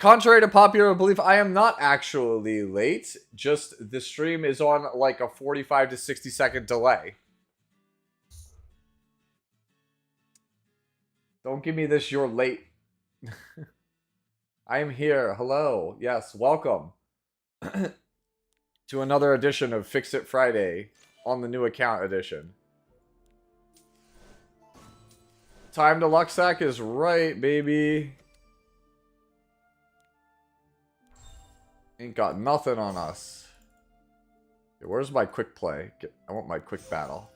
Contrary to popular belief, I am not actually late. Just the stream is on like a 45 to 60-second delay. Don't give me this, you're late. I am here. Hello. Yes, welcome to another edition of Fix It Friday on the new account edition. Time to Luxac is right, baby. Ain't got nothing on us. Okay, where's my quick play? I want my quick battle.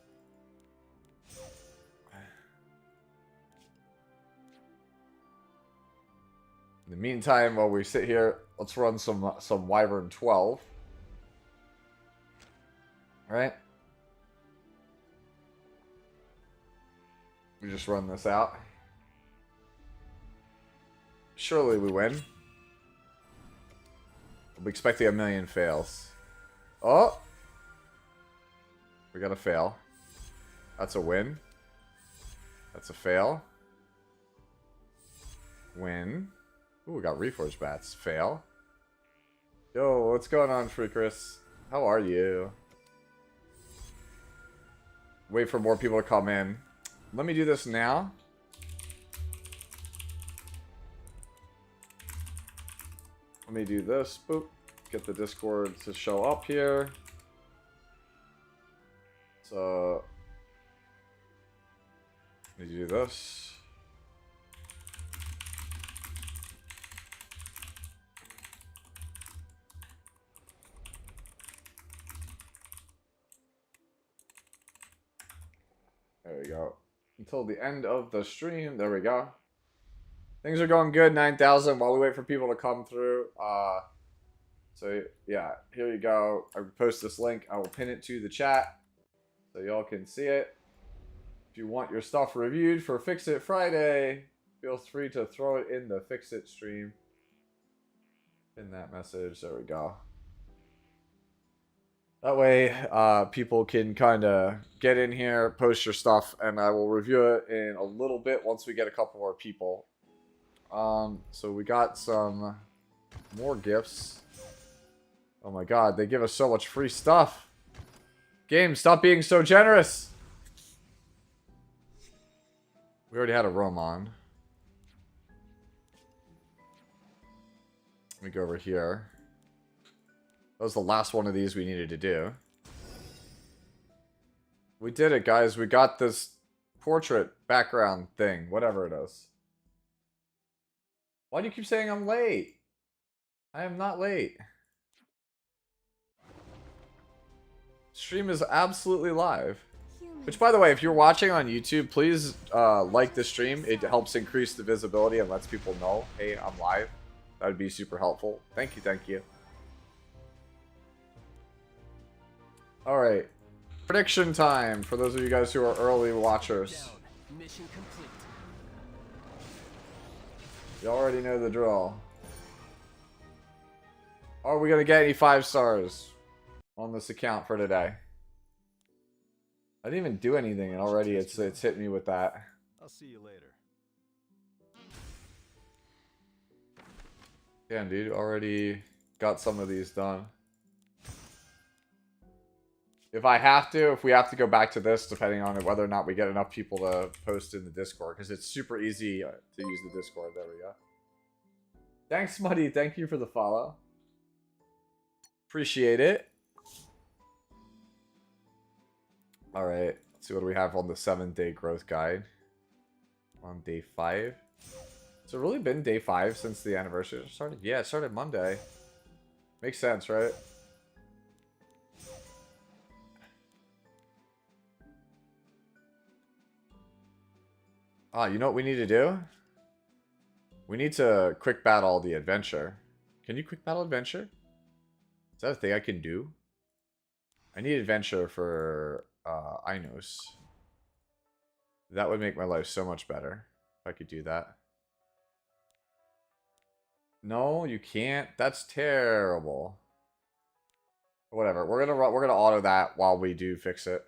In the meantime, while we sit here, let's run some Wyvern 12. Right? We just run this out. Surely we win. I'm expecting a million fails. Oh! We got a fail. That's a win. That's a fail. Win. Ooh, we got Reforged Bats. Fail. Yo, what's going on, Freakris? How are you? Wait for more people to come in. Let me do this now. Let me do this. Boop. Get the Discord to show up here. So, let me do this. There we go. Until the end of the stream. There we go. Things are going good. 9,000 while we wait for people to come through. So, yeah. Here you go. I post this link. I will pin it to the chat so y'all can see it. If you want your stuff reviewed for Fix It Friday, feel free to throw it in the Fix It stream. Pin that message. There we go. That way, people can kind of get in here, post your stuff, and I will review it in a little bit once we get a couple more people. So we got some more gifts. Oh my god, they give us so much free stuff. Game, stop being so generous. We already had a Roman. Let me go over here. That was the last one of these we needed to do. We did it, guys. We got this portrait background thing. Whatever it is. Why do you keep saying I'm late? I am not late. Stream is absolutely live. Which, by the way, if you're watching on YouTube, please like the stream. It helps increase the visibility and lets people know, hey, I'm live. That would be super helpful. Thank you, thank you. Alright. Prediction time for those of you guys who are early watchers. Mission complete. You already know the drill. Are we going to get any 5 stars on this account for today? I didn't even do anything and already it's hit me with that. I'll see you later. Damn, dude, already got some of these done. If we have to go back to this, depending on whether or not we get enough people to post in the Discord, because it's super easy to use the Discord. There we go. Thanks, Smutty. Thank you for the follow. Appreciate it. Alright, let's see what we have on the 7-day growth guide. On day 5. Has it really been day 5 since the anniversary started? Yeah, it started Monday. Makes sense, right? Ah, you know what we need to do? We need to quick battle the adventure. Can you quick battle adventure? Is that a thing I can do? I need adventure for Inos. That would make my life so much better if I could do that. No, you can't. That's terrible. Whatever. We're gonna auto that while we do Fix It.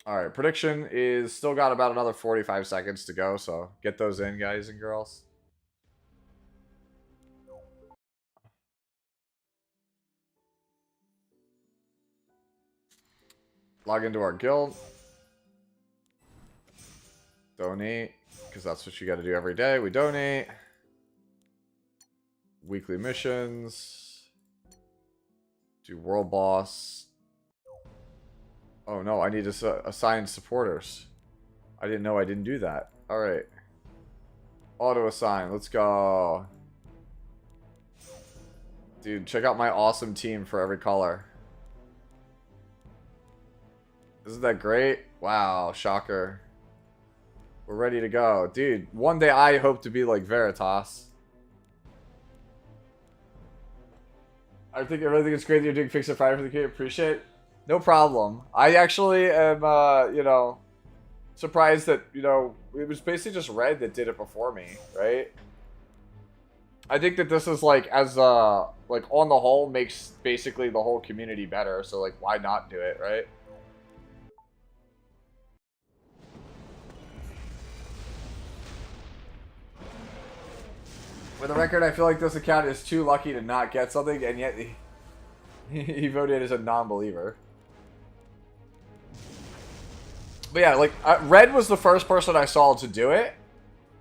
Alright, prediction is still got about another 45 seconds to go, so get those in, guys and girls. Log into our guild. Donate, because that's what you got to do every day. We donate. Weekly missions. Do world boss. Oh no, I need to assign supporters. I didn't know I didn't do that. Alright. Auto assign. Let's go. Dude, check out my awesome team for every color. Isn't that great? Wow, shocker. We're ready to go. Dude, one day I hope to be like Veritas. I think everything is great that you're doing Fix It Friday for the kid. Appreciate it. No problem. I actually am, you know, surprised that, you know, it was basically just Red that did it before me, right? I think that this is like, as, like, on the whole, makes basically the whole community better. So, like, why not do it, right? For the record, I feel like this account is too lucky to not get something, and yet he voted as a non-believer. But yeah, like, Red was the first person I saw to do it,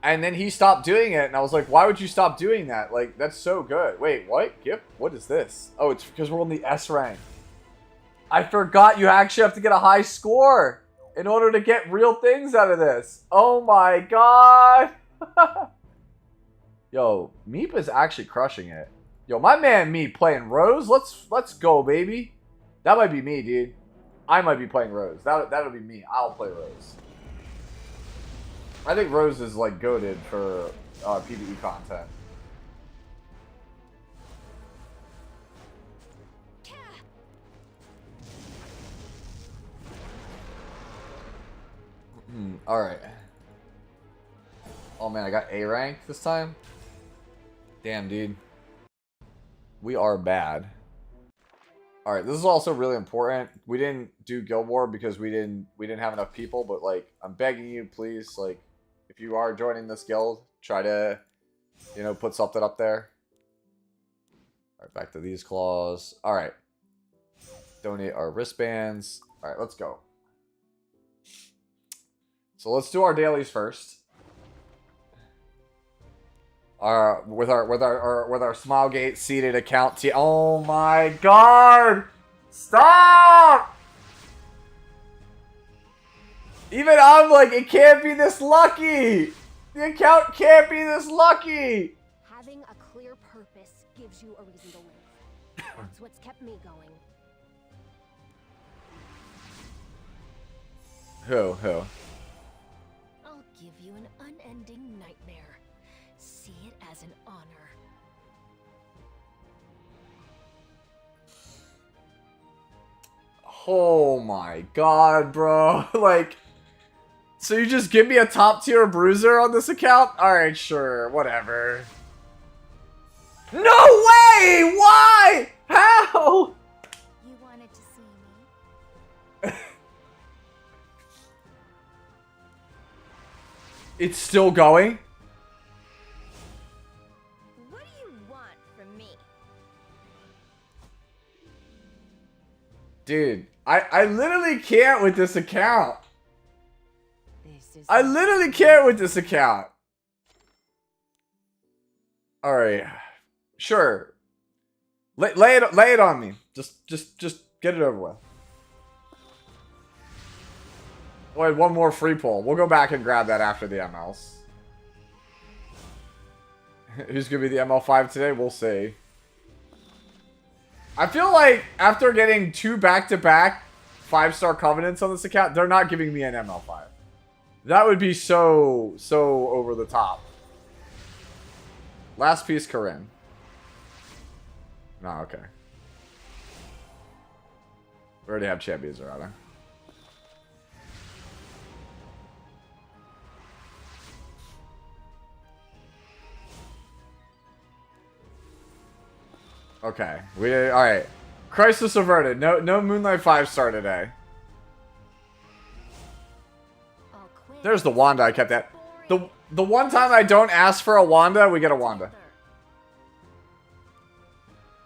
and then he stopped doing it, and I was like, why would you stop doing that? Like, that's so good. Wait, what? Gift? What is this? Oh, it's because we're on the S rank. I forgot you actually have to get a high score in order to get real things out of this. Oh my god. Yo, Meep is actually crushing it. Yo, my man Meep playing Rose. Let's go, baby. That might be me, dude. I might be playing Rose. That'll be me. I'll play Rose. I think Rose is like goated for PvE content. All right. Oh man, I got A rank this time. Damn, dude. We are bad. Alright, this is also really important. We didn't do Guild War because we didn't have enough people, but like, I'm begging you, please, like, if you are joining this guild, try to, you know, put something up there. Alright, back to these claws. Alright. Donate our wristbands. Alright, let's go. So let's do our dailies first. With our Smilegate seeded account oh my god! Stop! Even I'm like, it can't be this lucky! The account can't be this lucky! Having a clear purpose gives you a reason to live. That's what's kept me going. Who? I'll give you an unending nightmare. See it as an honor. Oh my god, bro. Like, so you just give me a top tier bruiser on this account? Alright, sure, whatever. No way! Why? How? You wanted to see me? It's still going? What do you want from me? Dude, I literally can't with this account. I literally can't with this account. Alright. Sure. Lay it on me. Just get it over with. Wait, one more free pull. We'll go back and grab that after the MLs. Who's gonna be the ML5 today? We'll see. I feel like after getting 2 back-to-back 5-star covenants on this account, they're not giving me an ML5. That would be so over the top. Last piece, Corinne. No, okay. We already have Champions Zerata. Okay. Alright. Crisis averted. No Moonlight 5-star today. There's the Wanda I kept at. The one time I don't ask for a Wanda, we get a Wanda.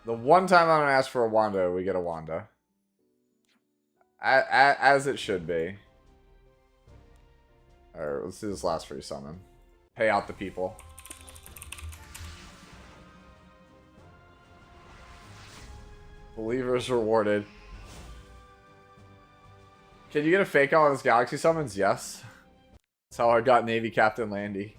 The one time I don't ask for a Wanda, we get a Wanda. As it should be. Alright, let's do this last free summon. Pay out the people. Believers rewarded. Can you get a fake out on this Galaxy summons? Yes. That's how I got Navy Captain Landy.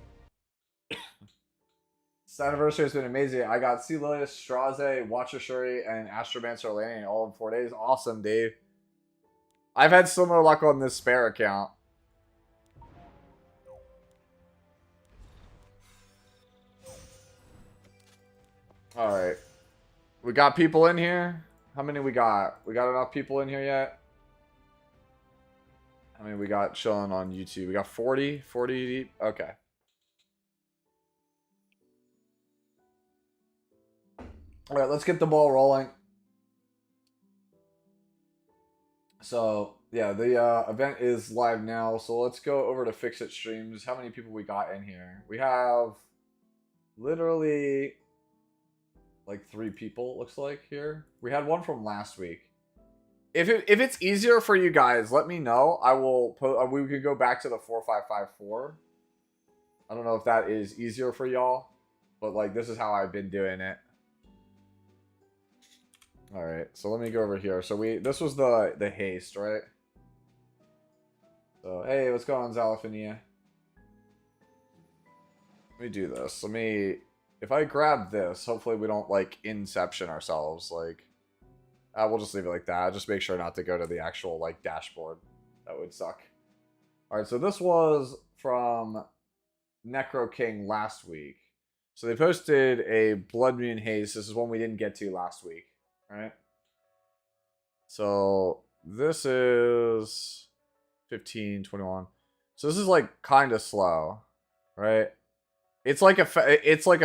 This anniversary has been amazing. I got Celius, Straze, Watcher Shuri, and Astromancer landing all in 4 days. Awesome, Dave. I've had similar luck on this spare account. Alright. We got people in here? How many we got? We got enough people in here yet? How many we got chilling on YouTube? We got 40? 40 deep? Okay. Alright, let's get the ball rolling. So, yeah, the event is live now. So let's go over to Fix It Streams. How many people we got in here? We have literally like 3 people, looks like, here. We had one from last week. If it's easier for you guys, let me know. I will put. We could go back to the 4554. I don't know if that is easier for y'all, but like this is how I've been doing it. All right, so let me go over here. So this was the haste, right? So hey, what's going on, Zalaphinia? Let me do this. If I grab this, hopefully we don't like inception ourselves. Like, we'll just leave it like that. Just make sure not to go to the actual like dashboard. That would suck. All right, so this was from Necro King last week. So they posted a Blood Moon Haze. This is one we didn't get to last week. All right. So this is 15, 21. So this is like kind of slow, right? It's like a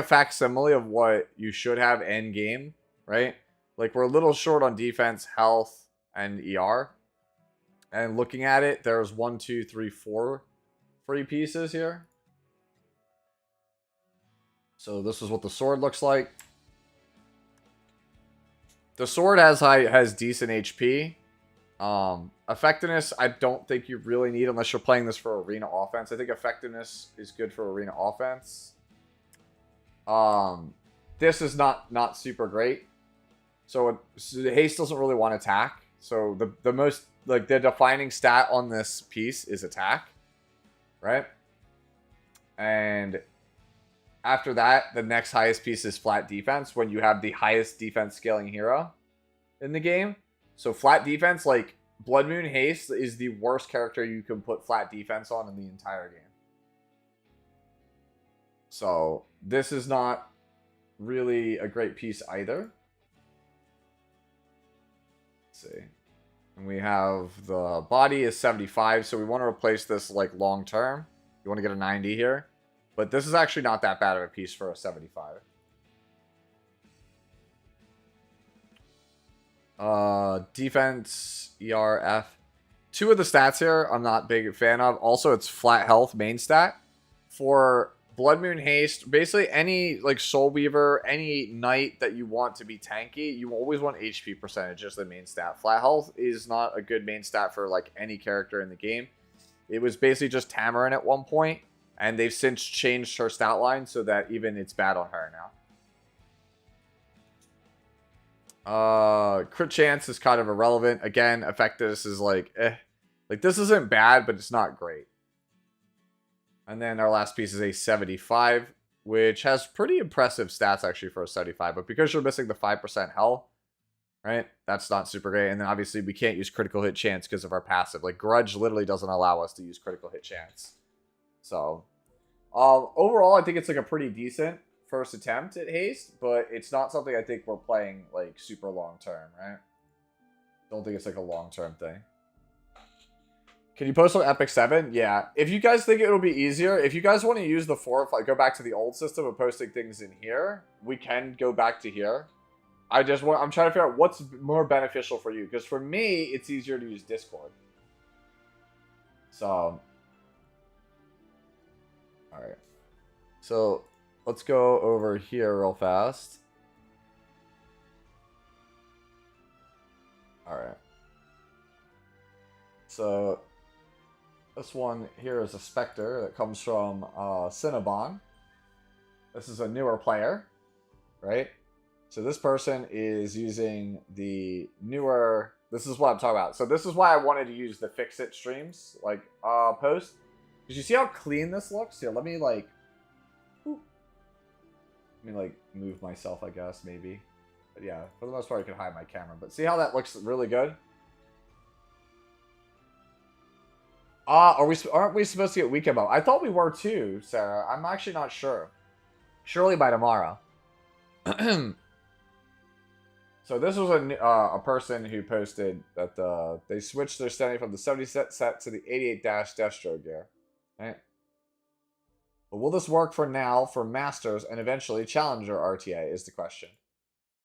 facsimile of what you should have end game, right? Like we're a little short on defense, health, and ER. And looking at it, there's 1, 2, 3, 4 free pieces here. So this is what the sword looks like. The sword has decent HP. Effectiveness, I don't think you really need unless you're playing this for arena offense. I think effectiveness is good for arena offense. This is not super great. So the haste doesn't really want attack. So the most like the defining stat on this piece is attack, right? And after that, the next highest piece is flat defense when you have the highest defense scaling hero in the game. So flat defense, like Blood Moon Haste is the worst character you can put flat defense on in the entire game. So this is not really a great piece either. Let's see. And we have the body is 75, so we want to replace this like long term. You want to get a 90 here. But this is actually not that bad of a piece for a 75. Defense, ERF. 2 of the stats here I'm not big a fan of. Also, it's flat health main stat. For Blood Moon Haste, basically any like Soul Weaver, any knight that you want to be tanky, you always want HP percentage as the main stat. Flat health is not a good main stat for like any character in the game. It was basically just Tamarin at one point. And they've since changed her stat line so that even it's bad on her now. Crit chance is kind of irrelevant. Again, effectiveness is like, eh. Like, this isn't bad, but it's not great. And then our last piece is a 75, which has pretty impressive stats, actually, for a 75. But because you're missing the 5% health, right, that's not super great. And then, obviously, we can't use critical hit chance because of our passive. Like, Grudge literally doesn't allow us to use critical hit chance. So, overall, I think it's like a pretty decent first attempt at haste, but it's not something I think we're playing like super long term, right? Don't think it's like a long term thing. Can you post on Epic 7? Yeah. If you guys think it'll be easier, if you guys want to use the 4 or 5, go back to the old system of posting things in here, we can go back to here. I'm trying to figure out what's more beneficial for you, because for me, it's easier to use Discord. So, alright. So, let's go over here real fast. Alright. So this one here is a Spectre that comes from Cinnabon. This is a newer player, right? So this person is using the newer... This is what I'm talking about. So this is why I wanted to use the Fix-It streams, like, post. Because you see how clean this looks? Here, let me, like... Whoop. Let me, like, move myself, I guess, maybe. But yeah, for the most part, I can hide my camera. But see how that looks really good? Aren't we supposed to get weekend mode? I thought we were too, Sarah. I'm actually not sure. Surely by tomorrow. So this was a person who posted that they switched their standing from the 70 set to the 88 Destro gear. Right? But will this work for now for Masters and eventually Challenger RTA is the question.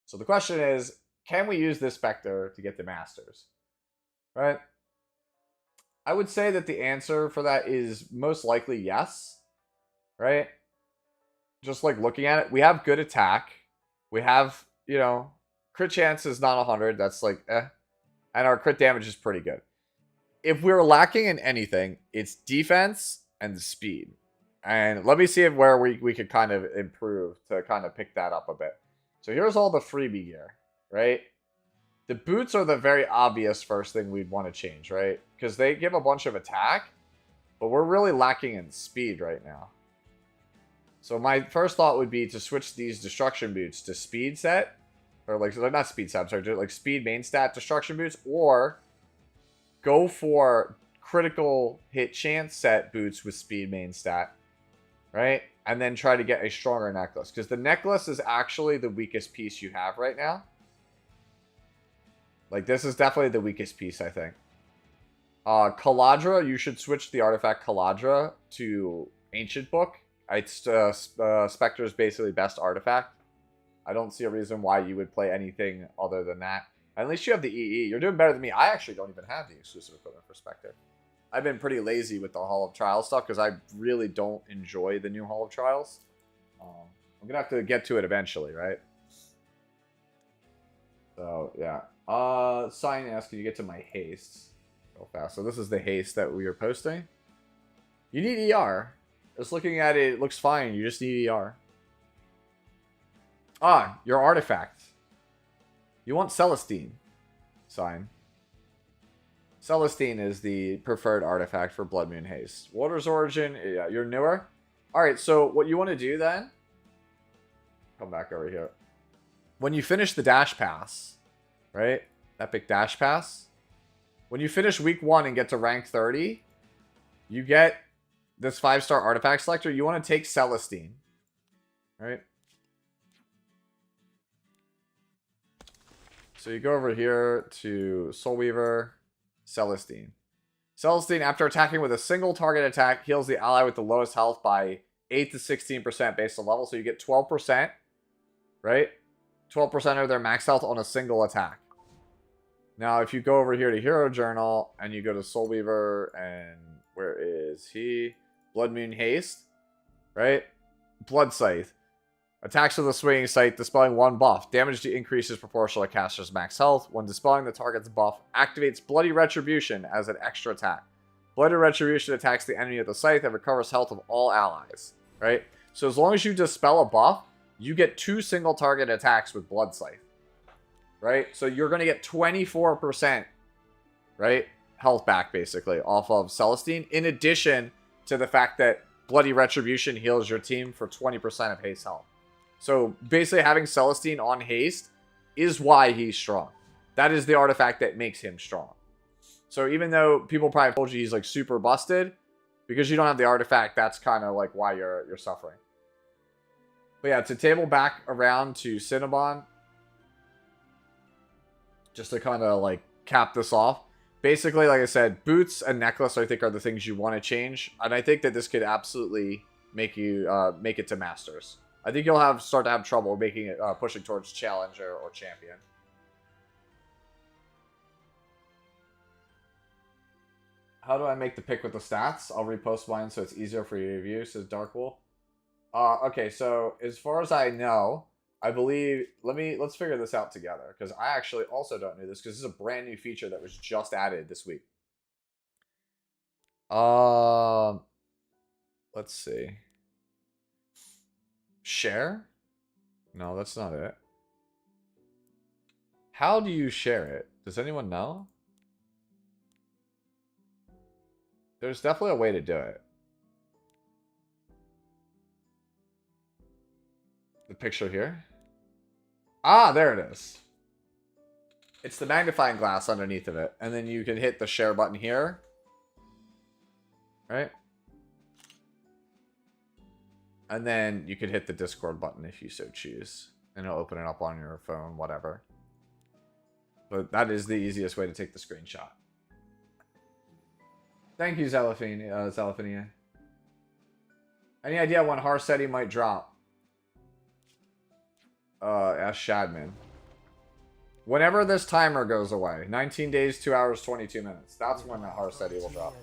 So the question is, can we use this Spectre to get the Masters? Right? I would say that the answer for that is most likely yes. Right? Just like looking at it, we have good attack. We have, you know, crit chance is not 100. That's like, eh. And our crit damage is pretty good. If we're lacking in anything, it's defense and speed. And let me see where we could kind of improve to kind of pick that up a bit. So here's all the freebie gear, right? The boots are the very obvious first thing we'd want to change, right? Because they give a bunch of attack, but we're really lacking in speed right now. So my first thought would be to switch these destruction boots to speed set. Or like, not speed set, I'm sorry, like speed main stat destruction boots. Or go for critical hit chance set boots with speed main stat. Right? And then try to get a stronger necklace. Because the necklace is actually the weakest piece you have right now. Like, this is definitely the weakest piece, I think. Caladra, you should switch the artifact Caladra to Ancient Book. It's Spectre's basically best artifact. I don't see a reason why you would play anything other than that. At least you have the EE. You're doing better than me. I actually don't even have the exclusive equipment for Spectre. I've been pretty lazy with the Hall of Trials stuff because I really don't enjoy the new Hall of Trials. I'm going to have to get to it eventually, right? So, yeah. Sign asks, can you get to my haste real fast? So this is the haste that we are posting. You need ER. Just looking at it, it looks fine. You just need ER. Ah, your artifact. You want Celestine. Sign. Celestine is the preferred artifact for Blood Moon Haste. Water's Origin, yeah, you're newer. Alright, so what you want to do then... Come back over here. When you finish the Dash Pass, right? Epic Dash Pass. When you finish week 1 and get to rank 30, you get this 5-star artifact selector. You want to take Celestine. Right? So you go over here to Soul Weaver, Celestine. Celestine, after attacking with a single target attack, heals the ally with the lowest health by 8 to 16% based on level. So you get 12%, right? 12% of their max health on a single attack. Now, if you go over here to Hero Journal, and you go to Soul Weaver, and where is he? Blood Moon Haste, right? Blood Scythe. Attacks with a swinging sight, dispelling 1 buff. Damage increases proportional to caster's max health. When dispelling the target's buff, activates Bloody Retribution as an extra attack. Bloody Retribution attacks the enemy with the scythe and recovers health of all allies. Right? So as long as you dispel a buff, you get 2 single target attacks with Blood Scythe. Right? So you're going to get 24%, right? Health back, basically, off of Celestine. In addition to the fact that Bloody Retribution heals your team for 20% of haste health. So basically having Celestine on haste is why he's strong. That is the artifact that makes him strong. So even though people probably told you he's like super busted, because you don't have the artifact, that's kind of like why you're suffering. But yeah, to table back around to Cinnabon, just to kind of like cap this off. Basically, like I said, boots and necklace I think are the things you want to change. And I think that this could absolutely make you make it to Masters. I think you'll start to have trouble making it pushing towards Challenger or Champion. How do I make the pick with the stats? I'll repost mine so it's easier for you to view, says Darkwool. Okay, so as far as I know, I believe let's figure this out together, because I actually also don't know this, because this is a brand new feature that was just added this week. Let's see. Share? No, that's not it. How do you share it? Does anyone know? There's definitely a way to do it. The picture here. Ah, there it is. It's the magnifying glass underneath of it. And then you can hit the share button here. Right? And then you could hit the Discord button if you so choose. And it'll open it up on your phone, whatever. But that is the easiest way to take the screenshot. Thank you, Zalafania. Any idea when Harsetti might drop? Ask Shadman. Whenever this timer goes away. 19 days, 2 hours, 22 minutes. That's when the Harsetti will drop.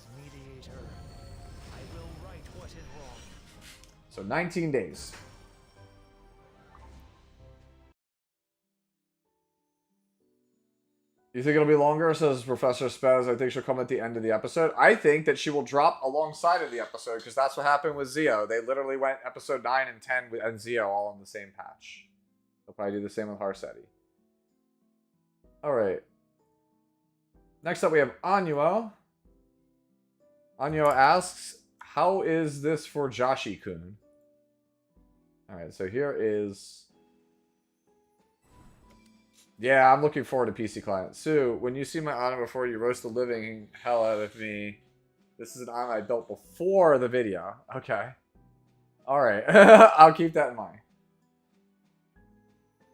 So 19 days. You think it'll be longer, says Professor Spez. I think she'll come at the end of the episode. I think that she will drop alongside of the episode, because that's what happened with Zio. They literally went episode 9 and 10 and Zio all on the same patch. They'll probably do the same with Harsetti. Alright. Next up we have Anuo. Anuo asks, how is this for Joshi-kun? Alright, so here is... Yeah, I'm looking forward to PC Client. Sue, when you see my anime before you roast the living hell out of me, this is an anime I built before the video. Okay. Alright. I'll keep that in mind.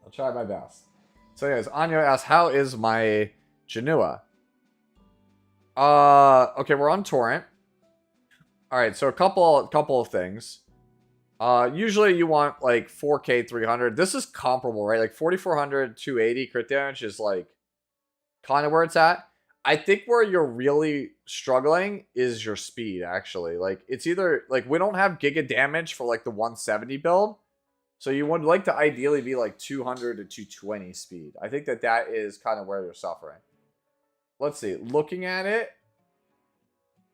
I'll try my best. So anyways, Anya asks, how is my Janua? Okay, we're on torrent. Alright, so a couple of things. Usually you want like 4K 300. This is comparable, right? Like 4400, 280 crit damage is like kind of where it's at. I think where you're really struggling is your speed, actually. Like it's either like we don't have giga damage for like the 170 build. So you would like to ideally be like 200 to 220 speed. I think that is kind of where you're suffering. Let's see. Looking at it,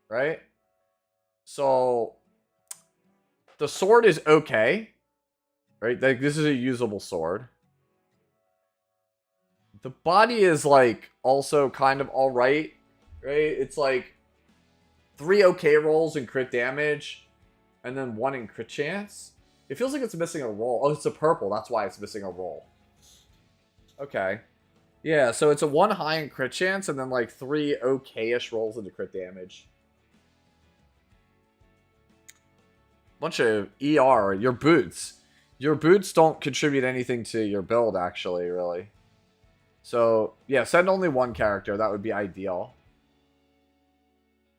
right? So the sword is okay, right? Like this is a usable sword. The body is like also kind of all right, right? It's like 3 okay rolls in crit damage, and then 1 in crit chance. It feels like it's missing a roll. Oh, it's a purple. That's why it's missing a roll. Okay. Yeah, so it's a 1 high in crit chance, and then like 3 okay-ish rolls into crit damage. Bunch of ER. Your boots. Your boots don't contribute anything to your build, actually, really. So, yeah, send only 1 character. That would be ideal.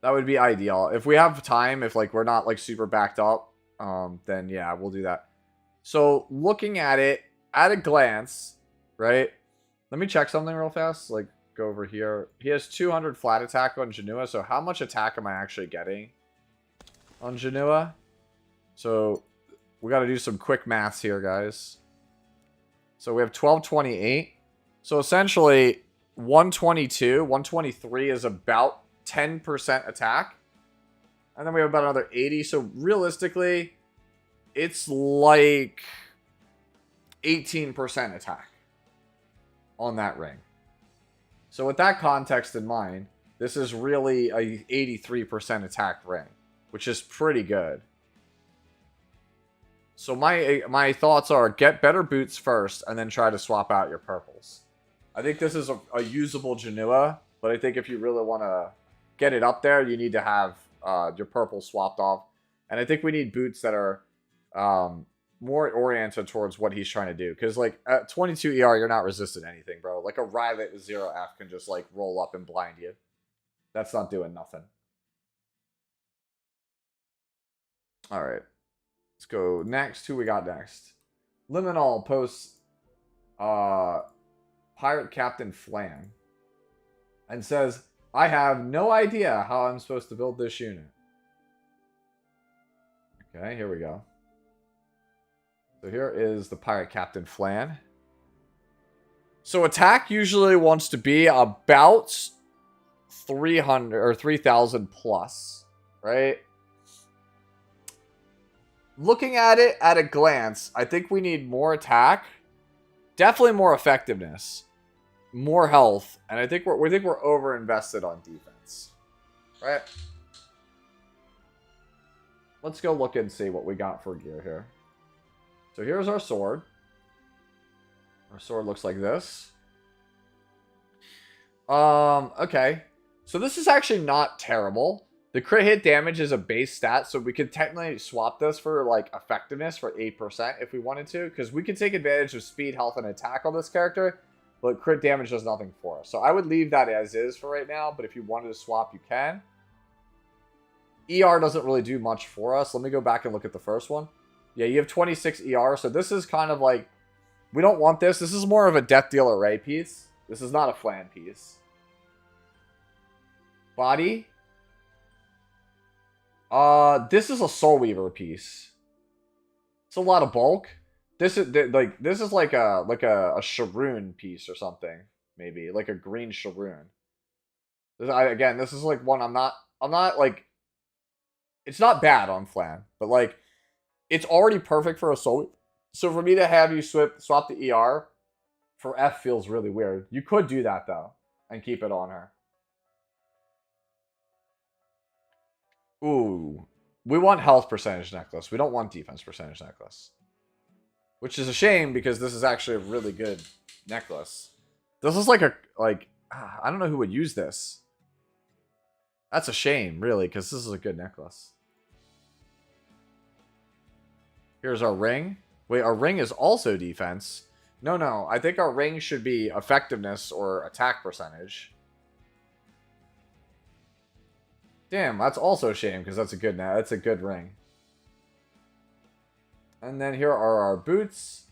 That would be ideal. If we have time, if, like, we're not, like, super backed up, then, yeah, we'll do that. So, looking at it, at a glance, right? Let me check something real fast. Like, go over here. He has 200 flat attack on Janua, so how much attack am I actually getting on Janua? So, we got to do some quick maths here, guys. So, we have 1228. So, essentially, 122, 123 is about 10% attack. And then we have about another 80. So, realistically, it's like 18% attack on that ring. So, with that context in mind, this is really a 83% attack ring, which is pretty good. So my thoughts are get better boots first and then try to swap out your purples. I think this is a usable Janua, but I think if you really want to get it up there, you need to have your purple swapped off. And I think we need boots that are more oriented towards what he's trying to do. Because like at 22 ER, you're not resisting anything, bro. Like a Rivet with 0F can just like roll up and blind you. That's not doing nothing. Alright. Let's go next. Who we got next? Liminal posts Pirate Captain Flan and says, I have no idea how I'm supposed to build this unit. Okay, here we go. So here is the Pirate Captain Flan. So attack usually wants to be about 300 or 3,000 plus, right? Looking at it at a glance, I think we need more attack, definitely more effectiveness, more health, and I think we're over invested on defense, right? Let's go look and see what we got for gear here. So here's our sword. Our sword looks like this. Okay. So this is actually not terrible. The crit hit damage is a base stat, so we could technically swap this for, like, effectiveness for 8% if we wanted to, because we could take advantage of speed, health, and attack on this character, but crit damage does nothing for us. So I would leave that as is for right now, but if you wanted to swap, you can. ER doesn't really do much for us. Let me go back and look at the first one. Yeah, you have 26 ER, so this is kind of like... We don't want this. This is more of a Death Deal Array piece. This is not a Flan piece. Body. This is a Soul Weaver piece. It's a lot of bulk. This is like a Sharoon piece or something, maybe like a green Sharoon. Again, this is like one I'm not like. It's not bad on Flan, but like, it's already perfect for a Soul. So for me to have you swap the ER for F feels really weird. You could do that though and keep it on her. Ooh, we want health percentage necklace. We don't want defense percentage necklace. Which is a shame because this is actually a really good necklace. This is like I don't know who would use this. That's a shame, really, because this is a good necklace. Here's our ring. Wait, our ring is also defense. No, I think our ring should be effectiveness or attack percentage. Damn, that's also a shame because that's a good ring. And then here are our boots.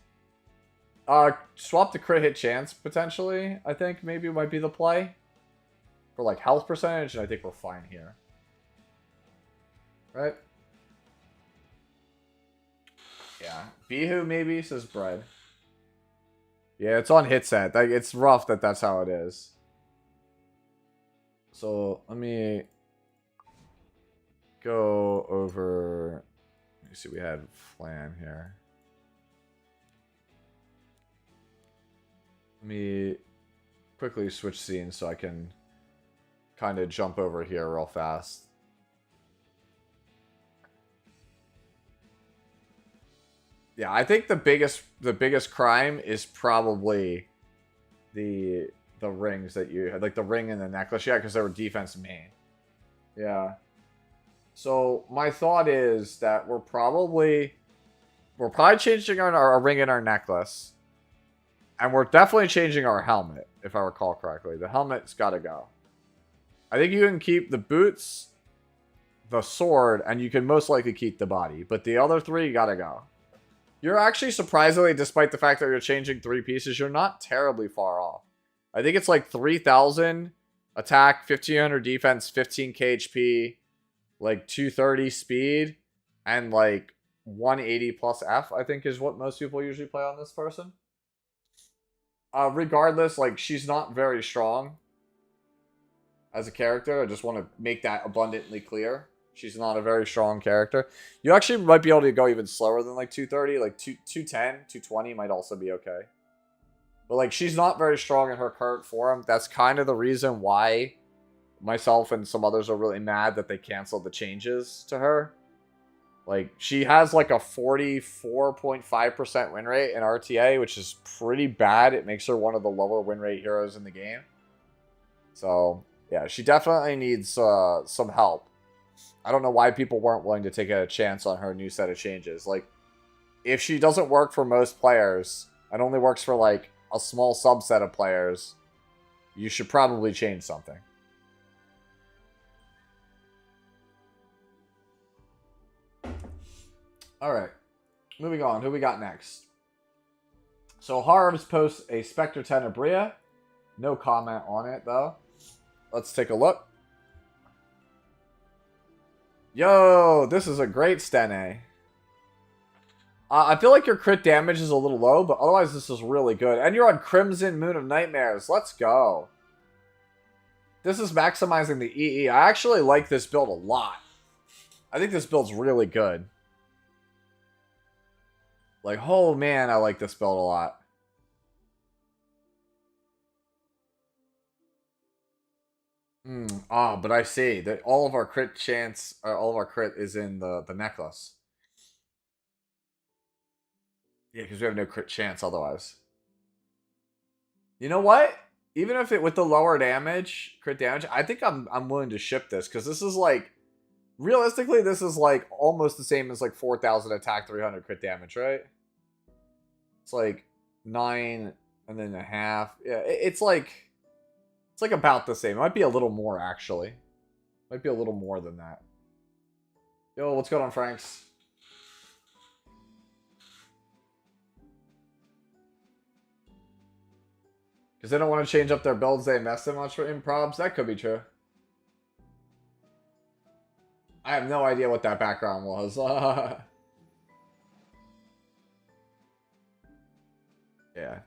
Swap the crit hit chance potentially. I think maybe might be the play for like health percentage, and I think we're fine here. Right? Yeah, Bihu maybe says bread. Yeah, it's on hit set. Like, it's rough that that's how it is. So let me go over. Let me see. We had Flan here. Let me quickly switch scenes so I can kind of jump over here real fast. Yeah, I think the biggest crime is probably the rings that you had, like the ring and the necklace. Yeah, because they were defense main. Yeah. So my thought is that we're probably changing our ring and our necklace, and we're definitely changing our helmet if I recall correctly. The helmet's got to go. I think you can keep the boots, the sword, and you can most likely keep the body, but the other three gotta go. You're actually surprisingly, despite the fact that you're changing 3 pieces, you're not terribly far off. I think it's like 3,000 attack, 1,500 defense, 15k HP, like 230 speed, and like 180 plus F, I think is what most people usually play on this person. Regardless, like, she's not very strong as a character. I just want to make that abundantly clear. She's not a very strong character. You actually might be able to go even slower than like 230. Like 210, 220 might also be okay. But like, she's not very strong in her current form. That's kind of the reason why myself and some others are really mad that they canceled the changes to her. Like, she has like a 44.5% win rate in RTA, which is pretty bad. It makes her one of the lower win rate heroes in the game. So, yeah, she definitely needs some help. I don't know why people weren't willing to take a chance on her new set of changes. Like, if she doesn't work for most players, and only works for, like, a small subset of players, you should probably change something. Alright. Moving on. Who we got next? So, Harms posts a Spectre Tenebria. No comment on it, though. Let's take a look. Yo, this is a great Stene. I feel like your crit damage is a little low, but otherwise this is really good. And you're on Crimson Moon of Nightmares. Let's go. This is maximizing the EE. I actually like this build a lot. I think this build's really good. Like, oh man, I like this build a lot. But I see that all of our crit chance, all of our crit is in the necklace. Yeah, because we have no crit chance otherwise. You know what? Even if it with the lower damage, crit damage, I think I'm willing to ship this because this is like realistically this is like almost the same as like 4,000 attack, 300 crit damage, right? It's like 9 and then a half. Yeah, it's like about the same. It might be a little more actually. Might be a little more than that. Yo, what's going on, Franks? Because they don't want to change up their builds, they invest in much for improbs. That could be true. I have no idea what that background was. Yeah.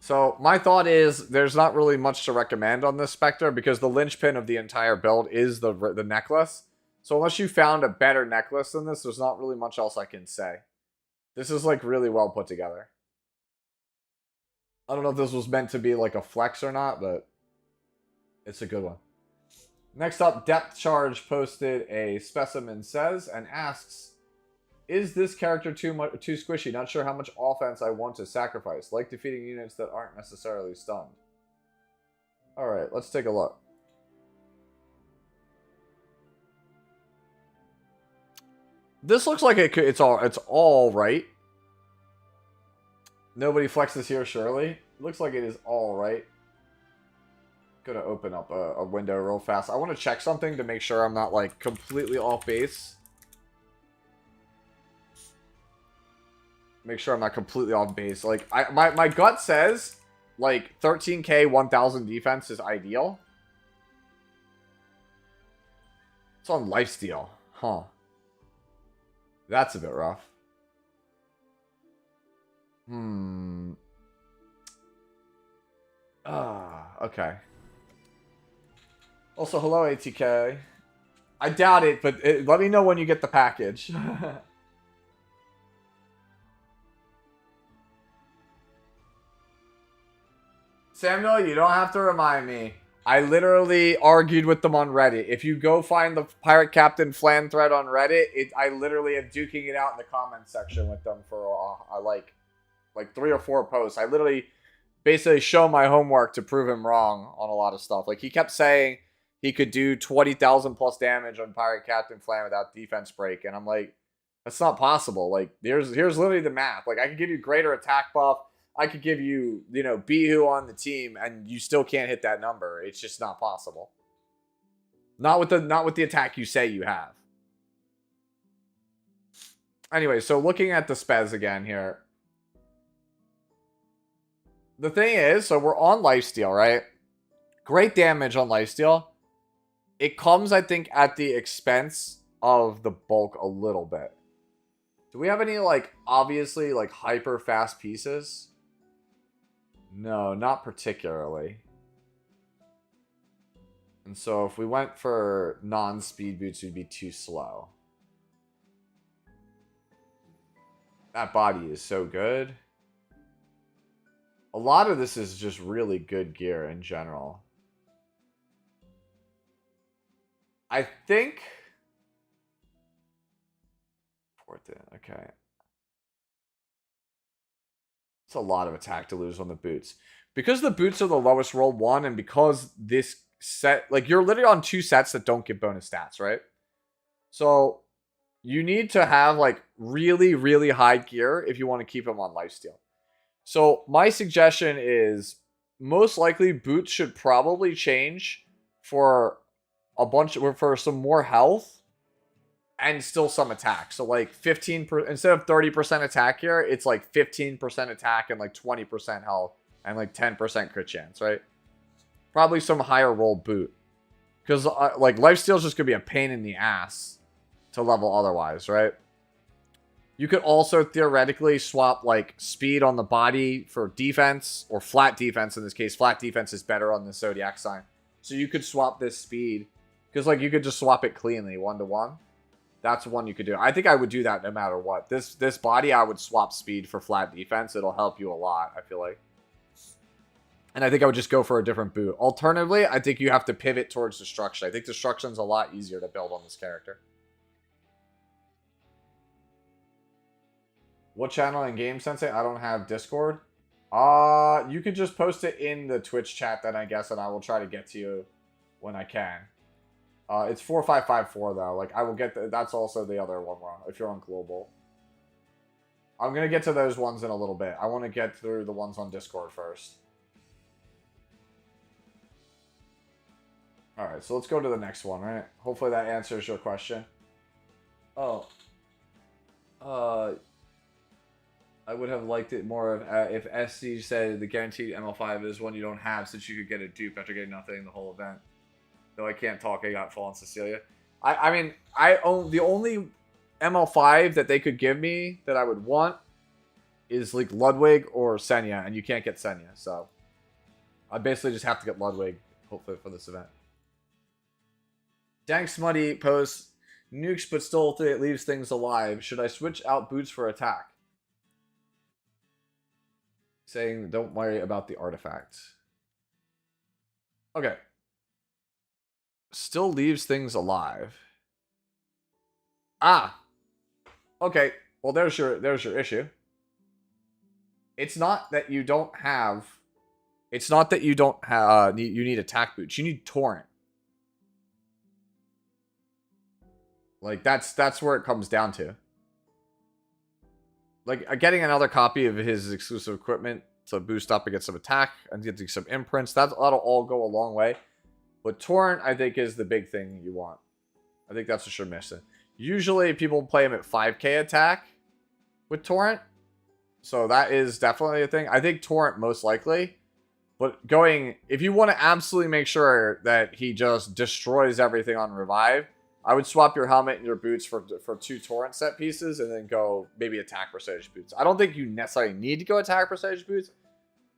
So my thought is there's not really much to recommend on this Spectre because the linchpin of the entire build is the necklace. So unless you found a better necklace than this, there's not really much else I can say. This is like really well put together. I don't know if this was meant to be like a flex or not, but it's a good one. Next up, Depth Charge posted a specimen says and asks, is this character too squishy? Not sure how much offense I want to sacrifice. Like defeating units that aren't necessarily stunned. Alright, let's take a look. This looks like it's all right. Nobody flexes here, surely. Looks like it is all right. Gonna open up a window real fast. I want to check something to make sure I'm not like completely off base. Make sure I'm not completely off base. Like my gut says like 13k 1000 defense is ideal. It's on lifesteal. Huh. That's a bit rough. Okay. Also, hello, ATK. I doubt it, but let me know when you get the package. Samuel, you don't have to remind me. I literally argued with them on Reddit. If you go find the Pirate Captain Flan thread on Reddit, I literally am duking it out in the comments section with them for like 3 or 4 posts. I literally basically show my homework to prove him wrong on a lot of stuff. Like he kept saying he could do 20,000 plus damage on Pirate Captain Flan without defense break, and I'm like, that's not possible. Like here's literally the math. Like I could give you greater attack buff. I could give you, Bihu on the team, and you still can't hit that number. It's just not possible. Not with the attack you say you have. Anyway, so looking at the spez again here. The thing is, so we're on lifesteal, right? Great damage on lifesteal. It comes, I think, at the expense of the bulk a little bit. Do we have any, like, obviously, like, hyper fast pieces? No, not particularly. And so if we went for non-speed boots, we'd be too slow. That body is so good. A lot of this is just really good gear in general. I think... Okay. It's a lot of attack to lose on the boots. Because the boots are the lowest roll 1, and because this set... Like, you're literally on 2 sets that don't give bonus stats, right? So, you need to have, like, really, really high gear if you want to keep them on lifesteal. So, my suggestion is, most likely, boots should probably change for for some more health and still some attack. So, like, 15%, instead of 30% attack here, it's like 15% attack and like 20% health and like 10% crit chance, right? Probably some higher roll boot. Because, like, lifesteal is just going to be a pain in the ass to level otherwise, right? You could also theoretically swap, like, speed on the body for defense, or flat defense in this case. Flat defense is better on the Zodiac sign. So you could swap this speed, because, like, you could just swap it cleanly, 1-to-1. That's one you could do. I think I would do that no matter what. This body, I would swap speed for flat defense. It'll help you a lot, I feel like. And I think I would just go for a different boot. Alternatively, I think you have to pivot towards destruction. I think destruction's a lot easier to build on this character. What channel in Game Sensei? I don't have Discord. You could just post it in the Twitch chat then, I guess, and I will try to get to you when I can. It's 4554 though. Like I will get that's also the other one wrong if you're on global. I'm gonna get to those ones in a little bit. I want to get through the ones on Discord first. All right, so let's go to the next one, right? Hopefully that answers your question. Oh. I would have liked it more if SC said the guaranteed ML5 is one you don't have since you could get a dupe after getting nothing the whole event. Though I can't talk, I got Fallen Cecilia. I mean, I own the only ML5 that they could give me that I would want is like Ludwig or Senya, and you can't get Senya, so I basically just have to get Ludwig, hopefully, for this event. Dank Smutty posts, nukes but still it leaves things alive. Should I switch out boots for attack? Saying, don't worry about the artifact. Okay. Still leaves things alive. Ah. Okay. Well, there's your issue. It's not that you don't have. It's not that you don't have. You need attack boots. You need torrent. Like that's where it comes down to. Like getting another copy of his exclusive equipment to boost up against some attack and getting some imprints. That'll all go a long way. But torrent, I think, is the big thing you want. I think that's what you're missing. Usually, people play him at 5k attack with torrent. So that is definitely a thing. I think torrent most likely. But if you want to absolutely make sure that he just destroys everything on revive, I would swap your helmet and your boots for 2 torrent set pieces and then go maybe attack percentage boots. I don't think you necessarily need to go attack percentage boots,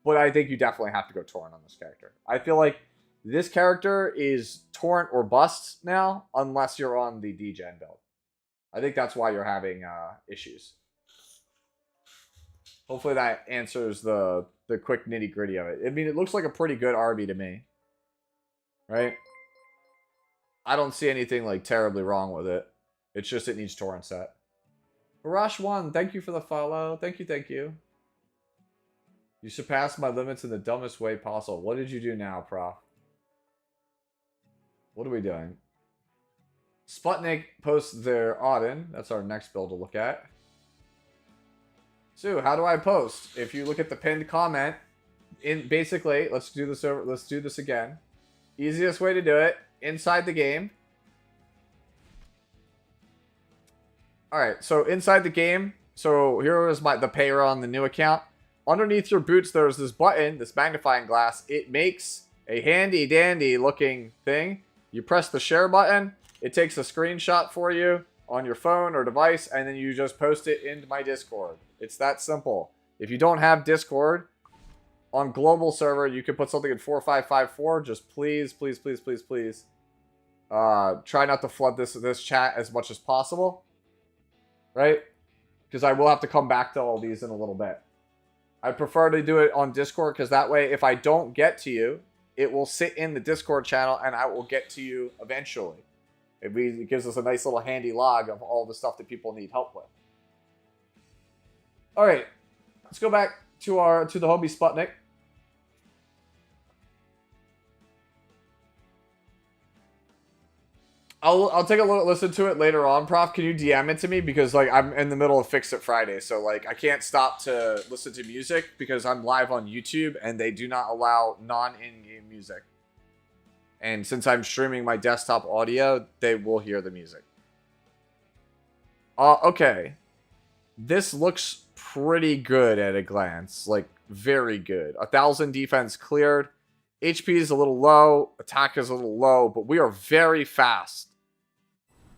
but I think you definitely have to go torrent on this character. I feel like this character is torrent or bust now, unless you're on the degen build. I think that's why you're having issues. Hopefully that answers the quick nitty gritty of it. I mean, it looks like a pretty good RB to me, right? I don't see anything like terribly wrong with it. It's just it needs torrent set. Barash1, thank you for the follow. Thank you. You surpassed my limits in the dumbest way possible. What did you do now, Prof? What are we doing? Sputnik posts their Auden. That's our next build to look at. Sue, how do I post? If you look at the pinned comment, basically, let's do this again. Easiest way to do it. Inside the game. Alright, so inside the game. So here is the payer on the new account. Underneath your boots, there's this button, this magnifying glass. It makes a handy dandy looking thing. You press the share button. It takes a screenshot for you on your phone or device. And then you just post it into my Discord. It's that simple. If you don't have Discord on global server, you can put something in 4554. Just please try not to flood this chat as much as possible, right? Because I will have to come back to all these in a little bit. I prefer to do it on Discord because that way, if I don't get to you, it will sit in the Discord channel and I will get to you eventually. It gives us a nice little handy log of all the stuff that people need help with. All right, let's go back to the homie Sputnik. I'll take a listen to it later on, Prof. Can you DM it to me? Because like I'm in the middle of Fix It Friday, so like I can't stop to listen to music because I'm live on YouTube and they do not allow non-in-game music. And since I'm streaming my desktop audio, they will hear the music. Okay. This looks pretty good at a glance. Like, very good. 1,000 defense cleared. HP is a little low. Attack is a little low. But we are very fast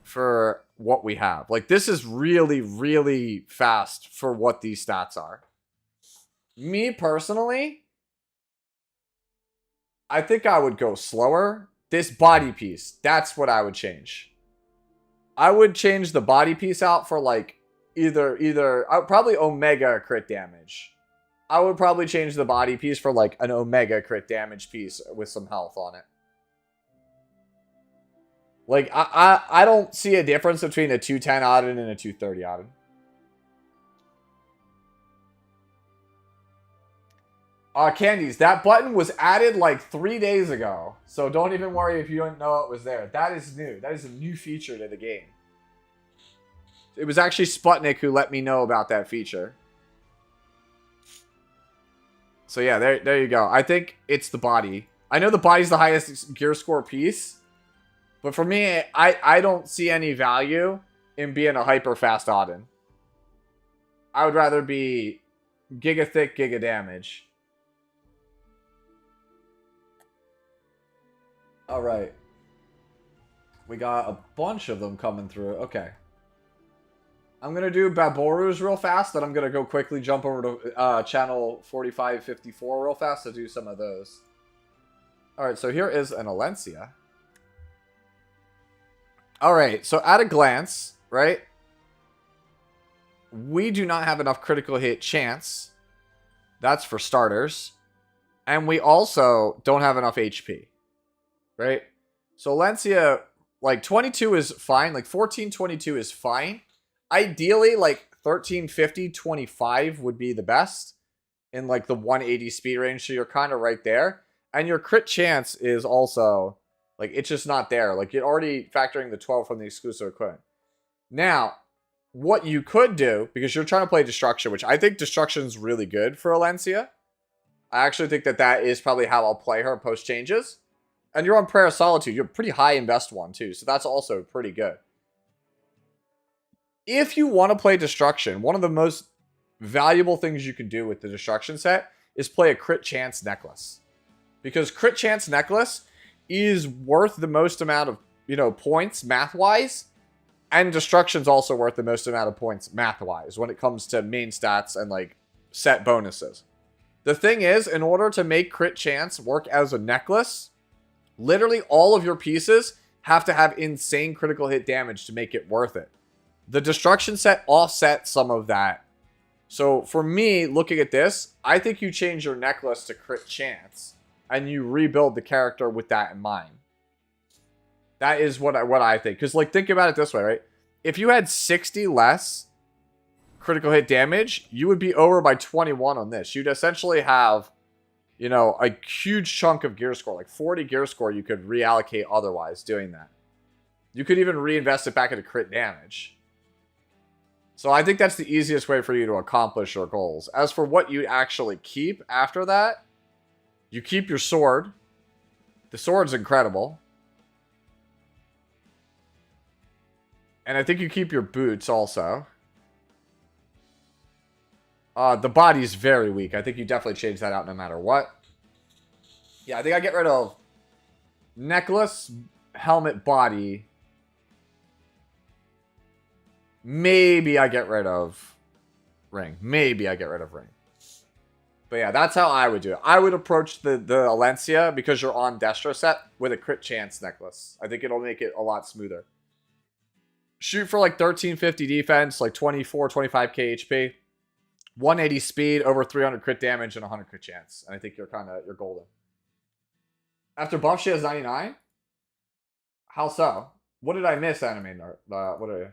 for what we have. Like, this is really, really fast for what these stats are. Me, personally, I think I would go slower. This body piece, that's what I would change. I would change the body piece out for like either probably Omega crit damage. I would probably change the body piece for like an Omega crit damage piece with some health on it. Like I don't see a difference between a 210 Auden and a 230 Auden. Candies, that button was added like 3 days ago. So don't even worry if you don't know it was there. That is new. That is a new feature to the game. It was actually Sputnik who let me know about that feature. So yeah, there you go. I think it's the body. I know the body's the highest gear score piece. But for me, I don't see any value in being a hyper fast Auden. I would rather be giga thick, giga damage. Alright. We got a bunch of them coming through. Okay. I'm going to do Baborus real fast, then I'm going to go quickly jump over to channel 4554 real fast to do some of those. Alright, so here is an Alencia. Alright, so at a glance, right? We do not have enough critical hit chance. That's for starters. And we also don't have enough HP. Right? So Alencia, like 22 is fine. Like 1422 is fine. Ideally, like 1350, 25 would be the best in like the 180 speed range. So you're kind of right there. And your crit chance is also like, it's just not there. Like you're already factoring the 12 from the exclusive equipment. Now, what you could do, because you're trying to play Destruction, which I think Destruction is really good for Alencia. I actually think that that is probably how I'll play her post changes. And you're on Prayer of Solitude. You're pretty high invest one, too. So that's also pretty good. If you want to play Destruction, one of the most valuable things you can do with the Destruction set is play a Crit Chance Necklace. Because Crit Chance Necklace is worth the most amount of, you know, points math-wise. And Destruction's also worth the most amount of points math-wise when it comes to main stats and, like, set bonuses. The thing is, in order to make Crit Chance work as a necklace, literally all of your pieces have to have insane critical hit damage to make it worth it. The Destruction set offsets some of that. So for me, looking at this, I think you change your necklace to Crit Chance. And you rebuild the character with that in mind. That is what I think. Because like think about it this way, right? If you had 60 less critical hit damage, you would be over by 21 on this. You'd essentially have, you know, a huge chunk of gear score, like 40 gear score you could reallocate otherwise doing that. You could even reinvest it back into crit damage. So I think that's the easiest way for you to accomplish your goals. As for what you actually keep after that, you keep your sword. The sword's incredible. And I think you keep your boots also. The body's very weak. I think you definitely change that out no matter what. Yeah, I think I get rid of necklace, helmet, body. Maybe I get rid of ring. Maybe I get rid of ring. But yeah, that's how I would do it. I would approach the Alencia, because you're on Destro set, with a crit chance necklace. I think it'll make it a lot smoother. Shoot for like 1350 defense, like 24, 25k HP. 180 speed, over 300 crit damage, and 100 crit chance. And I think you're golden. After buff, she has 99? How so? What did I miss, Anime Nerd? What did I...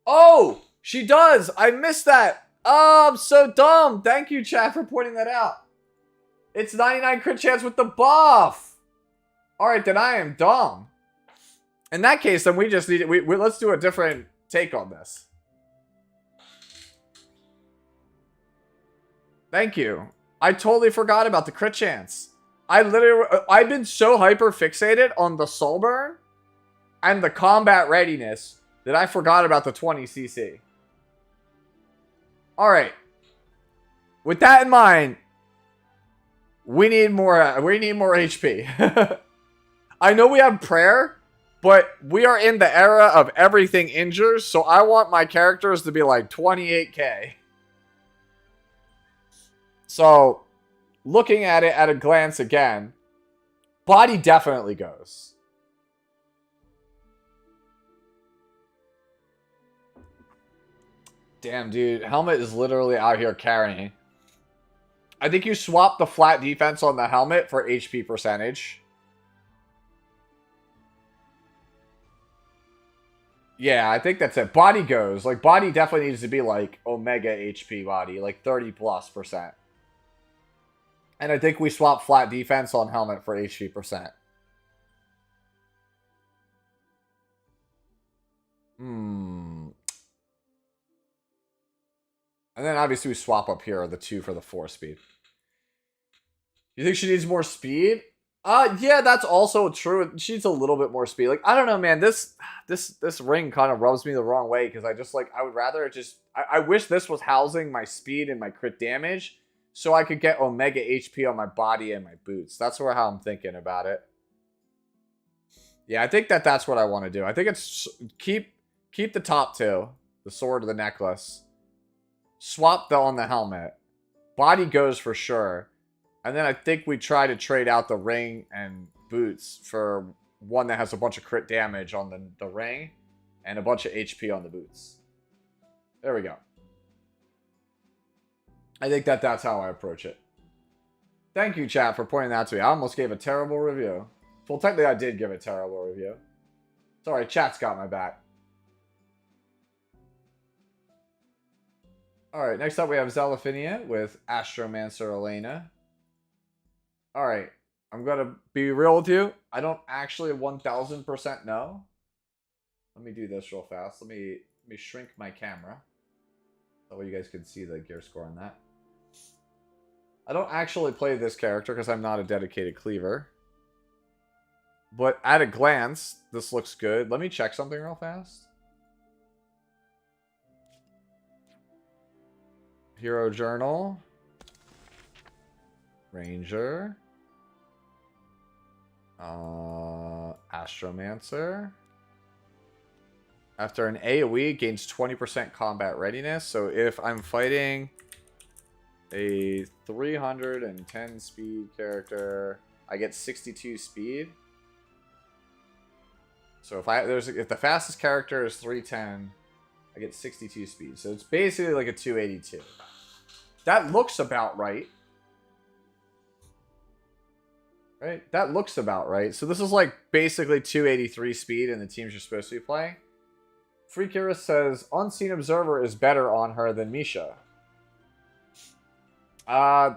Oh! She does! I missed that! Oh, I'm so dumb! Thank you, chat, for pointing that out. It's 99 crit chance with the buff! Alright, then I am dumb. In that case, then we just need... let's do a different take on this. Thank you. I totally forgot about the crit chance. I've been so hyper fixated on the soul burn and the combat readiness that I forgot about the 20cc. Alright. With that in mind, we need more HP. I know we have prayer, but we are in the era of everything injures, so I want my characters to be like 28k. So, looking at it at a glance again, body definitely goes. Damn, dude. Helmet is literally out here carrying. I think you swap the flat defense on the helmet for HP percentage. Yeah, I think that's it. Body goes. Like, body definitely needs to be, like, Omega HP body. Like, 30+%. And I think we swap flat defense on helmet for HP percent. And then obviously we swap up here the 2 for the 4 speed. You think she needs more speed? Yeah, that's also true. She needs a little bit more speed. Like, I don't know, man. This ring kind of rubs me the wrong way because I just, like, I would rather just... I wish this was housing my speed and my crit damage so I could get Omega HP on my body and my boots. That's how I'm thinking about it. Yeah, I think that's what I want to do. I think it's... Keep the top 2. The sword or the necklace. Swap on the helmet. Body goes for sure. And then I think we try to trade out the ring and boots for one that has a bunch of crit damage on the ring and a bunch of HP on the boots. There we go. I think that's how I approach it. Thank you, chat, for pointing that to me. I almost gave a terrible review. Well, technically I did give a terrible review. Sorry, chat's got my back. Alright, next up we have Zelophinia with Astromancer Elena. Alright, I'm going to be real with you. I don't actually 1000% know. Let me do this real fast. Let me shrink my camera. That way you guys can see the gear score on that. I don't actually play this character because I'm not a dedicated cleaver. But at a glance, this looks good. Let me check something real fast. Hero Journal. Ranger. Astromancer. After an AoE, gains 20% combat readiness. So if I'm fighting a 310 speed character, I get 62 speed. So if the fastest character is 310, I get 62 speed. So it's basically like a 282. That looks about right. Right? That looks about right. So this is like basically 283 speed in the teams you're supposed to be playing. Freakira says, Unseen Observer is better on her than Misha. I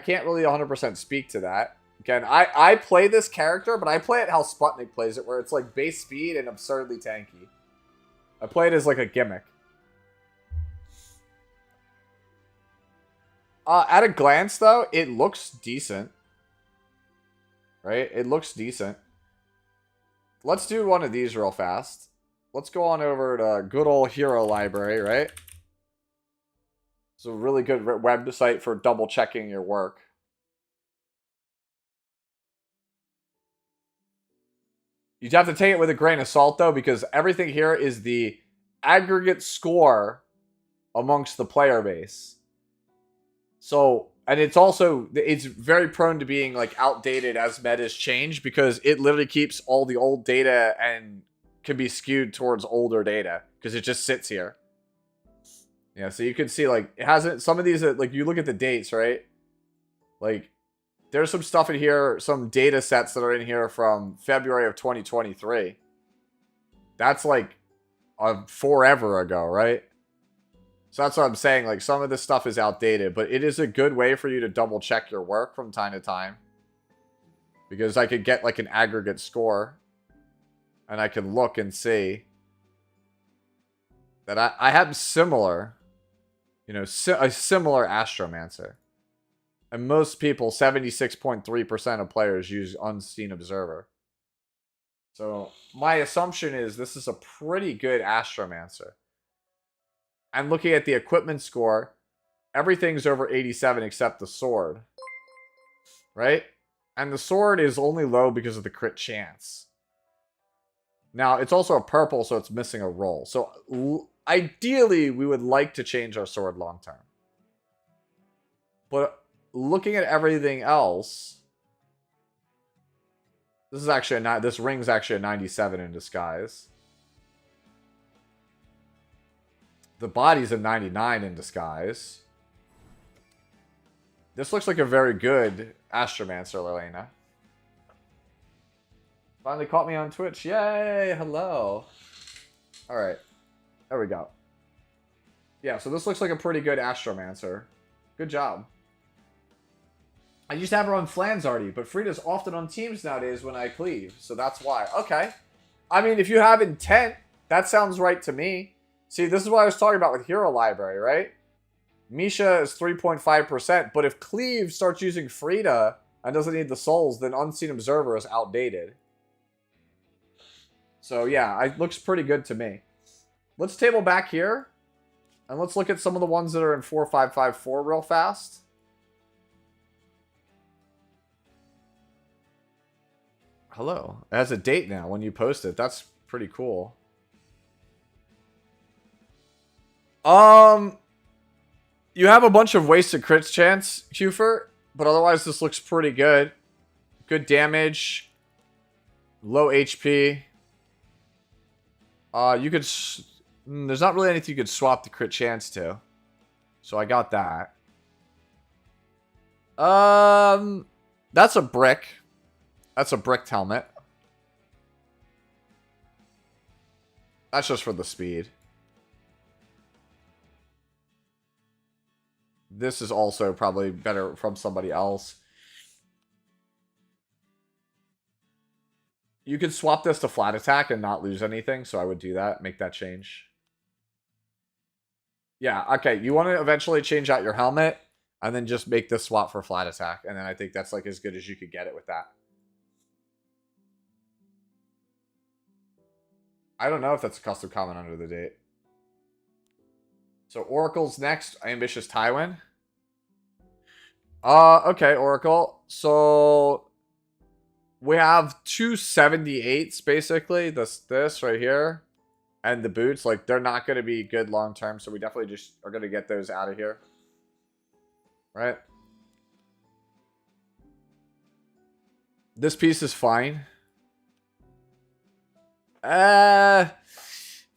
can't really 100% speak to that. Again, I play this character, but I play it how Sputnik plays it, where it's like base speed and absurdly tanky. I play it as like a gimmick. At a glance, though, it looks decent. Right? It looks decent. Let's do one of these real fast. Let's go on over to good old Hero Library, right? It's a really good website for double checking your work. You'd have to take it with a grain of salt, though, because everything here is the aggregate score amongst the player base. So, and it's very prone to being, like, outdated as metas change, because it literally keeps all the old data and can be skewed towards older data, because it just sits here. Yeah, so you can see, like, it hasn't, some of these, like, you look at the dates, right? Like, there's some stuff in here, some data sets that are in here from February of 2023. That's, like, forever ago, right? So that's what I'm saying. Like, some of this stuff is outdated, but it is a good way for you to double check your work from time to time. Because I could get, like, an aggregate score. And I can look and see that I have similar, you know, a similar Astromancer. And most people, 76.3% of players use Unseen Observer. So my assumption is this is a pretty good Astromancer. I'm looking at the equipment score. Everything's over 87 except the sword. Right? And the sword is only low because of the crit chance. Now, it's also a purple, so it's missing a roll. So ideally, we would like to change our sword long term. But looking at everything else, this is actually this ring's actually a 97 in disguise. The body's a 99 in disguise. This looks like a very good Astromancer, Lorena. Finally caught me on Twitch. Yay! Hello. Alright. There we go. Yeah, so this looks like a pretty good Astromancer. Good job. I used to have her on Flans already, but Frida's often on teams nowadays when I cleave, so that's why. Okay. I mean, if you have intent, that sounds right to me. See, this is what I was talking about with Hero Library, right? Misha is 3.5%, but if Cleave starts using Frida and doesn't need the souls, then Unseen Observer is outdated. So yeah, it looks pretty good to me. Let's table back here, and let's look at some of the ones that are in 4554 real fast. Hello. It has a date now when you post it. That's pretty cool. You have a bunch of wasted crits chance, Qfer, but otherwise this looks pretty good. Good damage. Low HP. You could... there's not really anything you could swap the crit chance to. So I got that. That's a brick. That's a bricked helmet. That's just for the speed. This is also probably better from somebody else. You could swap this to flat attack and not lose anything, so I would do that. Make that change. Yeah, okay. You want to eventually change out your helmet, and then just make this swap for flat attack. And then I think that's like as good as you could get it with that. I don't know if that's a custom comment under the date. So Oracle's next. Ambitious Tywin. Okay, Oracle. So we have two 78s basically. This right here. And the boots. Like, they're not going to be good long term. So we definitely just are going to get those out of here. Right? This piece is fine.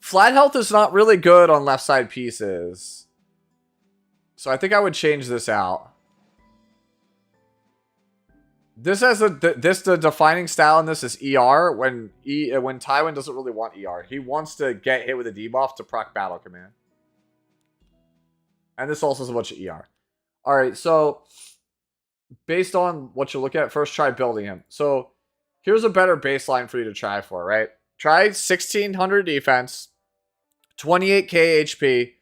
Flat health is not really good on left side pieces. So I think I would change this out. This has the defining style in this is ER when Tywin doesn't really want ER. He wants to get hit with a debuff to proc battle command. And this also has a bunch of ER. Alright, so based on what you look at, first try building him. So here's a better baseline for you to try for, right? Try 1600 defense, 28k HP,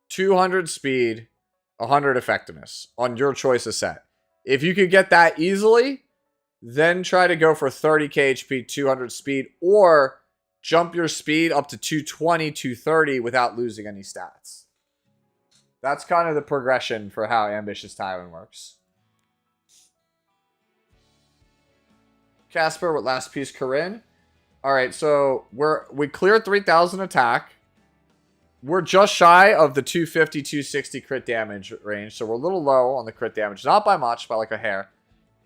200 speed, 100 effectiveness on your choice of set. If you could get that easily, then try to go for 30k HP, 200 speed, or jump your speed up to 220, 230 without losing any stats. That's kind of the progression for how Ambitious Tywin works. Casper with last piece, Corinne. Alright, so we cleared 3,000 attack. We're just shy of the 250, 260 crit damage range. So we're a little low on the crit damage. Not by much, by like a hair.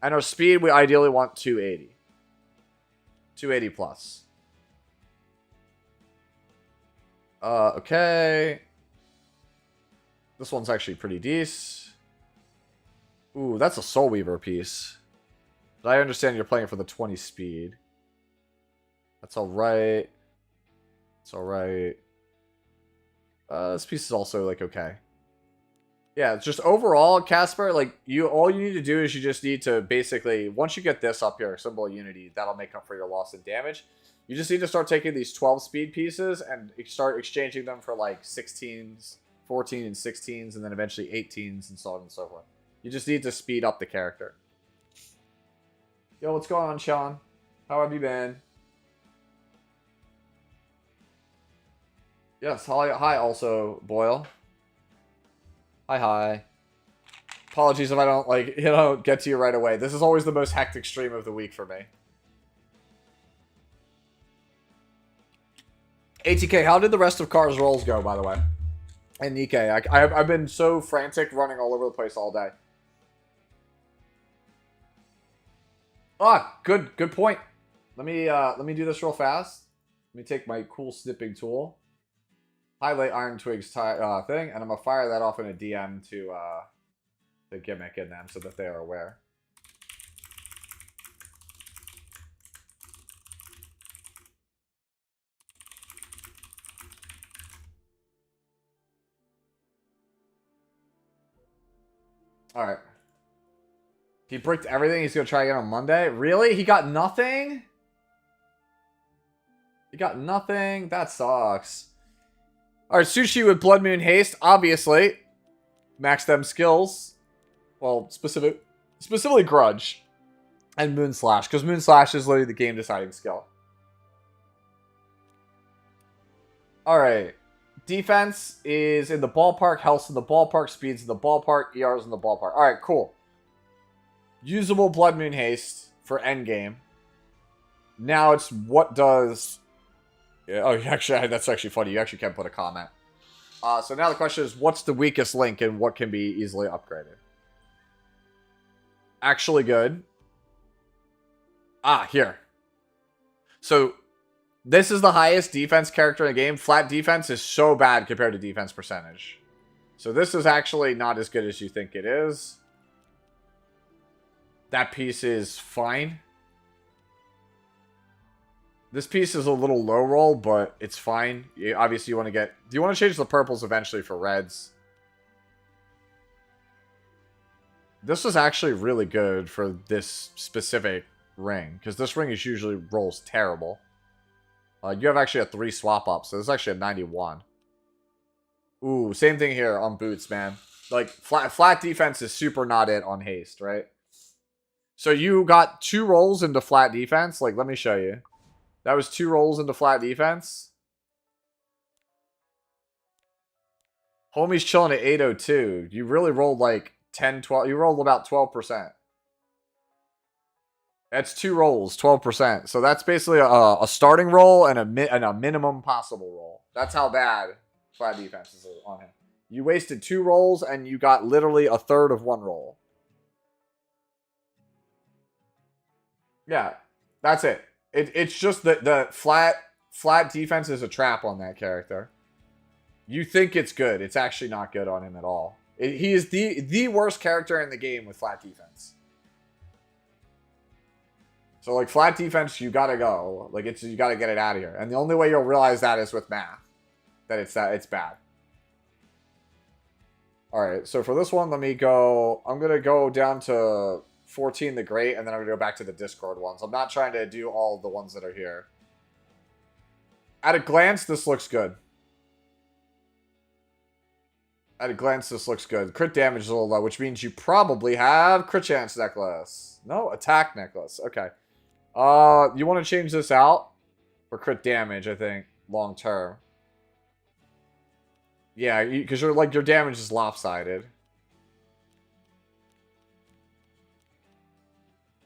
And our speed, we ideally want 280. 280 plus. Okay. This one's actually pretty decent. Ooh, that's a Soul Weaver piece. But I understand you're playing for the 20 speed. That's alright. It's alright. This piece is also, like, okay. Yeah, it's just overall, Casper, like, all you need to do is you just need to basically, once you get this up here, Symbol of Unity, that'll make up for your loss in damage. You just need to start taking these 12 speed pieces and start exchanging them for, like, 16s, 14 and 16s, and then eventually 18s, and so on and so forth. You just need to speed up the character. Yo, what's going on, Sean? How have you been? Yes, hi also, Boyle. Hi. Apologies if I don't, like, get to you right away. This is always the most hectic stream of the week for me. ATK, how did the rest of Car's rolls go, by the way? And Nikkei, I've been so frantic running all over the place all day. Ah, good point. Let me do this real fast. Let me take my cool snipping tool. highlight Iron Twig's thing, and I'm gonna fire that off in a DM to the gimmick in them so that they are aware. Alright. He bricked everything. He's going to try again on Monday. Really? He got nothing? He got nothing? That sucks. Alright, Sushi with Blood Moon Haste. Obviously. Max them skills. Well, specifically Grudge. And Moon Slash. Because Moon Slash is literally the game-deciding skill. Alright. Defense is in the ballpark. Health's in the ballpark. Speed's in the ballpark. ER's in the ballpark. Alright, cool. Usable Blood Moon Haste for endgame. Now it's what does... Yeah, oh, actually, that's actually funny. You actually can put a comment. So now the question is, what's the weakest link and what can be easily upgraded? Actually good. Ah, here. So, this is the highest defense character in the game. Flat defense is so bad compared to defense percentage. So this is actually not as good as you think it is. That piece is fine. This piece is a little low roll, but it's fine. Obviously, you want to get... Do you want to change the purples eventually for reds? This is actually really good for this specific ring. Because this ring is usually rolls terrible. You have actually a 3 swap up, so this is actually a 91. Ooh, same thing here on boots, man. Like, flat defense is super not it on haste, right? So you got 2 rolls into flat defense. Like, let me show you. That was 2 rolls into flat defense. Homie's chilling at 802. You really rolled like 10, 12. You rolled about 12%. That's 2 rolls, 12%. So that's basically a starting roll and a minimum possible roll. That's how bad flat defense is on him. You wasted 2 rolls and you got literally a third of 1 roll. Yeah, that's it. It's just that the flat defense is a trap on that character. You think it's good. It's actually not good on him at all. He is the worst character in the game with flat defense. So, like, flat defense, you gotta go. Like, you gotta get it out of here. And the only way you'll realize that is with math. That it's bad. Alright, so for this one, let me go... I'm gonna go down to 14 the Great, and then I'm gonna go back to the Discord ones. I'm not trying to do all the ones that are here. At a glance, this looks good. At a glance, this looks good. Crit damage is a little low, which means you probably have Crit Chance Necklace. No, Attack Necklace. Okay. You want to change this out for crit damage, I think, long term. Yeah, because your damage is lopsided.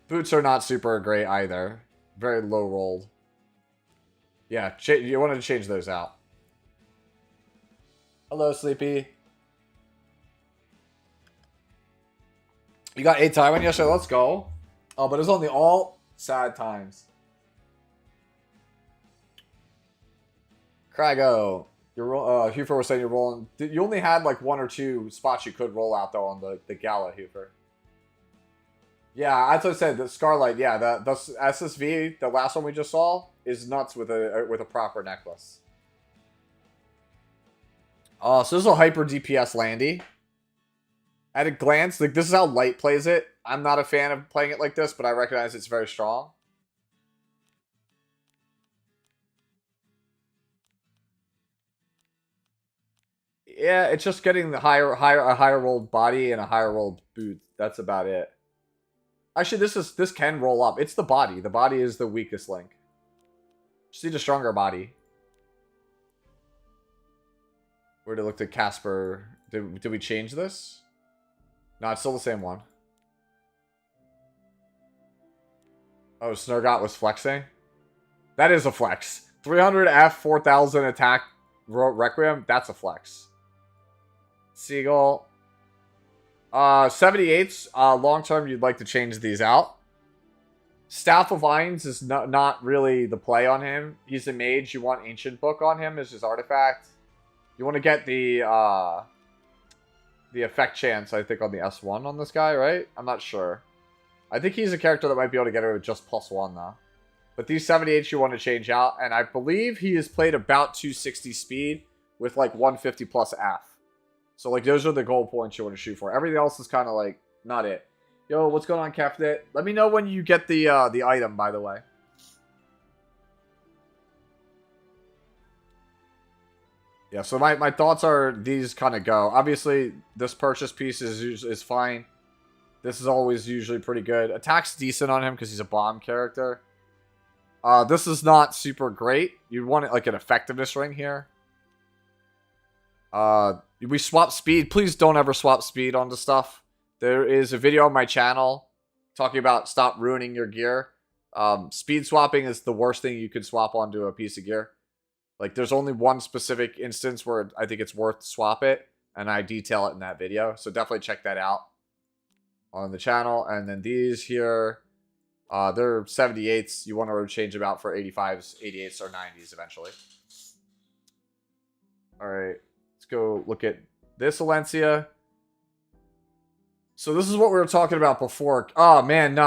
Boots are not super great either. Very low rolled. Yeah, you wanted to change those out. Hello, Sleepy. You got 8 Tywin yesterday. Let's go. Oh, but it's on the alt. Sad times. Krago. Hufer was saying you're rolling. You only had like 1 or 2 spots you could roll out though on the Gala, Hufer. Yeah, as I said, the Scarlight, yeah, the SSV, the last one we just saw, is nuts with a proper necklace. So this is a hyper DPS Landy. At a glance, like, this is how Light plays it. I'm not a fan of playing it like this, but I recognize it's very strong. Yeah, it's just getting the higher rolled body and a higher rolled boot. That's about it. Actually, this can roll up. It's the body. The body is the weakest link. Just need a stronger body. Where to look at Casper? Did we change this? No, it's still the same one. Oh, Snurgot was flexing? That is a flex. 300 F, 4000 attack Requiem. That's a flex. Seagull. 78s. Long term, you'd like to change these out. Staff of Vines is not really the play on him. He's a mage. You want Ancient Book on him as his artifact. You want to get the effect chance, I think, on the S1 on this guy, right? I'm not sure. I think he's a character that might be able to get it with just +1, though. But these 78s you want to change out, and I believe he is played about 260 speed with, like, 150 plus F. So, like, those are the goal points you want to shoot for. Everything else is kind of, like, not it. Yo, what's going on, Captain? Let me know when you get the item, by the way. Yeah, so my thoughts are these kind of go. Obviously, this purchase piece is fine. This is always usually pretty good. Attack's decent on him because he's a bomb character. This is not super great. You'd want it like an effectiveness ring here. We swap speed. Please don't ever swap speed onto stuff. There is a video on my channel talking about stop ruining your gear. Speed swapping is the worst thing you could swap onto a piece of gear. Like, there's only one specific instance where I think it's worth to swap it, and I detail it in that video. So definitely check that out on the channel. And then these here, they're 78s. You want to change them out for 85s, 88s, or 90s eventually. All right, let's go look at this Alencia. So this is what we were talking about before. Oh, man, no.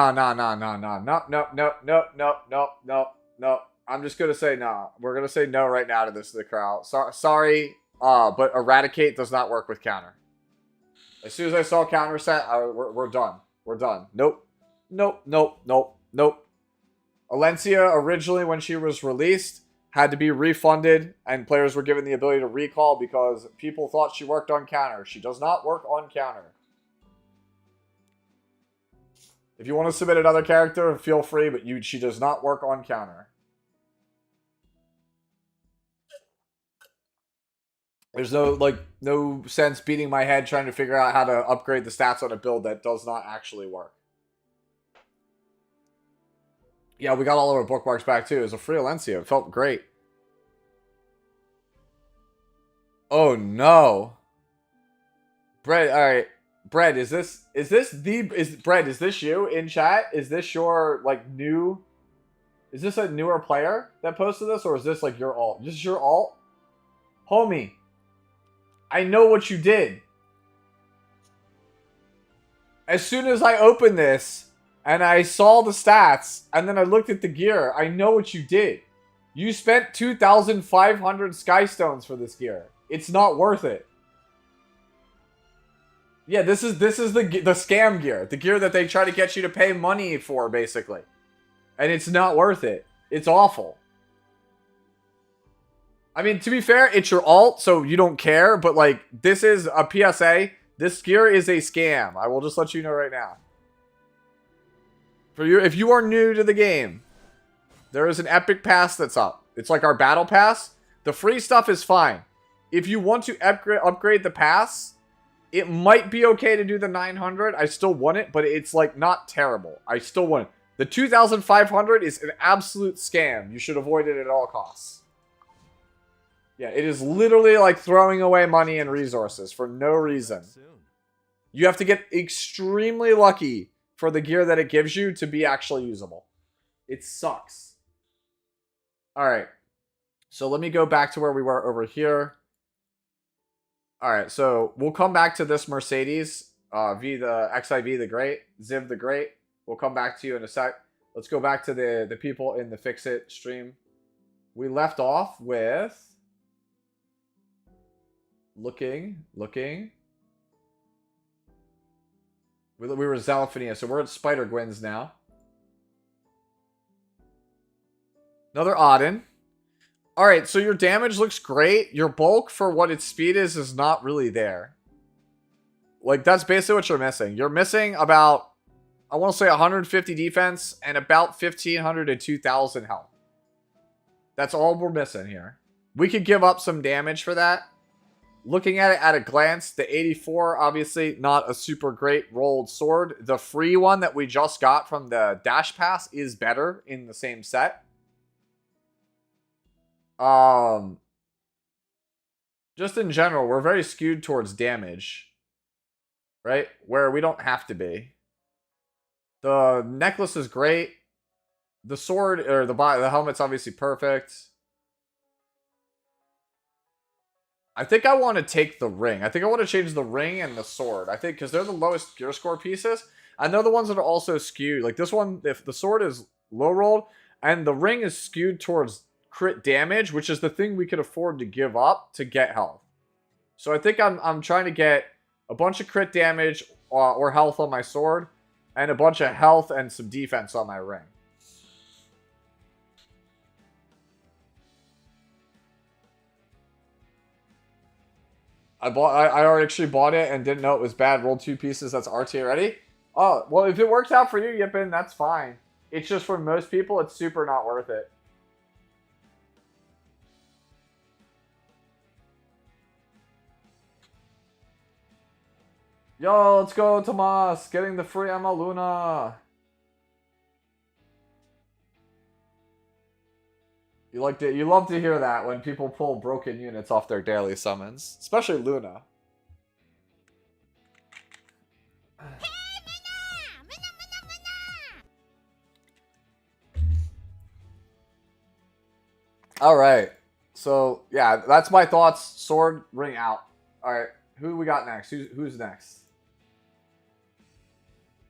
I'm just going to say no. We're going to say no right now to this to the crowd. Sorry, but Eradicate does not work with counter. As soon as I saw counter set, we're done. We're done. Nope. Alencia, originally when she was released, had to be refunded, and players were given the ability to recall because people thought she worked on counter. She does not work on counter. If you want to submit another character, feel free, but she does not work on counter. There's no sense beating my head trying to figure out how to upgrade the stats on a build that does not actually work. Yeah, we got all of our bookmarks back too. It was a free Alencia. It felt great. Oh no. Bread, alright. Bread, is this you in chat? Is this your is this a newer player that posted this, or is this like your alt? This is your alt? Homie, I know what you did. As soon as I opened this and I saw the stats and then I looked at the gear, I know what you did. You spent 2,500 Skystones for this gear. It's not worth it. Yeah, this is the scam gear. The gear that they try to get you to pay money for, basically. And it's not worth it. It's awful. I mean, to be fair, it's your alt, so you don't care. But, like, this is a PSA. This gear is a scam. I will just let you know right now. If you are new to the game, there is an epic pass that's up. It's like our battle pass. The free stuff is fine. If you want to upgrade the pass, it might be okay to do the 900. I still want it, but it's like not terrible. I still want it. The 2,500 is an absolute scam. You should avoid it at all costs. Yeah, it is literally like throwing away money and resources for no reason. You have to get extremely lucky for the gear that it gives you to be actually usable. It sucks. Alright. So let me go back to where we were over here. Alright, so we'll come back to this Mercedes. XIV the Great. Ziv the Great. We'll come back to you in a sec. Let's go back to the people in the Fix-It stream. We left off with... Looking. We were Zalafania, so we're at Spider Gwyn's now. Another Auden. Alright, so your damage looks great. Your bulk for what its speed is not really there. Like, that's basically what you're missing. You're missing about, I want to say 150 defense and about 1,500 to 2,000 health. That's all we're missing here. We could give up some damage for that. Looking at it at a glance, the 84, obviously not a super great rolled sword. The free one that we just got from the Dash Pass is better in the same set. Just in general, we're very skewed towards damage. Right? Where we don't have to be. The necklace is great. The sword, or the helmet's obviously perfect. I think I want to take the ring. I think I want to change the ring and the sword. I think because they're the lowest gear score pieces. And they're the ones that are also skewed. Like this one, if the sword is low rolled and the ring is skewed towards crit damage, which is the thing we could afford to give up to get health. So I think I'm trying to get a bunch of crit damage or health on my sword and a bunch of health and some defense on my ring. I already actually bought it and didn't know it was bad. Rolled 2 pieces. That's RT already. Oh, well, if it works out for you, Yippin, that's fine. It's just for most people, it's super not worth it. Yo, let's go, Tomas. Getting the free Emma Luna. You love to hear that when people pull broken units off their daily summons, especially Luna. All right, so yeah, that's my thoughts. Sword, ring out. All right, who we got next? Who's next?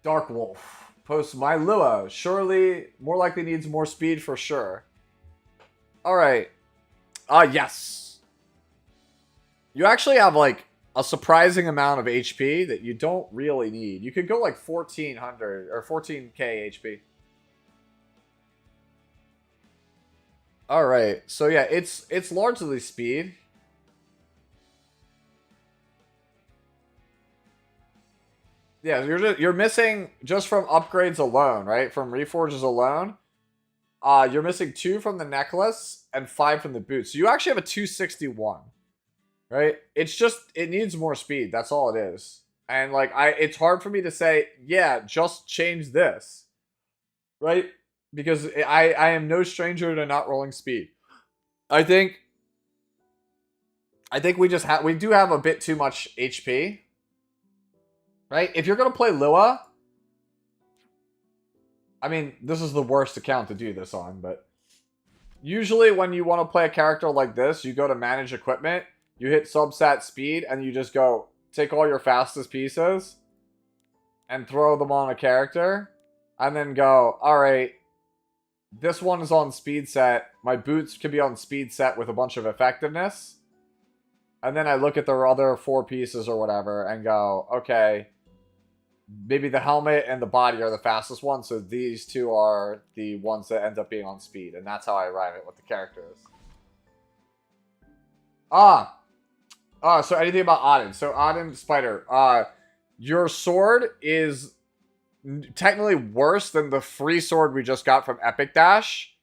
Dark Wolf posts my Lua. Surely more likely needs more speed for sure. All right. Yes. You actually have like a surprising amount of HP that you don't really need. You could go like 1400 or 14k HP. All right. So yeah, it's largely speed. Yeah, you're missing just from upgrades alone, right? From reforges alone. You're missing 2 from the necklace and 5 from the boots. So you actually have a 261. Right? It needs more speed. That's all it is. And like it's hard for me to say, yeah, just change this. Right? Because I am no stranger to not rolling speed. I think we do have a bit too much HP. Right? If you're gonna play Lua, I mean, this is the worst account to do this on, but usually when you want to play a character like this, you go to manage equipment, you hit substat speed, and you just go take all your fastest pieces and throw them on a character, and then go, alright, this one is on speed set, my boots can be on speed set with a bunch of effectiveness, and then I look at the other 4 pieces or whatever and go, okay, maybe the helmet and the body are the fastest ones, so these 2 are the ones that end up being on speed, and that's how I arrive at what the character is. So anything about Odin. So Odin Spider, your sword is technically worse than the free sword we just got from Epic Dash,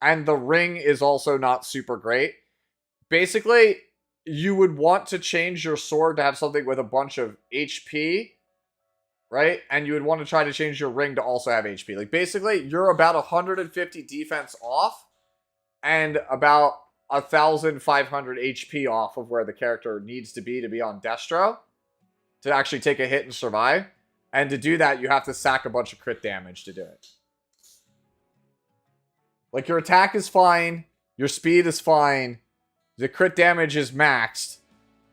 and the ring is also not super great. Basically, you would want to change your sword to have something with a bunch of HP, right? And you would want to try to change your ring to also have HP. Like, basically, you're about 150 defense off and about 1,500 HP off of where the character needs to be on Destro to actually take a hit and survive. And to do that, you have to sack a bunch of crit damage to do it. Like, your attack is fine, your speed is fine, the crit damage is maxed,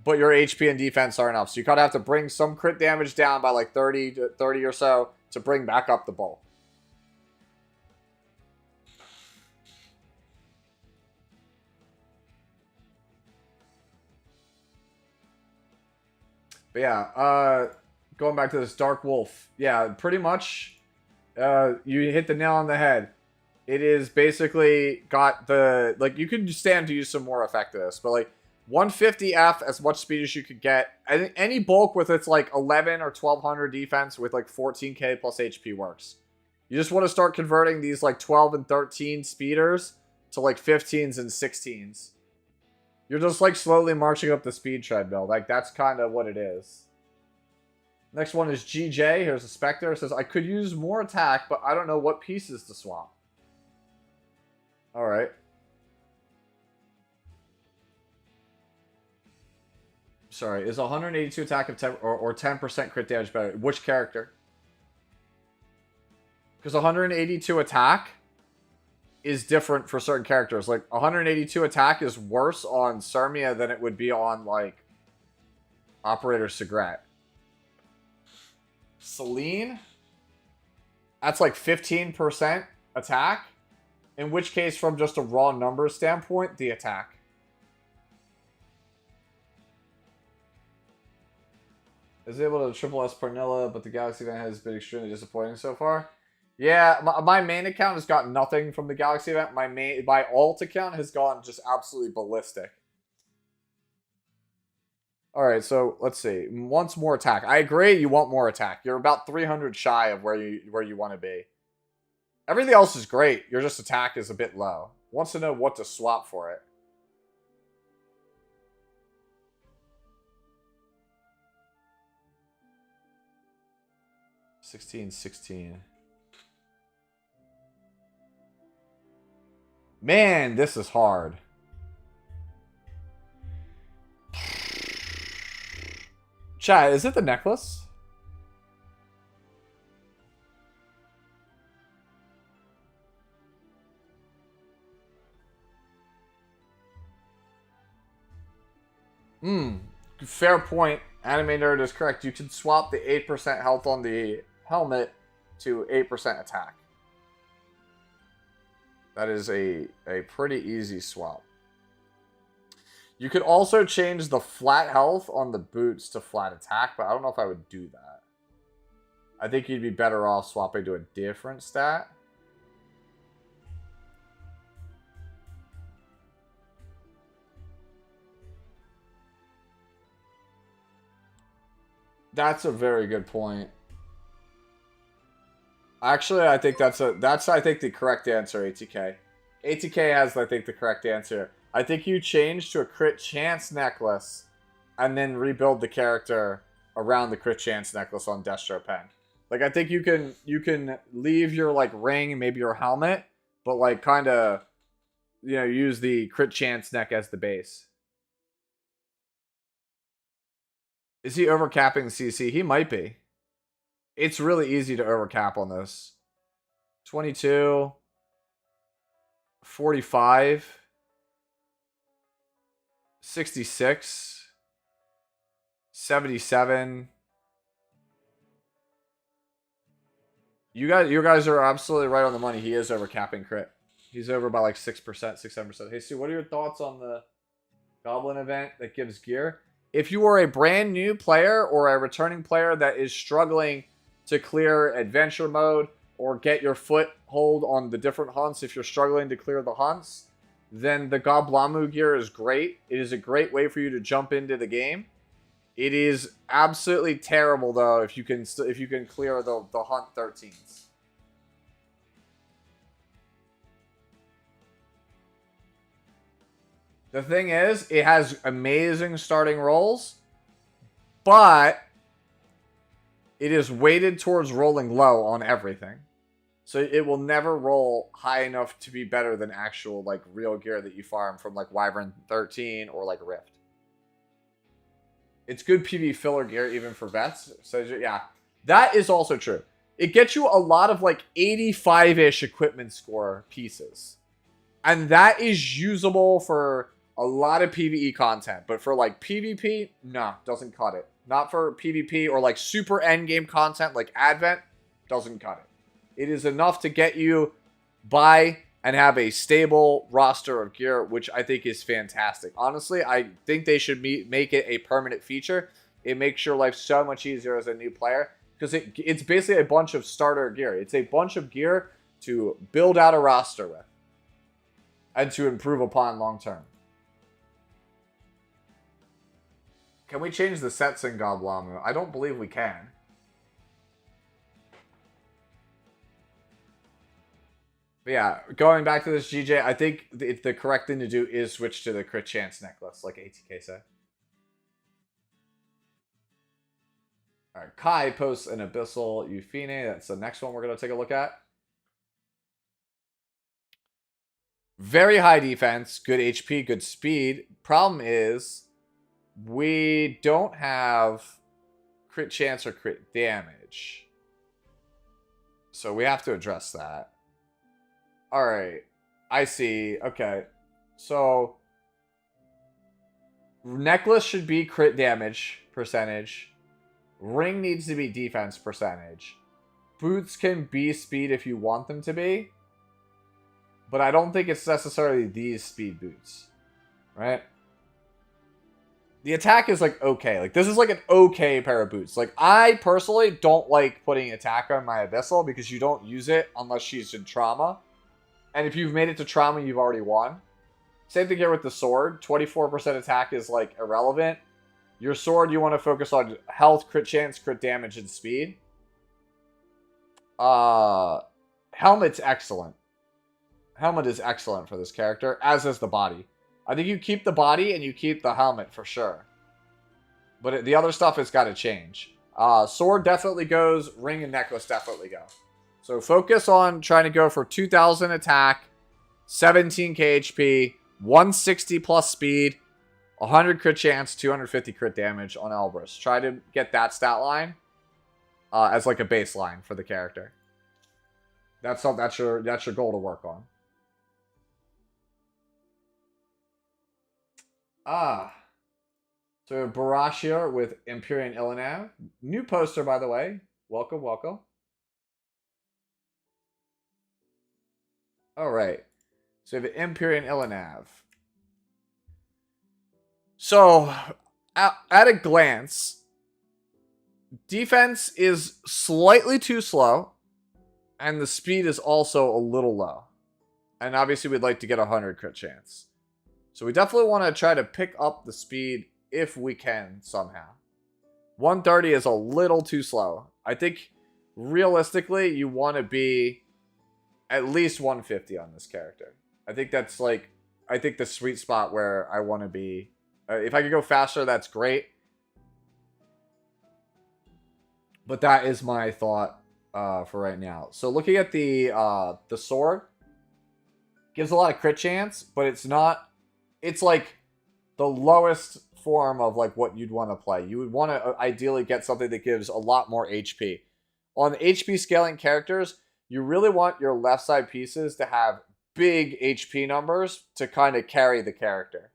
but your HP and defense aren't enough. So you kind of have to bring some crit damage down by like 30 or so to bring back up the bulk. But yeah, going back to this Dark Wolf. Yeah, pretty much you hit the nail on the head. It is basically got the, like, you could stand to use some more effectiveness, but like 150F as much speed as you could get. I think any bulk with its like 11 or 1200 defense with like 14k plus HP works. You just want to start converting these like 12 and 13 speeders to like 15s and 16s. You're just like slowly marching up the speed treadmill. Like, that's kind of what it is. Next one is GJ. Here's a Spectre. It says, I could use more attack, but I don't know what pieces to swap. Alright. Sorry, is 182 attack of 10 or 10% crit damage better? Which character? Because 182 attack is different for certain characters. Like 182 attack is worse on Cermia than it would be on like Operator Segret. Celine, that's like 15% attack. In which case, from just a raw numbers standpoint, the attack. Is able to triple S Parnilla, but the Galaxy event has been extremely disappointing so far. Yeah, my main account has got nothing from the Galaxy event. My alt account has gone just absolutely ballistic. All right, so let's see. Wants more attack. I agree. You want more attack. You're about 300 shy of where you want to be. Everything else is great. Your just attack is a bit low. Wants to know what to swap for it. $16.16. Man, this is hard. Chat, is it the necklace? Fair point. Anime Nerd is correct. You can swap the 8% health on the helmet to 8% attack. That is a pretty easy swap. You could also change the flat health on the boots to flat attack, but I don't know if I would do that. I think you'd be better off swapping to a different stat. That's a very good point. Actually, I think that's I think the correct answer, ATK. ATK has, I think, the correct answer. I think you change to a crit chance necklace and then rebuild the character around the crit chance necklace on Destro Pen. Like, I think you can leave your like ring and maybe your helmet, but like kind of, you know, use the crit chance neck as the base. Is he overcapping CC? He might be. It's really easy to overcap on this. 22. 45. 66. 77. You guys are absolutely right on the money. He is overcapping crit. He's over by like 6%, 6-7%. Hey, Sue, what are your thoughts on the Goblin event that gives gear? If you are a brand new player or a returning player that is struggling to clear adventure mode or get your foothold on the different hunts, if you're struggling to clear the hunts, then the Goblamu gear is great. It is a great way for you to jump into the game. It is absolutely terrible though if you can clear the hunt 13s. The thing is, it has amazing starting rolls, but it is weighted towards rolling low on everything. So it will never roll high enough to be better than actual like real gear that you farm from like Wyvern 13 or like Rift. It's good PV filler gear even for vets. So yeah, that is also true. It gets you a lot of like 85-ish equipment score pieces. And that is usable for a lot of PvE content. But for like PvP, no, doesn't cut it. Not for PvP or like super endgame content like Advent, doesn't cut it. It is enough to get you by and have a stable roster of gear, which I think is fantastic. Honestly, I think they should make it a permanent feature. It makes your life so much easier as a new player because it's basically a bunch of starter gear. It's a bunch of gear to build out a roster with and to improve upon long term. Can we change the sets in Goblamu? I don't believe we can. But yeah, going back to this, GJ, I think the correct thing to do is switch to the crit chance necklace, like ATK said. Alright, Kai posts an Abyssal Euphine. That's the next one we're going to take a look at. Very high defense, good HP, good speed. Problem is, we don't have crit chance or crit damage. So we have to address that. Alright. I see. Okay. So, necklace should be crit damage percentage. Ring needs to be defense percentage. Boots can be speed if you want them to be. But I don't think it's necessarily these speed boots. Right? The attack is like okay. Like this is like an okay pair of boots. Like I personally don't like putting attack on my Abyssal because you don't use it unless she's in trauma. And if you've made it to trauma, you've already won. Same thing here with the sword. 24% attack is like irrelevant. Your sword, you want to focus on health, crit chance, crit damage, and speed. Helmet's excellent. Helmet is excellent for this character, as is the body. I think you keep the body and you keep the helmet for sure. But the other stuff has got to change. Sword definitely goes. Ring and necklace definitely go. So focus on trying to go for 2,000 attack, 17k HP, 160 plus speed, 100 crit chance, 250 crit damage on Elbrus. Try to get that stat line as like a baseline for the character. That's your goal to work on. So Barashir with Empyrean Illinev. New poster, by the way. Welcome, welcome. Alright. So we have Empyrean Illinev. So, at a glance, defense is slightly too slow, and the speed is also a little low. And obviously we'd like to get a 100 crit chance. So we definitely want to try to pick up the speed if we can somehow. 130 is a little too slow. I think realistically you want to be at least 150 on this character. I think that's like, I think the sweet spot where I want to be. If I could go faster, that's great. But that is my thought for right now. So looking at the sword, gives a lot of crit chance, but it's not. It's like the lowest form of like what you'd want to play. You would want to ideally get something that gives a lot more HP. On HP scaling characters, you really want your left side pieces to have big HP numbers to kind of carry the character.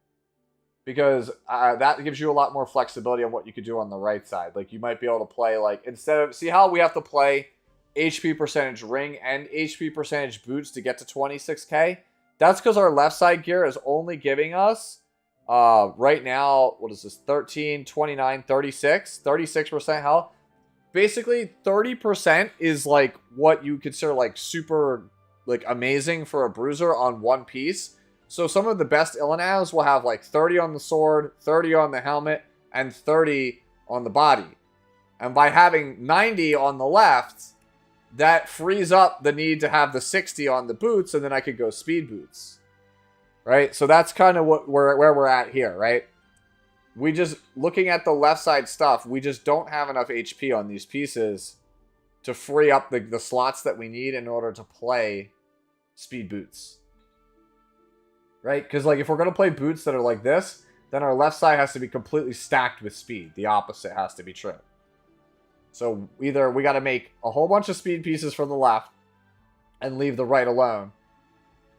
Because that gives you a lot more flexibility on what you could do on the right side. Like you might be able to play like, instead of, see how we have to play HP percentage ring and HP percentage boots to get to 26k? That's because our left side gear is only giving us, right now, what is this, 13, 29, 36? 36% health. Basically, 30% is like what you consider like super like amazing for a bruiser on one piece. So some of the best Illinavs will have like 30 on the sword, 30 on the helmet, and 30 on the body. And by having 90 on the left, that frees up the need to have the 60 on the boots, and then I could go speed boots. Right? So that's kind of where we're at here, right? We just, looking at the left side stuff, we just don't have enough HP on these pieces to free up the slots that we need in order to play speed boots. Right? Because like if we're going to play boots that are like this, then our left side has to be completely stacked with speed. The opposite has to be true. So either we got to make a whole bunch of speed pieces for the left and leave the right alone,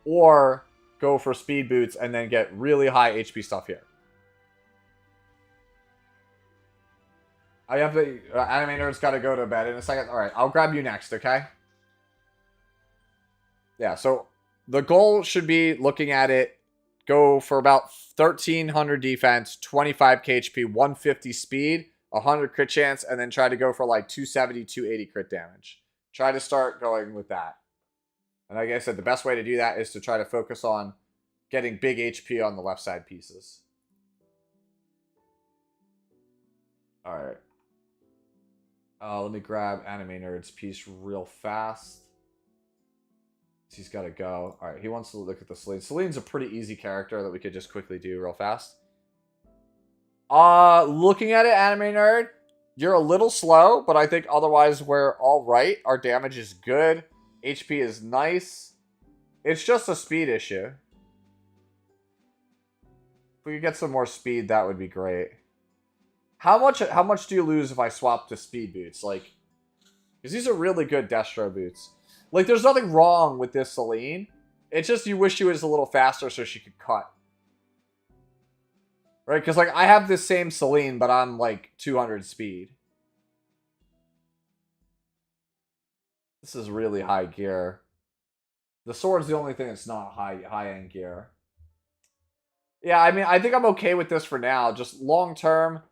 or go for speed boots and then get really high HP stuff here. I have the animator's got to go to bed in a second. All right, I'll grab you next, okay? Yeah, so the goal should be, looking at it, go for about 1,300 defense, 25k HP, 150 speed, 100 crit chance, and then try to go for like 270, 280 crit damage. Try to start going with that. And like I said, the best way to do that is to try to focus on getting big HP on the left side pieces. Alright. Let me grab Anime Nerd's piece real fast. He's got to go. Alright, he wants to look at the Selene. Selene's a pretty easy character that we could just quickly do real fast. Looking at it, Anime Nerd, you're a little slow, but I think otherwise we're alright. Our damage is good. HP is nice. It's just a speed issue. If we could get some more speed, that would be great. How much do you lose if I swap to speed boots? Like, because these are really good Destro boots. Like, there's nothing wrong with this Selene. It's just you wish she was a little faster so she could cut. Right? Because, like, I have this same Celine, but I'm, like, 200 speed. This is really high gear. The sword's the only thing that's not high-end gear. Yeah, I mean, I think I'm okay with this for now. Just long-term,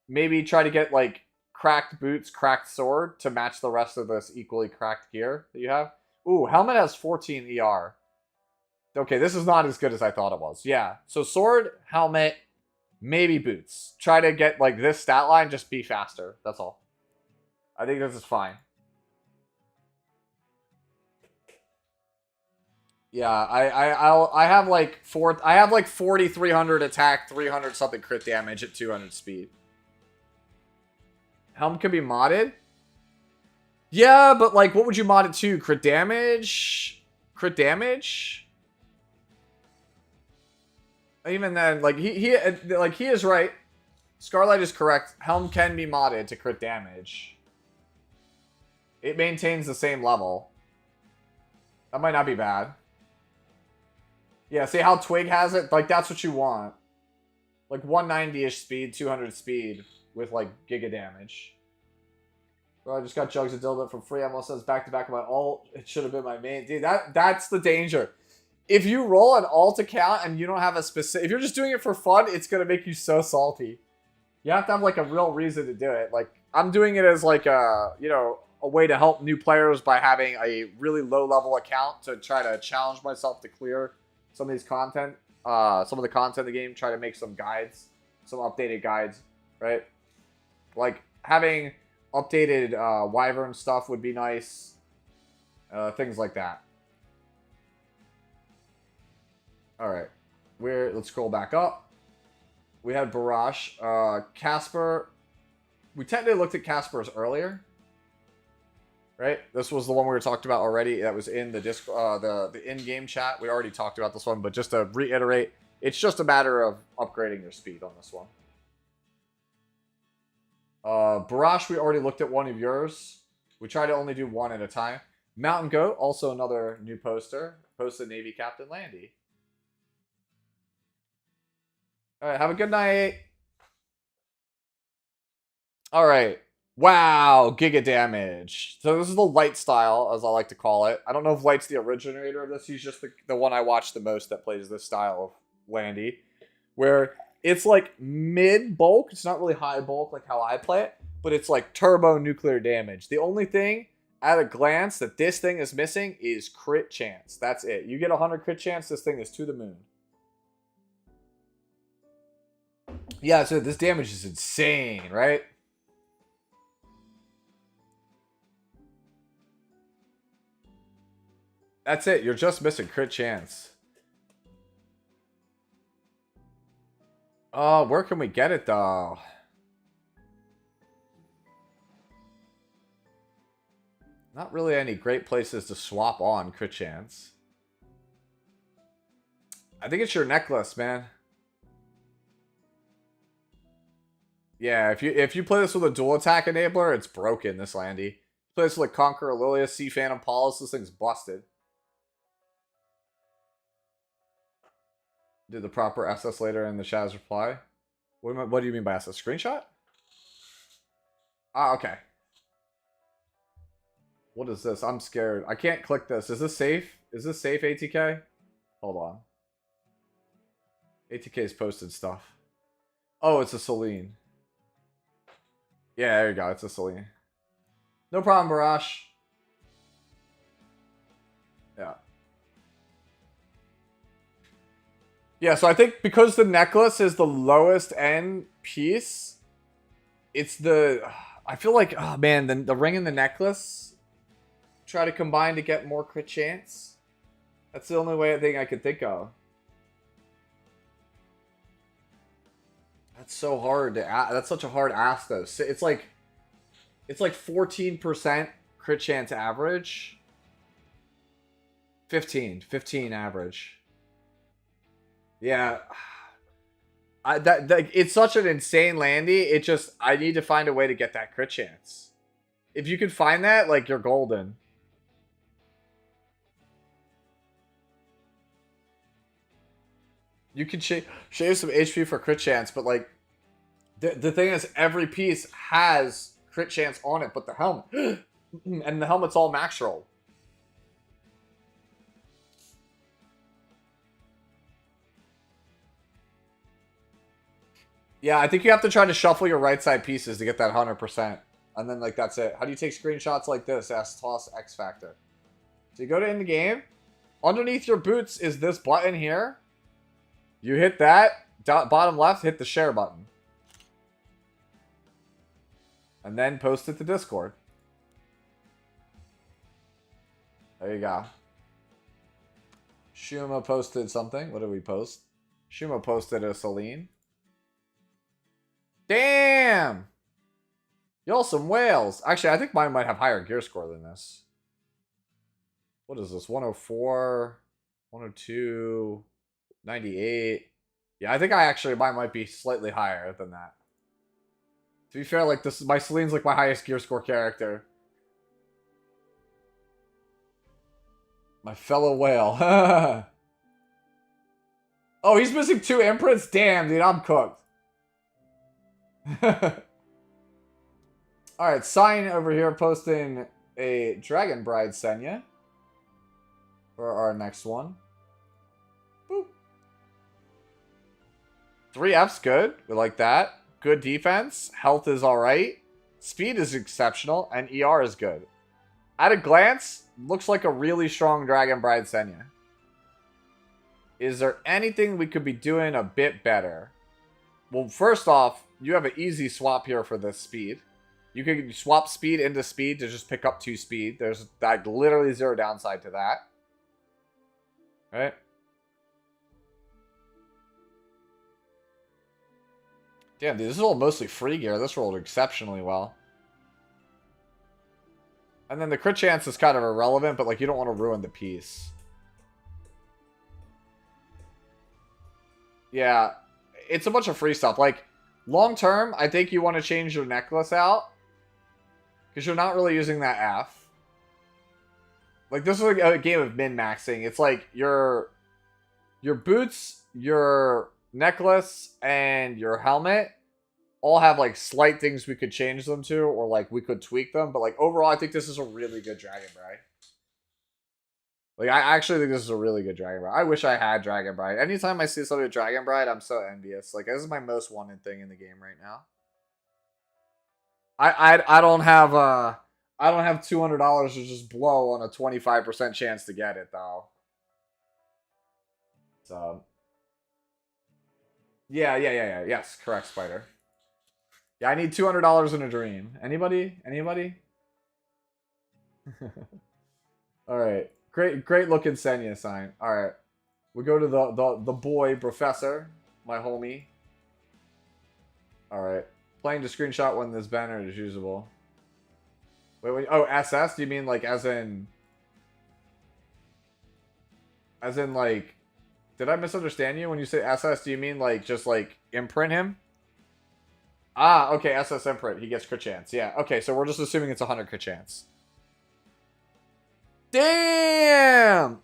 maybe try to get, like, cracked boots, cracked sword to match the rest of this equally cracked gear that you have. Ooh, helmet has 14 ER. Okay, this is not as good as I thought it was. Yeah, so sword, helmet, maybe boots. Try to get, like, this stat line, just be faster. That's all. I think this is fine. Yeah, I have like 4,300 attack, 300 something crit damage at 200 speed. Helm can be modded? Yeah, but like, what would you mod it to? Crit damage? Crit damage? Even then, like, he is right. Scarlight is correct. Helm can be modded to crit damage. It maintains the same level. That might not be bad. Yeah, see how Twig has it? Like, that's what you want. Like, 190-ish speed, 200 speed, with, like, giga damage. Bro, I just got Jugs of Dilbit for free. Almost says back-to-back of my ult. It should have been my main. Dude, that's the danger. If you roll an alt account and you don't have a specific... If you're just doing it for fun, it's going to make you so salty. You have to have, like, a real reason to do it. Like, I'm doing it as, like, a, you know, a way to help new players by having a really low-level account to try to challenge myself to clear some of these content, some of the content in the game, try to make some guides, some updated guides, right? Like, having updated Wyvern stuff would be nice. Things like that. Alright. Let's scroll back up. We had Barash. Casper. We technically looked at Casper's earlier. Right? This was the one we were talked about already. That was in the the in-game chat. We already talked about this one, but just to reiterate, it's just a matter of upgrading your speed on this one. Barash, we already looked at one of yours. We try to only do one at a time. Mountain Goat, also another new poster. Posted Navy Captain Landy. Alright, have a good night. Alright. Wow, giga damage. So this is the Light style, as I like to call it. I don't know if Light's the originator of this. He's just the one I watch the most that plays this style of Landy. Where it's like mid-bulk. It's not really high bulk like how I play it. But it's like turbo nuclear damage. The only thing, at a glance, that this thing is missing is crit chance. That's it. You get 100 crit chance, this thing is to the moon. Yeah, so this damage is insane, right? That's it. You're just missing crit chance. Oh, where can we get it, though? Not really any great places to swap on crit chance. I think it's your necklace, man. Yeah, if you play this with a dual attack enabler, it's broken, this Landy. Play this with like Conqueror Lilia, Sea Phantom Paulus, this thing's busted. Do the proper SS later in the Shaz reply. What do you mean by SS? Screenshot? Ah, okay. What is this? I'm scared. I can't click this. Is this safe? Is this safe, ATK? Hold on. ATK's posted stuff. Oh, it's a Celine. Yeah, there you go. It's a Celine. No problem, Barash. Yeah. Yeah, so I think because the necklace is the lowest end piece, it's the... I feel like, oh man, the ring and the necklace try to combine to get more crit chance. That's the only way I think I could think of. That's so hard to... That's such a hard ask, though. It's like 14% crit chance average. 15 average. Yeah. It's such an insane Landy. It just... I need to find a way to get that crit chance. If you can find that, like, you're golden. You can shave some HP for crit chance, but like the thing is, every piece has crit chance on it, but the helmet, and the helmet's all max roll. Yeah, I think you have to try to shuffle your right side pieces to get that 100%. And then, like, that's it. How do you take screenshots like this? Ask Toss X Factor. So you go to end the game. Underneath your boots is this button here. You hit that. Bottom left, hit the share button. And then post it to Discord. There you go. Shuma posted something. What did we post? Shuma posted a Celine. Damn! Y'all some whales. Actually, I think mine might have higher gear score than this. What is this? 104, 102, 98. Yeah, I think mine might be slightly higher than that. To be fair, like my Celine's like my highest gear score character. My fellow whale. Oh, he's missing 2 imprints? Damn, dude, I'm cooked. Alright, Sign over here posting a Dragon Bride Senya for our next one. Boop. 3F's good. We like that. Good defense. Health is alright. Speed is exceptional. And ER is good. At a glance, looks like a really strong Dragon Bride Senya. Is there anything we could be doing a bit better? Well, first off, you have an easy swap here for this speed. You can swap speed into speed to just pick up 2 speed. There's like literally 0 downside to that. Right? Damn, dude, this is all mostly free gear. This rolled exceptionally well. And then the crit chance is kind of irrelevant, but like you don't want to ruin the piece. Yeah, it's a bunch of free stuff. Like, long term, I think you want to change your necklace out. Because you're not really using that F. Like, this is like a game of min-maxing. It's like your boots, your necklace, and your helmet all have like slight things we could change them to, or like we could tweak them. But like overall, I think this is a really good Dragon Bride. Like, I actually think this is a really good Dragon Bride. I wish I had Dragon Bride. Anytime I see somebody with Dragon Bride, I'm so envious. Like, this is my most wanted thing in the game right now. I don't have $200 to just blow on a 25% chance to get it though. So yeah. Yes, correct, Spider. Yeah, I need $200 in a dream. Anybody? All right. Great looking Senya sign. All right. We go to the boy Professor, my homie. All right. Playing to screenshot when this banner is usable. Wait. Oh, SS? Do you mean like as in like? Did I misunderstand you when you say SS? Do you mean like just like imprint him? Ah, okay. SS imprint. He gets crit chance. Yeah. Okay. So we're just assuming it's 100 crit chance. Damn.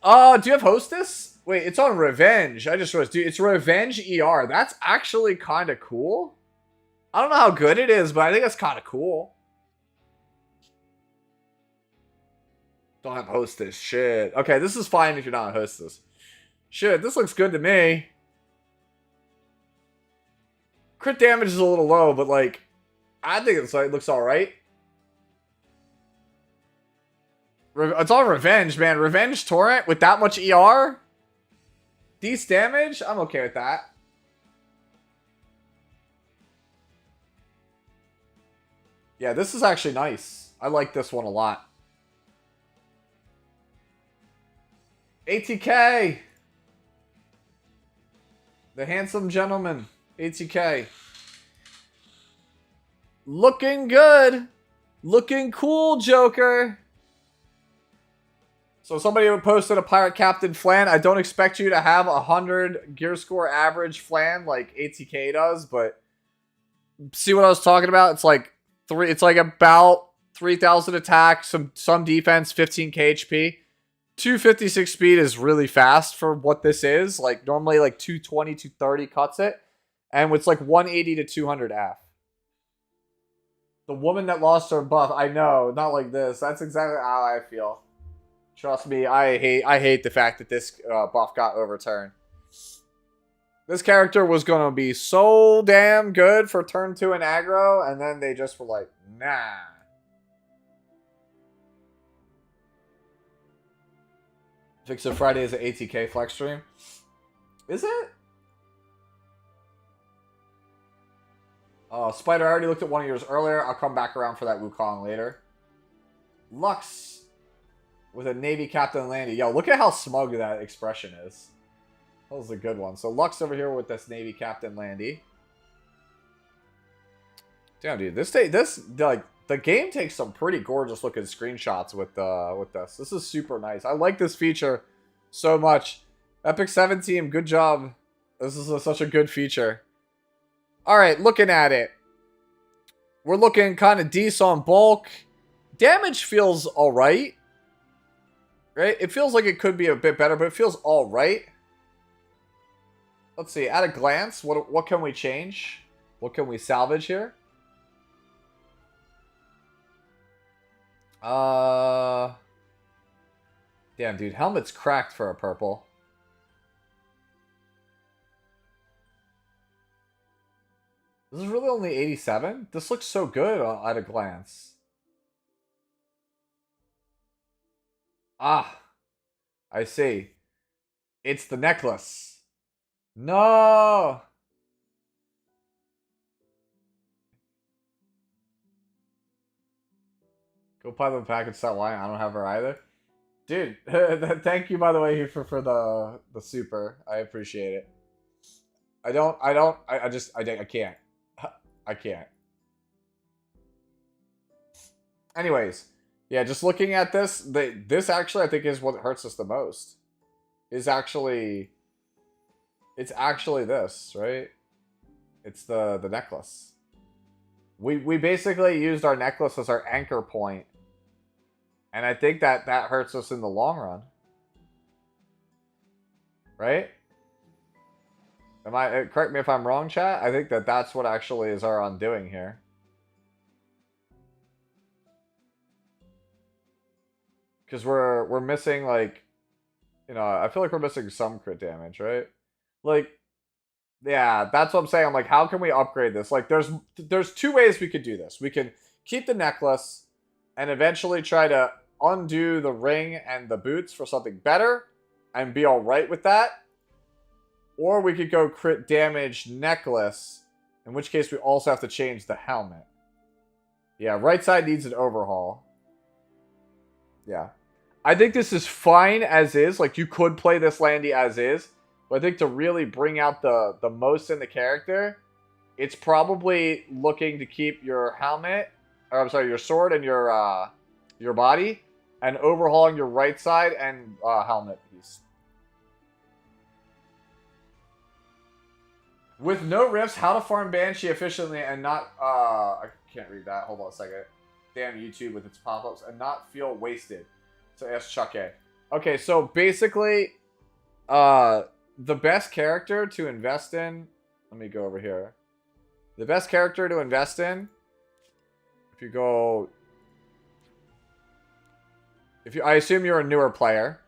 Do you have Hostess? Wait, it's on Revenge. I just realized, dude, it's Revenge ER. That's actually kind of cool. I don't know how good it is, but I think that's kind of cool. Don't have Hostess. Shit. Okay, this is fine if you're not a Hostess. Shit, this looks good to me. Crit damage is a little low, but like, I think it looks alright. It's on Revenge, man. Revenge Torrent with that much ER? Decent damage? I'm okay with that. Yeah, this is actually nice. I like this one a lot. ATK! The handsome gentleman. ATK. Looking good. Looking cool, Joker. So somebody posted a Pirate Captain Flan. I don't expect you to have 100 gear score average Flan like ATK does, but see what I was talking about? It's like about 3,000 attack, some defense, 15k HP. 256 speed is really fast for what this is. Like, normally, like, 220, 230 cuts it. And it's like 180 to 200 F. The woman that lost her buff, I know, not like this. That's exactly how I feel. Trust me, I hate the fact that this buff got overturned. This character was going to be so damn good for turn 2 and aggro, and then they just were like, nah. Fixer Friday is an ATK flex stream. Is it? Spider, I already looked at one of yours earlier. I'll come back around for that Wukong later. Lux with a Navy Captain Landy. Yo, look at how smug that expression is. That was a good one. So Lux over here with this Navy Captain Landy. Damn, dude, like the game takes some pretty gorgeous looking screenshots with this. This is super nice. I like this feature so much. Epic 7 team, good job. This is such a good feature. All right, looking at it. We're looking kind of decent on bulk. Damage feels all right. Right? It feels like it could be a bit better, but it feels all right. Let's see. At a glance, what can we change? What can we salvage here? Damn, dude. Helmet's cracked for a purple. This is really only 87? This looks so good at a glance. Ah, I see. It's the necklace. No! Go buy the package, stop lying. I don't have her either. Dude, thank you, by the way, for the super. I appreciate it. I can't. I can't. Anyways, yeah, just looking at this, this actually I think is what hurts us the most. It's actually this, right? It's the necklace. We basically used our necklace as our anchor point. And I think that hurts us in the long run. Right? Correct me if I'm wrong, chat? I think that's what actually is our undoing here. Because we're missing, like, you know, I feel like we're missing some crit damage, right? Like, yeah, that's what I'm saying. I'm like, how can we upgrade this? Like, there's two ways we could do this. We can keep the necklace and eventually try to undo the ring and the boots for something better and be all right with that. Or we could go crit damage necklace, in which case we also have to change the helmet. Yeah, right side needs an overhaul. Yeah. I think this is fine as is. Like, you could play this Landy as is. But I think to really bring out the most in the character, it's probably looking to keep your helmet, or I'm sorry, your sword and your body, and overhauling your right side and helmet piece. With no rifts, how to farm Banshee efficiently and not, I can't read that. Hold on a second. Damn YouTube with its pop-ups. And not feel wasted. So ask Chuck A. Okay, so basically, the best character to invest in, let me go over here. The best character to invest in, if you go, I assume you're a newer player.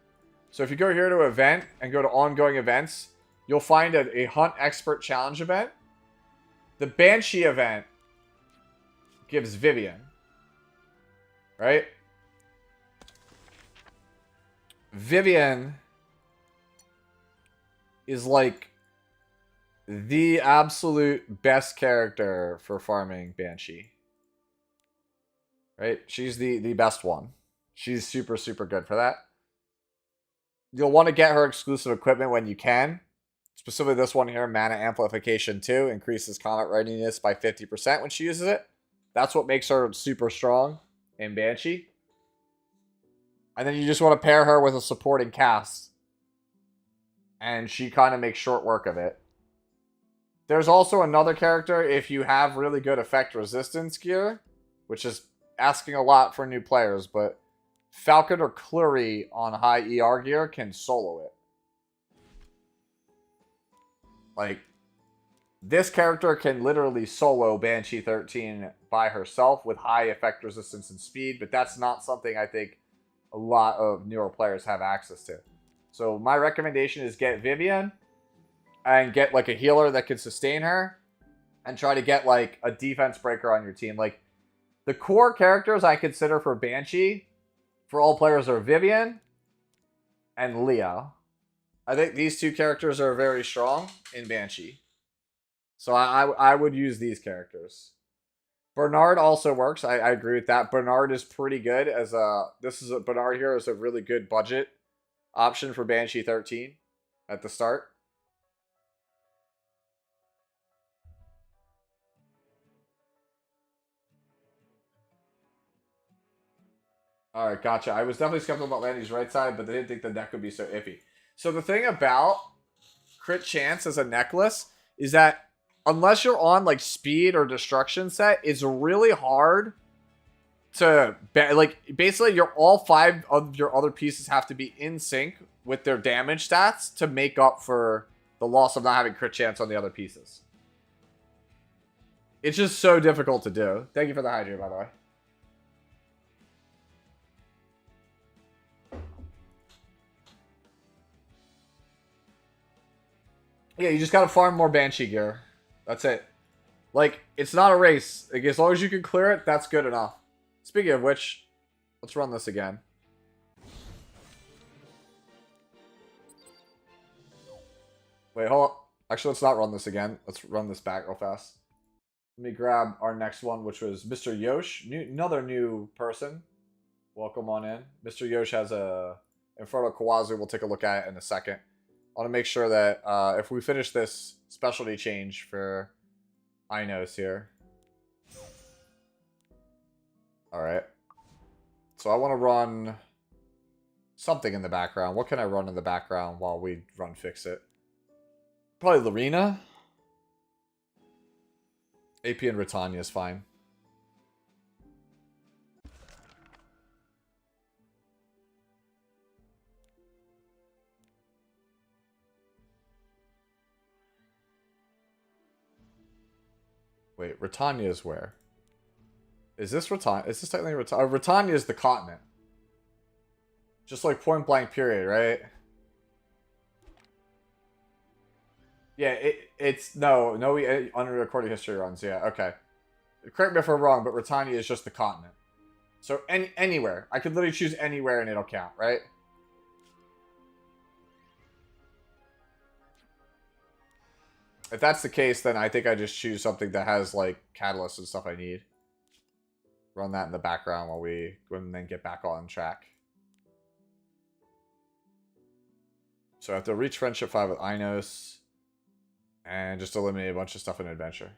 So if you go here to event and go to ongoing events, you'll find a Hunt Expert Challenge event. The Banshee event gives Vivian. Right? Vivian is like the absolute best character for farming Banshee. Right? She's the best one. She's super, super good for that. You'll want to get her exclusive equipment when you can. Specifically this one here, Mana Amplification 2, increases combat readiness by 50% when she uses it. That's what makes her super strong in Banshee. And then you just want to pair her with a supporting cast. And she kind of makes short work of it. There's also another character if you have really good effect resistance gear, which is asking a lot for new players, but Falcon or Clury on high ER gear can solo it. Like, this character can literally solo Banshee 13 by herself with high effect resistance and speed, but that's not something I think a lot of newer players have access to. So my recommendation is get Vivian and get like a healer that can sustain her and try to get like a defense breaker on your team. Like, the core characters I consider for Banshee for all players are Vivian and Leah. I think these two characters are very strong in Banshee. So I would use these characters. Bernard also works. I agree with that. Bernard is pretty good as a... Bernard here is a really good budget option for Banshee 13 at the start. Alright, gotcha. I was definitely skeptical about Landy's right side, but I didn't think the deck would be so iffy. So the thing about Crit Chance as a necklace is that unless you're on like speed or destruction set, it's really hard to like basically all 5 of your other pieces have to be in sync with their damage stats to make up for the loss of not having crit chance on the other pieces. It's just so difficult to do. Thank you for the hydrate, by the way. Yeah, you just gotta farm more Banshee gear. That's it. Like, it's not a race. Like, as long as you can clear it, that's good enough. Speaking of which, let's run this again. Wait, hold up. Actually, let's not run this again. Let's run this back real fast. Let me grab our next one, which was Mr. Yosh. Another new person. Welcome on in. Mr. Yosh has a Inferno Kawazu. We'll take a look at it in a second. I want to make sure that if we finish this specialty change for Inos here. Alright. So I want to run something in the background. What can I run in the background while we run Fix It? Probably Lorena. AP and Britannia is fine. Wait, Britannia is where? Is this Britannia? Is this technically Britannia? Britannia is the continent. Just like point blank period, right? Yeah, it's no under recorded history runs. Yeah, okay. Correct me if I'm wrong, but Britannia is just the continent. So anywhere. I could literally choose anywhere and it'll count, right? If that's the case, then I think I just choose something that has like catalysts and stuff I need. Run that in the background while we then get back on track. So I have to reach Friendship 5 with Inos. And just eliminate a bunch of stuff in Adventure.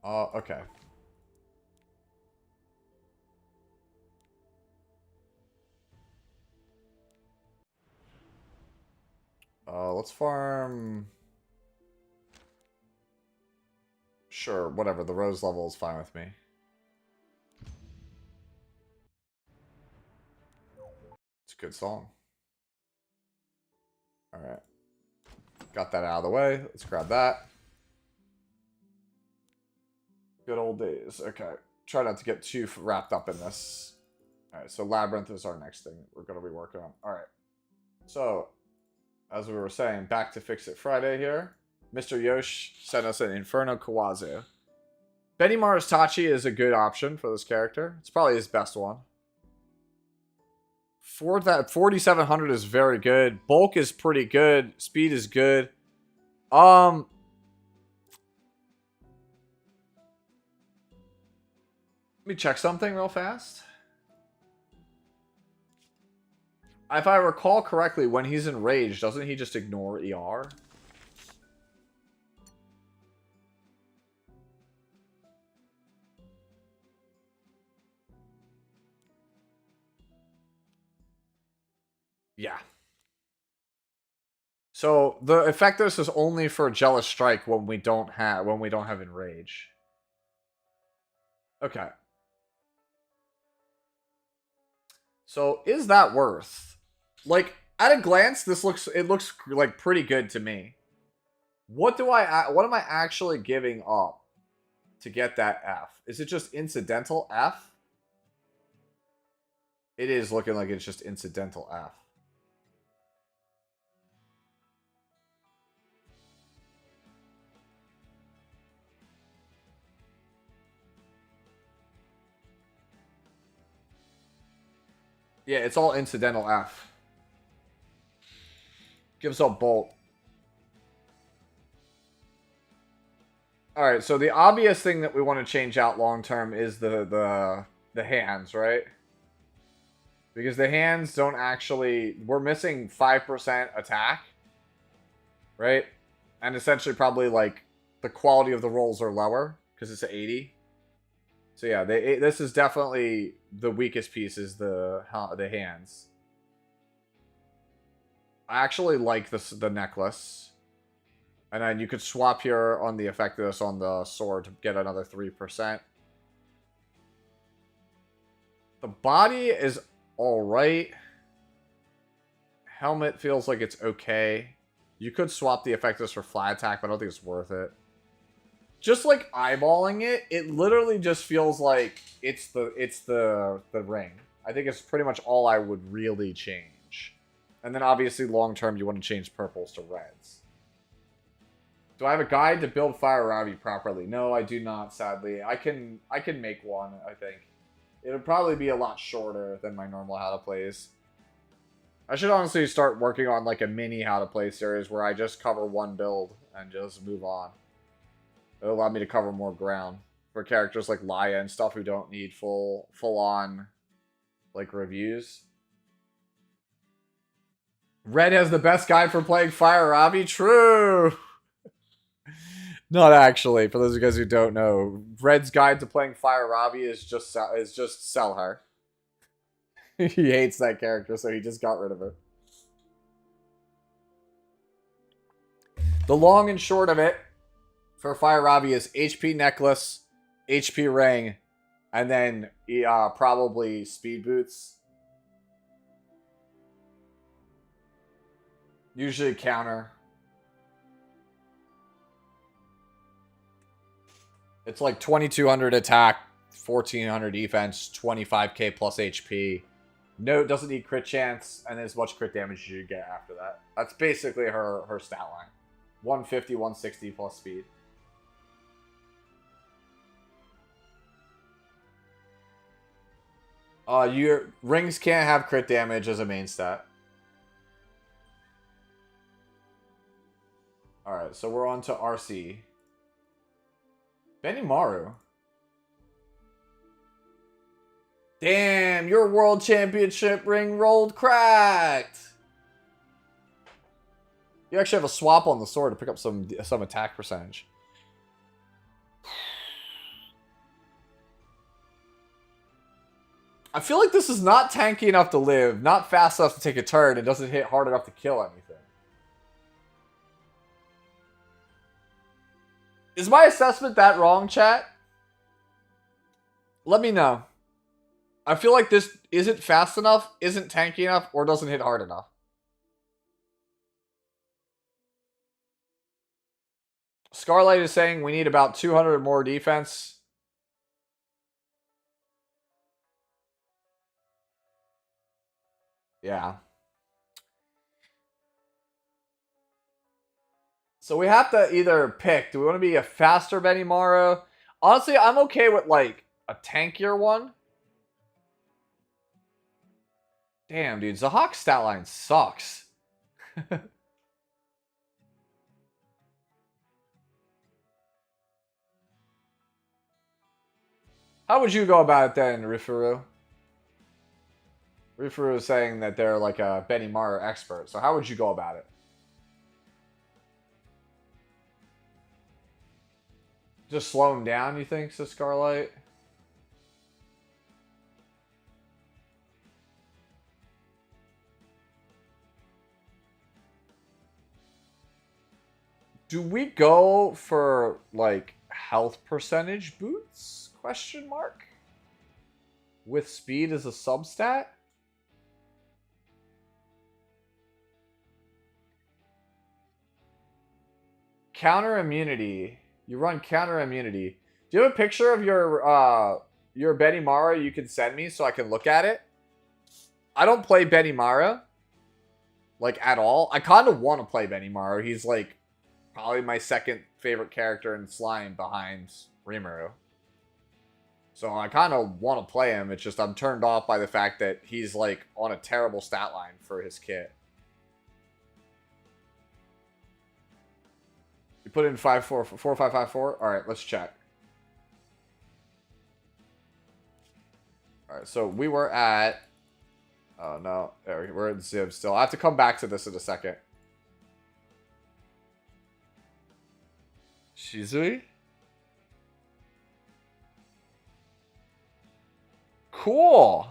Okay. Let's farm... Sure, whatever. The Rose level is fine with me. It's a good song. Alright. Got that out of the way. Let's grab that. Good old days. Okay. Try not to get too wrapped up in this. Alright, so Labyrinth is our next thing we're going to be working on. Alright. So, as we were saying, back to Fix It Friday here. Mr. Yosh sent us an Inferno Kawazu. Benny Maristachi is a good option for this character. It's probably his best one. 4,700 is very good. Bulk is pretty good. Speed is good. Let me check something real fast. If I recall correctly, when he's enraged, doesn't he just ignore ER? Yeah. So the effectiveness is only for Jealous Strike when we don't have Enrage. Okay. So is that worth? Like at a glance, it looks like pretty good to me. What am I actually giving up to get that F? Is it just incidental F? It is looking like it's just incidental F. Yeah, it's all incidental F. Gives up Bolt. Alright, so the obvious thing that we want to change out long term is the hands, right? Because the hands don't actually... We're missing 5% attack. Right? And essentially probably like the quality of the rolls are lower because it's an 80. So yeah, this is definitely the weakest piece is the hands. I actually like the necklace. And then you could swap here on the effectiveness on the sword to get another 3%. The body is alright. Helmet feels like it's okay. You could swap the effectiveness for fly attack, but I don't think it's worth it. Just like eyeballing it, it literally just feels like it's the ring. I think it's pretty much all I would really change. And then obviously long term you want to change purples to reds. Do I have a guide to build Fire Ravi properly? No, I do not, sadly. I can make one, I think. It would probably be a lot shorter than my normal how to plays. I should honestly start working on like a mini how to play series where I just cover one build and just move on. It'll allow me to cover more ground for characters like Laia and stuff who don't need full on like reviews. Red has the best guide for playing Fire Ravi. True. Not actually. For those of you guys who don't know, Red's guide to playing Fire Ravi is just sell her. He hates that character, so he just got rid of her. The long and short of it for Fire Ravi is HP necklace, HP ring, and then probably speed boots. Usually counter. It's like 2200 attack, 1400 defense, 25k plus HP. No, it doesn't need crit chance, and as much crit damage as you get after that. That's basically her stat line. 150, 160 plus speed. Your rings can't have crit damage as a main stat. Alright, so we're on to RC. Benimaru. Damn, your world championship ring rolled cracked. You actually have a swap on the sword to pick up some attack percentage. I feel like this is not tanky enough to live, not fast enough to take a turn, and doesn't hit hard enough to kill anything. Is my assessment that wrong, chat? Let me know. I feel like this isn't fast enough, isn't tanky enough, or doesn't hit hard enough. Scarlight is saying we need about 200 more defense. Yeah. So we have to either pick. Do we want to be a faster Benimaru? Honestly, I'm okay with like a tankier one. Damn, dude. Zahak's stat line sucks. How would you go about it then, Rifuru? Rifuru is saying that they're like a Benimaru expert. So how would you go about it? Just slow him down, you think, says Scarlight? Do we go for, like, health percentage boots? Question mark? With speed as a substat? Counter immunity. You run counter immunity. Do you have a picture of your Benimaru you can send me so I can look at it? I don't play Benimaru. Like, at all. I kind of want to play Benimaru. He's, like, probably my second favorite character in Slime behind Rimuru. So I kind of want to play him. It's just I'm turned off by the fact that he's, like, on a terrible stat line for his kit. You put in 4554. All right, let's check. All right, so we were at... Oh, no. There, we're in Ziv still. I have to come back to this in a second. Shizui? Cool.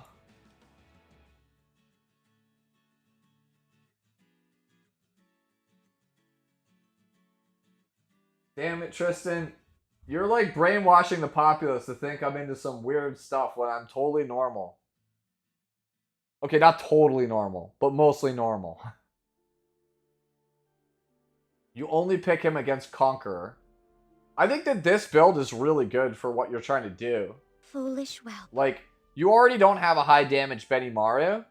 Damn it, Tristan. You're like brainwashing the populace to think I'm into some weird stuff when I'm totally normal. Okay, not totally normal, but mostly normal. You only pick him against Conqueror. I think that this build is really good for what you're trying to do. Foolish whelp. Like, you already don't have a high damage Benimaru.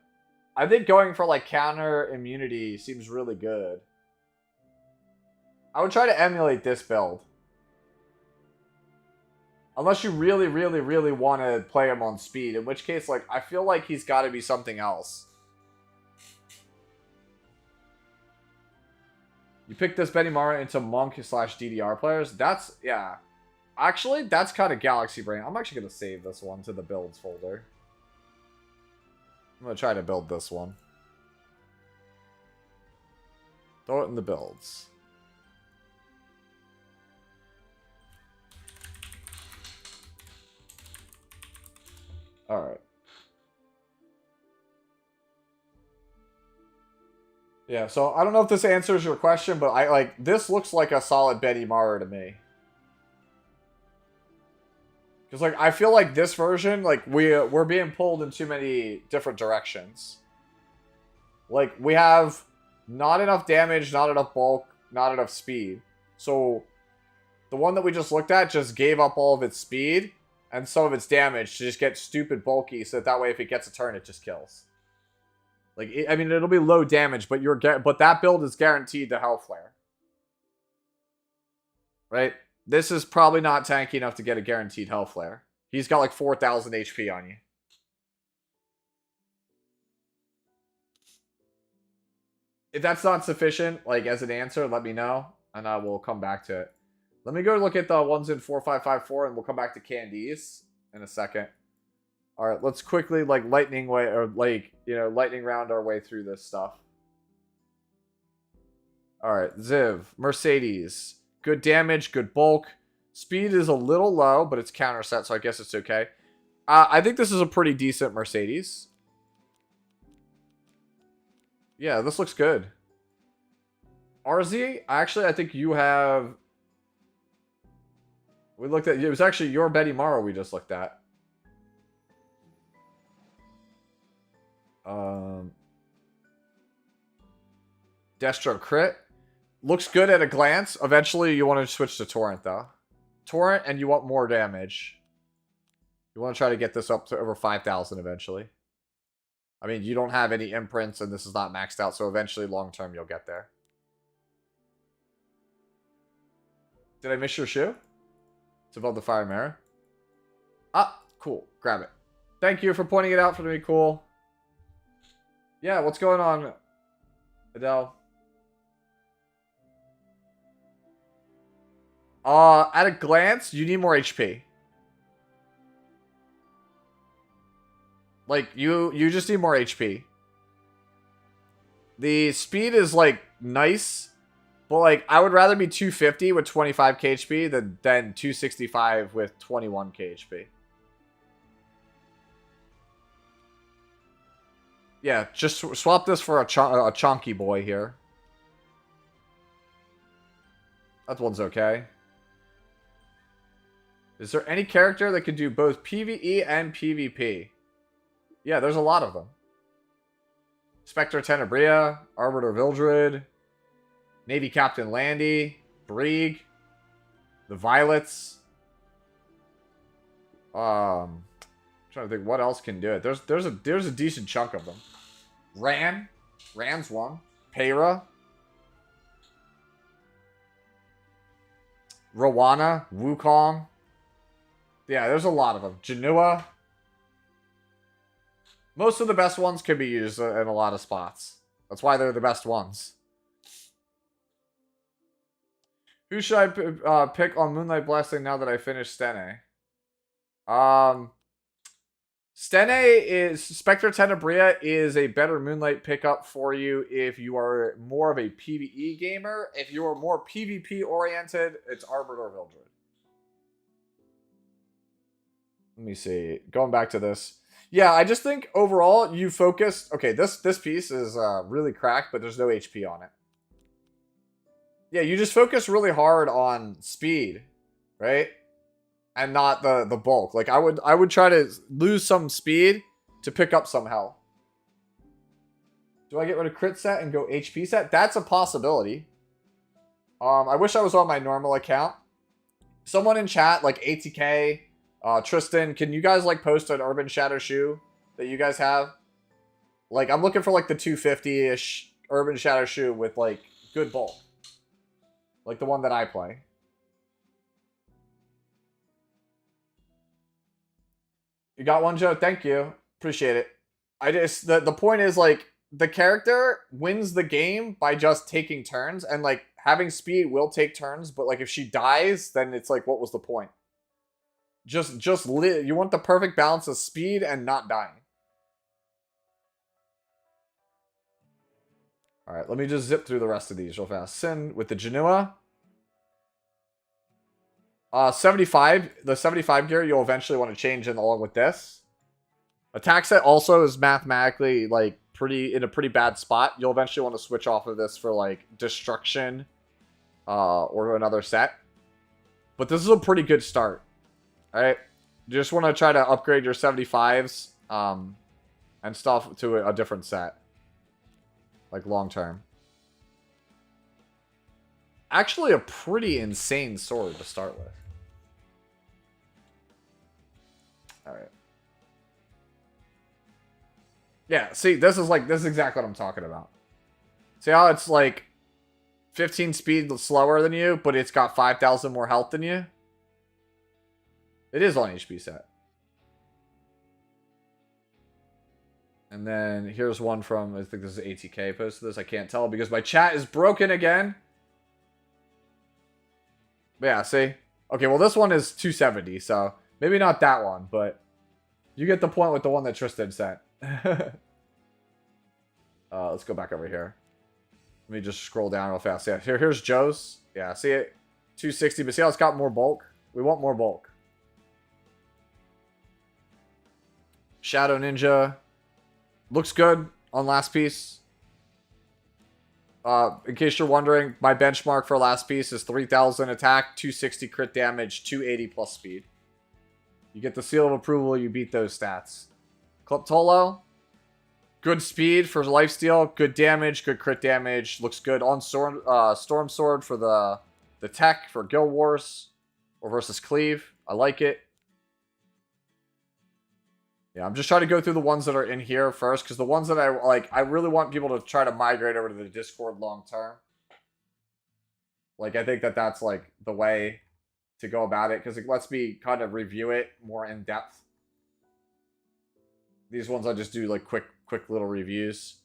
I think going for, like, counter immunity seems really good. I would try to emulate this build. Unless you really, really, really want to play him on speed. In which case, like, I feel like he's got to be something else. You pick this Benimaru into Monk/DDR players. That's, yeah. Actually, that's kind of Galaxy Brain. I'm actually going to save this one to the builds folder. I'm going to try to build this one. Throw it in the builds. Alright. Yeah, so I don't know if this answers your question, but this looks like a solid Benimaru to me. Because, like, I feel like this version, like, we're being pulled in too many different directions. Like, we have not enough damage, not enough bulk, not enough speed. So, the one that we just looked at just gave up all of its speed and some of its damage to just get stupid bulky, so that way if it gets a turn, it just kills. Like, I mean, it'll be low damage, but but that build is guaranteed to Hellflare. Right? This is probably not tanky enough to get a guaranteed Hellflare. He's got like 4,000 HP on you. If that's not sufficient, like, as an answer, let me know, and I will come back to it. Let me go look at the ones in 4554, and we'll come back to Candies in a second. Alright, let's quickly, like, lightning round our way through this stuff. Alright, Ziv. Mercedes. Good damage, good bulk. Speed is a little low, but it's counter set, so I guess it's okay. I think this is a pretty decent Mercedes. Yeah, this looks good. RZ, actually, I think you have... We looked at... It was actually your Benimaru we just looked at. Destro crit. Looks good at a glance. Eventually, you want to switch to Torrent, though. Torrent, and you want more damage. You want to try to get this up to over 5,000 eventually. I mean, you don't have any imprints, and this is not maxed out, so eventually, long-term, you'll get there. Did I miss your shoe? It's above the fire mirror. Ah, cool. Grab it. Thank you for pointing it out for me, cool. Yeah, what's going on, Adele? At a glance, you need more HP. Like, you just need more HP. The speed is, like, nice. But, like, I would rather be 250 with 25 KHP than 265 with 21 KHP. Yeah, just swap this for a chonky boy here. That one's okay. Is there any character that can do both PvE and PvP? Yeah, there's a lot of them. Spectre Tenebria, Arbiter Vildred, Navy Captain Landy, Brieg, the Violets. Trying to think what else can do it. There's a decent chunk of them. Ran's one. Peyra. Rowana, Wukong. Yeah, there's a lot of them. Janua. Most of the best ones can be used in a lot of spots. That's why they're the best ones. Who should I pick on Moonlight Blessing now that I finished Stene? Stene is... Spectre Tenebria is a better Moonlight pickup for you if you are more of a PvE gamer. If you are more PvP oriented, it's Arbiter Vildred. Let me see. Going back to this. Yeah, I just think overall you focus... Okay, this piece is really cracked, but there's no HP on it. Yeah, you just focus really hard on speed, right? And not the bulk. Like I would try to lose some speed to pick up some health. Do I get rid of crit set and go HP set? That's a possibility. I wish I was on my normal account. Someone in chat, like ATK, Tristan, can you guys like post an Urban Shadow shoe that you guys have? Like I'm looking for like the 250-ish Urban Shadow shoe with like good bulk. Like the one that I play. You got one, Joe? Thank you. Appreciate it. I just... The point is, like, the character wins the game by just taking turns. And, like, having speed will take turns. But, like, if she dies, then it's like, what was the point? Just live. You want the perfect balance of speed and not dying. Alright, let me just zip through the rest of these real fast. Sin with the Janua. 75, the 75 gear you'll eventually want to change in along with this. Attack set also is mathematically like in a pretty bad spot. You'll eventually want to switch off of this for like destruction or another set. But this is a pretty good start. Alright? You just want to try to upgrade your 75s and stuff to a different set. Like long term. Actually a pretty insane sword to start with. Alright. Yeah, see, this is exactly what I'm talking about. See how it's like 15 speed slower than you, but it's got 5,000 more health than you? It is on HP set. And then here's one from, I think this is ATK posted this. I can't tell because my chat is broken again. But yeah, see? Okay, well this one is 270, so maybe not that one, but you get the point with the one that Tristan sent. Let's go back over here. Let me just scroll down real fast. Yeah, here's Joe's. Yeah, see it? 260, but see how it's got more bulk? We want more bulk. Shadow Ninja. Looks good on last piece. In case you're wondering, my benchmark for last piece is 3,000 attack, 260 crit damage, 280 plus speed. You get the seal of approval, you beat those stats. Kleptolo, good speed for lifesteal, good damage, good crit damage, looks good on Storm Sword for the tech for Guild Wars or versus Cleave. I like it. Yeah, I'm just trying to go through the ones that are in here first, because the ones that I like, I really want people to try to migrate over to the Discord long term. Like, I think that that's like the way to go about it, because it lets me kind of review it more in depth. These ones I just do like quick little reviews.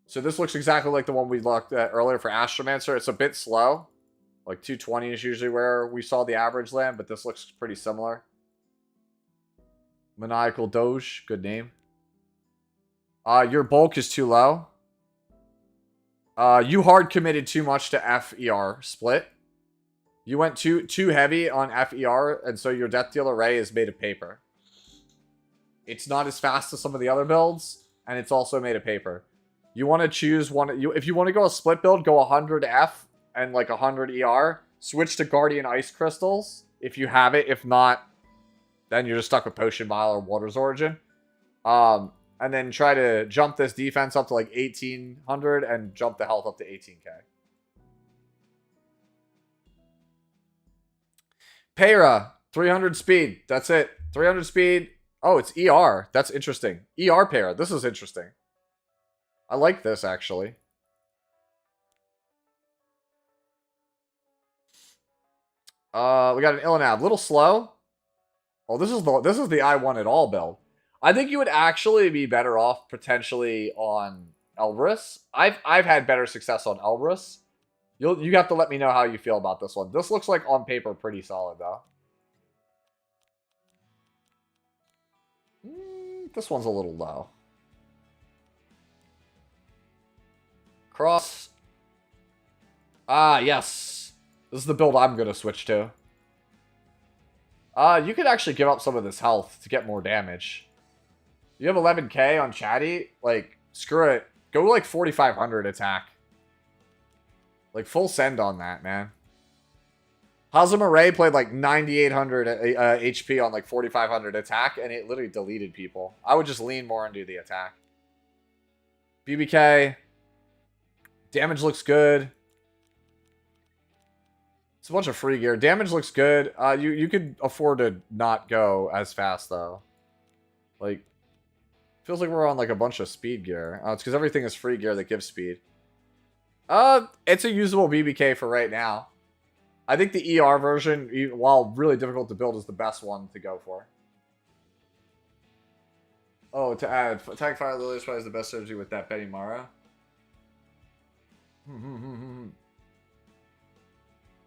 So this looks exactly like the one we looked at earlier for Astromancer. It's a bit slow. Like 220 is usually where we saw the average land, but this looks pretty similar. Maniacal Doge, good name. Your bulk is too low. You hard committed too much to FER split. You went too heavy on FER, and so your Death Dealer Ray is made of paper. It's not as fast as some of the other builds, and it's also made of paper. You want to choose one. If you want to go a split build, go 100 F and like 100 ER. switch to Guardian Ice Crystals if you have it. If not, then you're just stuck with Potion Vial or Water's Origin. And then try to jump this defense up to like 1800 and jump the health up to 18k. Payra, 300 speed. That's it. 300 speed. Oh, it's ER. That's interesting. ER Payra. This is interesting. I like this, actually. We got an Ilinab. Little slow. Oh, this is the I want it all build. I think you would actually be better off potentially on Elbrus. I've had better success on Elbrus. You have to let me know how you feel about this one. This looks like on paper pretty solid though. This one's a little low. Cross. Ah, yes. This is the build I'm going to switch to. You could actually give up some of this health to get more damage. You have 11k on Chatty? Like, screw it. Go like 4,500 attack. Like, full send on that, man. Hazama Ray played like 9,800 HP on like 4,500 attack, and it literally deleted people. I would just lean more into the attack. BBK. Damage looks good. It's a bunch of free gear. Damage looks good. You could afford to not go as fast, though. Like, feels like we're on like a bunch of speed gear. It's because everything is free gear that gives speed. It's a usable BBK for right now. I think the ER version, while really difficult to build, is the best one to go for. Oh, to add, Attack Fire Lily is probably the best synergy with that Betty Mara.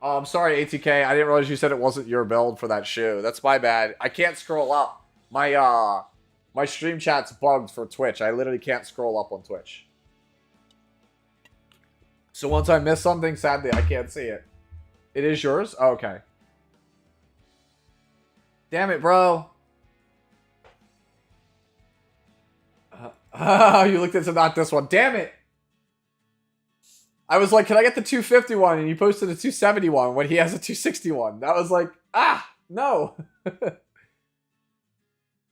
Oh, I'm sorry, ATK. I didn't realize you said it wasn't your build for that shoe. That's my bad. I can't scroll up. My stream chat's bugged for Twitch. I literally can't scroll up on Twitch. So once I miss something, sadly, I can't see it. It is yours? Oh, okay. Damn it, bro. You looked into not this one. Damn it. I was like, can I get the 251? And you posted a 271 when he has a 261. That was like, no.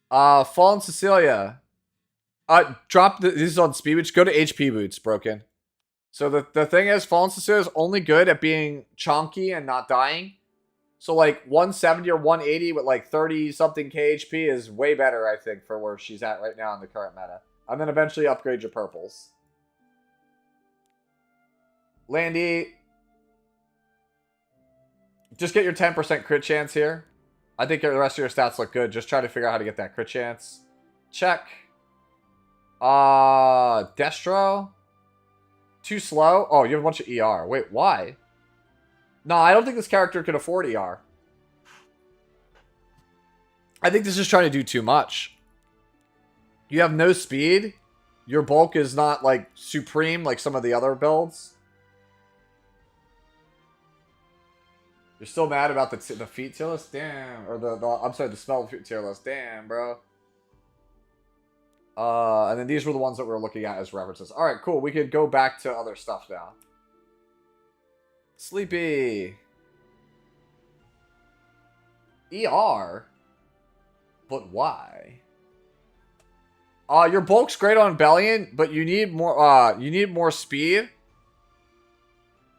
Fallen Cecilia. Drop this is on speed, which go to HP boots, broken. So the thing is, Fallen Cecilia is only good at being chonky and not dying. So like 170 or 180 with like 30 something KHP is way better, I think, for where she's at right now in the current meta. And then eventually upgrade your purples. Landy. Just get your 10% crit chance here. I think the rest of your stats look good. Just try to figure out how to get that crit chance. Check. Destro. Too slow? Oh, you have a bunch of ER. Wait, why? No, I don't think this character can afford ER. I think this is trying to do too much. You have no speed. Your bulk is not, like, supreme like some of the other builds. You're still mad about the feet tier list? Damn. Or I'm sorry, the smell tier list. Damn, bro. And then these were the ones that we were looking at as references. Alright, cool. We could go back to other stuff now. Sleepy. ER? But why? Your bulk's great on Bellion, but you need more speed.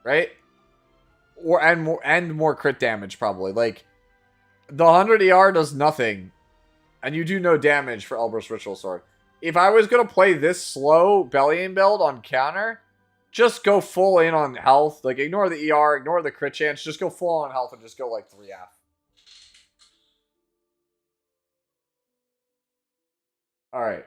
Right? And more crit damage, probably. Like, the 100 ER does nothing. And you do no damage for Elbrus Ritual Sword. If I was going to play this slow Bellion build on counter, just go full in on health. Like, ignore the ER, ignore the crit chance. Just go full on health and just go, like, 3F. Alright.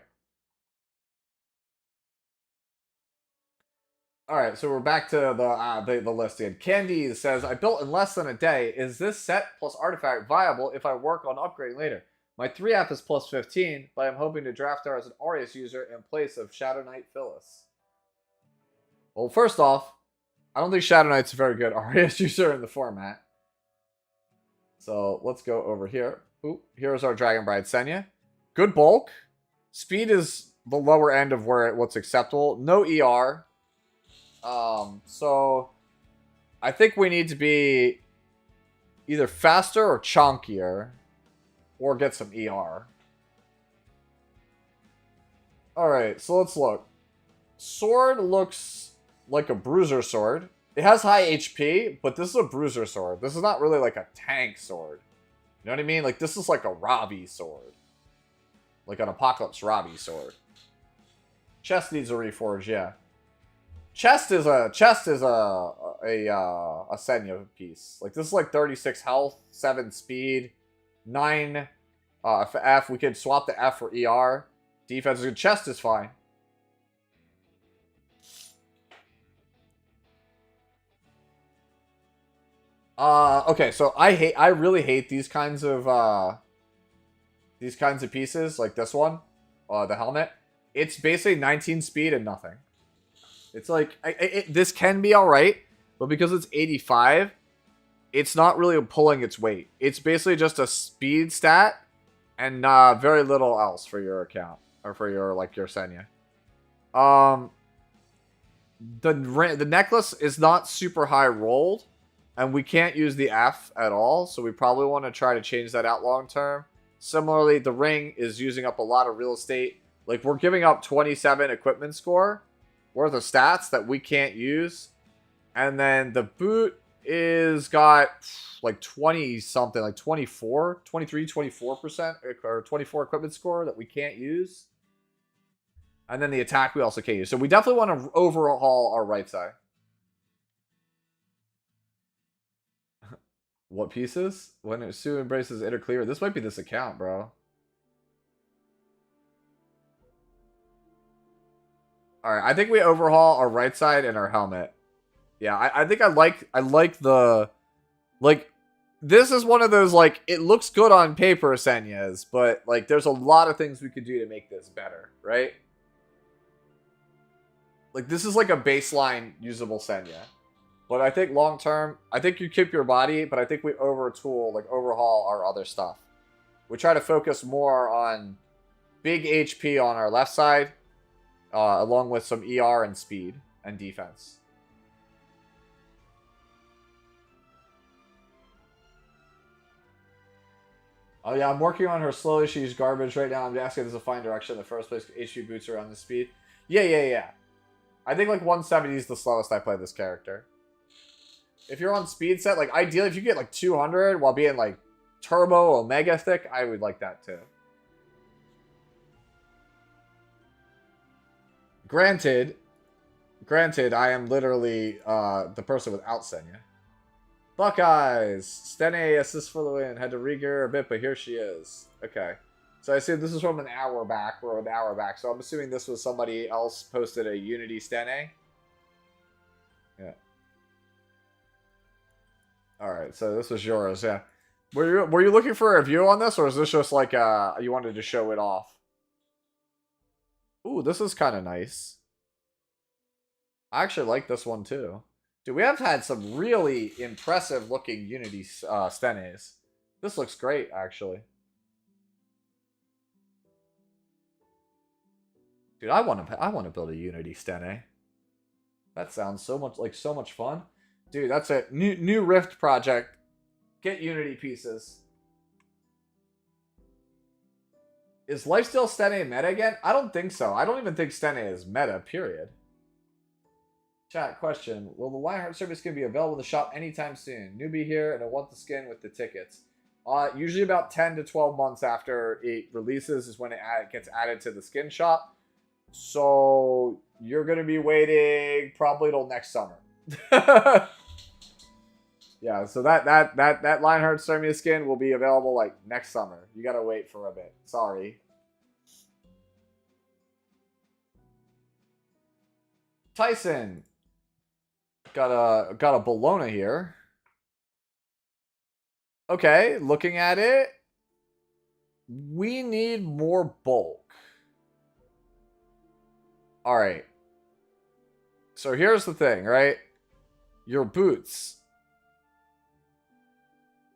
Alright, so we're back to the list again. Candy says, I built in less than a day. Is this set plus artifact viable if I work on upgrading later? My 3F is plus 15, but I'm hoping to draft her as an Aureus user in place of Shadow Knight Phyllis. Well, first off, I don't think Shadow Knight's a very good Aureus user in the format. So let's go over here. Ooh, here's our Dragon Bride Senya. Good bulk. Speed is the lower end of what's acceptable. No ER. So I think we need to be either faster or chunkier, or get some ER. Alright, so let's look. Sword looks like a bruiser sword. It has high HP, but this is a bruiser sword. This is not really like a tank sword. You know what I mean? Like, this is like a Robbie sword. Like an Apocalypse Robbie sword. Chest needs a reforge, yeah. Chest is a Senya piece. Like, this is like 36 health, 7 speed, 9 F. We could swap the F for ER. Defense is good. Chest is fine. Okay, so I really hate these kinds of pieces, like this one, the helmet. It's basically 19 speed and nothing. It's like, this can be alright, but because it's 85, it's not really pulling its weight. It's basically just a speed stat and very little else for your account, or for your, like, your Senya. The necklace is not super high rolled, and we can't use the F at all, so we probably want to try to change that out long term. Similarly, the ring is using up a lot of real estate. Like, we're giving up 27 equipment score worth of stats that we can't use. And then the boot is got like 20 something, like 24, 23, 24%, or 24 equipment score that we can't use. And then the attack we also can't use. So we definitely want to overhaul our right side. What pieces? When Sue embraces interclear. This might be this account, bro. Alright, I think we overhaul our right side and our helmet. Yeah, I think I like the... Like, this is one of those, like, it looks good on paper, Senyas, but, like, there's a lot of things we could do to make this better, right? Like, this is like a baseline usable Senya. But I think long term, I think you keep your body, but I think we overhaul our other stuff. We try to focus more on big HP on our left side, along with some ER and speed and defense. Oh yeah, I'm working on her slowly. She's garbage right now. I'm asking this to find direction in the first place. HP boots around the speed. Yeah. I think like 170 is the slowest I play this character. If you're on speed set, like ideally if you get like 200 while being like turbo omega thick, I would like that too. Granted, I am literally the person without Senya. Buckeyes! Stene assists for the win. Had to re-gear a bit, but here she is. Okay. So I assume this is from an hour back. We're an hour back. So I'm assuming this was somebody else posted a Unity Stene. Yeah. Alright, so this was yours, yeah. Were you looking for a review on this, or is this just like you wanted to show it off? Ooh, this is kind of nice. I actually like this one too. Dude, we have had some really impressive looking Unity Stenes. This looks great, actually. Dude, I want to build a Unity Stene. That sounds so much fun. Dude, that's a new Rift project. Get Unity pieces. Is Lifesteal Stene meta again? I don't think so. I don't even think Stene is meta, period. Chat question. Will the Lionheart service skin be available in the shop anytime soon? Newbie here, and I want the skin with the tickets. Usually about 10 to 12 months after it releases is when it gets added to the skin shop. So you're going to be waiting probably till next summer. Yeah, so that Lionheart Ceremia skin will be available like next summer. You gotta wait for a bit. Sorry. Tyson. Got a Bologna here. Okay, looking at it. We need more bulk. Alright. So here's the thing, right? Your boots.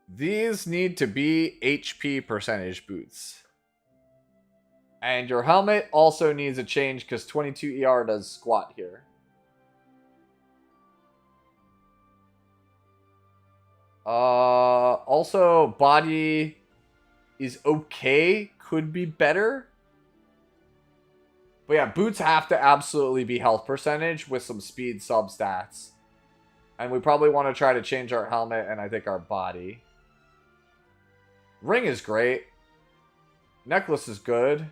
These need to be HP percentage boots. And your helmet also needs a change because 22 ER does squat here. Also, body is okay. Could be better. But yeah, boots have to absolutely be health percentage with some speed substats. And we probably want to try to change our helmet and I think our body. Ring is great. Necklace is good.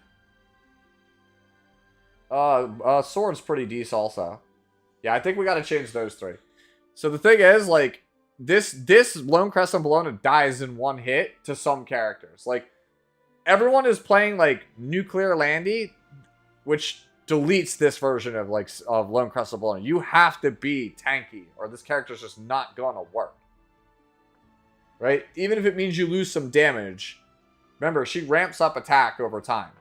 Sword's pretty decent also. Yeah, I think we got to change those three. So the thing is, like, this Lone Crest and Bologna dies in one hit to some characters. Like, everyone is playing, like, Nuclear Landy, which deletes this version of, like, of Lone Crest and Bologna. You have to be tanky, or this character's just not gonna work. Right? Even if it means you lose some damage. Remember, she ramps up attack over time.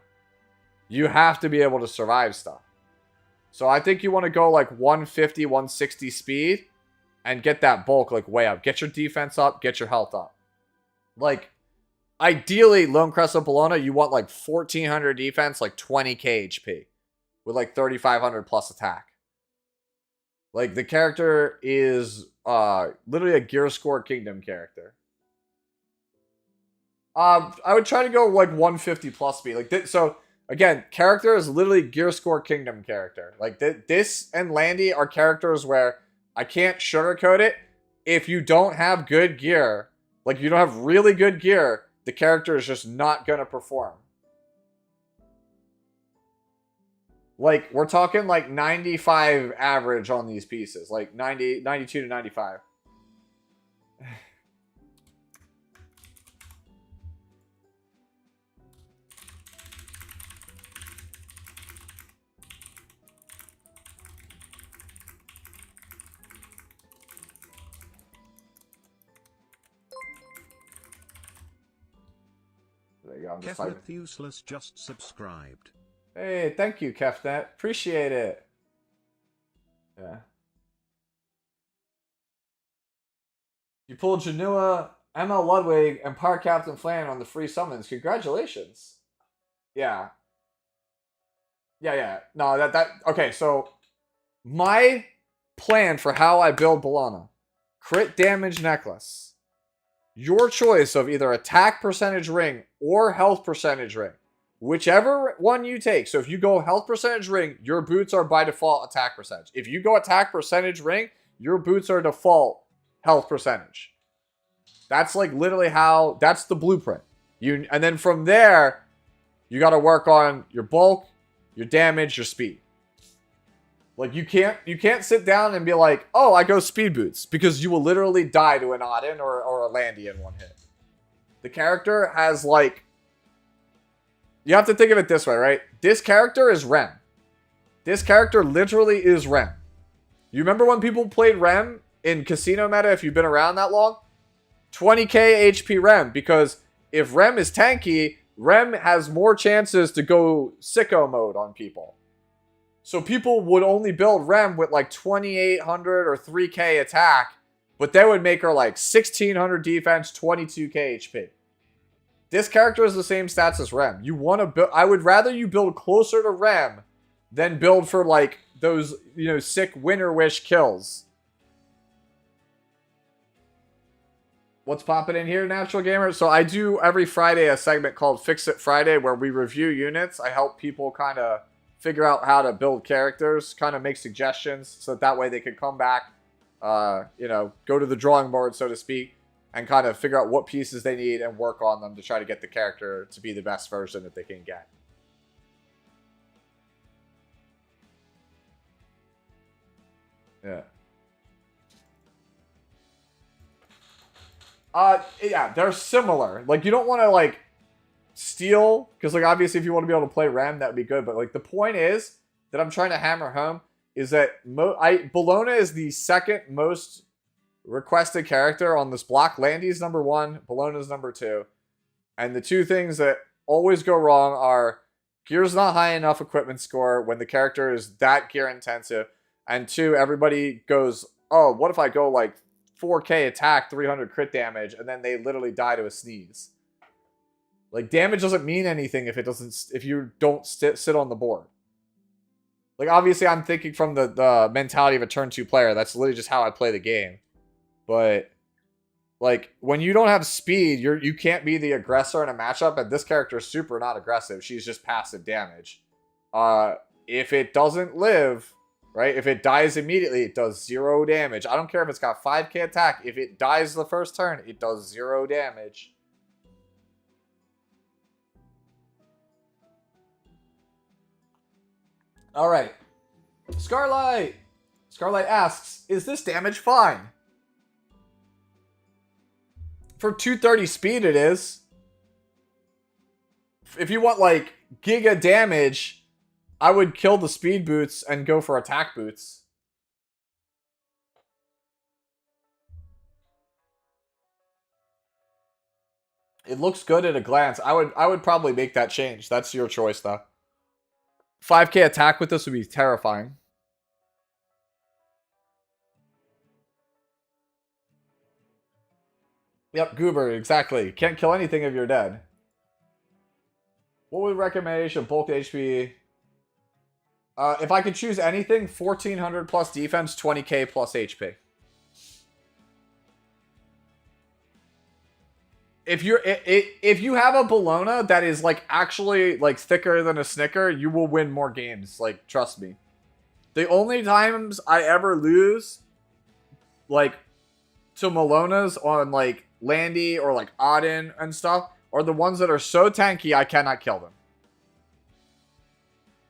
You have to be able to survive stuff. So I think you want to go like 150, 160 speed and get that bulk like way up. Get your defense up, get your health up. Like, ideally, Lone Crest and Bologna, you want like 1400 defense, like 20k HP with like 3500 plus attack. Like, the character is literally a Gear Score Kingdom character. I would try to go like 150 plus speed. Like, so again, character is literally Gear Score Kingdom character. Like, this and Landy are characters where I can't sugarcoat it. If you don't have good gear, like you don't have really good gear, the character is just not going to perform. Like, we're talking like 95 average on these pieces. Like 92 to 95. There you go. I'm just typing. Kefnet Useless just subscribed. Hey, thank you, Kefnet. Appreciate it. Yeah. You pulled Janua, ML Ludwig, and Power Captain Flan on the free summons. Congratulations. Yeah. Yeah. No, okay, so my plan for how I build Bologna. Crit damage necklace. Your choice of either attack percentage ring or health percentage ring. Whichever one you take. So if you go health percentage ring, your boots are by default attack percentage. If you go attack percentage ring, your boots are default health percentage. That's like literally how, that's the blueprint. And then from there, you got to work on your bulk, your damage, your speed. Like, you can't sit down and be like, oh, I go speed boots, because you will literally die to an Auden or a Landy in one hit. The character has, like, you have to think of it this way, right? This character is Rem. This character literally is Rem. You remember when people played Rem in Casino meta, if you've been around that long? 20k HP Rem, because if Rem is tanky, Rem has more chances to go sicko mode on people. So people would only build Rem with like 2800 or 3k attack, but they would make her like 1600 defense, 22k HP. This character is the same stats as Rem. You want to build, I would rather you build closer to Rem than build for like those, you know, sick Winter Wish kills. What's popping in here, Natural Gamer? So I do every Friday a segment called Fix It Friday where we review units. I help people kind of figure out how to build characters, kind of make suggestions, so that way they can come back, you know, go to the drawing board, so to speak, and kind of figure out what pieces they need and work on them to try to get the character to be the best version that they can get. Yeah. Yeah, they're similar. Like, you don't want to, like, steal, because, like, obviously if you want to be able to play Rem, that would be good, but, like, the point is that I'm trying to hammer home is that Bologna is the second most requested character on this block. Landy's number 1, Bologna's number 2, and the two things that always go wrong are gear's not high enough equipment score when the character is that gear intensive, and 2, everybody goes, oh, what if I go, like, 4k attack, 300 crit damage, and then they literally die to a sneeze. Like, damage doesn't mean anything if you don't sit on the board. Like, obviously, I'm thinking from the mentality of a turn 2 player. That's literally just how I play the game. But, like when you don't have speed, you can't be the aggressor in a matchup, and this character is super not aggressive. She's just passive damage. If it doesn't live, right? If it dies immediately, it does 0 damage. I don't care if it's got 5k attack. If it dies the first turn, it does 0 damage. All right. Scarlight. Scarlight asks, is this damage fine? For 230 speed, it is. If you want, like, giga damage, I would kill the speed boots and go for attack boots. It looks good at a glance. I would probably make that change. That's your choice, though. 5k attack with this would be terrifying. Yep, Goober, exactly. Can't kill anything if you're dead. What would recommendation? Bulk HP. If I could choose anything, 1400 plus defense, 20k plus HP. If you have a Bologna that is like actually like thicker than a Snicker, you will win more games. Like, trust me. The only times I ever lose, like, to Malonas on like Landy or like Auden and stuff, are the ones that are so tanky I cannot kill them.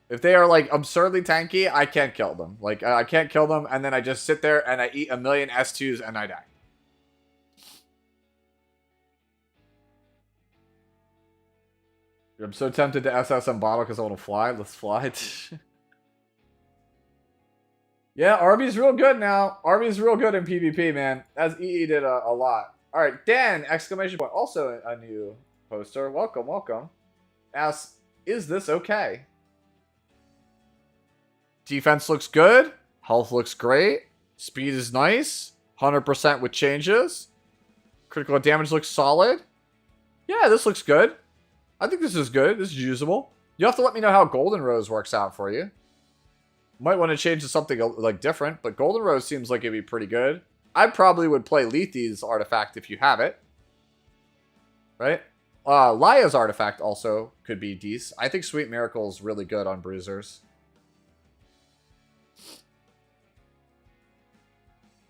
If they are like absurdly tanky, I can't kill them. Like, I can't kill them, and then I just sit there and I eat a million S2s and I die. I'm so tempted to SSM bottle because I want to fly. Let's fly. Yeah, Arby's real good now. Arby's real good in PvP, man. As EE did a lot. Alright, Dan, exclamation point. Also a new poster. Welcome, welcome. Asks, is this okay? Defense looks good. Health looks great. Speed is nice. 100% with changes. Critical damage looks solid. Yeah, this looks good. I think this is good. This is usable. You have to let me know how Golden Rose works out for you. Might want to change to something like different, but Golden Rose seems like it'd be pretty good. I probably would play Lethe's artifact if you have it. Right? Laya's artifact also could be decent. I think Sweet Miracle is really good on bruisers.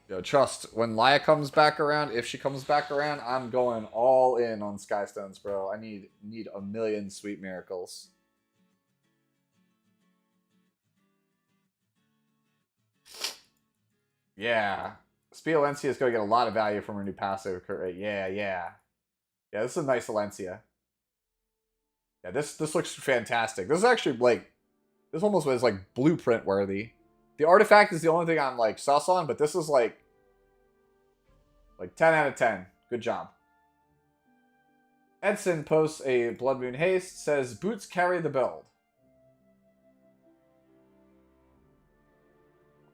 Yo, trust, when Laya comes back around, if she comes back around, I'm going all in on Skystones, bro. I need a million Sweet Miracles. Yeah. Spialencia is going to get a lot of value from her new passive. Yeah, yeah. Yeah, this is a nice Alencia. Yeah, this looks fantastic. This is actually, like, this almost was, like, blueprint worthy. The artifact is the only thing I'm, like, sus on, but this is, like 10 out of 10. Good job. Edson posts a Blood Moon Haste, says, boots carry the build.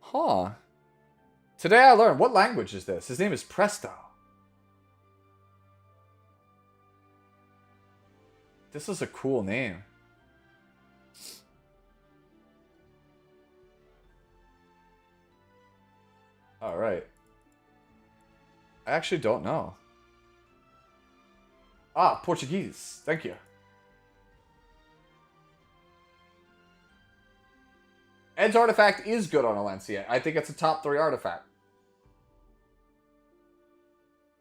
Huh. Today I learned, what language is this? His name is Presto. This is a cool name. Alright. I actually don't know. Ah, Portuguese. Thank you. Ed's artifact is good on Alencia. I think it's a top 3 artifact.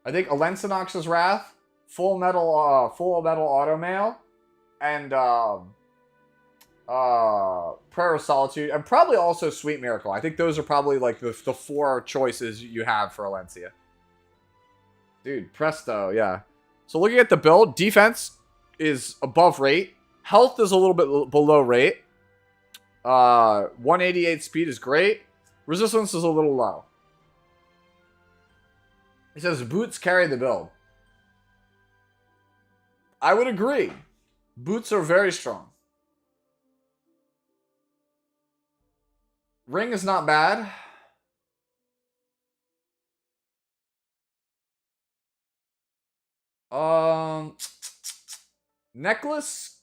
I think Alencinox's Wrath, Full Metal Automail, and Prayer of Solitude, and probably also Sweet Miracle. I think those are probably like the 4 choices you have for Alencia. Dude, Presto, yeah. So looking at the build, defense is above rate. Health is a little bit below rate. 188 speed is great. Resistance is a little low. He says boots carry the build. I would agree. Boots are very strong. Ring is not bad. Necklace,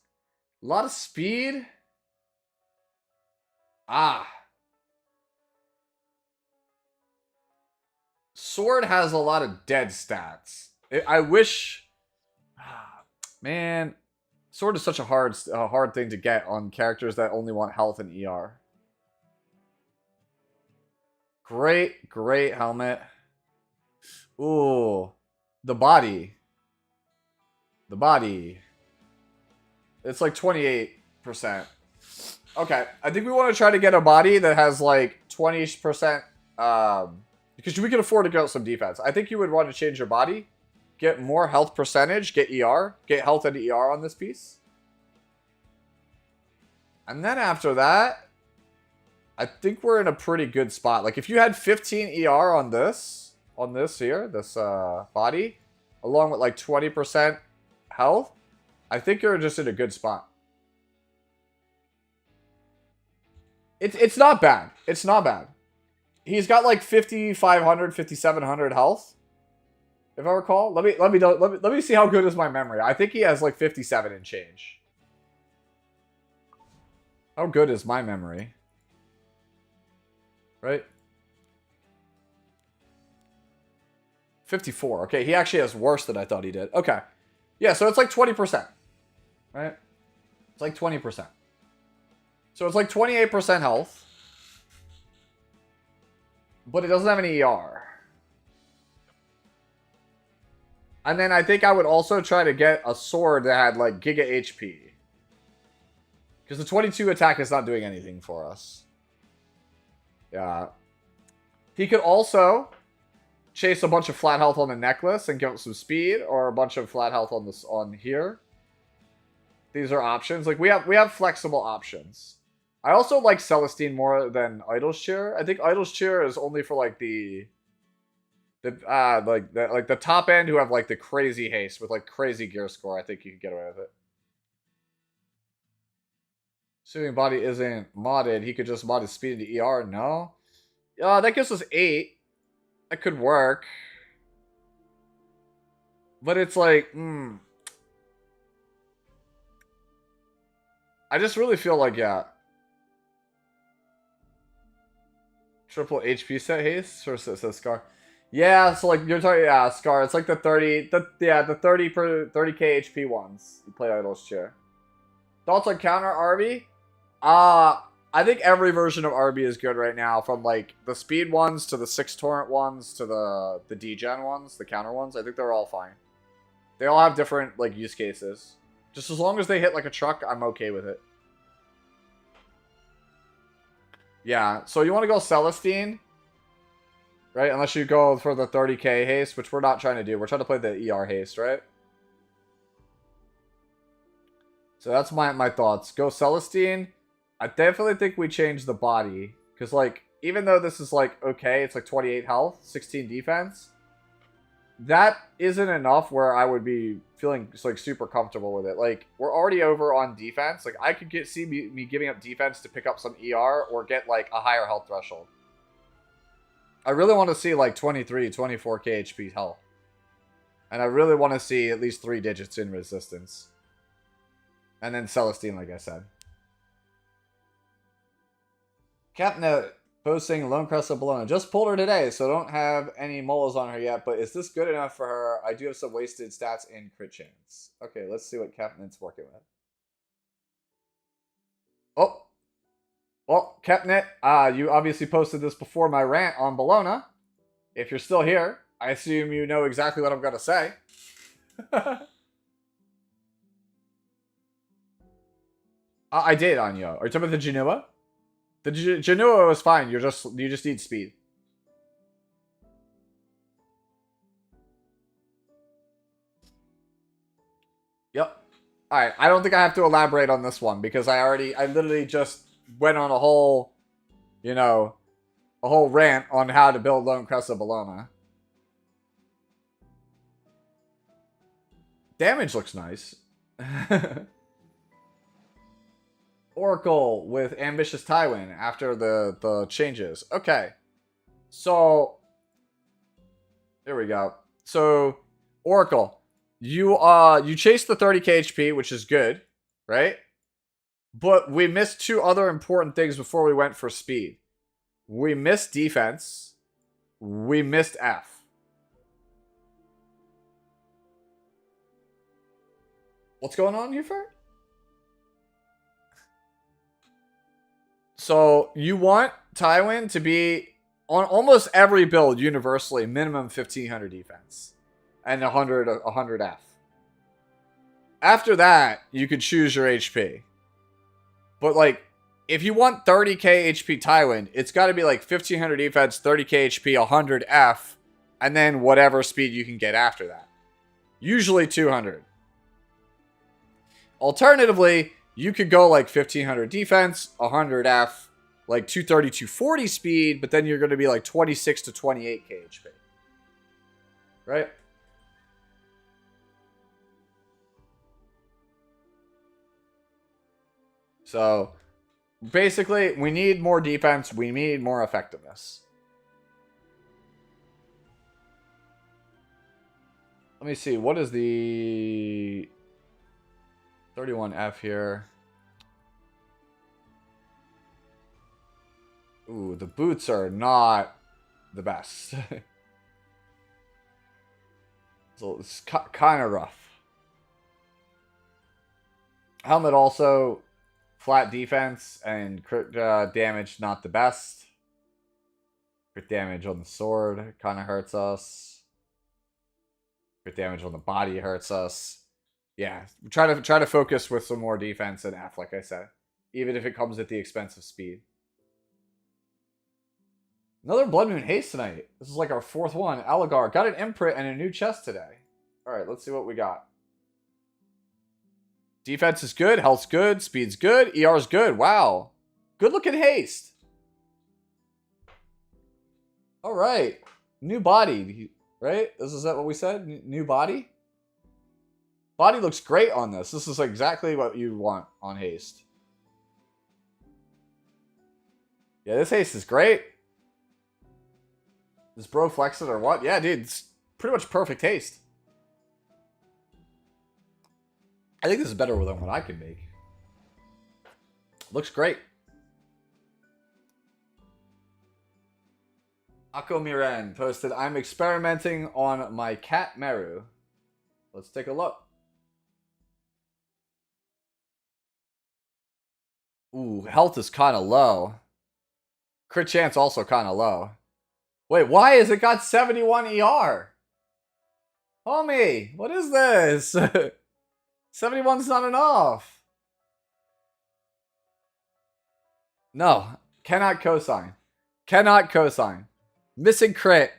a lot of speed. Ah. Sword has a lot of dead stats. I wish, man, sword is such a hard thing to get on characters that only want health and ER. Great helmet. Ooh, the body. The body. It's like 28%. Okay, I think we want to try to get a body that has like 20%. Because we can afford to get some defense. I think you would want to change your body, get more health percentage, get ER, get health and ER on this piece. And then after that, I think we're in a pretty good spot. Like if you had 15 ER on this here, this body, along with like 20% health, I think you're just in a good spot. It's not bad. It's not bad. He's got like 5,500, 5,700 health, if I recall. Let me see how good is my memory. I think he has like 57 and change. How good is my memory? Right? 54. Okay, he actually has worse than I thought he did. Okay. Yeah, so it's like 20%. Right? It's like 20%. So it's like 28% health. But it doesn't have any ER. And then I think I would also try to get a sword that had like Giga HP. Because the 22 attack is not doing anything for us. Yeah. He could also chase a bunch of flat health on the necklace and give up some speed, or a bunch of flat health on this on here. These are options. Like we have flexible options. I also like Celestine more than Idol's Cheer. I think Idol's Cheer is only for like the top end who have like the crazy haste with like crazy gear score. I think you can get away with it. Assuming body isn't modded, he could just mod his speed into ER. No, that gives us 8. That could work, but it's like, I just really feel like triple HP set haste, or says Scar. Yeah, so like you're talking, Scar. It's like the 30, the 30 per 30k HP ones. You play Idol's Cheer. Thoughts on counter RB? I think every version of RB is good right now, from like the speed ones to the 6 torrent ones to the degen ones, the counter ones. I think they're all fine. They all have different like use cases. Just as long as they hit like a truck, I'm okay with it. Yeah, so you want to go Celestine, right? Unless you go for the 30k haste, which we're not trying to do. We're trying to play the ER haste, right? So that's my thoughts. Go Celestine. I definitely think we change the body. Because, like, even though this is, like, okay, it's like 28 health, 16 defense. That isn't enough where I would be feeling, like, super comfortable with it. Like, we're already over on defense. Like, I could see me giving up defense to pick up some ER or get, like, a higher health threshold. I really want to see, like, 23, 24k HP health. And I really want to see at least 3 digits in resistance. And then Celestine, like I said. Capnote posting Lone Crest of Bologna. Just pulled her today, so don't have any moles on her yet. But is this good enough for her? I do have some wasted stats and crit chance. Okay, let's see what Capnote's working with. Oh. Well, Capnet, you obviously posted this before my rant on Bologna. If you're still here, I assume you know exactly what I'm going to say. I did, Anya. Are you talking about the Genoa? The Genoa was fine. You just need speed. Yep. Alright, I don't think I have to elaborate on this one because I literally just went on a whole, a whole rant on how to build Lone Crest of Bologna. Damage looks nice. Oracle with Ambitious Tywin after the changes. Okay. So, there we go. So, Oracle, you chased the 30k HP, which is good, right? But we missed 2 other important things before we went for speed. We missed defense, We missed F. What's going on, Hufert? So you want Tywin to be on almost every build universally minimum 1500 defense and 100 F. After that, you could choose your HP. But like, if you want 30k HP Tywin, it's got to be like 1500 defense, 30k HP, 100 F, and then whatever speed you can get after that. Usually 200. Alternatively, you could go like 1500 defense, 100 F, like 230, 240 speed, but then you're going to be like 26 to 28k HP. Right? So, basically, we need more defense, we need more effectiveness. Let me see, what is the 31F here? Ooh, the boots are not the best. So it's kind of rough. Helmet also flat defense and crit damage not the best. Crit damage on the sword kind of hurts us. Crit damage on the body hurts us. Yeah, try to focus with some more defense and F, like I said, even if it comes at the expense of speed. Another Blood Moon Haste tonight. This is like our fourth one. Aligar got an imprint and a new chest today. All right, let's see what we got. Defense is good, health's good, speed's good, ER's good. Wow, good looking haste. All right, new body, right? Is that what we said? New body. Body looks great on this. This is exactly what you want on haste. Yeah, this haste is great. Is bro flexing or what? Yeah, dude, it's pretty much perfect haste. I think this is better than what I can make. Looks great. Akko Miran posted, I'm experimenting on my cat Meru. Let's take a look. Ooh, health is kind of low. Crit chance also kind of low. Wait, why has it got 71 ER? Homie, what is this? 71's not enough. No, cannot cosign. Cannot cosign. Missing crit.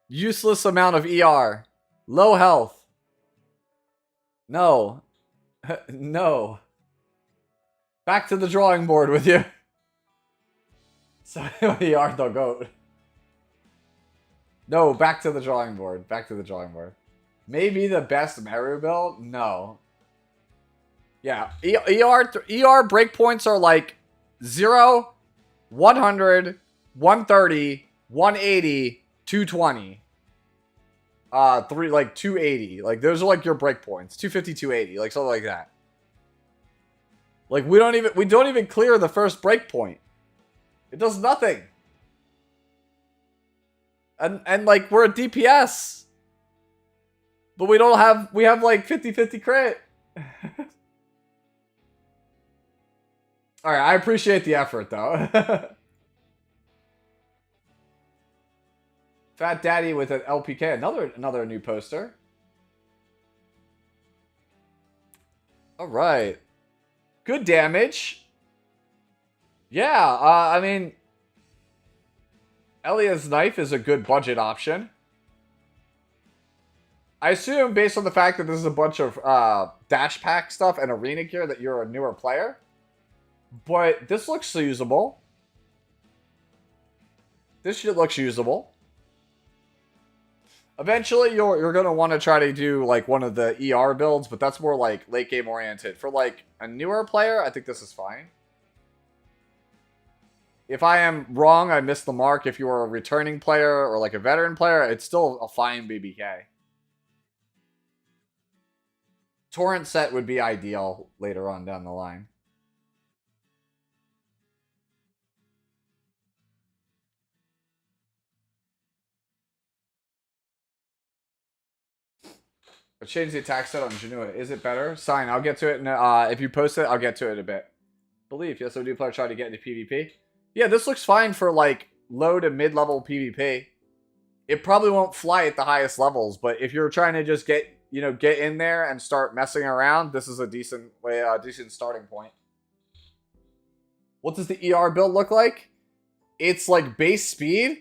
Useless amount of ER. Low health. No. No. Back to the drawing board with you. 71 ER, the goat. No, back to the drawing board. Back to the drawing board. Maybe the best Meru build? No. Yeah, ER breakpoints are like 0, 100, 130, 180, 220. 280. Like those are like your breakpoints. 250, 280, like something like that. Like we don't even clear the first breakpoint. It does nothing. And like we're a DPS. But we have like 50-50 crit. Alright, I appreciate the effort though. Fat Daddy with an LPK, another new poster. Alright. Good damage. Yeah, I mean, Elia's knife is a good budget option. I assume, based on the fact that this is a bunch of dash pack stuff and arena gear, that you're a newer player. But this looks usable. This shit looks usable. Eventually, you're going to want to try to do like one of the ER builds, but that's more like late game oriented. For like a newer player, I think this is fine. If I am wrong, I missed the mark. If you are a returning player or like a veteran player, it's still a fine BBK. Torrent set would be ideal later on down the line. I changed the attack set on Janua. Is it better? Sign. I'll get to it. If you post it, I'll get to it in a bit. Believe. Yes, I do player try to get into PvP. Yeah, this looks fine for like low to mid-level PvP. It probably won't fly at the highest levels, but if you're trying to just get in there and start messing around, this is a decent starting point. What does the ER build look like? It's like base speed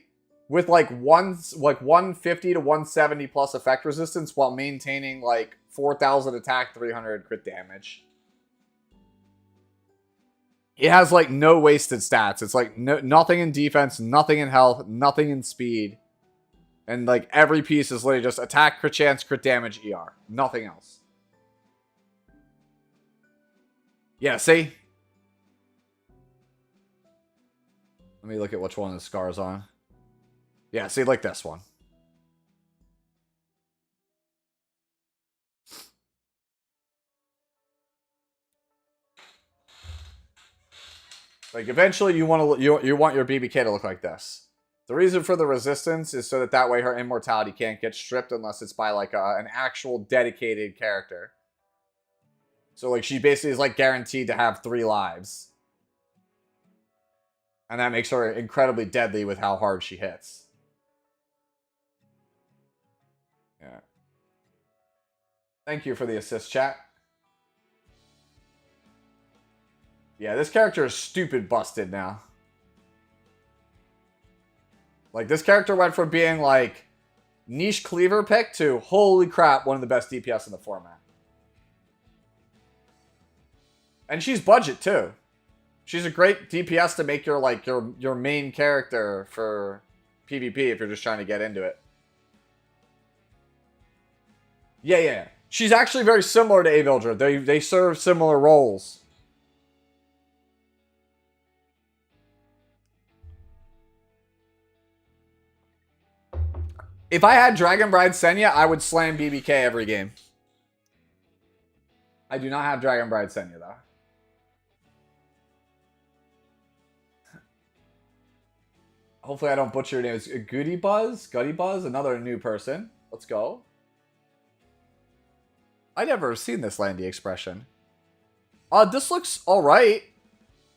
with like 150 to 170 plus effect resistance while maintaining like 4,000 attack, 300 crit damage. It has like no wasted stats. It's like nothing in defense, nothing in health, nothing in speed. And like every piece is literally just attack, crit chance, crit damage, ER. Nothing else. Yeah, see? Let me look at which one the Scar's on. Yeah, see, like this one. Like eventually you want you want your BBK to look like this. The reason for the resistance is so that way her immortality can't get stripped unless it's by like an actual dedicated character. So like she basically is like guaranteed to have 3 lives. And that makes her incredibly deadly with how hard she hits. Yeah. Thank you for the assist, chat. Yeah, this character is stupid busted now. Like, this character went from being, like, niche cleaver pick to, holy crap, one of the best DPS in the format. And she's budget, too. She's a great DPS to make your, like, your main character for PvP if you're just trying to get into it. Yeah. She's actually very similar to Avildra. They serve similar roles. If I had Dragon Bride Senya, I would slam BBK every game. I do not have Dragon Bride Senya, though. Hopefully I don't butcher your name. It's Goody Buzz? Gutty Buzz? Another new person. Let's go. I never seen this Landy expression. This looks alright.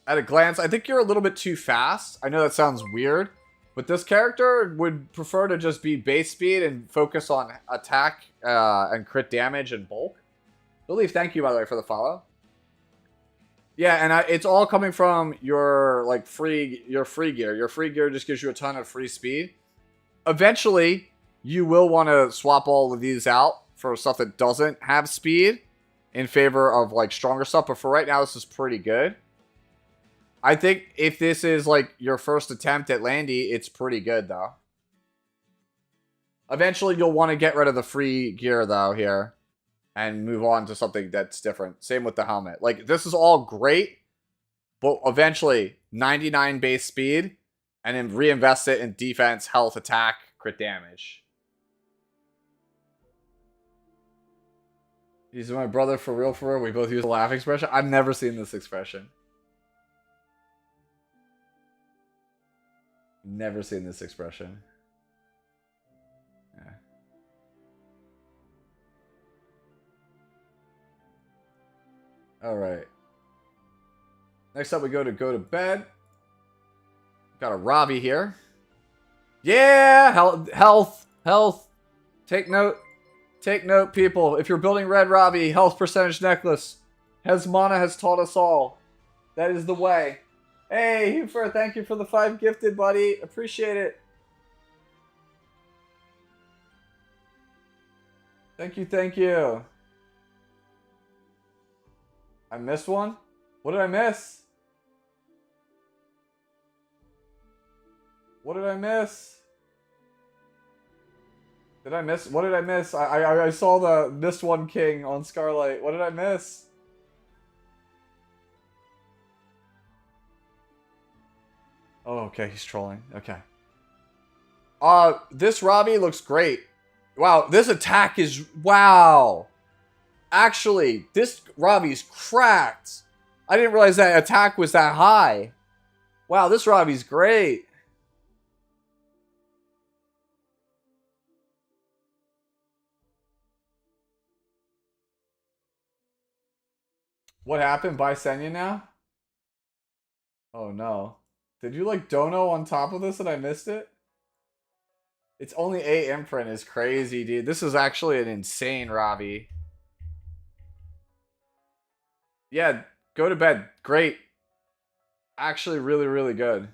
At a glance. I think you're a little bit too fast. I know that sounds weird. But this character would prefer to just be base speed and focus on attack and crit damage and bulk. Believe, thank you, by the way, for the follow. Yeah, and it's all coming from your free gear. Your free gear just gives you a ton of free speed. Eventually, you will want to swap all of these out for stuff that doesn't have speed in favor of like stronger stuff. But for right now, this is pretty good. I think if this is like your first attempt at Landy, it's pretty good though. Eventually, you'll want to get rid of the free gear though here and move on to something that's different. Same with the helmet. Like this is all great, but eventually 99 base speed and then reinvest it in defense, health, attack, crit damage. He's my brother for real, for real. We both use a laugh expression. I've never seen this expression. Never seen this expression. Yeah. All right. Next up, we go to bed. Got a Robbie here. Yeah, health. Take note, people. If you're building Red Robbie, health percentage necklace. Hezmana has taught us all. That is the way. Hey, Hufer, thank you for the 5 gifted, buddy. Appreciate it. Thank you. I missed one? What did I miss? What did I miss? What did I miss? I saw the missed one king on Scarlight. What did I miss? Oh, okay, he's trolling. Okay. This Robbie looks great. Wow, this attack is... Wow. Actually, this Robbie's cracked. I didn't realize that attack was that high. Wow, this Robbie's great. What happened? Buy Senya now? Oh no. Did you like Dono on top of this and I missed it? It's only 8 imprint is crazy, dude. This is actually an insane Ravi. Yeah, go to bed. Great. Actually really, really good.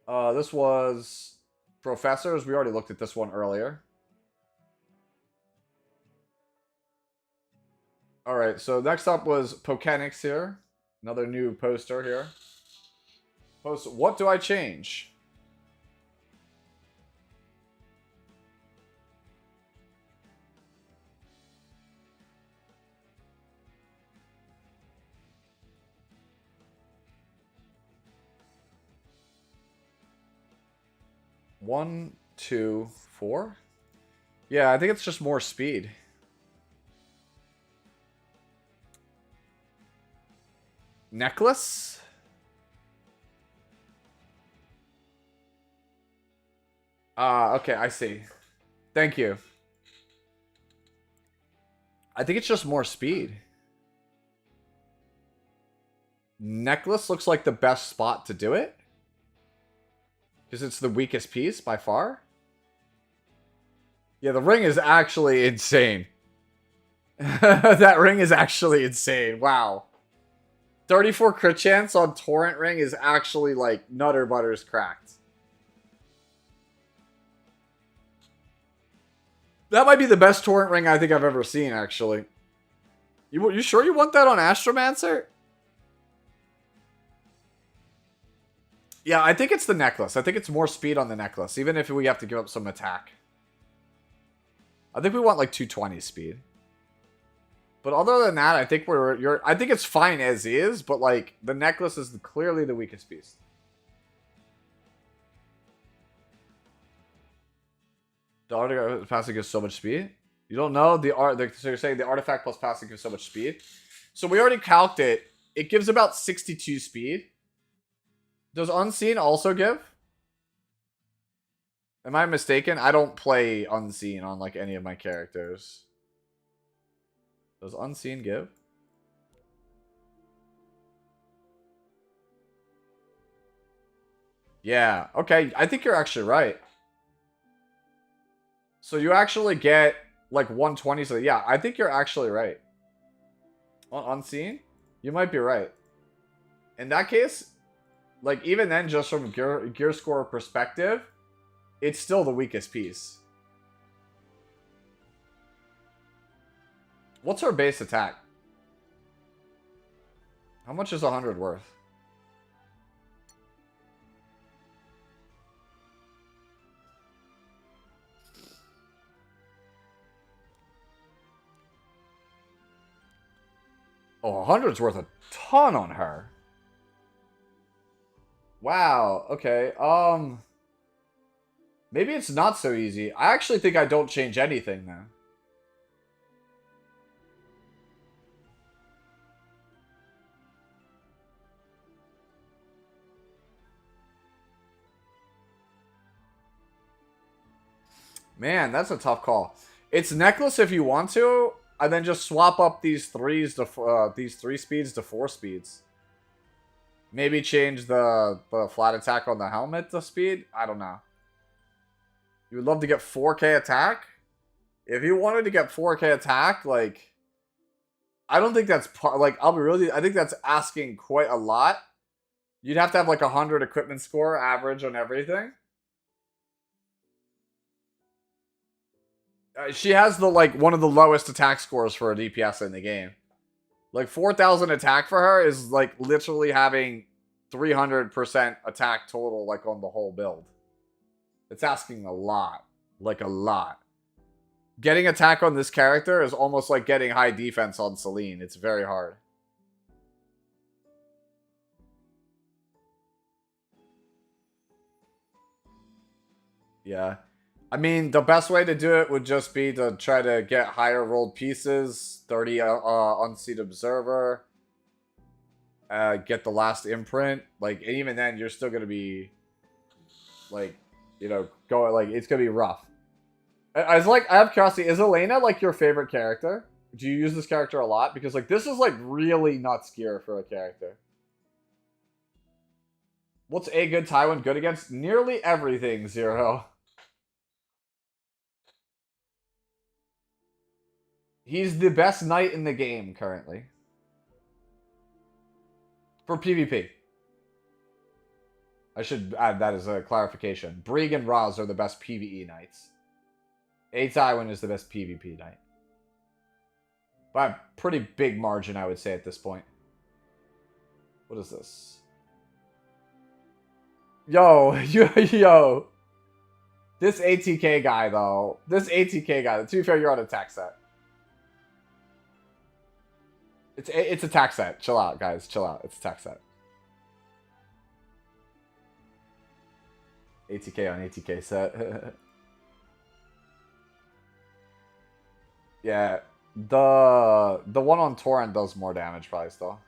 This was Professors. We already looked at this one earlier. Alright, so next up was Pokenix here. Another new poster here. Post, what do I change? One, two, four? Yeah, I think it's just more speed. Necklace? Okay, I see. Thank you. I think it's just more speed. Necklace looks like the best spot to do it. Because it's the weakest piece by far. Yeah, the ring is actually insane. That ring is actually insane. Wow. 34 crit chance on Torrent Ring is actually like Nutter Butters cracked. That might be the best Torrent Ring I think I've ever seen, actually. You sure you want that on Astromancer? Yeah, I think it's the necklace. I think it's more speed on the necklace, even if we have to give up some attack. I think we want like 220 speed. But other than that, I think I think it's fine as is, but like the necklace is clearly the weakest piece. The artifact passing gives so much speed. You don't know so you're saying the artifact plus passing gives so much speed. So we already calced it. It gives about 62 speed. Does Unseen also give? Am I mistaken? I don't play Unseen on like any of my characters. Does Unseen give? Yeah, okay. I think you're actually right. So you actually get like 120. So yeah, I think you're actually right. On Unseen? You might be right. In that case, like even then, just from gear score perspective, it's still the weakest piece. What's her base attack? How much is 100 worth? Oh, 100's worth a ton on her. Wow, okay. Maybe it's not so easy. I actually think I don't change anything now. Man, that's a tough call. It's necklace if you want to, and then just swap up these three speeds to 4 speeds. Maybe change the flat attack on the helmet to speed. I don't know. You would love to get 4K attack? If you wanted to get 4K attack, like, I don't think that's like, I'll be really, I think that's asking quite a lot. You'd have to have like 100 equipment score average on everything. She has the like one of the lowest attack scores for a DPS in the game. Like 4,000 attack for her is like literally having 300% attack total like on the whole build. It's asking a lot. Like a lot. Getting attack on this character is almost like getting high defense on Celine. It's very hard. Yeah. I mean, the best way to do it would just be to try to get higher rolled pieces. 30 Unseat Observer. Get the last imprint. Like, and even then, you're still going to be, like, you know, going, like, it's going to be rough. I was like, I have curiosity. Is Elena, like, your favorite character? Do you use this character a lot? Because like this is like really nuts gear for a character. What's a good Tywin good against? Nearly everything, Zero. He's the best knight in the game currently. For PvP. I should add that as a clarification. Brieg and Raz are the best PvE knights. A Tywin is the best PvP knight. By a pretty big margin, I would say, at this point. What is this? Yo, yo. This ATK guy, though. This ATK guy. To be fair, you're on a attack set. It's a attack set. Chill out, guys. Chill out. It's a attack set. ATK on ATK set. Yeah. The one on Torrent does more damage, probably, still.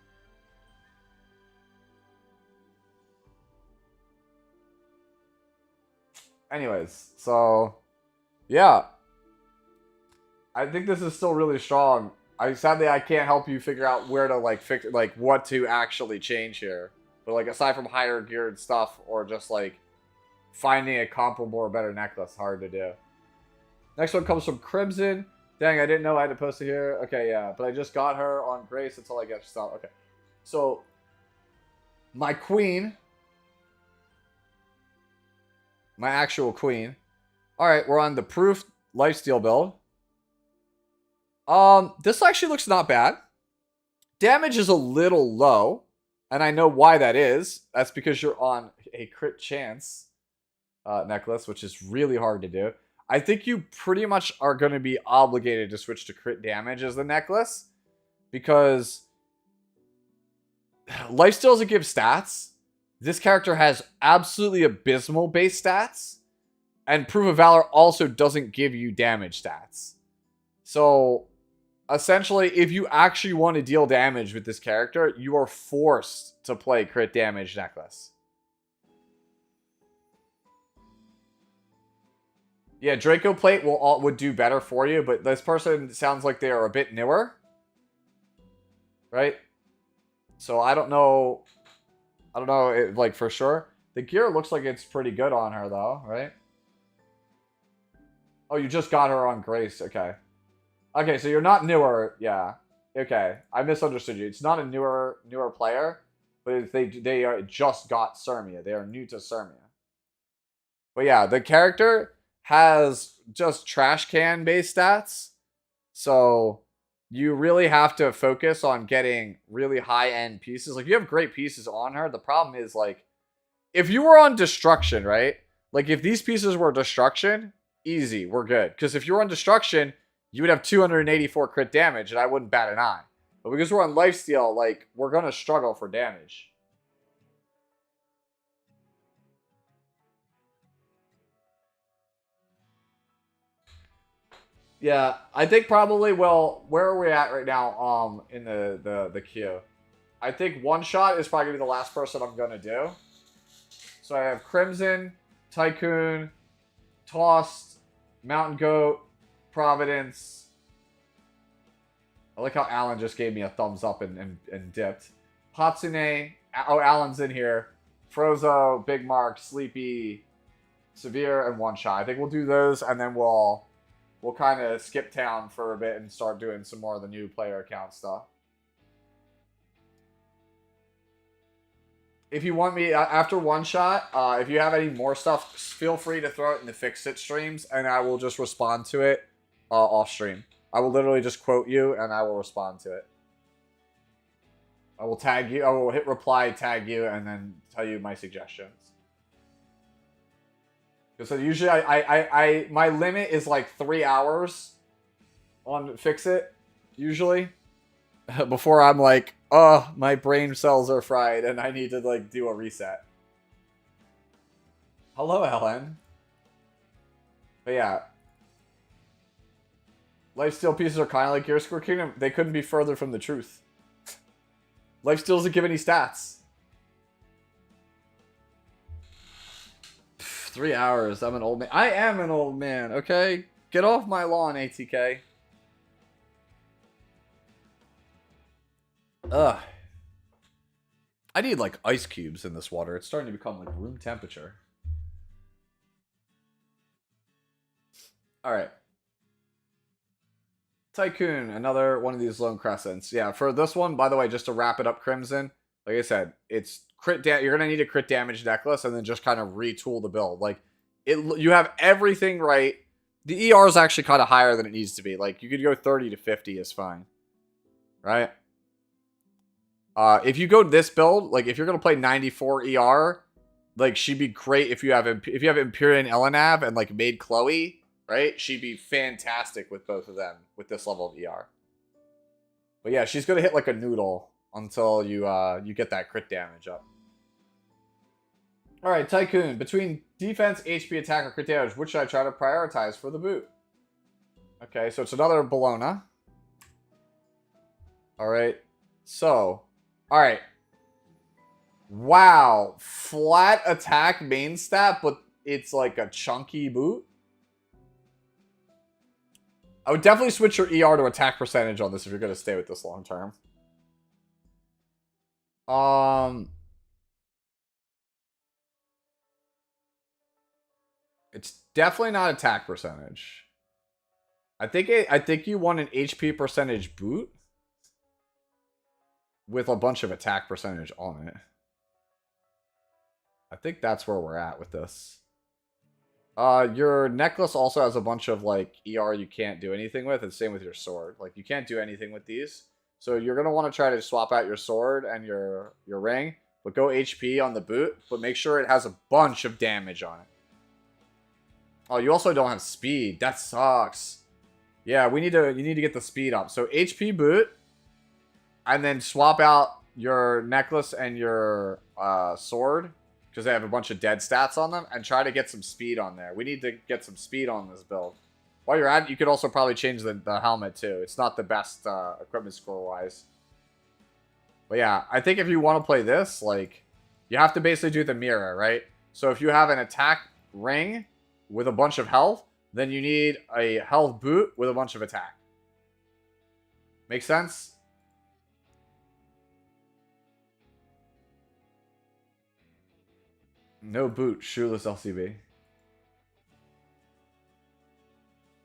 Anyways, so... Yeah. I think this is still really strong. Sadly, I can't help you figure out where to, like, fix... Like, what to actually change here. But, like, aside from higher geared stuff, or just, like, finding a comparable or better necklace, hard to do. Next one comes from Crimson. Dang, I didn't know I had to post it here. Okay, yeah, but I just got her on Grace until I get stuff. Okay, so my queen, my actual queen. All right, we're on the Proof Lifesteal build. This actually looks not bad. Damage is a little low, and I know why that is. That's because you're on a crit chance necklace, which is really hard to do. I think you pretty much are going to be obligated to switch to crit damage as the necklace. Because Lifesteal doesn't give stats. This character has absolutely abysmal base stats. And Proof of Valor also doesn't give you damage stats. So, essentially, if you actually want to deal damage with this character, you are forced to play crit damage necklace. Yeah, Draco Plate would do better for you, but this person sounds like they are a bit newer. Right? So I don't know. I don't know, like, for sure. The gear looks like it's pretty good on her, though, right? Oh, you just got her on Grace. Okay. Okay, so you're not newer. Yeah. Okay. I misunderstood you. It's not a newer player, but they just got Sirmia. They are new to Sirmia. But yeah, the character has just trash can based stats. So you really have to focus on getting really high end pieces. Like, you have great pieces on her. The problem is, like, if you were on Destruction, right? Like, if these pieces were Destruction, easy, we're good. Because if you were on Destruction, you would have 284 crit damage, and I wouldn't bat an eye. But because we're on Lifesteal, like, we're going to struggle for damage. Yeah, I think probably, well, where are we at right now in the queue? I think One Shot is probably going to be the last person I'm going to do. So I have Crimson, Tycoon, Tossed, Mountain Goat, Providence. I like how Alan just gave me a thumbs up and dipped. Hatsune. Oh, Alan's in here. Frozo, Big Mark, Sleepy, Severe, and One Shot. I think we'll do those, and then we'll kind of skip town for a bit and start doing some more of the new player account stuff. If you want me, after One Shot, if you have any more stuff, feel free to throw it in the Fix-It streams, and I will just respond to it off stream. I will literally just quote you, and I will respond to it. I will tag you, I will hit reply, tag you, and then tell you my suggestions. Because usually my limit is like 3 hours on Fix-It, usually. Before I'm like, oh, my brain cells are fried and I need to, like, do a reset. Hello, Ellen. But yeah. Lifesteal pieces are kind of like Gearscore Kingdom. They couldn't be further from the truth. Lifesteal doesn't give any stats. 3 hours. I'm an old man. I am an old man, okay? Get off my lawn, ATK. Ugh. I need like ice cubes in this water. It's starting to become like room temperature. Alright. Tycoon, another one of these lone crescents. Yeah, for this one, by the way, just to wrap it up, Crimson, like I said, it's you're gonna need a crit damage necklace and then just kind of retool the build. Like you have everything right. The ER is actually kind of higher than it needs to be. Like you could go 30 to 50 is fine. Right? If you go this build, like if you're gonna play 94 ER, like she'd be great if you have Empyrean Elinav and like Maid Chloe, right? She'd be fantastic with both of them with this level of ER. But yeah, she's gonna hit like a noodle until you get that crit damage up. All right, Tycoon. Between defense, HP, attack, or crit damage, which should I try to prioritize for the boot? Okay, so it's another Bologna. All right, so. All right. Wow. Flat attack main stat, but it's like a chunky boot. I would definitely switch your ER to attack percentage on this if you're going to stay with this long term. It's definitely not attack percentage. I think you want an HP percentage boot with a bunch of attack percentage on it. I think that's where we're at with this. Your necklace also has a bunch of like ER you can't do anything with, and same with your sword. Like you can't do anything with these. So you're gonna want to try to swap out your sword and your ring, but go HP on the boot, but make sure it has a bunch of damage on it. Oh, you also don't have speed. That sucks. Yeah, you need to get the speed up. So HP boot. And then swap out your necklace and your sword, because they have a bunch of dead stats on them, and try to get some speed on there. We need to get some speed on this build. While you're at it, you could also probably change the helmet too. It's not the best equipment score-wise. But yeah, I think if you want to play this, like, you have to basically do the mirror, right? So if you have an attack ring with a bunch of health, then you need a health boot with a bunch of attack. Make sense? No boot, shoeless LCB.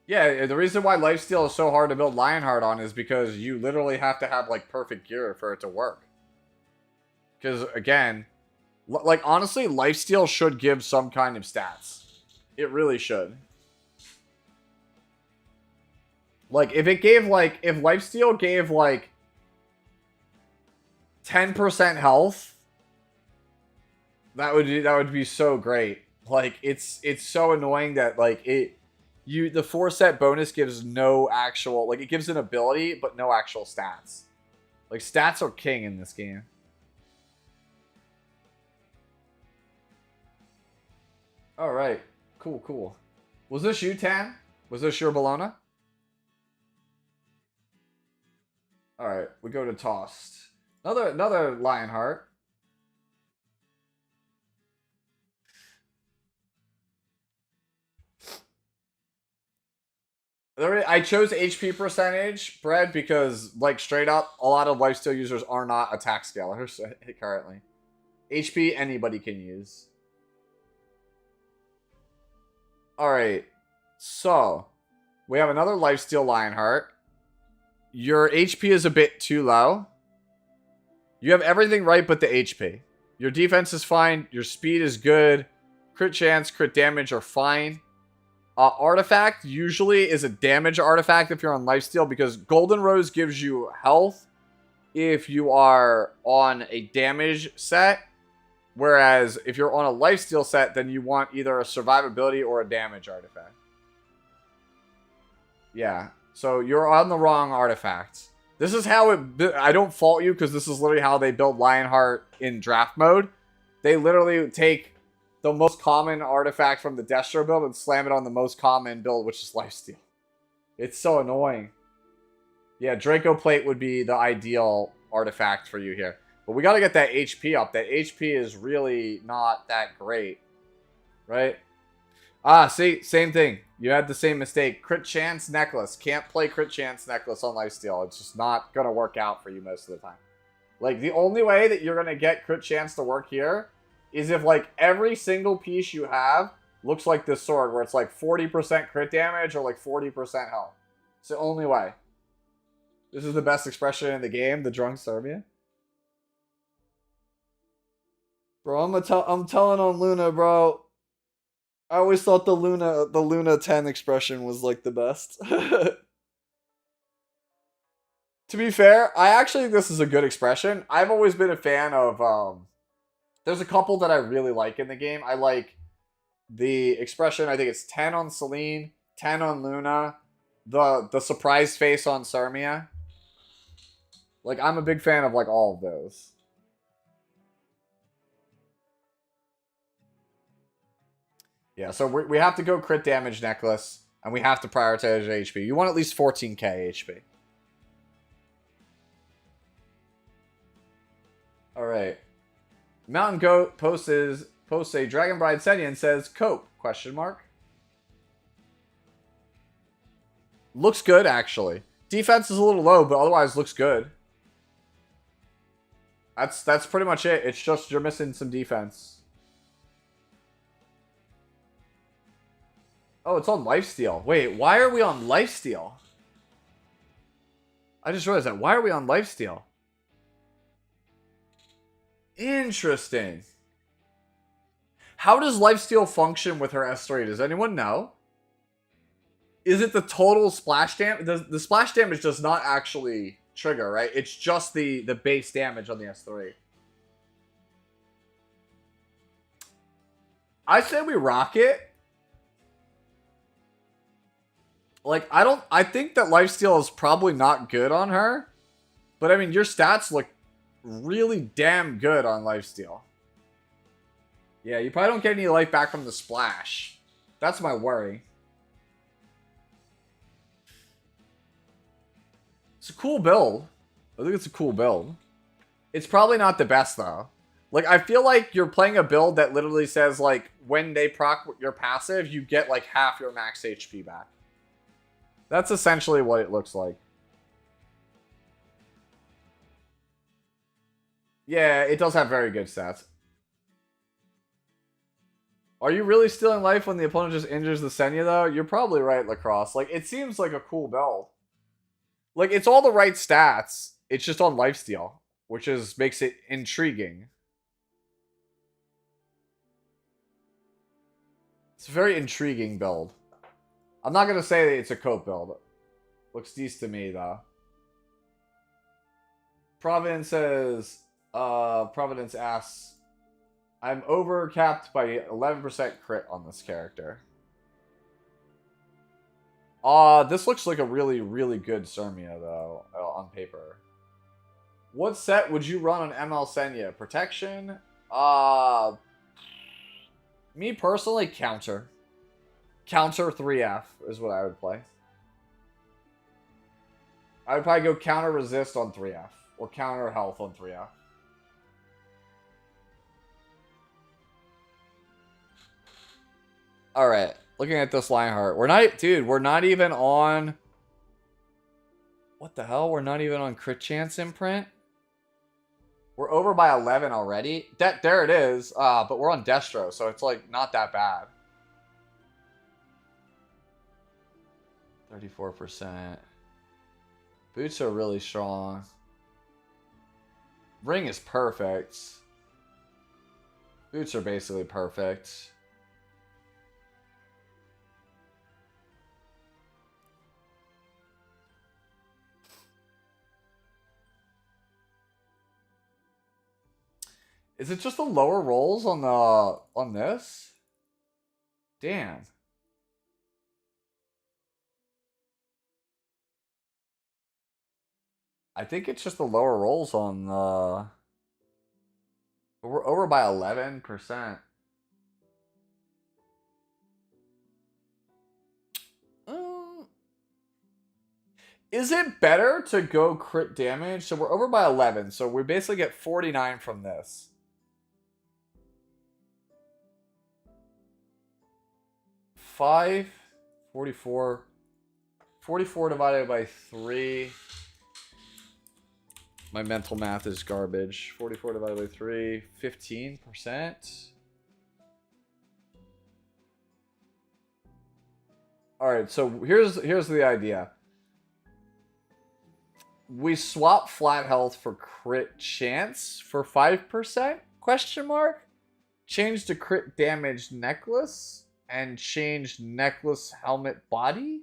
Yeah, the reason why Lifesteal is so hard to build Lionheart on is because you literally have to have, like, perfect gear for it to work. Because, again, like, honestly, Lifesteal should give some kind of stats. It really should. Like, if Lifesteal gave, like, 10% health, that would be so great. Like, it's so annoying that, like, the 4-set bonus gives no actual, like, it gives an ability, but no actual stats. Like, stats are king in this game. Alright. Cool. Was this you, Tan? Was this your Bologna? Alright, we go to Tossed. Another Lionheart. I chose HP percentage, Brad, because, like, straight up, a lot of lifesteal users are not attack scalers currently. HP, anybody can use. Alright, so, we have another lifesteal Lionheart. Your HP is a bit too low. You have everything right but the HP. Your defense is fine, your speed is good, crit chance, crit damage are fine. Artifact usually is a damage artifact if you're on lifesteal, because Golden Rose gives you health if you are on a damage set, whereas if you're on a lifesteal set, then you want either a survivability or a damage artifact. Yeah, so you're on the wrong artifact. This is how I don't fault you, because this is literally how they build Lionheart in draft mode. They literally take the most common artifact from the Destro build and slam it on the most common build, which is Lifesteal. It's so annoying. Yeah, Draco Plate would be the ideal artifact for you here. But we got to get that HP up. That HP is really not that great. Right? Ah, see? Same thing. You had the same mistake. Crit Chance Necklace. Can't play Crit Chance Necklace on Lifesteal. It's just not going to work out for you most of the time. Like, the only way that you're going to get crit chance to work here is if, like, every single piece you have looks like this sword, where it's, like, 40% crit damage or, like, 40% health. It's the only way. This is the best expression in the game, the drunk Serbia. Bro, I'm telling on Luna, bro. I always thought the Luna 10 expression was, like, the best. To be fair, I actually think this is a good expression. I've always been a fan of, there's a couple that I really like in the game. I like the expression, I think it's 10 on Celine, 10 on Luna, the surprise face on Sirmia. Like, I'm a big fan of, like, all of those. Yeah, so we have to go crit damage necklace, and we have to prioritize HP. You want at least 14k HP. Alright. Mountain Goat posts a Dragon Bride Senya and says, Cope, question mark. Looks good, actually. Defense is a little low, but otherwise looks good. That's pretty much it. It's just you're missing some defense. Oh, it's on lifesteal. Wait, why are we on lifesteal? I just realized that. Why are we on lifesteal? Interesting. How does lifesteal function with her S3? Does anyone know? Is it the total splash damage? The splash damage does not actually trigger, right? It's just the base damage on the S3. I say we rock it. Like, I think that lifesteal is probably not good on her. But, I mean, your stats look really damn good on lifesteal. Yeah, you probably don't get any life back from the splash. That's my worry. It's a cool build. I think it's a cool build. It's probably not the best, though. Like, I feel like you're playing a build that literally says, like, when they proc your passive, you get, like, half your max HP back. That's essentially what it looks like. Yeah, it does have very good stats. Are you really stealing life when the opponent just injures the Senya, though? You're probably right, Lacrosse. Like, it seems like a cool build. Like, it's all the right stats. It's just on lifesteal, which makes it intriguing. It's a very intriguing build. I'm not going to say that it's a cope build. Looks decent to me, though. Providence says... Providence asks... I'm overcapped by 11% crit on this character. This looks like a really, really good Sirmia, though, on paper. What set would you run on ML Senya? Protection? Me personally, counter. Counter 3F is what I would play. I would probably go counter resist on 3F. Or counter health on 3F. Alright. Looking at this Lionheart. We're not even on... What the hell? We're not even on crit chance imprint? We're over by 11 already? There it is. But we're on Destro, so it's like not that bad. 34%. Boots are really strong. Ring is perfect. Boots are basically perfect. Is it just the lower rolls on this? Damn. I think it's just the lower rolls on the... We're over by 11%. Is it better to go crit damage? So we're over by 11, so we basically get 49 from this. 44 divided by 3. My mental math is garbage. 44 divided by 3, 15%. Alright, so here's the idea. We swap flat health for crit chance for 5%? Question mark? Change to crit damage necklace and change necklace helmet body?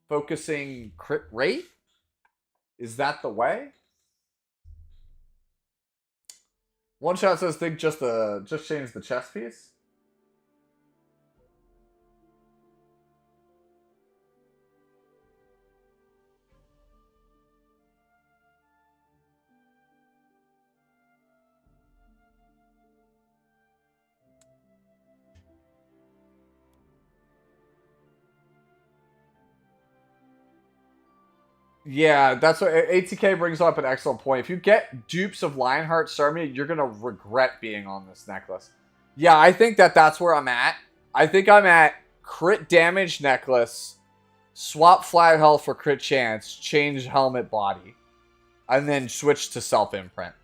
Focusing crit rate? Is that the way? One shot says think just change the chest piece. Yeah, that's what ATK brings up an excellent point. If you get dupes of Lionheart Cermia, you're gonna regret being on this necklace. Yeah, I think that's where I'm at. I think I'm at crit damage necklace, swap flat health for crit chance, change helmet body, and then switch to self imprint.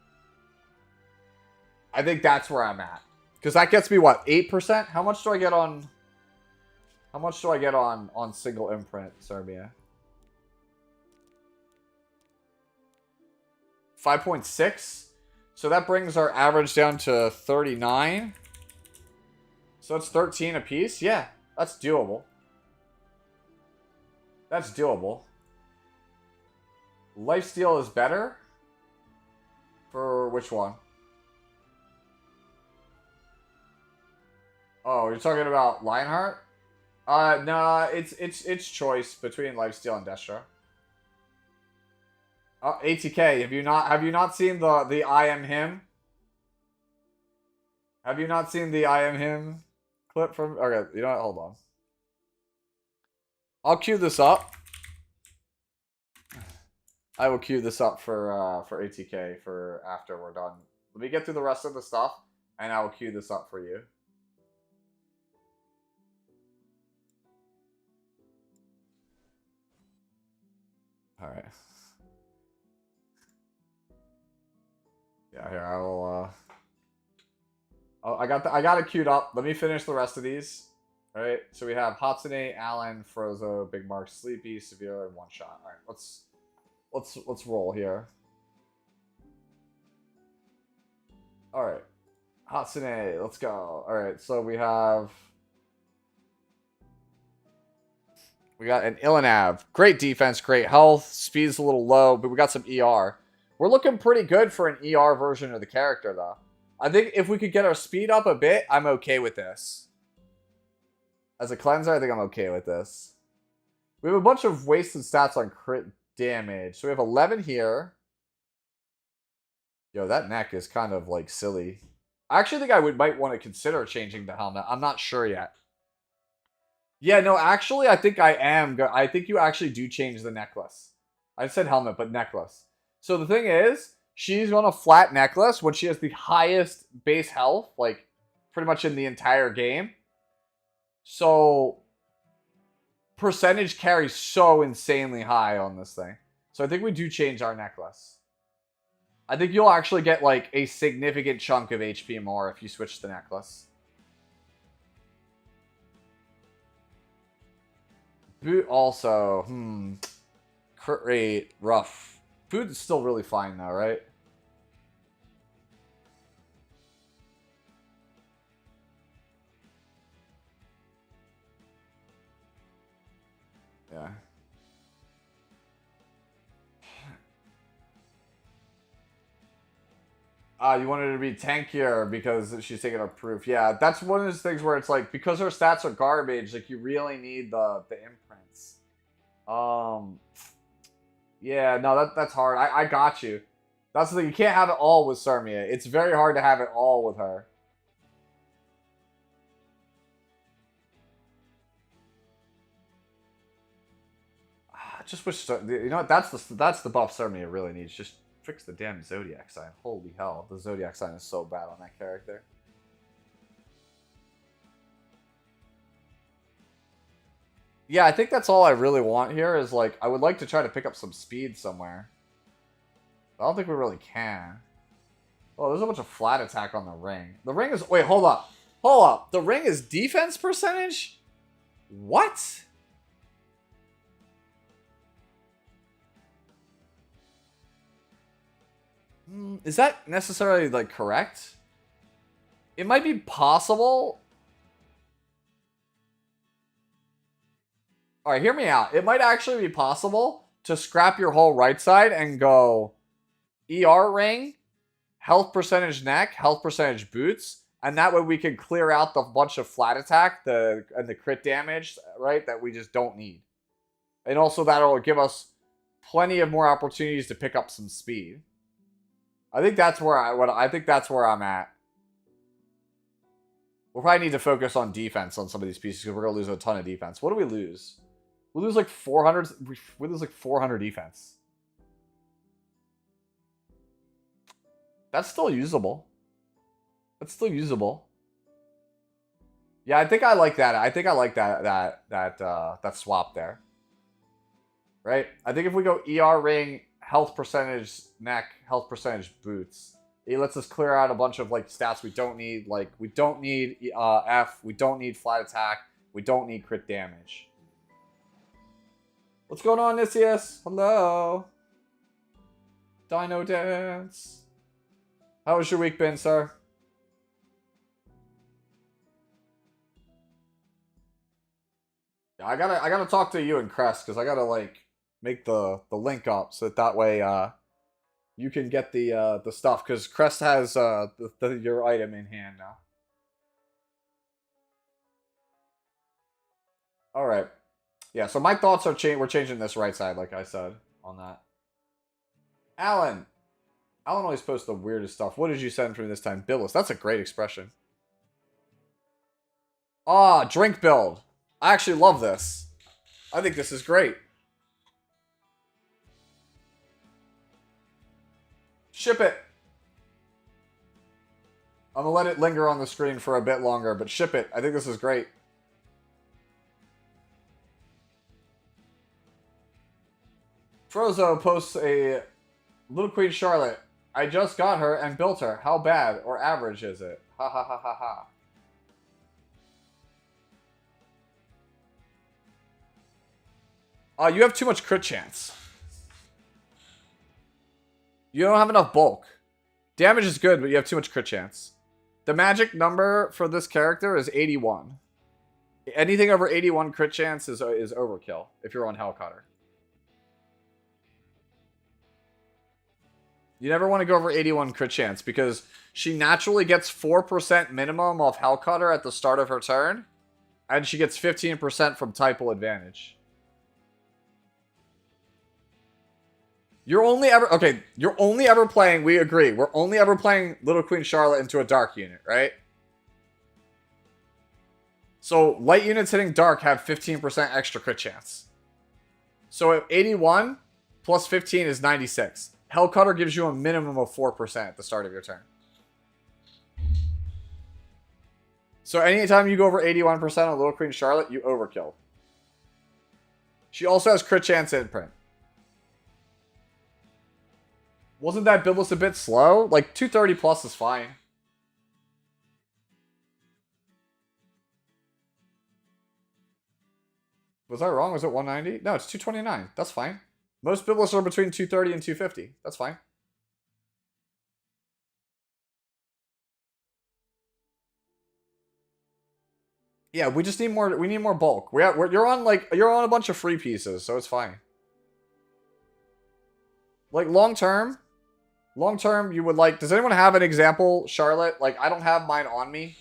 I think that's where I'm at. Because that gets me what, 8%? How much do I get on single imprint, Cermia? 5.6. So that brings our average down to 39. So it's 13 apiece. Yeah, that's doable. That's doable. Lifesteal is better? For which one? Oh, you're talking about Lionheart? No, it's choice between Lifesteal and Destra. ATK, have you not seen the I am him? Have you not seen the I am him clip from? Okay, you know what? Hold on. I'll queue this up. I will queue this up for ATK for after we're done. Let me get through the rest of the stuff, and I will queue this up for you. All right. Yeah, here I will. Oh, I got it queued up. Let me finish the rest of these. All right. So we have Hatsune, Alan, Frozo, Big Mark, Sleepy, Severe, and One Shot. All right. Let's roll here. All right. Hatsune, let's go. All right. So we got an Ilanav. Great defense, great health. Speed's a little low, but we got some ER. We're looking pretty good for an ER version of the character, though. I think if we could get our speed up a bit, I'm okay with this. As a cleanser, I think I'm okay with this. We have a bunch of wasted stats on crit damage. So we have 11 here. Yo, that neck is kind of, like, silly. I actually think I might want to consider changing the helmet. I'm not sure yet. Yeah, no, actually, I think I am. I think you actually do change the necklace. I said helmet, but necklace. So the thing is, she's on a flat necklace when she has the highest base health, like, pretty much in the entire game. So, percentage carries so insanely high on this thing. So I think we do change our necklace. I think you'll actually get, like, a significant chunk of HP more if you switch the necklace. Boot also, crit rate, rough. Food is still really fine though, right? Yeah. You wanted her to be tankier because she's taking a proof. Yeah, that's one of those things where it's like, because her stats are garbage, like you really need the imprints. Yeah, no, that's hard. I got you. That's the thing. You can't have it all with Cermia. It's very hard to have it all with her. I just wish, you know what? That's the buff Cermia really needs. Just fix the damn Zodiac sign. Holy hell, the Zodiac sign is so bad on that character. Yeah, I think that's all I really want here is, like, I would like to try to pick up some speed somewhere. I don't think we really can. Oh, there's a bunch of flat attack on the ring. The ring is... Wait, hold up. Hold up. The ring is defense percentage? What? Is that necessarily, like, correct? It might be possible. Alright, hear me out. It might actually be possible to scrap your whole right side and go ER ring, health percentage neck, health percentage boots, and that way we can clear out the bunch of flat attack and the crit damage, right, that we just don't need. And also that'll give us plenty of more opportunities to pick up some speed. I think that's where I think that's where I'm at. We'll probably need to focus on defense on some of these pieces because we're gonna lose a ton of defense. What do we lose? We lose like 400. We lose like 400 defense. That's still usable. That's still usable. Yeah, I think I like that. I think I like that swap there. Right? I think if we go ER ring, health percentage neck, health percentage boots, it lets us clear out a bunch of like stats we don't need. Like we don't need F, we don't need flat attack, we don't need crit damage. What's going on, Nicias? Hello. Dino Dance. How has your week been, sir? Yeah, I gotta talk to you and Crest because I gotta like make the link up so that way you can get the stuff because Crest has your item in hand now. All right. Yeah, so my thoughts are we're changing this right side, like I said on that. Alan always posts the weirdest stuff. What did you send for me this time? Billis. That's a great expression. Ah, drink build. I actually love this. I think this is great. Ship it. I'm gonna let it linger on the screen for a bit longer, but ship it. I think this is great. Frozo posts a Little Queen Charlotte. I just got her and built her. How bad or average is it? Ha ha ha ha ha. You have too much crit chance. You don't have enough bulk. Damage is good, but you have too much crit chance. The magic number for this character is 81. Anything over 81 crit chance is overkill if you're on Hellcutter. You never want to go over 81 crit chance because she naturally gets 4% minimum off Hellcutter at the start of her turn, and she gets 15% from typal advantage. You're only ever playing, we agree, we're only ever playing Little Queen Charlotte into a dark unit, right? So light units hitting dark have 15% extra crit chance. So at 81 plus 15 is 96. Hellcutter gives you a minimum of 4% at the start of your turn. So anytime you go over 81% on Little Queen Charlotte, you overkill. She also has crit chance imprint. Wasn't that Biblis a bit slow? Like 230 plus is fine. Was I wrong? Was it 190? No, it's 229. That's fine. Most Biblis are between 230 and 250. That's fine. Yeah, we just need more. We need more bulk. You're on a bunch of free pieces, so it's fine. Like long term, you would like. Does anyone have an example, Charlotte? Like I don't have mine on me.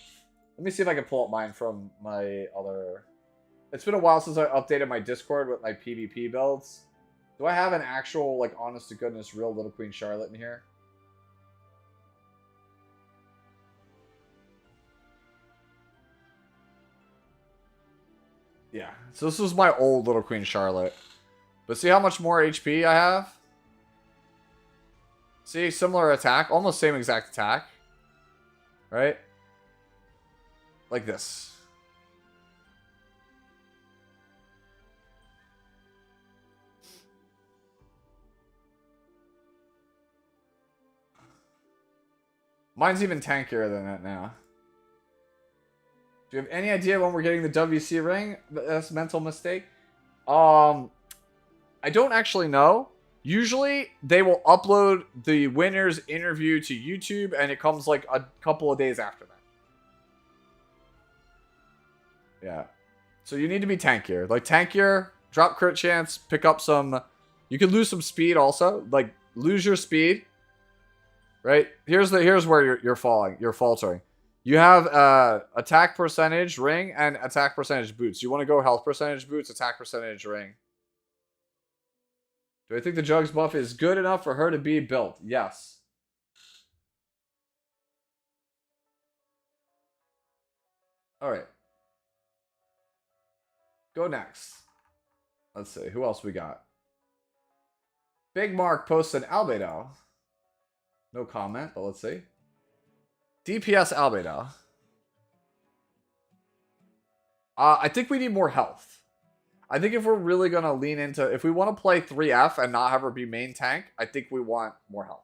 Let me see if I can pull up mine from my other. It's been a while since I updated my Discord with my PvP builds. Do I have an actual, like, honest to goodness, real Little Queen Charlotte in here? Yeah. So this was my old Little Queen Charlotte. But see how much more HP I have? See, similar attack. Almost same exact attack. Right? Like this. Mine's even tankier than that now. Do you have any idea when we're getting the WC ring? That's a mental mistake. I don't actually know. Usually, they will upload the winner's interview to YouTube, and it comes like a couple of days after that. Yeah. So you need to be tankier. Like, tankier, drop crit chance, pick up some... You could lose some speed also. Like, lose your speed. Right? Here's where you're falling. You're faltering. You have attack percentage ring and attack percentage boots. You want to go health percentage boots, attack percentage ring. Do I think the Jugs buff is good enough for her to be built? Yes. Alright. Go next. Let's see. Who else we got? Big Mark posted Albedo. No comment, but let's see. DPS Albedo. I think we need more health. I think if we're really going to lean into... If we want to play 3F and not have her be main tank, I think we want more health.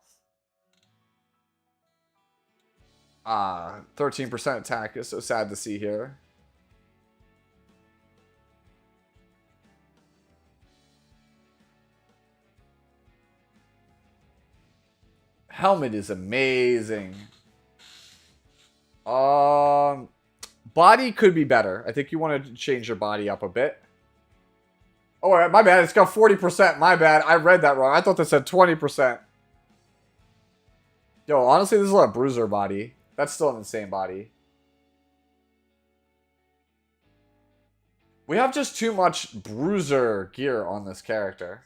13% attack is so sad to see here. Helmet is amazing. Body could be better. I think you want to change your body up a bit. Oh, my bad. It's got 40%. My bad. I read that wrong. I thought this said 20%. Yo, honestly, this is a bruiser body. That's still an insane body. We have just too much bruiser gear on this character.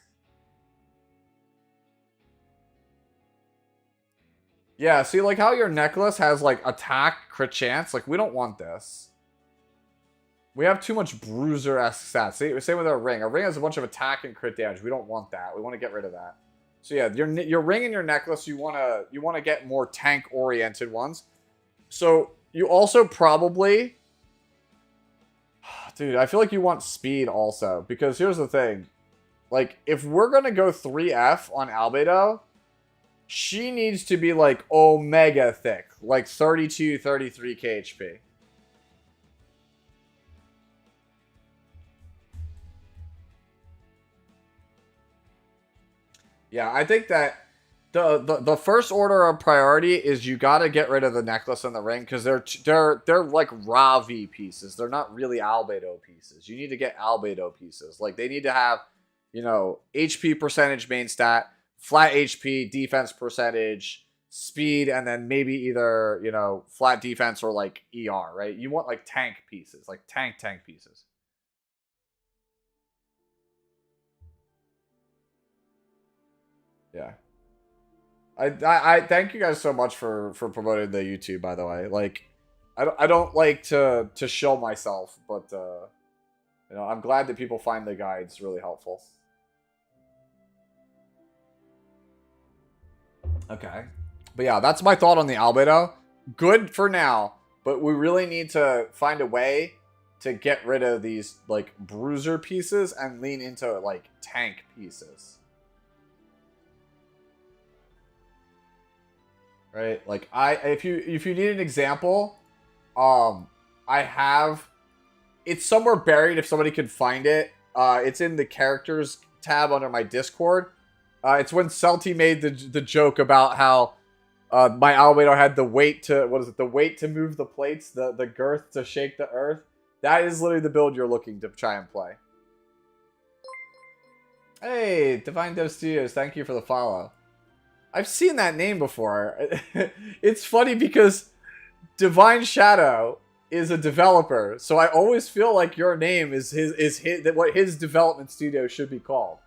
Yeah, see, like how your necklace has, like, attack, crit chance? Like, we don't want this. We have too much bruiser-esque stats. See, same with our ring. Our ring has a bunch of attack and crit damage. We don't want that. We want to get rid of that. So yeah, your ring and your necklace, you wanna get more tank-oriented ones. So you also probably... Dude, I feel like you want speed also. Because here's the thing. Like, if we're gonna go 3F on Albedo... She needs to be, like, omega thick. Like, 32, 33 KHP. Yeah, I think that the first order of priority is you gotta get rid of the necklace and the ring. Because they're like, Ravi pieces. They're not really Albedo pieces. You need to get Albedo pieces. Like, they need to have, you know, HP percentage main stat... Flat HP, defense percentage, speed, and then maybe either, you know, flat defense or, like, ER, right? You want, like, tank pieces. Like, tank pieces. Yeah. I thank you guys so much for promoting the YouTube, by the way. Like, I don't like to show myself, but, you know, I'm glad that people find the guides really helpful. Okay. But yeah, that's my thought on the Albedo. Good for now, but we really need to find a way to get rid of these, like, bruiser pieces and lean into, like, tank pieces. Right? Like, if you need an example, I have... It's somewhere buried if somebody can find it. It's in the characters tab under my Discord. It's when Celty made the joke about how my Albedo had the weight to... What is it? The weight to move the plates. The girth to shake the earth. That is literally the build you're looking to try and play. Hey, Divine Dev Studios. Thank you for the follow. I've seen that name before. It's funny because Divine Shadow is a developer. So I always feel like your name is what his development studio should be called.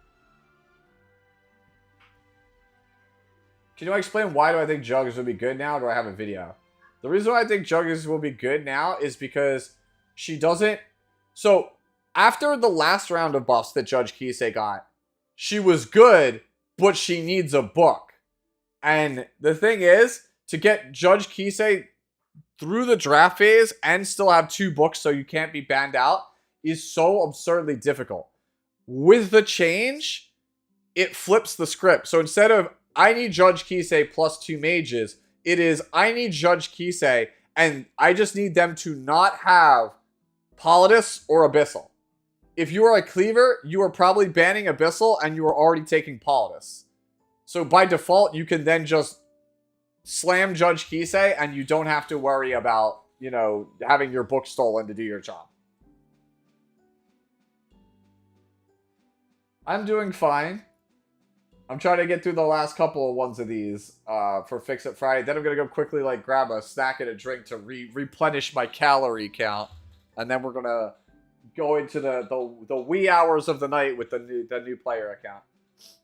Can you explain why do I think Jugs will be good now, or do I have a video? The reason why I think Jugs will be good now is because she doesn't... So, after the last round of buffs that Judge Kisei got, she was good, but she needs a book. And the thing is, to get Judge Kisei through the draft phase and still have 2 books so you can't be banned out is so absurdly difficult. With the change, it flips the script. So instead of I need Judge Kisei plus 2 mages, It is, I need Judge Kisei, and I just need them to not have Politis or Abyssal. If you are a cleaver, you are probably banning Abyssal, and you are already taking Politis. So by default, you can then just slam Judge Kisei, and you don't have to worry about, you know, having your book stolen to do your job. I'm doing fine. I'm trying to get through the last couple of ones of these for Fix It Friday. Then I'm going to go quickly like grab a snack and a drink to replenish my calorie count. And then we're going to go into the wee hours of the night with the new player account.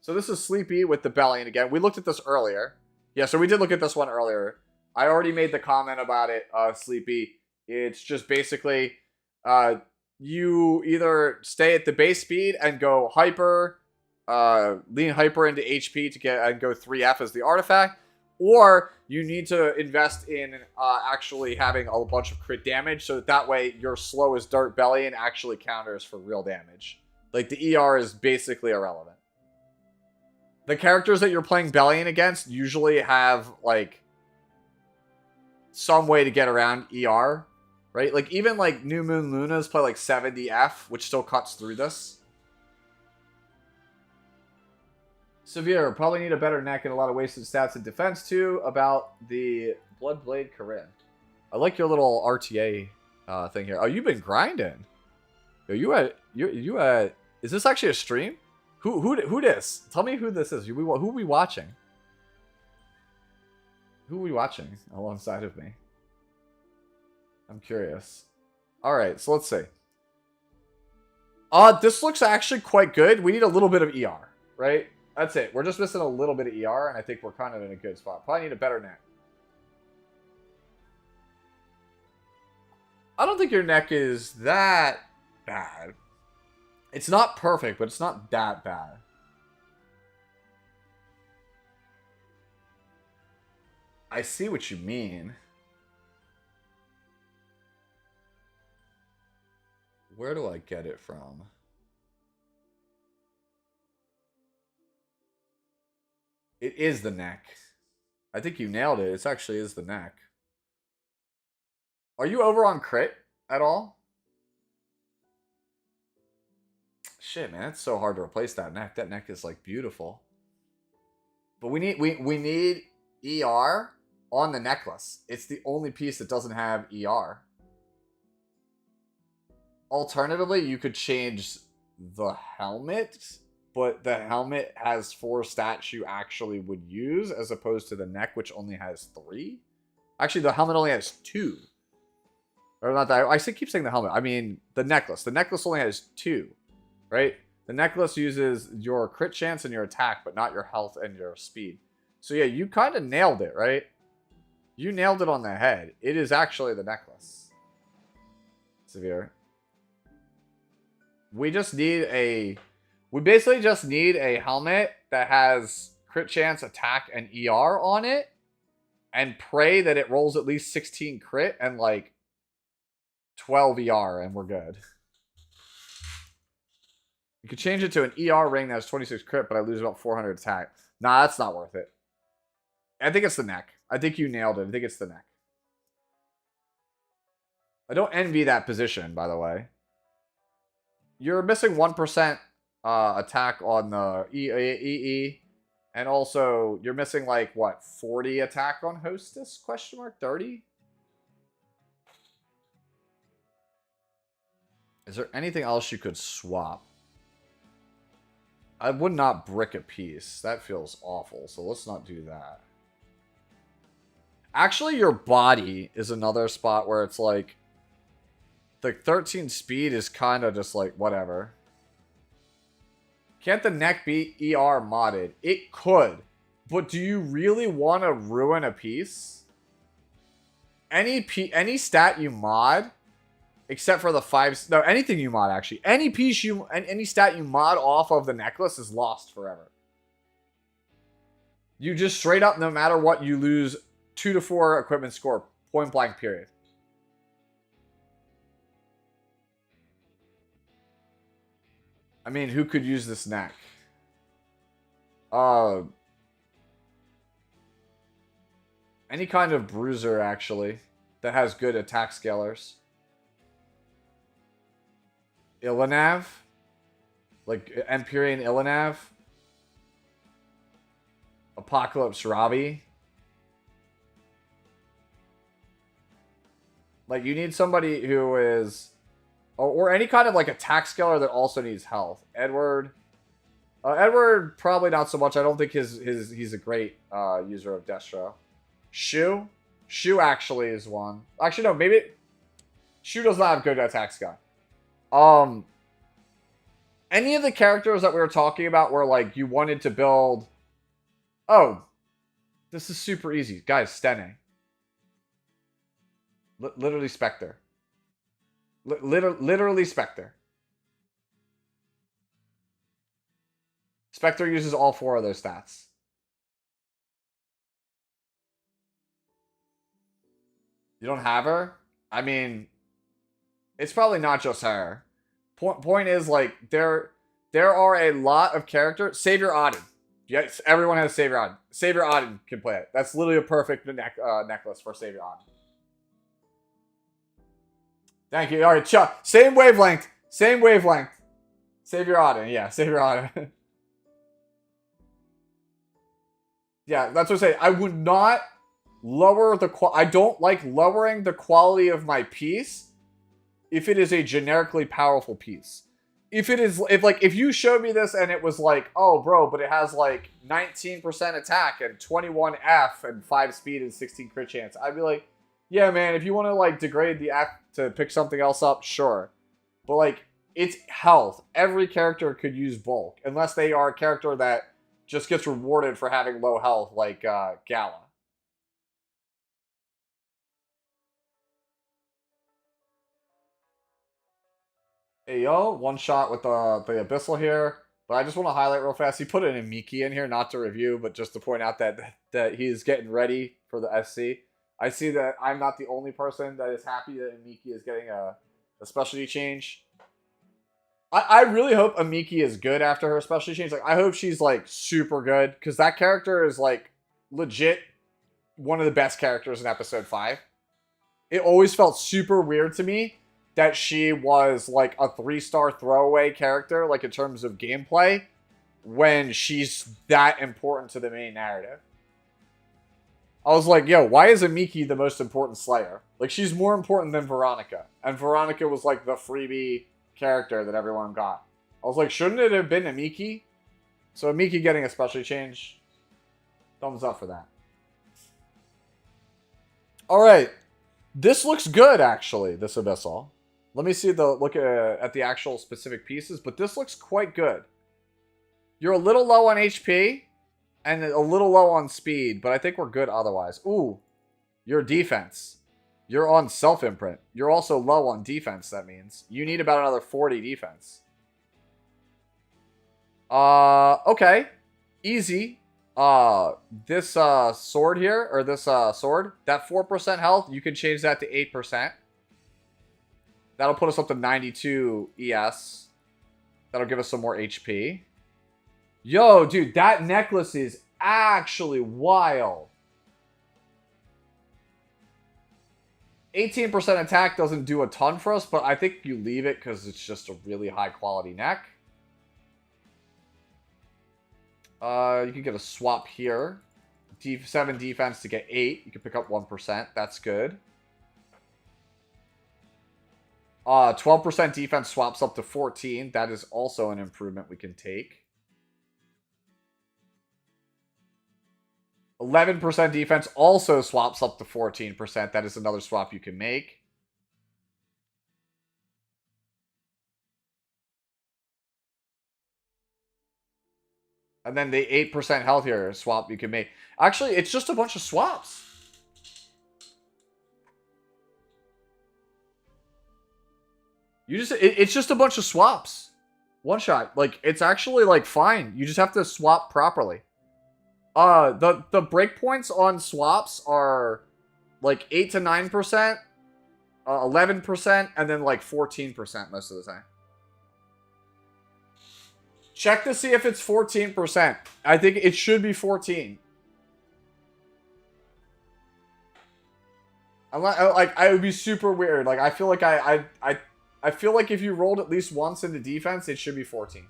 So this is Sleepy with the Bellion again. We looked at this earlier. Yeah, so we did look at this one earlier. I already made the comment about it, Sleepy. It's just basically you either stay at the base speed and go hyper, lean hyper into HP to get and go 3F as the artifact, or you need to invest in actually having a bunch of crit damage, so that way your slow as dirt Bellion actually counters for real damage. Like the ER is basically irrelevant. The characters that you're playing Bellion against usually have like some way to get around ER, right? Like even like New Moon Lunas play like 70F, which still cuts through this. Severe, probably need a better neck and a lot of wasted stats in defense too. About the Bloodblade Corinne. I like your little RTA thing here. Oh, you've been grinding. Yo, you at is this actually a stream? Who this? Tell me who this is. Who are we watching? Who are we watching alongside of me? I'm curious. Alright, so let's see. This looks actually quite good. We need a little bit of ER, right? That's it. We're just missing a little bit of ER, and I think we're kind of in a good spot. Probably need a better neck. I don't think your neck is that bad. It's not perfect, but it's not that bad. I see what you mean. Where do I get it from? It is the neck. I think you nailed it. It actually is the neck. Are you over on crit at all? Shit, man, it's so hard to replace that neck. That neck is like beautiful. But we need ER on the necklace. It's the only piece that doesn't have ER. Alternatively, you could change the helmet, but the helmet has 4 stats you actually would use, as opposed to the neck, which only has 3. Actually, the helmet only has 2. Or not that. I keep saying the helmet. I mean the necklace. The necklace only has 2, right? The necklace uses your crit chance and your attack, but not your health and your speed. So yeah, you kind of nailed it, right? You nailed it on the head. It is actually the necklace. Severe. We just need a... We basically just need a helmet that has crit chance, attack, and ER on it. And pray that it rolls at least 16 crit and like 12 ER, and we're good. You could change it to an ER ring that has 26 crit, but I lose about 400 attack. Nah, that's not worth it. I think it's the neck. I think you nailed it. I think it's the neck. I don't envy that position, by the way. You're missing 1% attack on the EE. And also, you're missing, like, what, 40 attack on Hostess? Question mark? 30? Is there anything else you could swap? I would not brick a piece. That feels awful, so let's not do that. Actually, your body is another spot where it's like... The 13 speed is kind of just like, whatever. Can't the neck be ER modded? It could. But do you really want to ruin a piece? Any stat you mod, except for the 5... No, anything you mod, actually. Any piece you... Any stat you mod off of the necklace is lost forever. You just straight up, no matter what, you lose 2 to 4 equipment score. Point blank, period. I mean, who could use this neck? Any kind of bruiser, actually, that has good attack scalers. Ilanav? Like, Empyrean Ilanav? Apocalypse Robbie? Like, you need somebody who is... Or any kind of, like, attack scaler that also needs health. Edward... Edward, probably not so much. I don't think he's a great user of Destro. Shu? Shu actually is one. Actually, no, maybe... Shu does not have good attack skill. Any of the characters that we were talking about where, like, you wanted to build... Oh. This is super easy. Guys, Stene. Literally Spectre. Literally Spectre. Spectre uses all 4 of those stats. You don't have her? I mean, it's probably not just her. Point is, like, there are a lot of characters. Savior Odin. Yes, everyone has Savior Odin. Savior Odin can play it. That's literally a perfect necklace for Savior Odin. Thank you. All right, Chuck. Same wavelength. Same wavelength. Savior Odin. Yeah, Savior Odin. Yeah, that's what I say. I would not lower the I don't like lowering the quality of my piece if it is a generically powerful piece. If you showed me this and it was like, oh bro, but it has like 19% attack and 21 F and 5 speed and 16 crit chance, I'd be like, yeah man, if you want to like degrade the F to pick something else up, sure. But like, it's health. Every character could use bulk unless they are a character that just gets rewarded for having low health, like Gala. Hey yo, one shot with the Abyssal here. But I just want to highlight real fast. He put an Miki in here, not to review, but just to point out that he's getting ready for the SC. I see that I'm not the only person that is happy that Miki is getting a specialty change. I really hope Amiki is good after her specialty change. Like, I hope she's, like, super good. Because that character is, like, legit one of the best characters in Episode 5. It always felt super weird to me that she was, like, a 3-star throwaway character, like, in terms of gameplay, when she's that important to the main narrative. I was like, yo, why is Amiki the most important Slayer? Like, she's more important than Veronica. And Veronica was, like, the freebie character that everyone got. I was like, shouldn't it have been Amiki? So Amiki getting a specialty change, thumbs up for that. Alright. This looks good, actually, this Abyssal. Let me see look at the actual specific pieces, but this looks quite good. You're a little low on HP, and a little low on speed, but I think we're good otherwise. Ooh, your defense. You're on self-imprint. You're also low on defense, that means. You need about another 40 defense. Okay. Easy. This sword here, or this sword, that 4% health, you can change that to 8%. That'll put us up to 92 ES. That'll give us some more HP. Yo, dude, that necklace is actually wild. 18% attack doesn't do a ton for us, but I think you leave it because it's just a really high quality neck. You can get a swap here. 7 defense to get 8. You can pick up 1%. That's good. 12% defense swaps up to 14. That is also an improvement we can take. 11% defense also swaps up to 14%. That is another swap you can make. And then the 8% health here swap you can make. Actually, it's just a bunch of swaps. It's just a bunch of swaps. One shot. Like, it's actually, like, fine. You just have to swap properly. The breakpoints on swaps are like 8 to 9%, 11%, and then like 14% most of the time. Check to see if it's 14%. I think it should be 14. Like, I would be super weird. Like, I feel like I feel like if you rolled at least once into defense, it should be 14.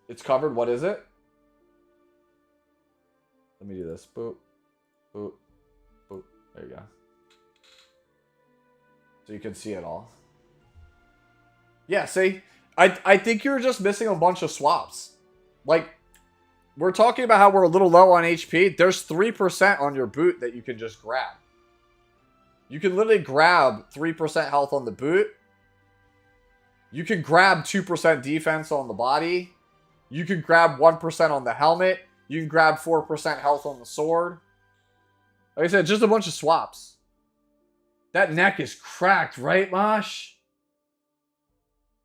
It's covered. What is it? Let me do this. Boop. Boop. Boop. There you go. So you can see it all. Yeah, see? I think you're just missing a bunch of swaps. Like, we're talking about how we're a little low on HP. There's 3% on your boot that you can just grab. You can literally grab 3% health on the boot. You can grab 2% defense on the body. You can grab 1% on the helmet. You can grab 4% health on the sword. Like I said, just a bunch of swaps. That neck is cracked, right, Mosh?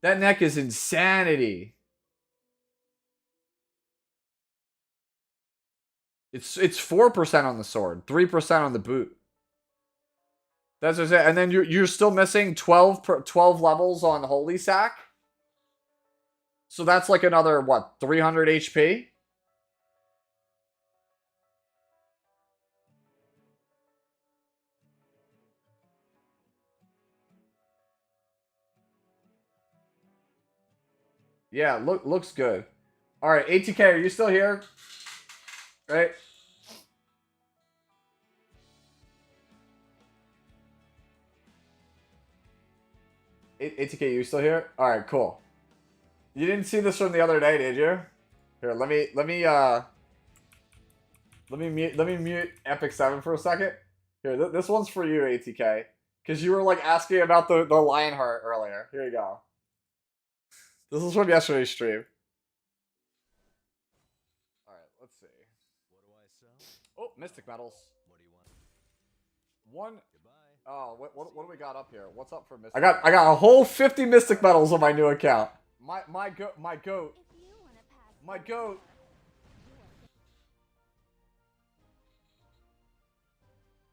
That neck is insanity. It's 4% on the sword, 3% on the boot. That's what I said. And then you're still missing 12 levels on Holy Sack. So that's like another, what, 300 HP? Yeah, looks good. All right, ATK, are you still here? Right? ATK, you still here? All right, cool. You didn't see this from the other day, did you? Here, let me mute Epic 7 for a second. Here, this one's for you, ATK, because you were like asking about the Lionheart earlier. Here you go. This is from yesterday's stream. All right, let's see. What do I sell? Oh, Mystic Metals. What do you want? One. Goodbye. Oh, what do we got up here? What's up for Mystic? I got a whole 50 Mystic Metals on my new account. My goat. If you wanna pass My the goat.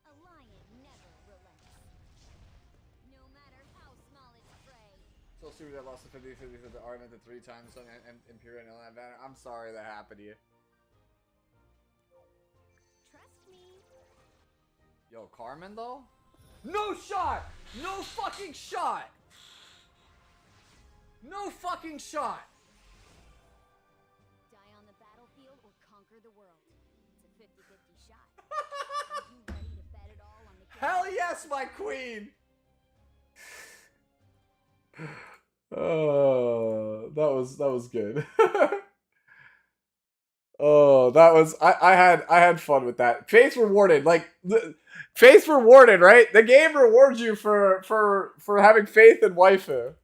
A lion never relents. No matter how small its prey. So super that lost the 50 of the argument the 3 times on Imperial and Land Banner. I'm sorry that happened to you. Trust me. Yo, Carmen though? No shot! No fucking shot! No fucking shot! Die on the battlefield or conquer the world. It's a 50-50 shot. Are you ready to bet it all on the Hell yes, my queen! Oh, that was good. Oh, that was I had fun with that. Faith rewarded, like faith rewarded, right? The game rewards you for having faith in waifu.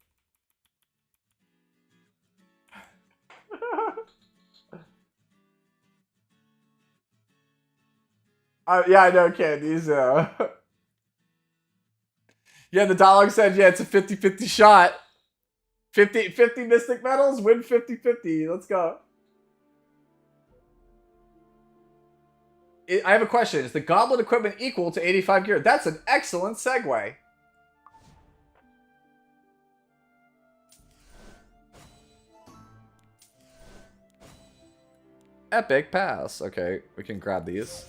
Yeah, I know, Candies. Yeah, the dialogue said, yeah, it's a 50-50 shot. 50 Mystic Metals, win 50-50. Let's go. I have a question. Is the Goblin equipment equal to 85 gear? That's an excellent segue. Epic pass. Okay, we can grab these.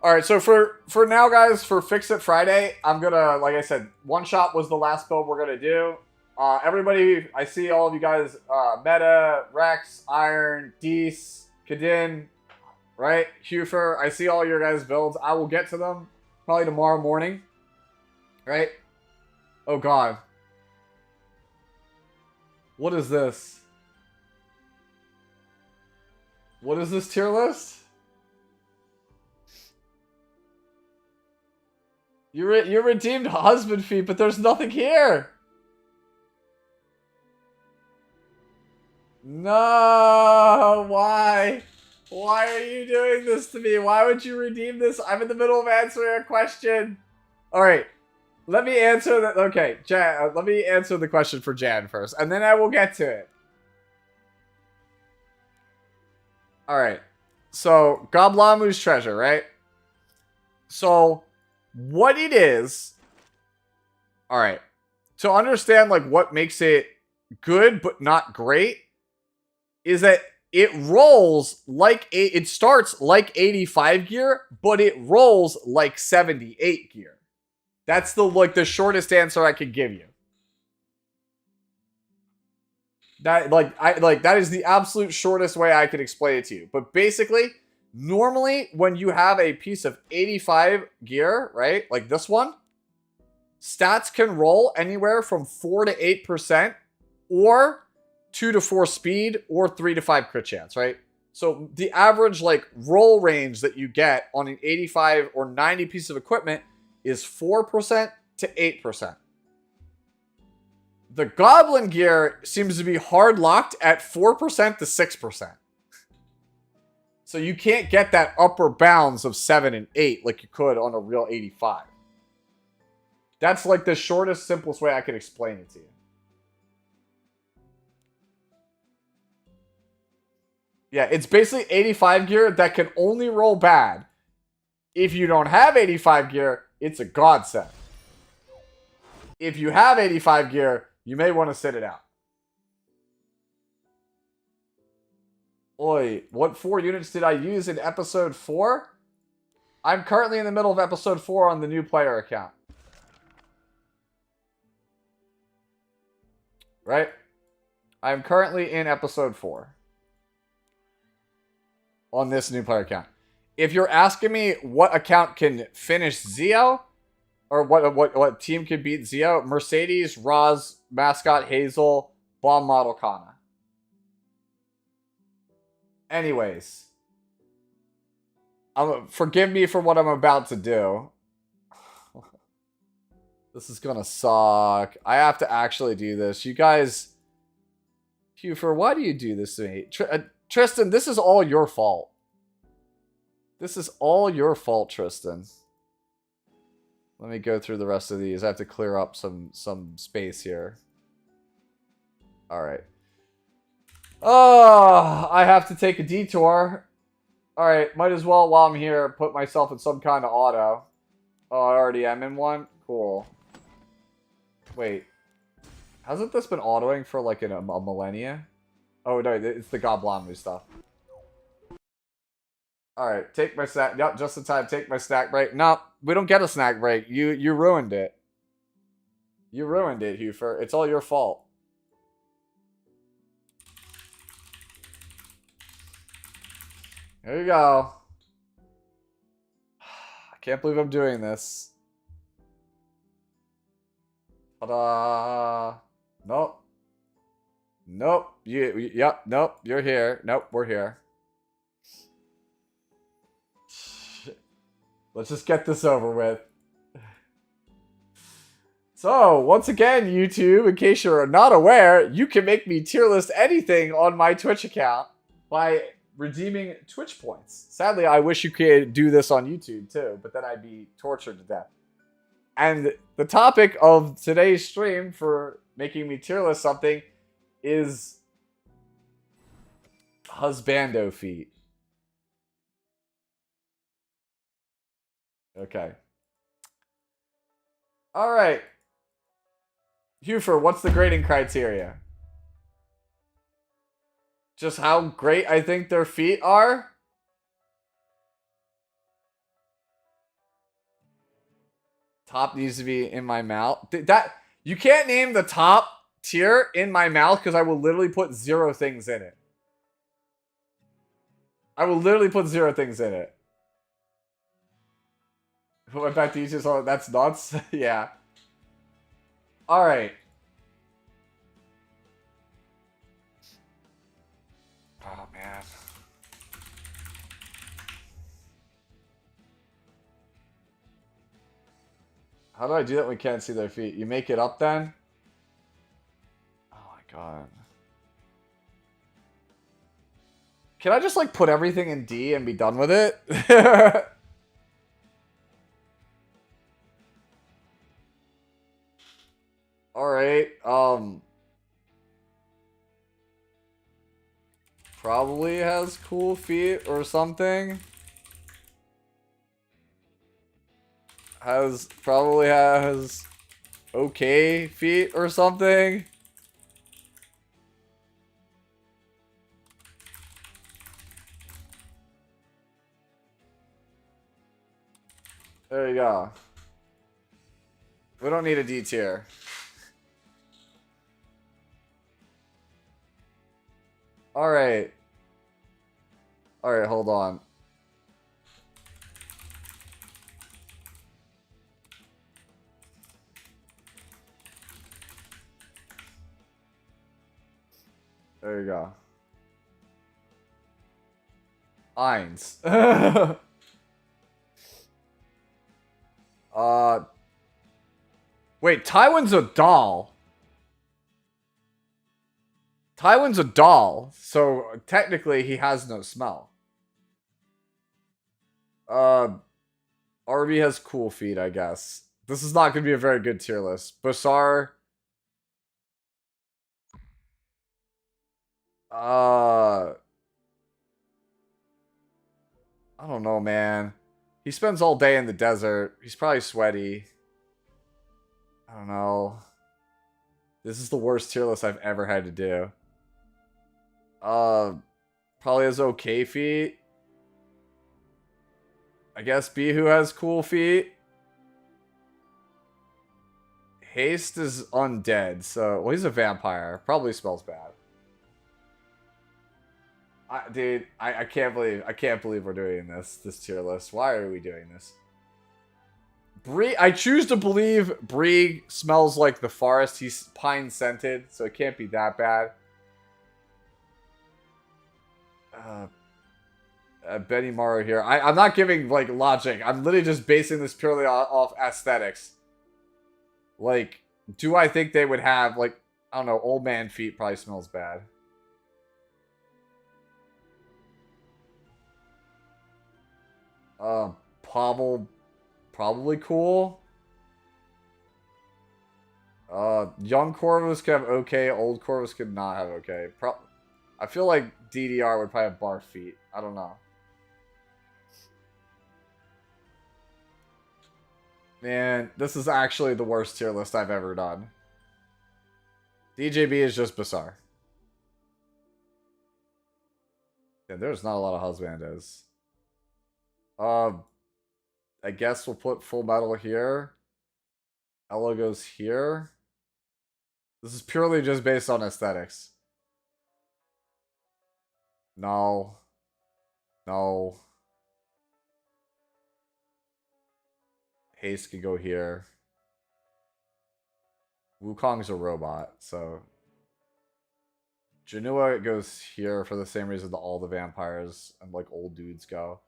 Alright, so for now, guys, for Fix It Friday, I'm gonna, like I said, One Shot was the last build we're gonna do. Everybody, I see all of you guys, Meta, Rex, Iron, Dees, Kadin, right? Hufer, I see all your guys' builds. I will get to them probably tomorrow morning, right? Oh, God. What is this? What is this tier list? You redeemed husband fee, but there's nothing here. No, why? Why are you doing this to me? Why would you redeem this? I'm in the middle of answering a question. All right, let me answer that. Okay, Jan, let me answer the question for Jan first, and then I will get to it. All right, so Goblamu's treasure, right? So what it is, all right, to understand like what makes it good but not great is that it rolls like it starts like 85 gear, but it rolls like 78 gear. That's the shortest answer I could give you. That that is the absolute shortest way I could explain it to you. But basically, normally when you have a piece of 85 gear, right? Like this one, stats can roll anywhere from 4 to 8% or 2 to 4 speed or 3 to 5 crit chance, right? So the average like roll range that you get on an 85 or 90 piece of equipment is 4% to 8%. The goblin gear seems to be hard locked at 4% to 6%. So you can't get that upper bounds of 7 and 8 like you could on a real 85. That's like the shortest, simplest way I could explain it to you. Yeah, it's basically 85 gear that can only roll bad. If you don't have 85 gear, it's a godsend. If you have 85 gear, you may want to sit it out. Oi, what 4 units did I use in episode 4? I'm currently in the middle of episode 4 on the new player account. Right? I'm currently in episode 4. On this new player account. If you're asking me what account can finish Zio, or what team can beat Zio, Mercedes, Roz, Mascot, Hazel, Bomb Model, Kana. Anyways. Forgive me for what I'm about to do. This is gonna suck. I have to actually do this. You guys... Hufer, why do you do this to me? Tristan, this is all your fault. This is all your fault, Tristan. Let me go through the rest of these. I have to clear up some space here. Alright. Oh, I have to take a detour. Alright, might as well, while I'm here, put myself in some kind of auto. Oh, I already am in one? Cool. Wait. Hasn't this been autoing for like a millennia? Oh, no, it's the Goblamu stuff. Alright, take my snack. Yep, just in time. Take my snack break. No, we don't get a snack break. You ruined it. You ruined it, Hufer. It's all your fault. There you go. I can't believe I'm doing this. Ta-da! Nope. Nope. Yep. Nope. You're here. Nope. We're here. Let's just get this over with. So, once again, YouTube, in case you're not aware, you can make me tier list anything on my Twitch account by redeeming Twitch points. Sadly, I wish you could do this on YouTube too, but then I'd be tortured to death. And the topic of today's stream for making me tier list something is husbando feet. Okay. Alright. Hufer, what's the grading criteria? Just how great I think their feet are? Top needs to be in my mouth. You can't name the top tier in my mouth because I will literally put 0 things in it. I will literally put 0 things in it. Who went back to YouTube? So that's nuts. Yeah. Alright. Oh, man. How do I do that when we can't see their feet? You make it up then? Oh my god. Can I just like put everything in D and be done with it? Alright, probably has cool feet or something. Probably has okay feet or something. There you go. We don't need a D tier. Alright. Alright, hold on. There you go. Eins. Wait, Tywin's a doll. Tywin's a doll, so technically he has no smell. Arby has cool feet, I guess. This is not going to be a very good tier list. Basar. I don't know, man. He spends all day in the desert. He's probably sweaty. I don't know. This is the worst tier list I've ever had to do. Probably has okay feet. I guess Bihu has cool feet. Haste is undead, so... Well, he's a vampire. Probably smells bad. Dude, I can't believe we're doing this tier list. Why are we doing this? Bree, I choose to believe Bree smells like the forest. He's pine scented, so it can't be that bad. Benny Morrow here. I'm not giving like logic. I'm literally just basing this purely off aesthetics. Like, do I think they would have like, I don't know, old man feet probably smells bad. Pavel, probably cool. Young Corvus could have okay. Old Corvus could not have okay. I feel like DDR would probably have barf feet. I don't know. Man, this is actually the worst tier list I've ever done. DJB is just bizarre. Yeah, there's not a lot of husbandos. I guess we'll put Full Metal here. Ella goes here. This is purely just based on aesthetics. No. No. Haste could go here. Wukong's a robot, so... Janua goes here for the same reason that all the vampires and, like, old dudes go.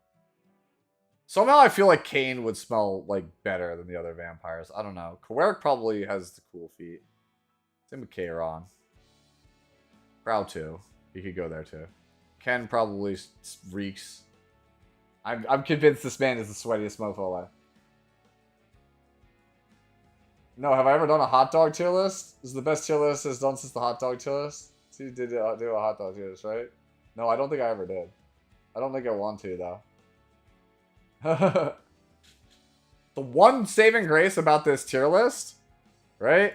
Somehow I feel like Kane would smell, like, better than the other vampires. I don't know. Kawerik probably has the cool feet. Same with Kairon. Crow too. He could go there too. Ken probably reeks. I'm convinced this man is the sweatiest mofo alive. No, have I ever done a hot dog tier list? This is the best tier list has done since the hot dog tier list. So you did do a hot dog tier list, right? No, I don't think I ever did. I don't think I want to, though. The one saving grace about this tier list, right,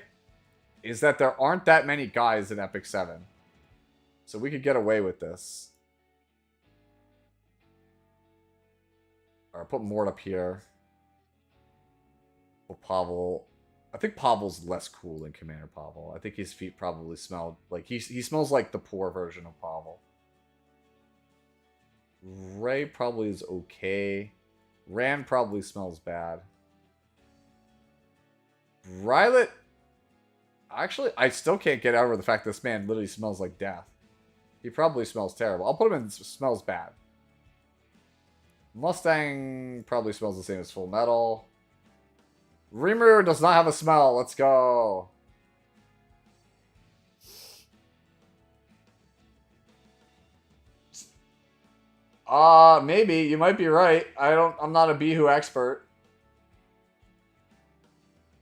is that there aren't that many guys in Epic 7. So we could get away with this. Alright, put Mort up here. Put Pavel. I think Pavel's less cool than Commander Pavel. I think his feet probably smell like he smells like the poor version of Pavel. Ray probably is okay. Rand probably smells bad. Rylet, actually, I still can't get over the fact this man literally smells like death. He probably smells terrible. I'll put him in smells bad. Mustang probably smells the same as Full Metal. Rimuru does not have a smell. Let's go. Maybe. You might be right. I'm not a Bihu expert.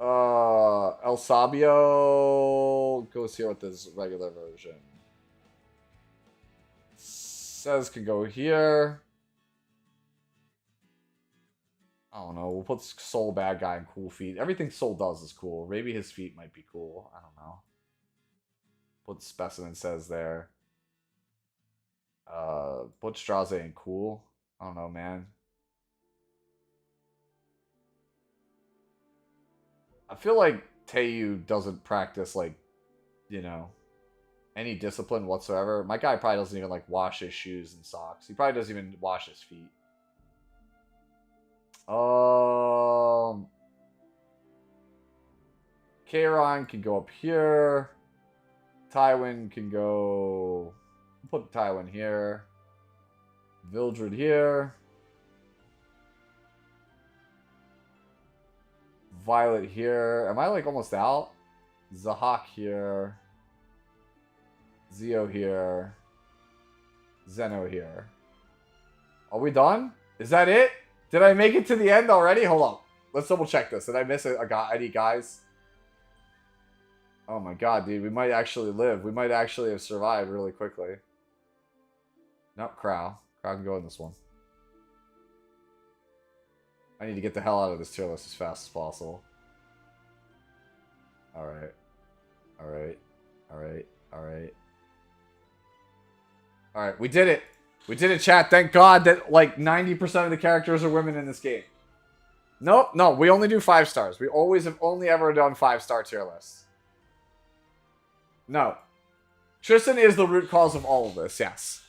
El Sabio goes here with this regular version. Says can go here. I don't know. We'll put Soul bad guy and cool feet. Everything Soul does is cool. Maybe his feet might be cool. I don't know. Put Specimen says there. Put Straze ain't cool. I don't know, man. I feel like Teiyu doesn't practice, like, you know, any discipline whatsoever. My guy probably doesn't even, like, wash his shoes and socks. He probably doesn't even wash his feet. Kairon can go up here. Tywin can go... Put Tywin here. Vildred here. Violet here. Am I like almost out? Zahak here. Zio here. Zeno here. Are we done? Is that it? Did I make it to the end already? Hold on. Let's double check this. Did I miss any guys? Oh my god, dude. We might actually live. We might actually have survived really quickly. Nope, Crow. Crow can go in this one. I need to get the hell out of this tier list as fast as possible. Alright. Alright. Alright. Alright. Alright, we did it! We did it, chat. Thank God that, like, 90% of the characters are women in this game. Nope, no, we only do 5 stars. We always have only ever done 5-star tier lists. No. Tristan is the root cause of all of this, yes.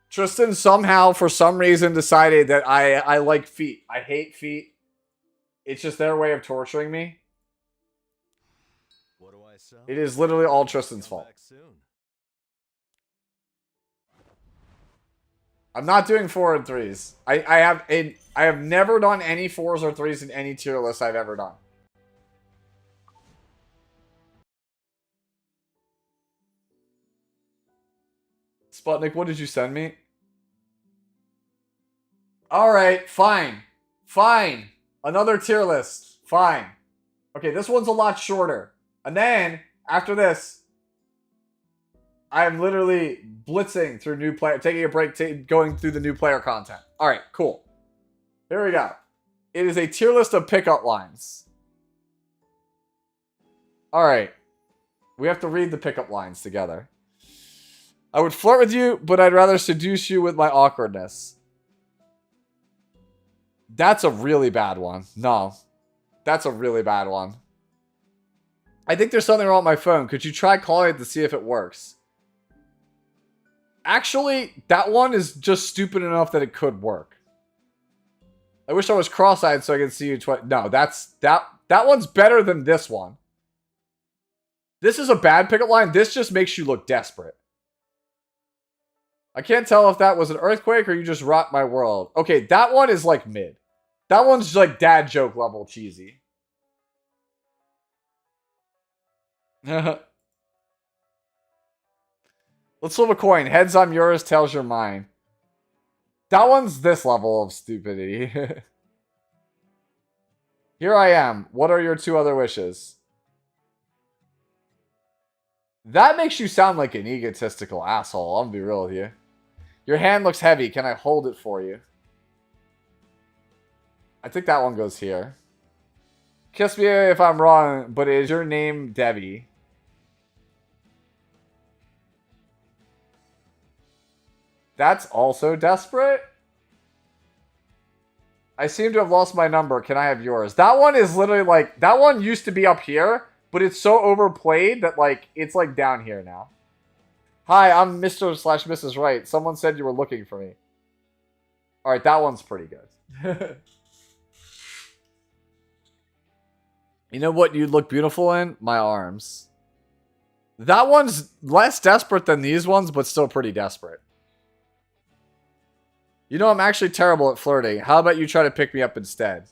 Tristan somehow, for some reason, decided that I like feet. I hate feet. It's just their way of torturing me. What do I sell? It is literally all Tristan's Come fault. back soon. I'm not doing 4 and 3s. I have never done any 4s or 3s in any tier list I've ever done. Sputnik, what did you send me? Alright, fine. Fine. Another tier list. Fine. Okay, this one's a lot shorter. And then, after this, I'm literally blitzing through new player, taking a break, going through the new player content. Alright, cool. Here we go. It is a tier list of pickup lines. Alright. We have to read the pickup lines together. I would flirt with you, but I'd rather seduce you with my awkwardness. That's a really bad one. No. That's a really bad one. I think there's something wrong with my phone. Could you try calling it to see if it works? Actually, that one is just stupid enough that it could work. I wish I was cross-eyed so I could see you twice. No, that one's better than this one. This is a bad pickup line. This just makes you look desperate. I can't tell if that was an earthquake or you just rocked my world. Okay, that one is like mid. That one's like dad joke level cheesy. Let's flip a coin. Heads I'm yours, tails you're mine. That one's this level of stupidity. Here I am. What are your 2 other wishes? That makes you sound like an egotistical asshole. I'm gonna be real with you. Your hand looks heavy. Can I hold it for you? I think that one goes here. Kiss me if I'm wrong, but is your name Debbie? That's also desperate? I seem to have lost my number. Can I have yours? That one is literally like... That one used to be up here, but it's so overplayed that like it's like down here now. Hi, I'm Mr./Mrs. Wright. Someone said you were looking for me. Alright, that one's pretty good. You know what you'd look beautiful in? My arms. That one's less desperate than these ones, but still pretty desperate. You know I'm actually terrible at flirting. How about you try to pick me up instead?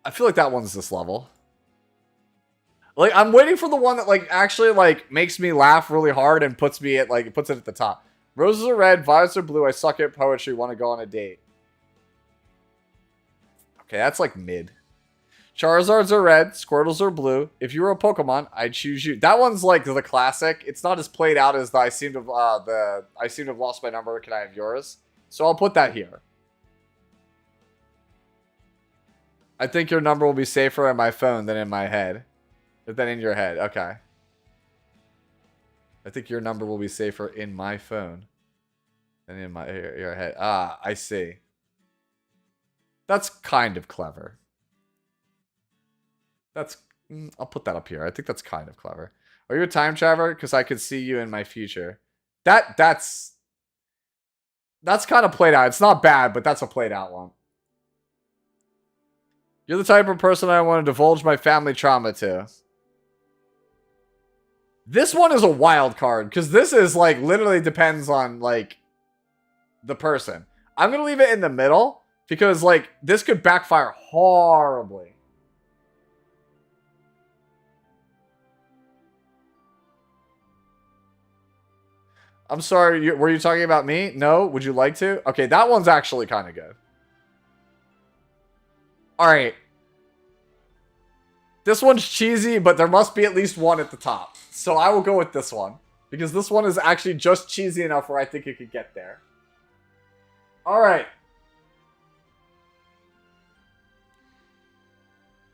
I feel like that one's this level. Like, I'm waiting for the one that, like, actually, like, makes me laugh really hard and puts me at, like, puts it at the top. Roses are red, violets are blue, I suck at poetry, want to go on a date. Okay, that's, like, mid. Charizards are red, Squirtles are blue. If you were a Pokemon, I'd choose you. That one's, like, the classic. It's not as played out as the I seem to have lost my number, can I have yours? So I'll put that here. I think your number will be safer in my phone than in my head. Than in your head. Okay. I think your number will be safer in my phone than in your head. Ah, I see. That's kind of clever. I'll put that up here. I think that's kind of clever. Are you a time traveler? Because I could see you in my future. That's kind of played out. It's not bad, but that's a played out one. You're the type of person I want to divulge my family trauma to. This one is a wild card, because this is, like, literally depends on, like, the person. I'm going to leave it in the middle, because, like, this could backfire horribly. I'm sorry, were you talking about me? No? Would you like to? Okay, that one's actually kind of good. Alright. This one's cheesy, but there must be at least one at the top. So I will go with this one. Because this one is actually just cheesy enough where I think it could get there. Alright.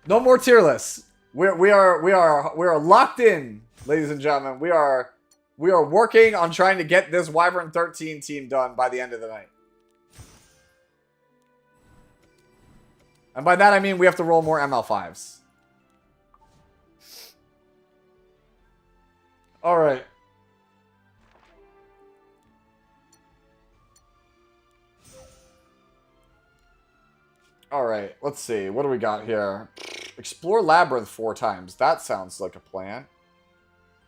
No more tier lists. We are locked in, ladies and gentlemen. We are working on trying to get this Wyvern 13 team done by the end of the night. And by that I mean we have to roll more ML5s. Alright. Alright, let's see. What do we got here? Explore Labyrinth 4 times. That sounds like a plan.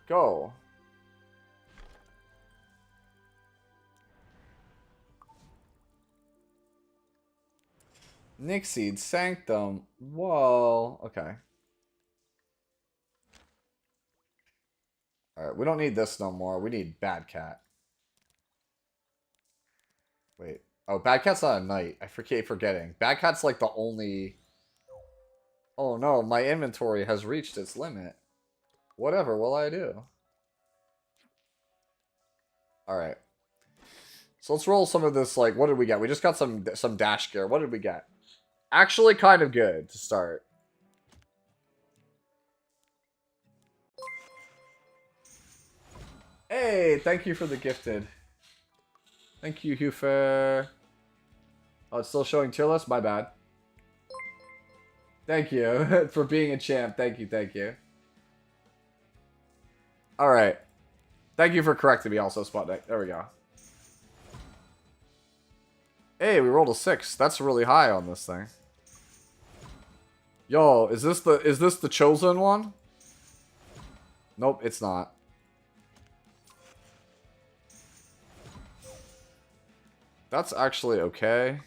Go. Nixie, Sanctum. Whoa. Okay. Alright, we don't need this no more. We need Bad Cat. Wait. Oh, Bad Cat's not a knight. I keep forgetting. Bad Cat's like the only... Oh no, my inventory has reached its limit. Whatever will I do? Alright. So let's roll some of this, like, what did we get? We just got some dash gear. What did we get? Actually kind of good to start. Hey, thank you for the gifted. Thank you, Hufer. Oh, it's still showing tier list? My bad. Thank you for being a champ. Thank you, thank you. Alright. Thank you for correcting me also, Sputnik. There we go. Hey, we rolled a 6. That's really high on this thing. Yo, is this the chosen one? Nope, it's not. That's actually okay.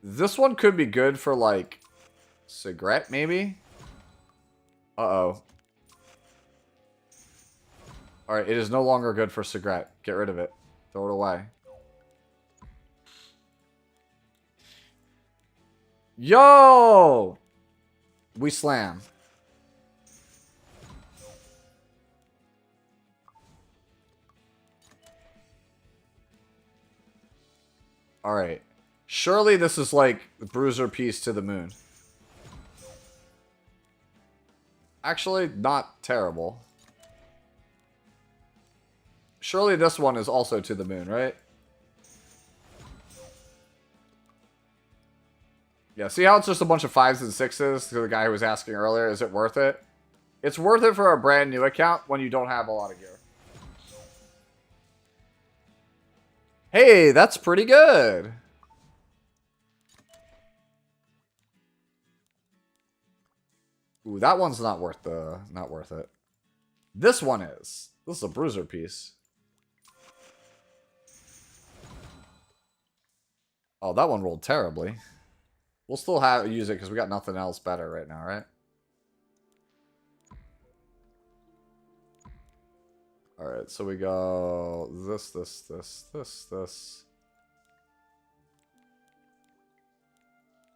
This one could be good for, like, cigarette, maybe? Uh-oh. Alright, it is no longer good for cigarette. Get rid of it. Throw it away. Yo! We slam. Alright. Surely this is like the Bruiser piece to the moon. Actually, not terrible. Surely this one is also to the moon, right? Yeah, see how it's just a bunch of 5s and 6s to the guy who was asking earlier? Is it worth it? It's worth it for a brand new account when you don't have a lot of gear. Hey, that's pretty good. Ooh, that one's not worth it. This one is. This is a Bruiser piece. Oh, that one rolled terribly. We'll still use it because we got nothing else better right now, right? Alright, so we go this.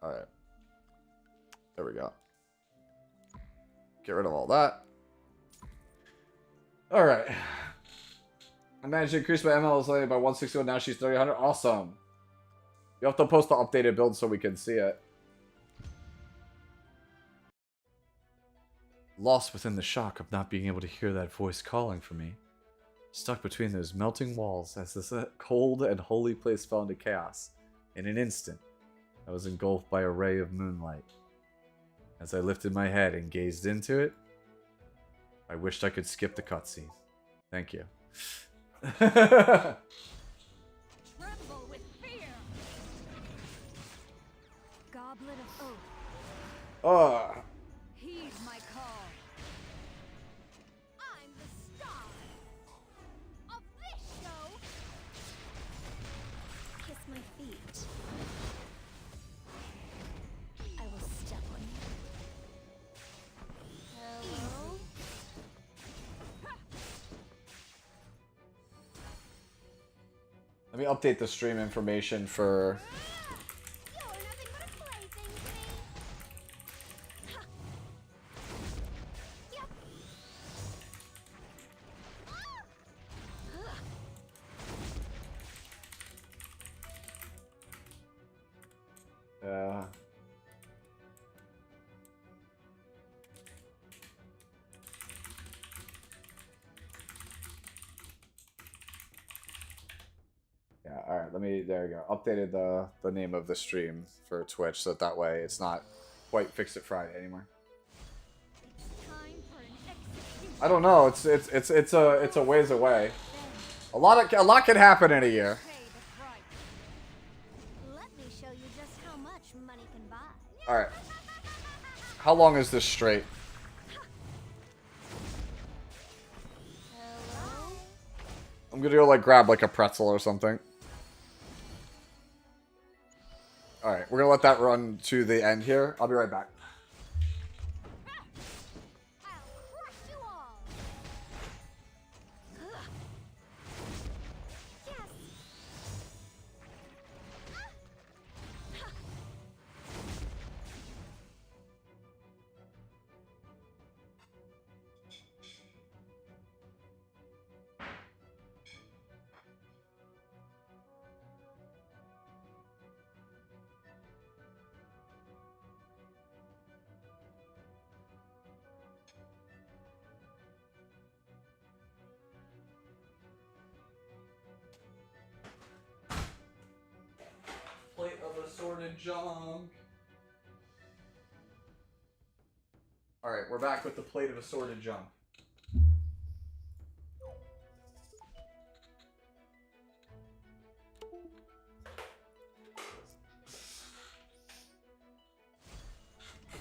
Alright. There we go. Get rid of all that. Alright. I managed to increase my ML by 161, now she's 300. Awesome. You have to post the updated build so we can see it. Lost within the shock of not being able to hear that voice calling for me. Stuck between those melting walls as this cold and holy place fell into chaos. In an instant, I was engulfed by a ray of moonlight. As I lifted my head and gazed into it, I wished I could skip the cutscene. Thank you. Tremble with fear. Goblet of Oath. Oh, Heed my call. I'm the star of this show. Kiss my feet. I will step on you. Hello? let me update the stream information for. You're nothing but a plaything to me. Ha. Yep. Uh, yeah, alright, let me, there you go. Updated the name of the stream for Twitch so that way it's not quite Fix It Friday anymore. Time for an execution. I don't know, it's a ways away. A lot can happen in a year. Pay the price. Let me show you just how much money can buy. Alright. How long is this straight? Hello? I'm gonna go like grab like a pretzel or something. Alright, we're gonna let that run to the end here. I'll be right back. I'll crush you all. Yes. Plate of assorted junk. Alright, we're back with the plate of assorted junk.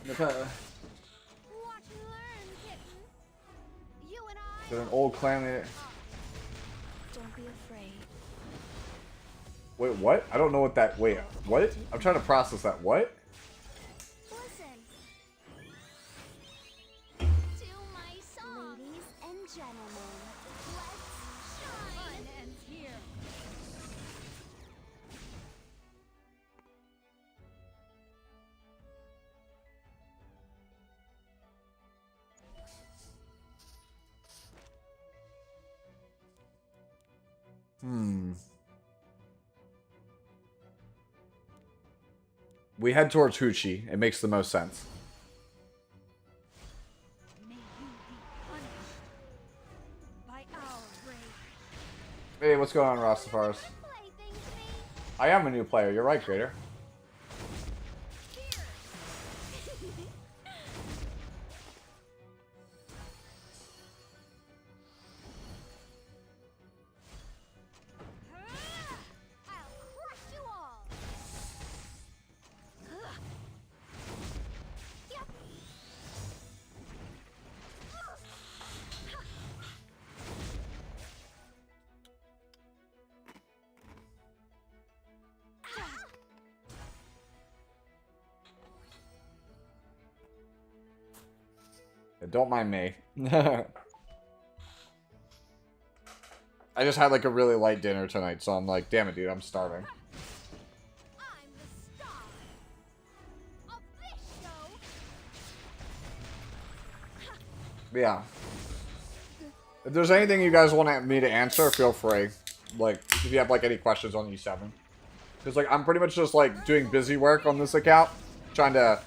Watch and learn, kitten. You and I. Got an old clan. Don't be afraid. Wait, what? I don't know what that. Wait, what? I'm trying to process that. What? Listen. To my song. Ladies and gentlemen, let's shine. Fun ends here. We head towards Hoochie. It makes the most sense. May you be punished by our rage. Hey, what's going on, Rastafars? Plaything to me. I am a new player. You're right, Creator. Here. I'll crush you all. Yep. Yeah, don't mind me. I just had like a really light dinner tonight, so I'm like, damn it, dude, I'm starving. I'm the star of this show. But yeah. If there's anything you guys want me to answer, feel free. Like, if you have like any questions on E7. Because like, I'm pretty much just like doing busy work on this account. Trying to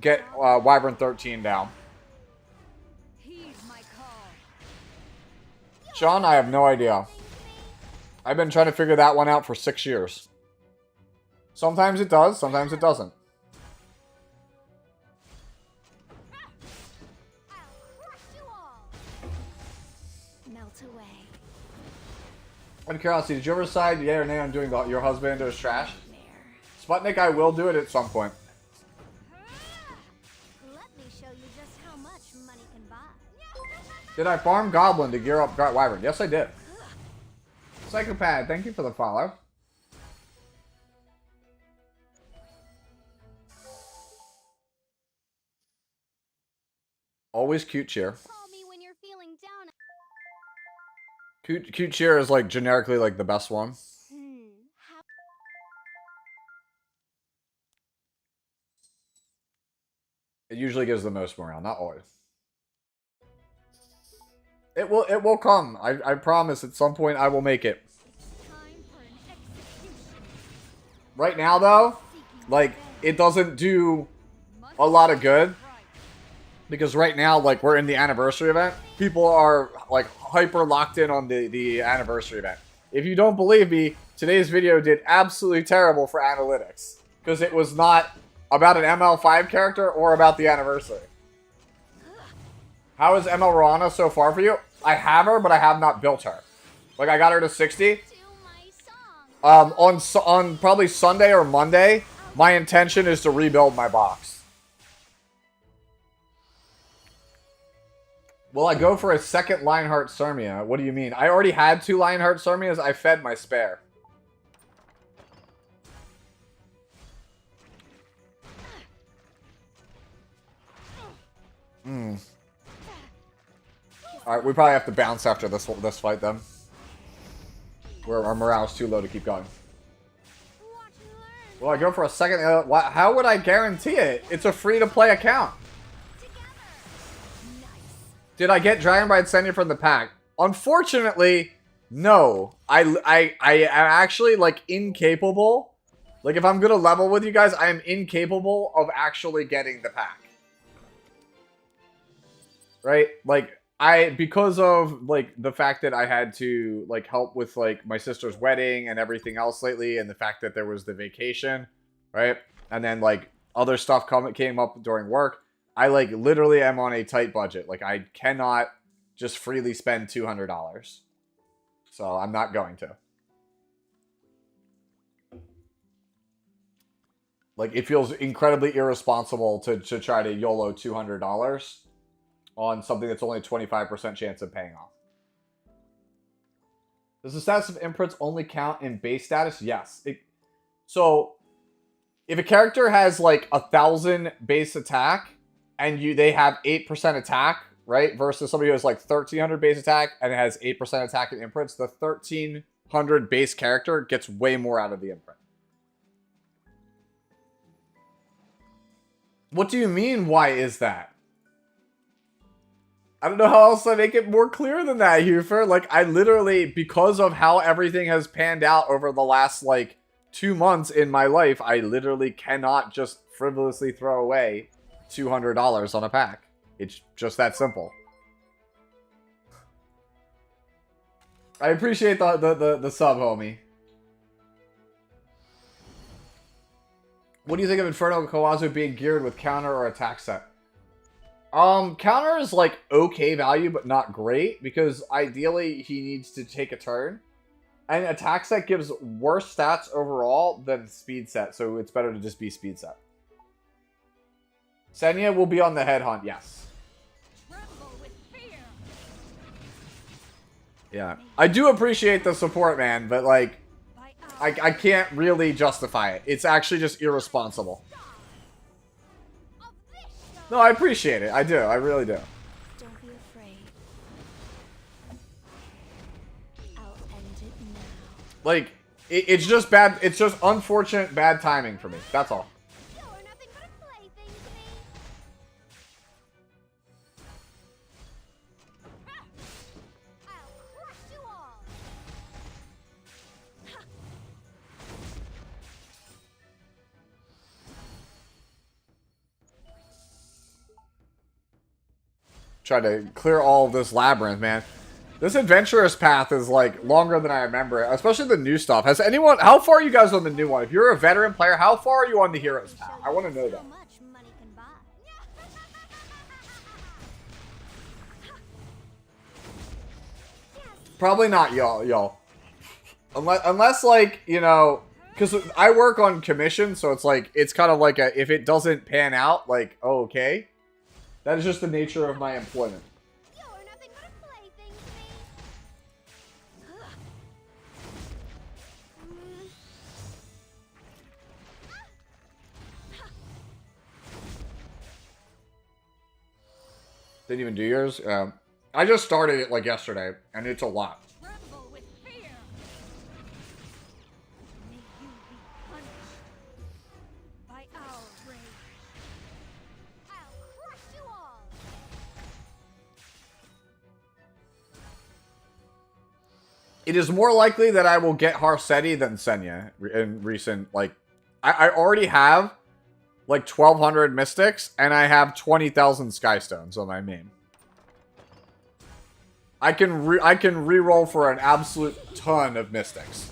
get Wyvern 13 down. Heed my call. Sean, I have no idea. I've been trying to figure that one out for 6 years. Sometimes it does, sometimes it doesn't. I'll crush you all. Melt away. Out of curiosity, did you ever decide yay or nay on doing your husband or trash? Nightmare. Sputnik, I will do it at some point. Let me show you just how much money can buy. Did I farm Goblin to gear up Wyvern? Yes, I did. Psychopath, thank you for the follow. Always cute cheer. Call me when you're feeling down. Cute cheer is like generically like the best one. How It usually gives the most morale, not always. It will come. I promise at some point I will make it. time for an execution. Right now though, like it doesn't do a lot of good because right now like we're in the anniversary event. People are like hyper locked in on the anniversary event. If you don't believe me, today's video did absolutely terrible for analytics because it was not about an ML5 character or about the anniversary. How is ML Rana so far for you? I have her, but I have not built her. Like, I got her to 60. To my song. On probably Sunday or Monday, my intention is to rebuild my box. Will I go for a second Lionheart Surmia? What do you mean? I already had 2 Lionheart Surmias. I fed my spare. Alright, we probably have to bounce after this fight then. Where our morale's too low to keep going. Watch and learn. Will I go for a second? How would I guarantee it? It's a free-to-play account. Together. Nice. Did I get Dragon Bite Senya from the pack? Unfortunately, no. I am actually, like, incapable. Like, if I'm gonna level with you guys, I am incapable of actually getting the pack. Right? Like, because of, like, the fact that I had to, like, help with, like, my sister's wedding and everything else lately, and the fact that there was the vacation, right? And then, like, other stuff came up during work, I, like, literally am on a tight budget. Like, I cannot just freely spend $200. So, I'm not going to. Like, it feels incredibly irresponsible to try to YOLO $200 on something that's only a 25% chance of paying off. Does the status of imprints only count in base status? Yes. So, if a character has like 1,000 base attack and they have 8% attack, right? Versus somebody who has like 1,300 base attack and has 8% attack in imprints, the 1,300 base character gets way more out of the imprint. What do you mean, why is that? I don't know how else to make it more clear than that, Hufer. Like, I literally, because of how everything has panned out over the last, like, 2 months in my life, I literally cannot just frivolously throw away $200 on a pack. It's just that simple. I appreciate the sub, homie. What do you think of Inferno Kawazu being geared with counter or attack set? Counter is like okay value, but not great, because ideally he needs to take a turn. And attack set gives worse stats overall than speed set, so it's better to just be speed set. Senya will be on the headhunt, yes. Tremble with fear. Yeah. I do appreciate the support, man, but like, By I can't really justify it. It's actually just irresponsible. of this show. No, I appreciate it. I do. I really do. Don't be afraid. I'll end it now. Like, it's just bad. It's just unfortunate bad timing for me. That's all. You're nothing but a plaything to me. Ha! I'll crush you all. Try to clear all of this labyrinth, man. This adventurous path is like longer than I remember, especially the new stuff. Has anyone? How far are you guys on the new one? If you're a veteran player, how far are you on the heroes path? I want to know that. How much money can buy. Probably not y'all. Unless like, you know, because I work on commission, so it's like, it's kind of like a, if it doesn't pan out, like, oh, okay. That is just the nature of my employment. You're nothing but a plaything to me. Didn't even do yours. I just started it like yesterday, and it's a lot. Tremble with fear. May you be punished by our rage. I'll crush you all. It is more likely that I will get Harsetti than Senya in recent, like, I already have like 1,200 Mystics, and I have 20,000 Skystones on my main. I can re-roll for an absolute ton of Mystics.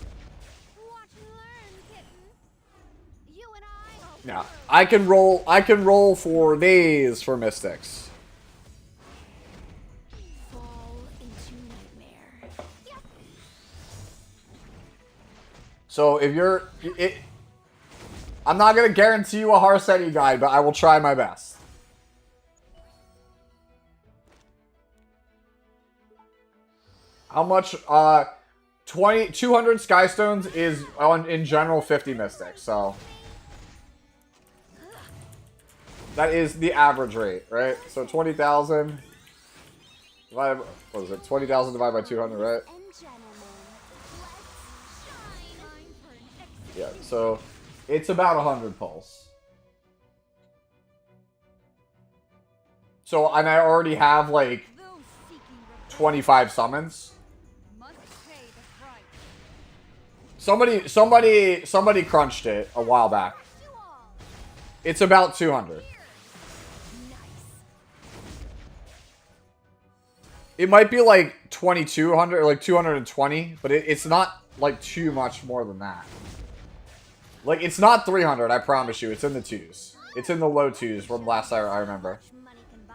Watch and learn, kitten. You and I. Yeah, I can roll for days for Mystics. Fall into nightmare. Yep. So if you're, I'm not gonna guarantee you a Harsetti guide, but I will try my best. How much? 200 Skystones is in general 50 Mystics, so that is the average rate, right? So 20,000 divided, what is it? 20,000 divided by 200, right? And gentlemen, let's shine. Time for an Yeah. So it's about 100 pulse. So, and I already have like those seeking revenge 25 summons. must pay the price. Somebody crunched it a while back. You all. It's about 200. Nice. It might be like 2,200 or like 220, but it's not like too much more than that. Like, it's not 300, I promise you. It's in the twos. It's in the low twos from last I remember. Much money can buy.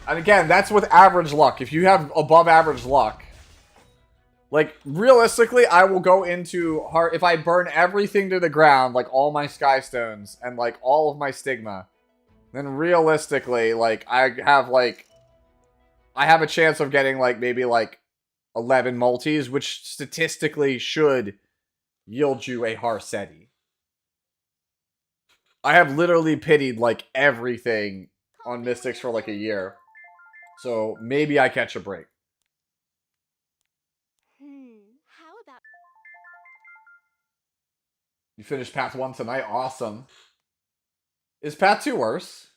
And again, that's with average luck. If you have above average luck, like, realistically, I will go into hard. If I burn everything to the ground, like all my Skystones and like all of my Stigma, then realistically, like, I have a chance of getting like maybe like 11 multis, which statistically should yield you a Harsetti. I have literally pitied like everything on Mystics for like a year. So maybe I catch a break. How about You finished Path 1 tonight? Awesome. Is Path 2 worse?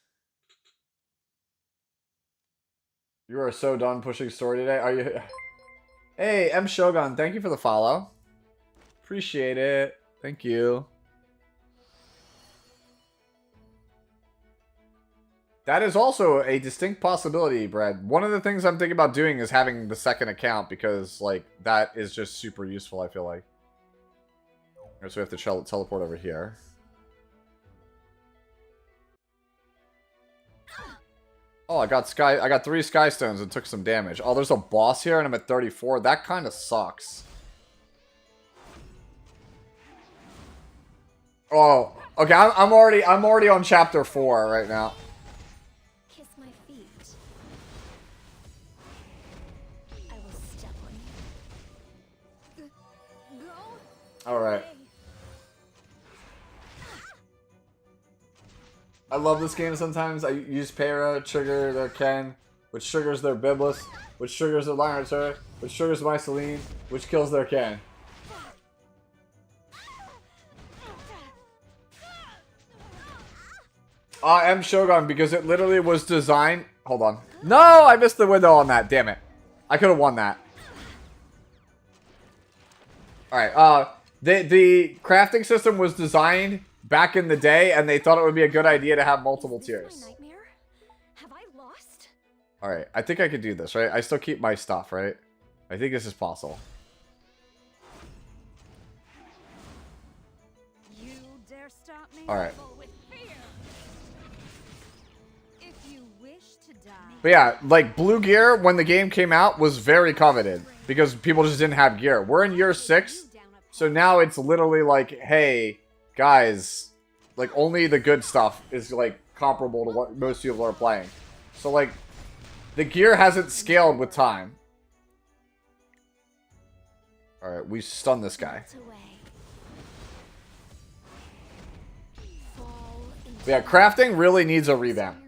You are so done pushing story today. Are you? Hey, M Shogun, thank you for the follow. Appreciate it. Thank you. That is also a distinct possibility, Brad. One of the things I'm thinking about doing is having the second account because, like, that is just super useful, I feel like. Alright, so we have to teleport over here. Oh, I got 3 Sky Stones and took some damage. Oh, there's a boss here and I'm at 34. That kind of sucks. Oh, okay. I'm already on chapter 4 right now. kiss my feet? I will step on you. Go. All right. I love this game sometimes. I use Para, trigger their Ken, which triggers their Biblis, which triggers their Lionheart, which triggers my Celine, which kills their Ken. M Shogun, because it literally was designed... Hold on. No, I missed the window on that. Damn it. I could have won that. Alright, the crafting system was designed back in the day, and they thought it would be a good idea to have multiple Is this tiers. my nightmare? Have I lost? Alright, I think I could do this, right? I still keep my stuff, right? I think this is possible. You dare stop me? Alright. With fear. If you wish to die. But yeah, like, blue gear, when the game came out, was very coveted. Because people just didn't have gear. We're in year 6, so now it's literally like, hey, guys, like, only the good stuff is, like, comparable to what most people are playing. So, like, the gear hasn't scaled with time. Alright, we stun this guy. But yeah, crafting really needs a revamp.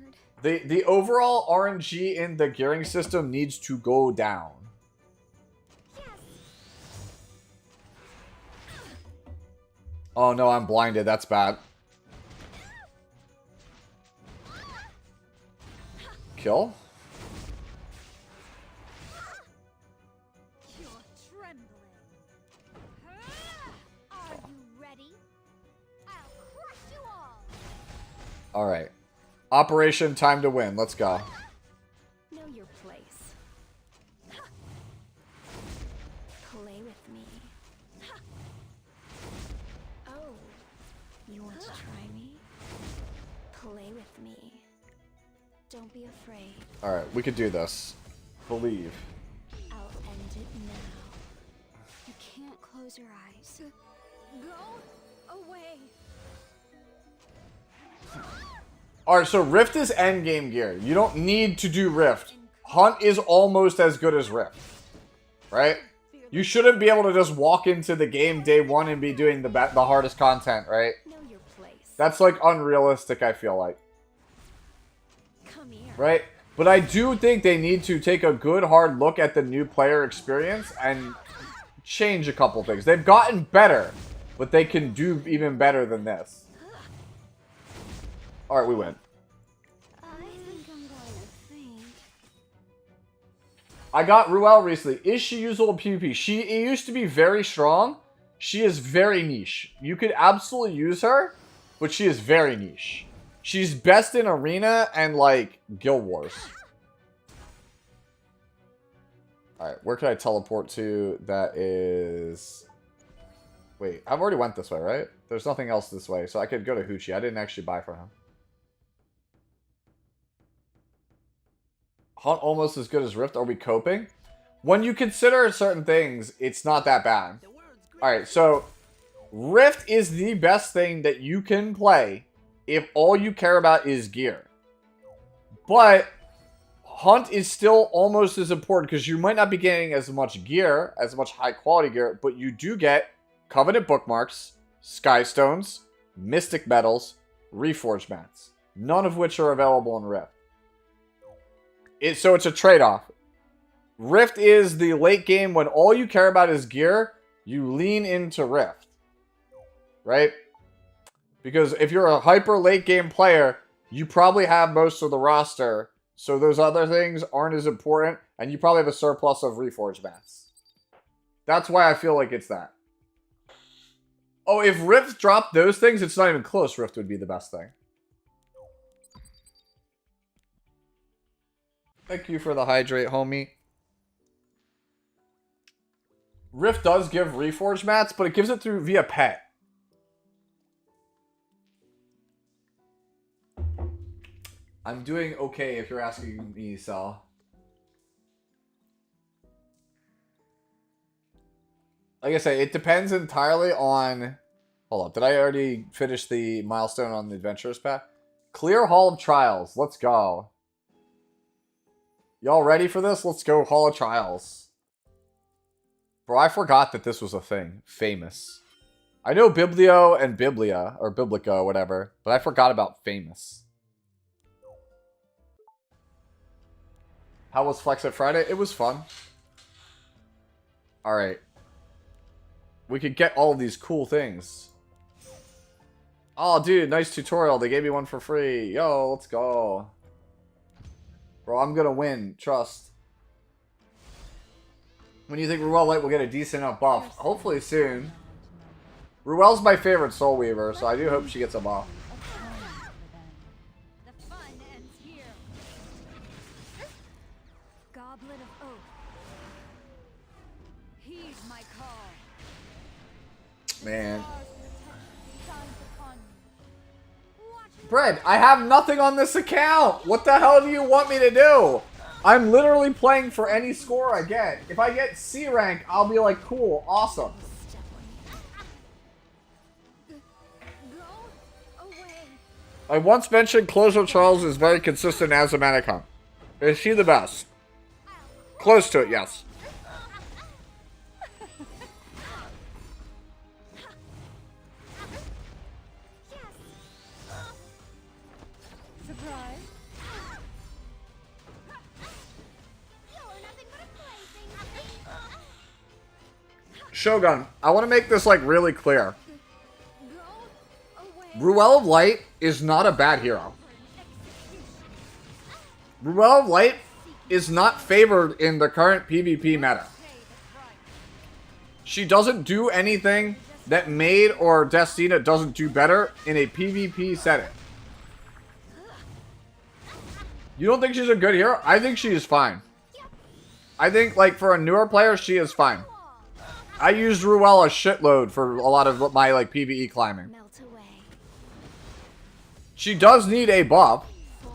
The overall RNG in the gearing system needs to go down. Oh no, I'm blinded. That's bad. Kill? You're trembling. Are you ready? I'll crush you all. Alright. Operation Time to Win. Let's go. Know your place. Play with me. Oh, you want to try me? Play with me. Don't be afraid. Alright, we could do this. Believe. I'll end it now. You can't close your eyes. Go away. Alright, so Rift is endgame gear. You don't need to do Rift. Hunt is almost as good as Rift. Right? You shouldn't be able to just walk into the game day 1 and be doing the hardest content, right? Know your place. That's like unrealistic, I feel like. Come here. Right? But I do think they need to take a good hard look at the new player experience and change a couple things. They've gotten better, but they can do even better than this. Alright, we win. I think I'm going to faint. I got Ruel recently. Is she usable in PvP? She used to be very strong. She is very niche. You could absolutely use her, but she is very niche. She's best in Arena and, like, Guild Wars. Alright, where can I teleport to that is... Wait, I've already went this way, right? There's nothing else this way, so I could go to Hoochie. I didn't actually buy from him. Hunt almost as good as Rift. Are we coping? When you consider certain things, it's not that bad. Alright, so Rift is the best thing that you can play if all you care about is gear. But Hunt is still almost as important because you might not be getting as much gear, as much high quality gear, but you do get Covenant bookmarks, Sky Stones, Mystic Medals, Reforged mats. None of which are available in Rift. So it's a trade-off. Rift is the late game when all you care about is gear. You lean into Rift. Right? Because if you're a hyper late game player, you probably have most of the roster. So those other things aren't as important. And you probably have a surplus of Reforged mats. That's why I feel like it's that. Oh, if Rift dropped those things, it's not even close. Rift would be the best thing. Thank you for the hydrate, homie. Rift does give Reforged mats, but it gives it through via pet. I'm doing okay if you're asking me, Sal. Like I say, it depends entirely on... Hold up, did I already finish the milestone on the Adventurers pack? Clear Hall of Trials, let's go. Y'all ready for this? Let's go Hall of Trials. Bro, I forgot that this was a thing. Famous. I know Biblio and Biblia, or Biblico, whatever, but I forgot about Famous. How was Flex at Friday? It was fun. Alright. We could get all of these cool things. Oh, dude, nice tutorial. They gave me one for free. Yo, let's go. Bro, I'm gonna win. Trust. When do you think Ruel Light will get a decent enough buff? Hopefully soon. Ruel's my favorite Soul Weaver, so I do hope she gets a buff. The fun ends here. Man. Bread, I have nothing on this account. What the hell do you want me to do? I'm literally playing for any score I get. If I get C rank, I'll be like, cool, awesome. Step on Go away. I once mentioned Closer Charles is very consistent as a Manacon. Is she the best? Close to it, yes. Surprise. You're nothing but a plaything. Shogun, I want to make this like really clear. Go away. Ruel of Light is not a bad hero. Ruel of Light is not favored in the current PvP meta. She doesn't do anything that Maid or Destina doesn't do better in a PvP setting. You don't think she's a good hero? I think she is fine. I think, like, for a newer player, she is fine. I used Ruel a shitload for a lot of my, like, PvE climbing. Melt away. She does need a buff, Fall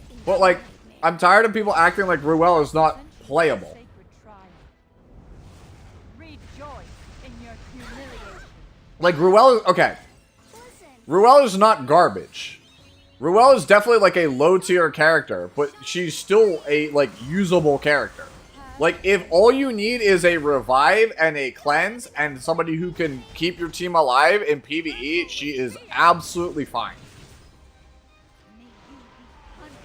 into but, like, nightmare. I'm tired of people acting like Ruel is not playable. Sacred triumph. Rejoice in your humiliation. Like, Ruel is... Okay. Listen. Ruel is not garbage. Ruel is definitely, like, a low-tier character, but she's still a, like, usable character. Like, if all you need is a revive and a cleanse and somebody who can keep your team alive in PvE, she is absolutely fine. May you be punished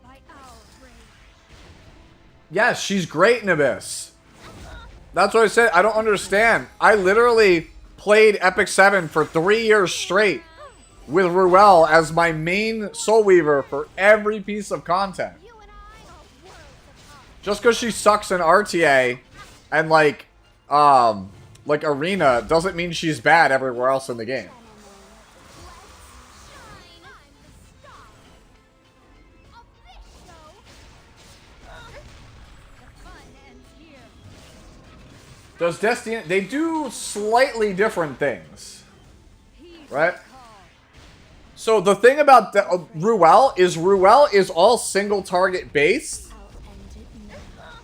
by our rage. Yes, she's great in Abyss. That's what I said. I don't understand. I literally played Epic 7 for 3 years straight with Ruel as my main Soul Weaver for every piece of content. You and I are worlds apart. Just because she sucks in RTA and like Arena doesn't mean she's bad everywhere else in the game. Does Destiny... They do slightly different things, right? So the thing about Ruel is all single target based. I'll end it now.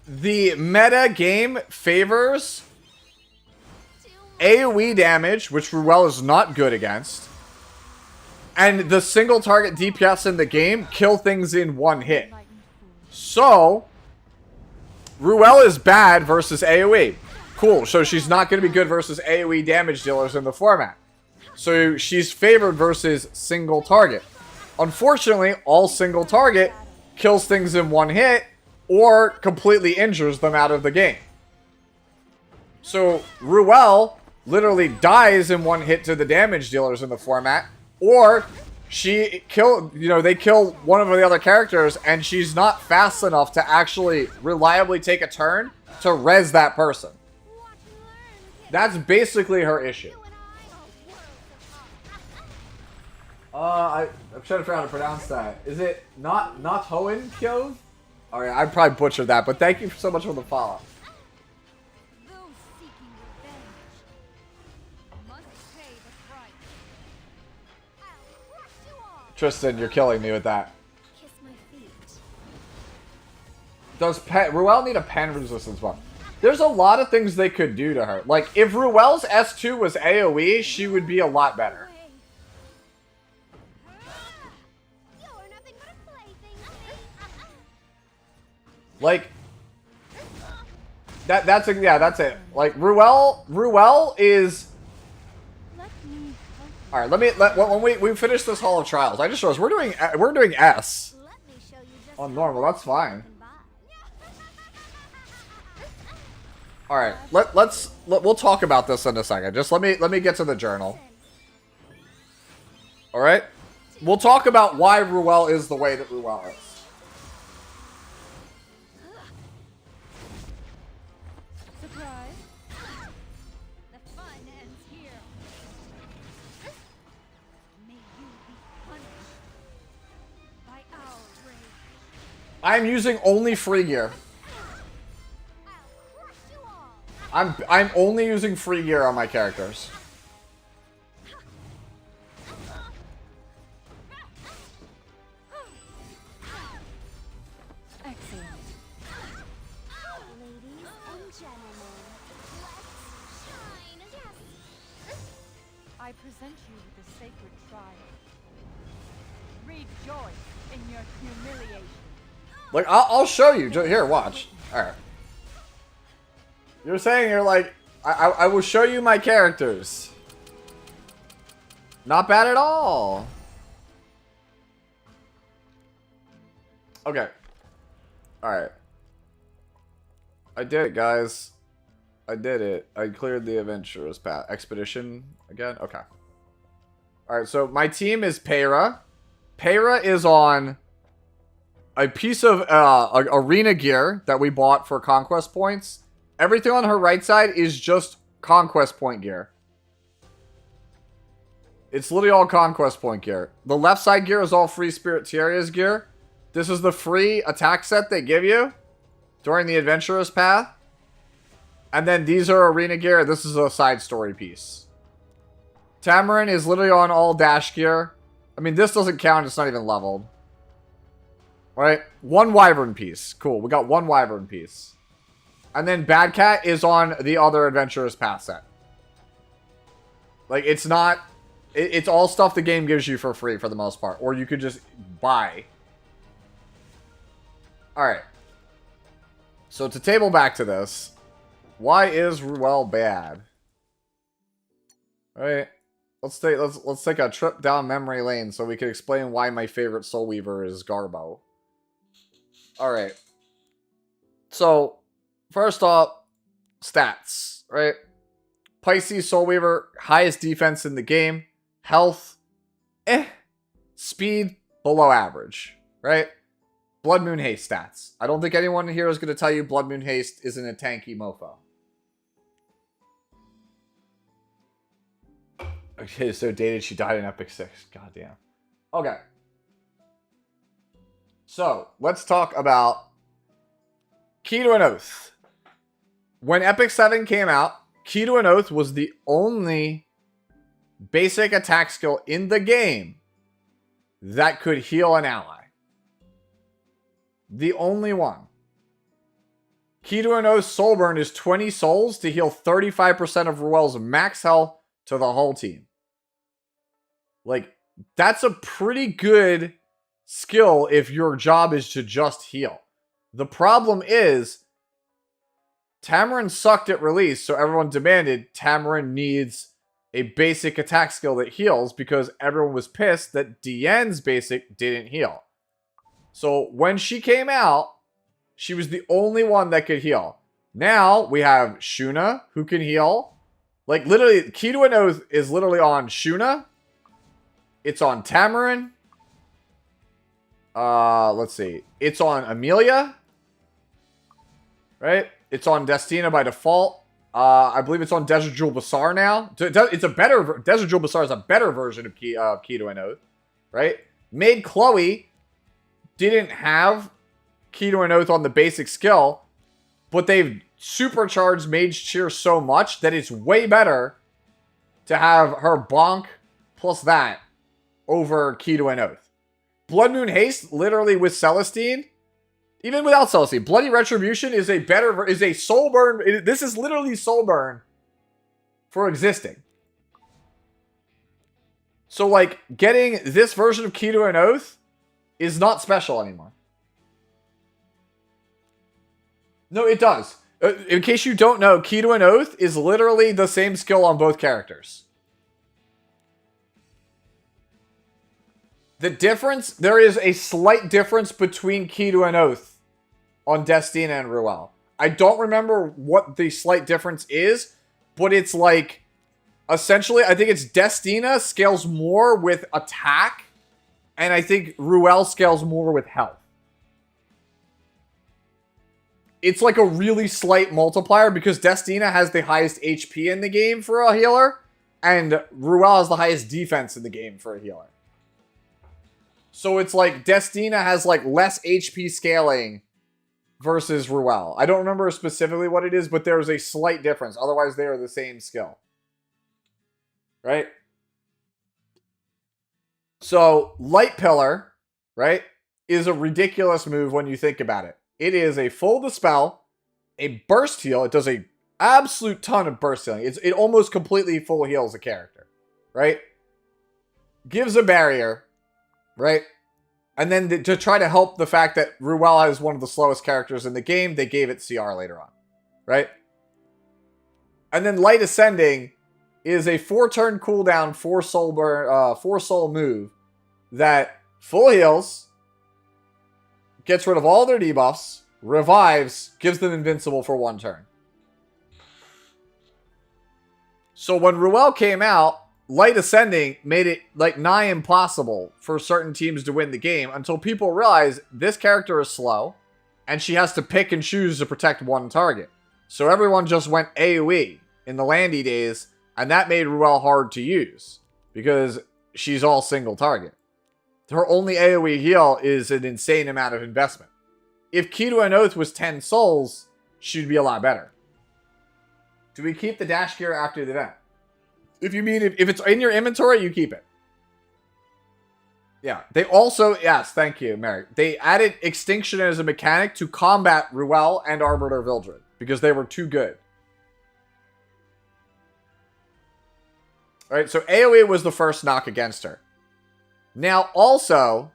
The meta game favors AoE damage, which Ruel is not good against. And the single target DPS in the game kill things in one hit. So, Ruel is bad versus AoE. Cool, so she's not going to be good versus AoE damage dealers in the format. So she's favored versus single target. Unfortunately, all single target kills things in one hit or completely injures them out of the game. So Ruel literally dies in one hit to the damage dealers in the format, or they kill one of the other characters and she's not fast enough to actually reliably take a turn to res that person. That's basically her issue. I'm trying to figure out how to pronounce that. Is it not Hohen Kyov? Alright, I probably butchered that, but thank you so much for the follow. Those seeking revenge must pay the price. I'll crush you all. Tristan, you're killing me with that. Kiss my feet. Does Ruel need a pen resistance buff? There's a lot of things they could do to her. Like, if Ruel's S2 was AoE, she would be a lot better. You're nothing but a plaything. Like, that's it. Like, Ruel is... Let me help. Alright, when we finish this Hall of Trials, I just realized we're doing S. Let me show you just On normal, that's fine. can buy. Alright, we'll talk about this in a second. Just let me get to the journal. Alright? We'll talk about why Ruel is the way that Ruel is. Surprise. The fun ends here. May you be punished by our rage. I'm using only free gear. I'll crush you all. I'm only using free gear on my characters. Excellent. Ladies and gentlemen, let's shine. Yes. I present you with the sacred trial. Rejoice in your humiliation. Like, I'll show you. Here, watch. Alright. You're saying you're like, I will show you my characters. Not bad at all. Okay. Alright. I did it, guys. I did it. I cleared the adventurous path. Expedition again? Okay. Alright, so my team is Peyra. Peyra is on a piece of arena gear that we bought for conquest points. Everything on her right side is just conquest point gear. It's literally all conquest point gear. The left side gear is all free Spirit Tiaria's gear. This is the free attack set they give you during the adventurous path. And then these are arena gear. This is a side story piece. Tamarin is literally on all dash gear. I mean, this doesn't count. It's not even leveled. Right? One Wyvern piece. Cool. We got one Wyvern piece. And then Bad Cat is on the other Adventurous Path set. Like, it's not... It's all stuff the game gives you for free for the most part. Or you could just buy. Alright. So to table back to this. Why is Ruel bad? Alright. Let's take a trip down memory lane so we can explain why my favorite Soul Weaver is Garbo. Alright. So... First off, stats, right? Pisces Soul Weaver, highest defense in the game. Health, Speed, below average, right? Blood Moon Haste stats. I don't think anyone here is going to tell you Blood Moon Haste isn't a tanky mofo. Okay, so dated, she died in Epic 6. Goddamn. Okay. So, let's talk about Key to an Oath. When Epic 7 came out, Key to an Oath was the only basic attack skill in the game that could heal an ally. The only one. Key to an Oath Soulburn is 20 souls to heal 35% of Ruel's max health to the whole team. Like, that's a pretty good skill if your job is to just heal. The problem is, Tamarin sucked at release, so everyone demanded Tamarin needs a basic attack skill that heals because everyone was pissed that Diane's basic didn't heal. So when she came out, she was the only one that could heal. Now we have Shuna who can heal. Like literally, Key to an Oath is literally on Shuna. It's on Tamarin. Let's see. It's on Amelia. Right? It's on Destina by default. I believe it's on Desert Jewel Basar now. It's a better... Desert Jewel Basar is a better version of Key to an Oath. Right? Maid Chloe didn't have Key to an Oath on the basic skill, but they've supercharged Mage Cheer so much that it's way better to have her bonk plus that over Key to an Oath. Blood Moon Haste, literally with Celestine... Even without Celestine, Bloody Retribution is a better, is a soul burn. This is literally soul burn for existing. So, like, getting this version of Key to an Oath is not special anymore. No, it does. In case you don't know, Key to an Oath is literally the same skill on both characters. The difference, there is a slight difference between Key to an Oath on Destina and Ruel. I don't remember what the slight difference is, but it's like, essentially, I think it's Destina scales more with attack, and I think Ruel scales more with health. It's like a really slight multiplier because Destina has the highest HP in the game for a healer, and Ruel has the highest defense in the game for a healer. So it's like Destina has like less HP scaling versus Ruel. I don't remember specifically what it is, but there's a slight difference. Otherwise, they are the same skill. Right? So, Light Pillar, right, is a ridiculous move when you think about it. It is a full dispel, a burst heal. It does a absolute ton of burst healing. It almost completely full heals a character, right? Gives a barrier, right? And then to try to help the fact that Ruel is one of the slowest characters in the game, they gave it CR later on, right? And then Light Ascending is a 4-turn cooldown, 4-soul move that full heals, gets rid of all their debuffs, revives, gives them invincible for 1 turn. So when Ruel came out, Light Ascending made it like nigh impossible for certain teams to win the game until people realized this character is slow and she has to pick and choose to protect one target. So everyone just went AoE in the Landy days, and that made Ruel hard to use because she's all single target. Her only AoE heal is an insane amount of investment. If Key to an Oath was 10 souls, she'd be a lot better. Do we keep the dash gear after the event? If you mean, if it's in your inventory, you keep it. Yeah. They also, yes, thank you, Mary. They added Extinction as a mechanic to combat Ruel and Arbiter Vildred because they were too good. Alright, so AoE was the first knock against her. Now, also,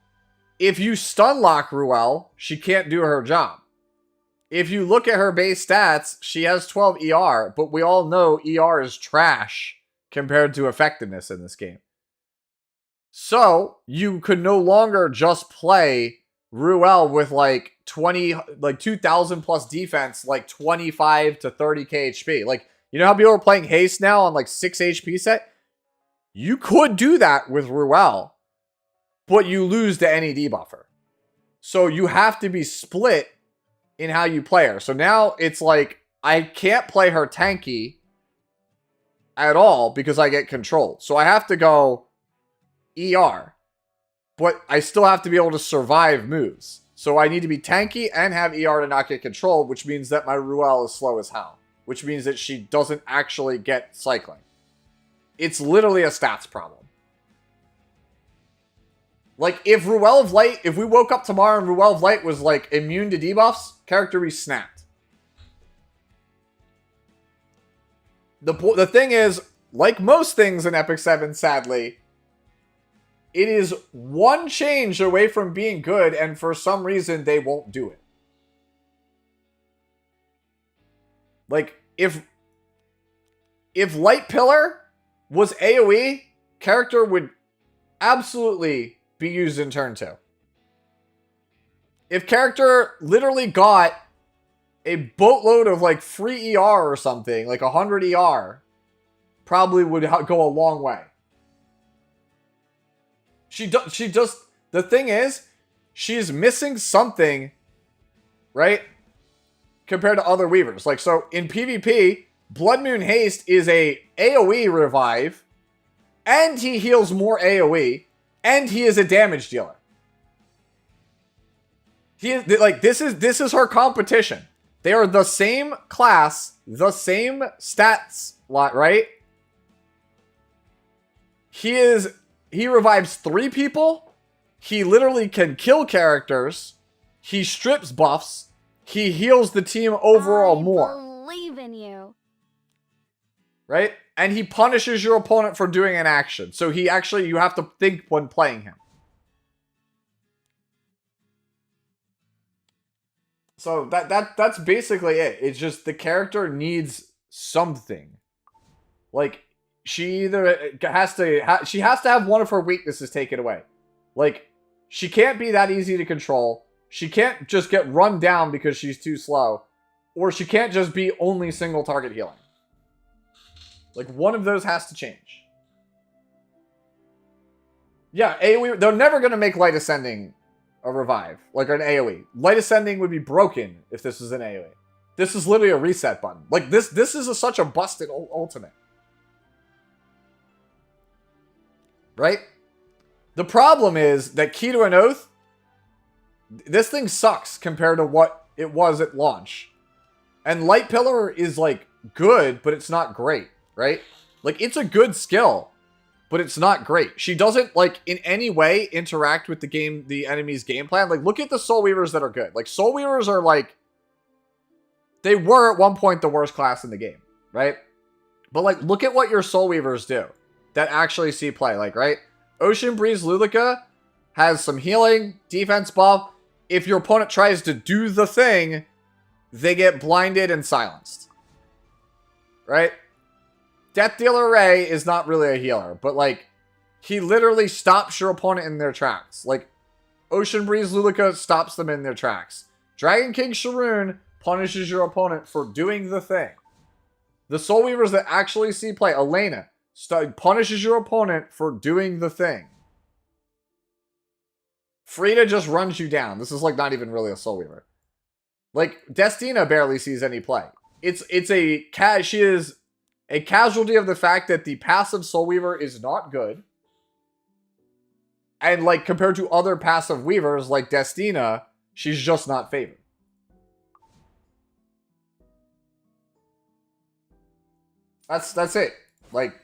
if you stun lock Ruel, she can't do her job. If you look at her base stats, she has 12 ER, but we all know ER is trash compared to effectiveness in this game. So, you could no longer just play Ruel with like 2,000 plus defense, like 25 to 30k HP. Like, you know how people are playing Haste now on like 6 HP set? You could do that with Ruel, but you lose to any debuffer. So you have to be split in how you play her. So now it's like, I can't play her tanky at all because I get controlled. So I have to go ER, but I still have to be able to survive moves. So I need to be tanky and have ER to not get controlled, which means that my Ruel is slow as hell, which means that she doesn't actually get cycling. It's literally a stats problem. Like, if Ruel of Light, if we woke up tomorrow and Ruel of Light was, like, immune to debuffs, character be snapped. The thing is, like most things in Epic 7, sadly, it is one change away from being good, and for some reason, they won't do it. Like, if Light Pillar was AoE, character would absolutely be used in turn 2. If character literally got a boatload of like free ER or something, like 100 ER, probably would go a long way. She just, the thing is, she's missing something, right? Compared to other Weavers. Like, so in PvP, Blood Moon Haste is a AoE revive, and he heals more AoE, and he is a damage dealer. He is like, this is her competition. They are the same class, the same stats lot, right? He revives 3 people. He literally can kill characters. He strips buffs. He heals the team overall more. I believe in you. Right? And he punishes your opponent for doing an action. So he actually, you have to think when playing him. So that's basically it. It's just the character needs something. Like, she either has to, she has to have one of her weaknesses taken away. Like, she can't be that easy to control. She can't just get run down because she's too slow. Or she can't just be only single target healing. Like, one of those has to change. Yeah, AoE, they're never going to make Light Ascending a revive, like an AoE. Light Ascending would be broken if this was an AoE. This is literally a reset button. Like, this is such a busted ultimate. Right? The problem is that Key to an Oath, this thing sucks compared to what it was at launch. And Light Pillar is, like, good, but it's not great, right? Like, it's a good skill, but it's not great. She doesn't, like, in any way interact with the enemy's game plan. Like, look at the Soul Weavers that are good. Like, Soul Weavers are, like, they were at one point the worst class in the game, right? But, like, look at what your Soul Weavers do that actually see play. Like, right? Ocean Breeze Lulika has some healing, defense buff. If your opponent tries to do the thing, they get blinded and silenced. Right? Death Dealer Ray is not really a healer, but, like, he literally stops your opponent in their tracks. Like, Ocean Breeze Lulika stops them in their tracks. Dragon King Sharoon punishes your opponent for doing the thing. The Soul Weavers that actually see play, Elena, punishes your opponent for doing the thing. Frida just runs you down. This is, like, not even really a Soul Weaver. Like, Destina barely sees any play. She is a casualty of the fact that the passive Soul Weaver is not good. And, like, compared to other passive Weavers like Destina, she's just not favored. That's it. Like,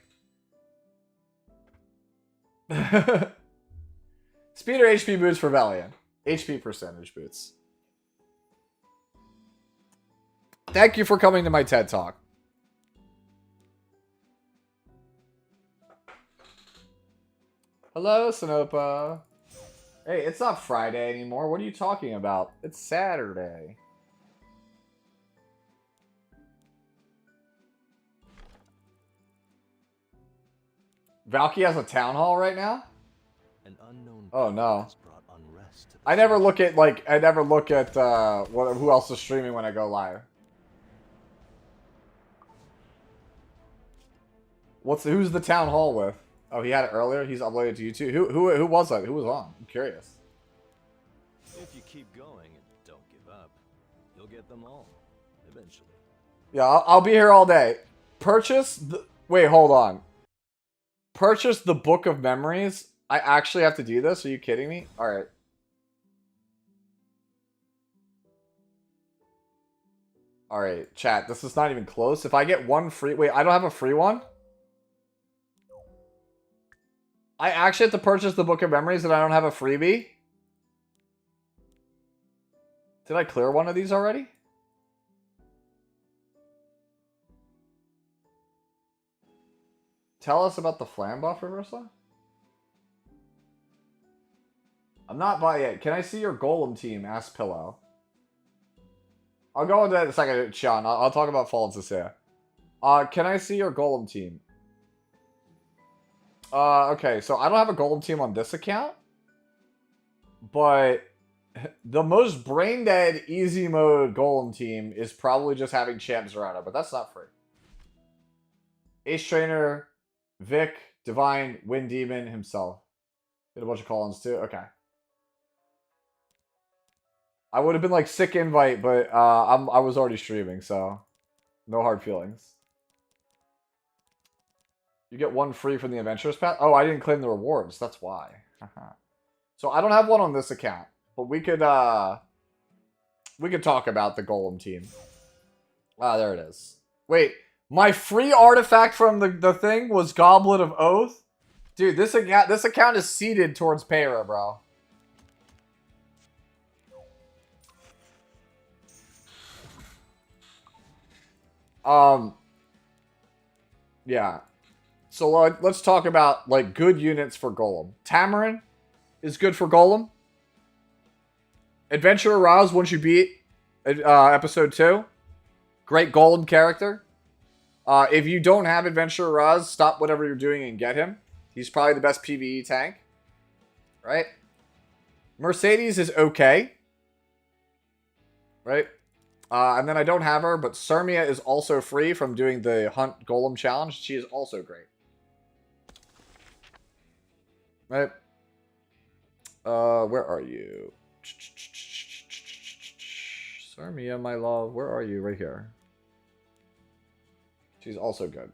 speed or HP boots for Valiant? HP percentage boots. Thank you for coming to my TED Talk. Hello, Sinopa. Hey, it's not Friday anymore. What are you talking about? It's Saturday. Valky has a town hall right now? An unknown Oh, no. has brought unrest to the I never look at, who else is streaming when I go live. Who's the town hall with? Oh, he had it earlier? He's uploaded to YouTube. Who was that? Who was on? I'm curious. If you keep going and don't give up, you'll get them all, eventually. Yeah, I'll be here all day. Wait, hold on. Purchase the Book of Memories? I actually have to do this? Are you kidding me? Alright. Alright, chat. This is not even close. If I get one free... Wait, I don't have a free one? I actually have to purchase the Book of Memories and I don't have a freebie? Did I clear one of these already? Tell us about the Flam buff, Reversa? I'm not by it. Can I see your Golem team? Ask Pillow. I'll go into that in a second, Sean. I'll talk about Fallen Cecilia. Can I see your Golem team? Okay, so I don't have a Golem team on this account. But the most brain-dead, easy mode Golem team is probably just having Champ Zerata, but that's not free. Ace Trainer, Vic, Divine, Wind Demon himself. Get a bunch of call-ins too? Okay. I would have been like sick invite, but I was already streaming, so no hard feelings. You get one free from the Adventurers Pass? Oh, I didn't claim the rewards. That's why. So I don't have one on this account, but we could talk about the Golem team. Ah, there it is. Wait, my free artifact from the thing was Goblet of Oath? Dude, this account is seeded towards Payra, bro. Yeah. So let's talk about like good units for Golem. Tamarin is good for Golem. Adventurer Raz once you beat episode 2. Great Golem character. If you don't have Adventurer Raz, stop whatever you're doing and get him. He's probably the best PvE tank. Right? Mercedes is okay. Right? And then I don't have her, but Sermia is also free from doing the Hunt Golem challenge. She is also great. Right? Where are you? Sermia, my love. Where are you? Right here. She's also good.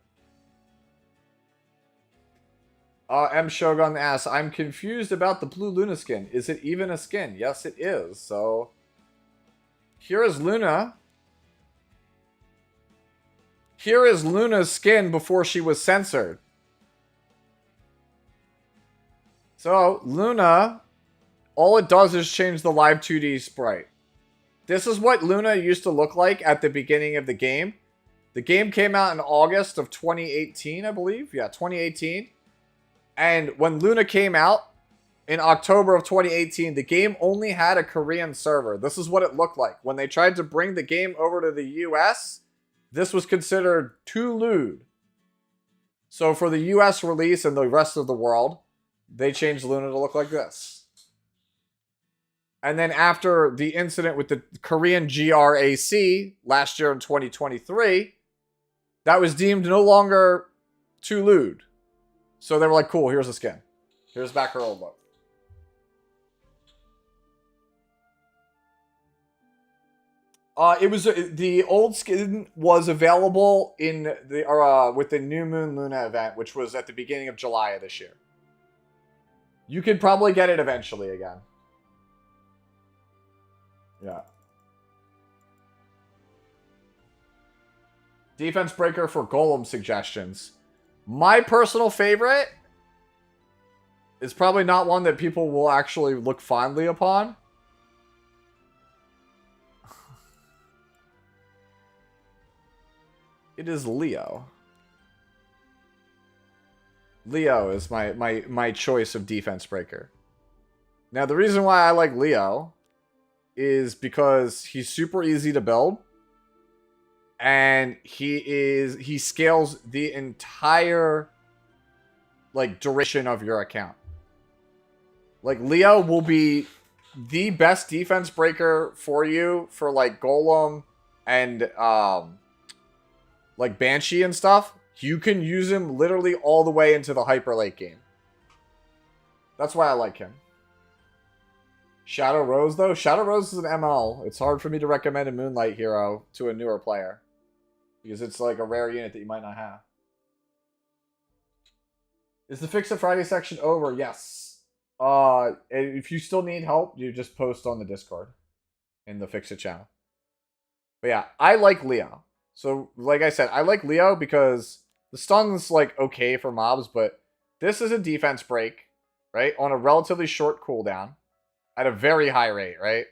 M. Shogun asks, I'm confused about the blue Luna skin. Is it even a skin? Yes, it is. So... here is Luna. Here is Luna's skin before she was censored. So, Luna, all it does is change the live 2D sprite. This is what Luna used to look like at the beginning of the game. The game came out in August of 2018, I believe. Yeah, 2018. And when Luna came out in October of 2018, the game only had a Korean server. This is what it looked like. When they tried to bring the game over to the US, this was considered too lewd. So for the US release and the rest of the world, they changed Luna to look like this. And then after the incident with the Korean GRAC last year in 2023, that was deemed no longer too lewd. So they were like, cool, here's the skin. Here's back her old look. It was the old skin was available in the with the New Moon Luna event, which was at the beginning of July of this year. You could probably get it eventually again. Yeah. Defense breaker for Golem suggestions. My personal favorite is probably not one that people will actually look fondly upon. It is Leo. Leo is my choice of defense breaker. Now, the reason why I like Leo is because he's super easy to build. And he scales the entire like duration of your account. Like Leo will be the best defense breaker for you for like Golem and like Banshee and stuff. You can use him literally all the way into the hyper late game. That's why I like him. Shadow Rose though? Shadow Rose is an ML. It's hard for me to recommend a Moonlight hero to a newer player. Because it's like a rare unit that you might not have. Is the Fix It Friday section over? Yes. If you still need help, you just post on the Discord. In the Fix It channel. But yeah, I like Leo. So, like I said, I like Leo because the stun's like okay for mobs, but this is a defense break, right? On a relatively short cooldown. At a very high rate, right?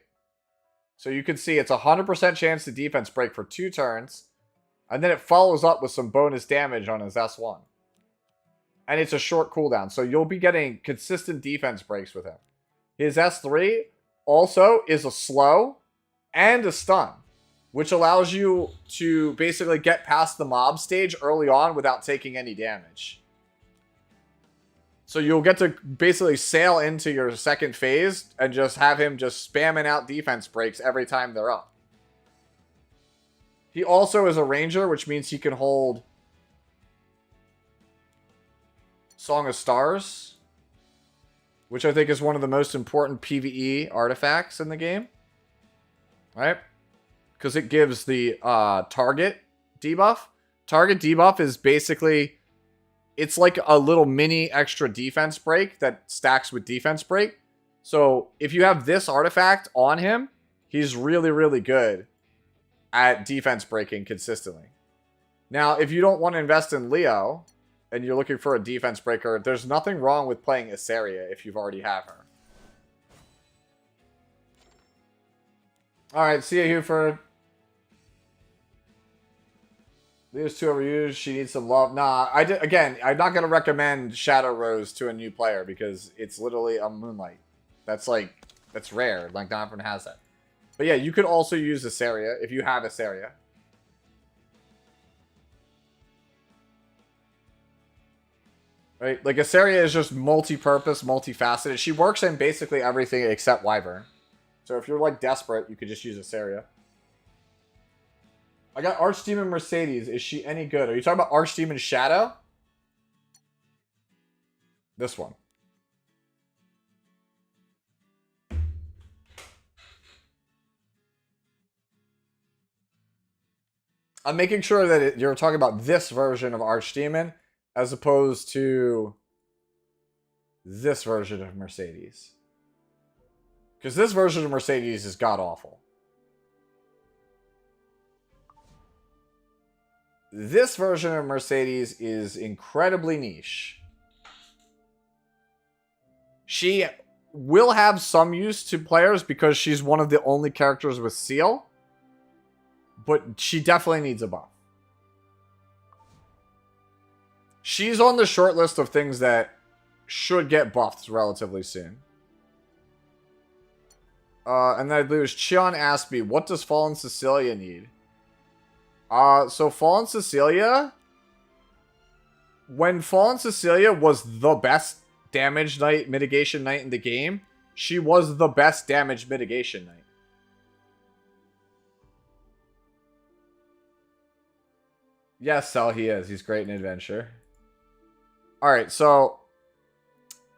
So you can see it's a 100% chance to defense break for 2 turns. And then it follows up with some bonus damage on his S1. And it's a short cooldown. So you'll be getting consistent defense breaks with him. His S3 also is a slow and a stun. Which allows you to basically get past the mob stage early on without taking any damage. So you'll get to basically sail into your second phase and just have him just spamming out defense breaks every time they're up. He also is a ranger, which means he can hold Song of Stars, which I think is one of the most important PvE artifacts in the game. Right? Because it gives the target debuff. Target debuff is basically, it's like a little mini extra defense break that stacks with defense break. So if you have this artifact on him, he's really, really good at defense breaking consistently. Now, if you don't want to invest in Leo, and you're looking for a defense breaker, there's nothing wrong with playing Asaria if you've already have her. Alright, see you, Huford. Leo's too overused. She needs some love. Nah, again, I'm not going to recommend Shadow Rose to a new player because it's literally a Moonlight. That's like, that's rare. Like, not everyone has that. But yeah, you could also use Asaria if you have Asaria. Right? Like, Asaria is just multi-purpose, multifaceted. She works in basically everything except Wyvern. So if you're, like, desperate, you could just use Asaria. I got Archdemon Mercedes. Is she any good? Are you talking about Archdemon Shadow? This one. I'm making sure that you're talking about this version of Archdemon as opposed to this version of Mercedes. Because this version of Mercedes is god-awful. this version of Mercedes is incredibly niche. She will have some use to players because she's one of the only characters with Seal, but she definitely needs a buff. She's on the short list of things that should get buffed relatively soon. And then I believe it was Cheon asked me, what does Fallen Cecilia need? So Fallen Cecilia, when Fallen Cecilia was the best damage knight, mitigation knight in the game, she was the best damage mitigation knight. Yes, Sel, he is. He's great in Adventure. Alright, so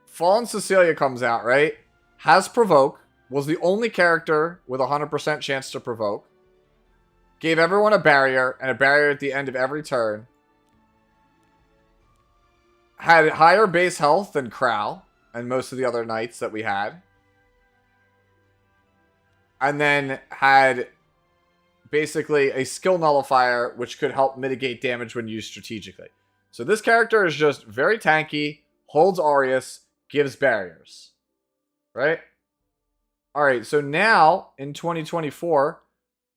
Fallen Cecilia comes out, right? Has Provoke. Was the only character with a 100% chance to provoke. Gave everyone a barrier, and a barrier at the end of every turn. Had higher base health than Crow, and most of the other knights that we had. And then had basically a skill nullifier, which could help mitigate damage when used strategically. So this character is just very tanky, holds Aureus, gives barriers. Right? Alright, so now, in 2024,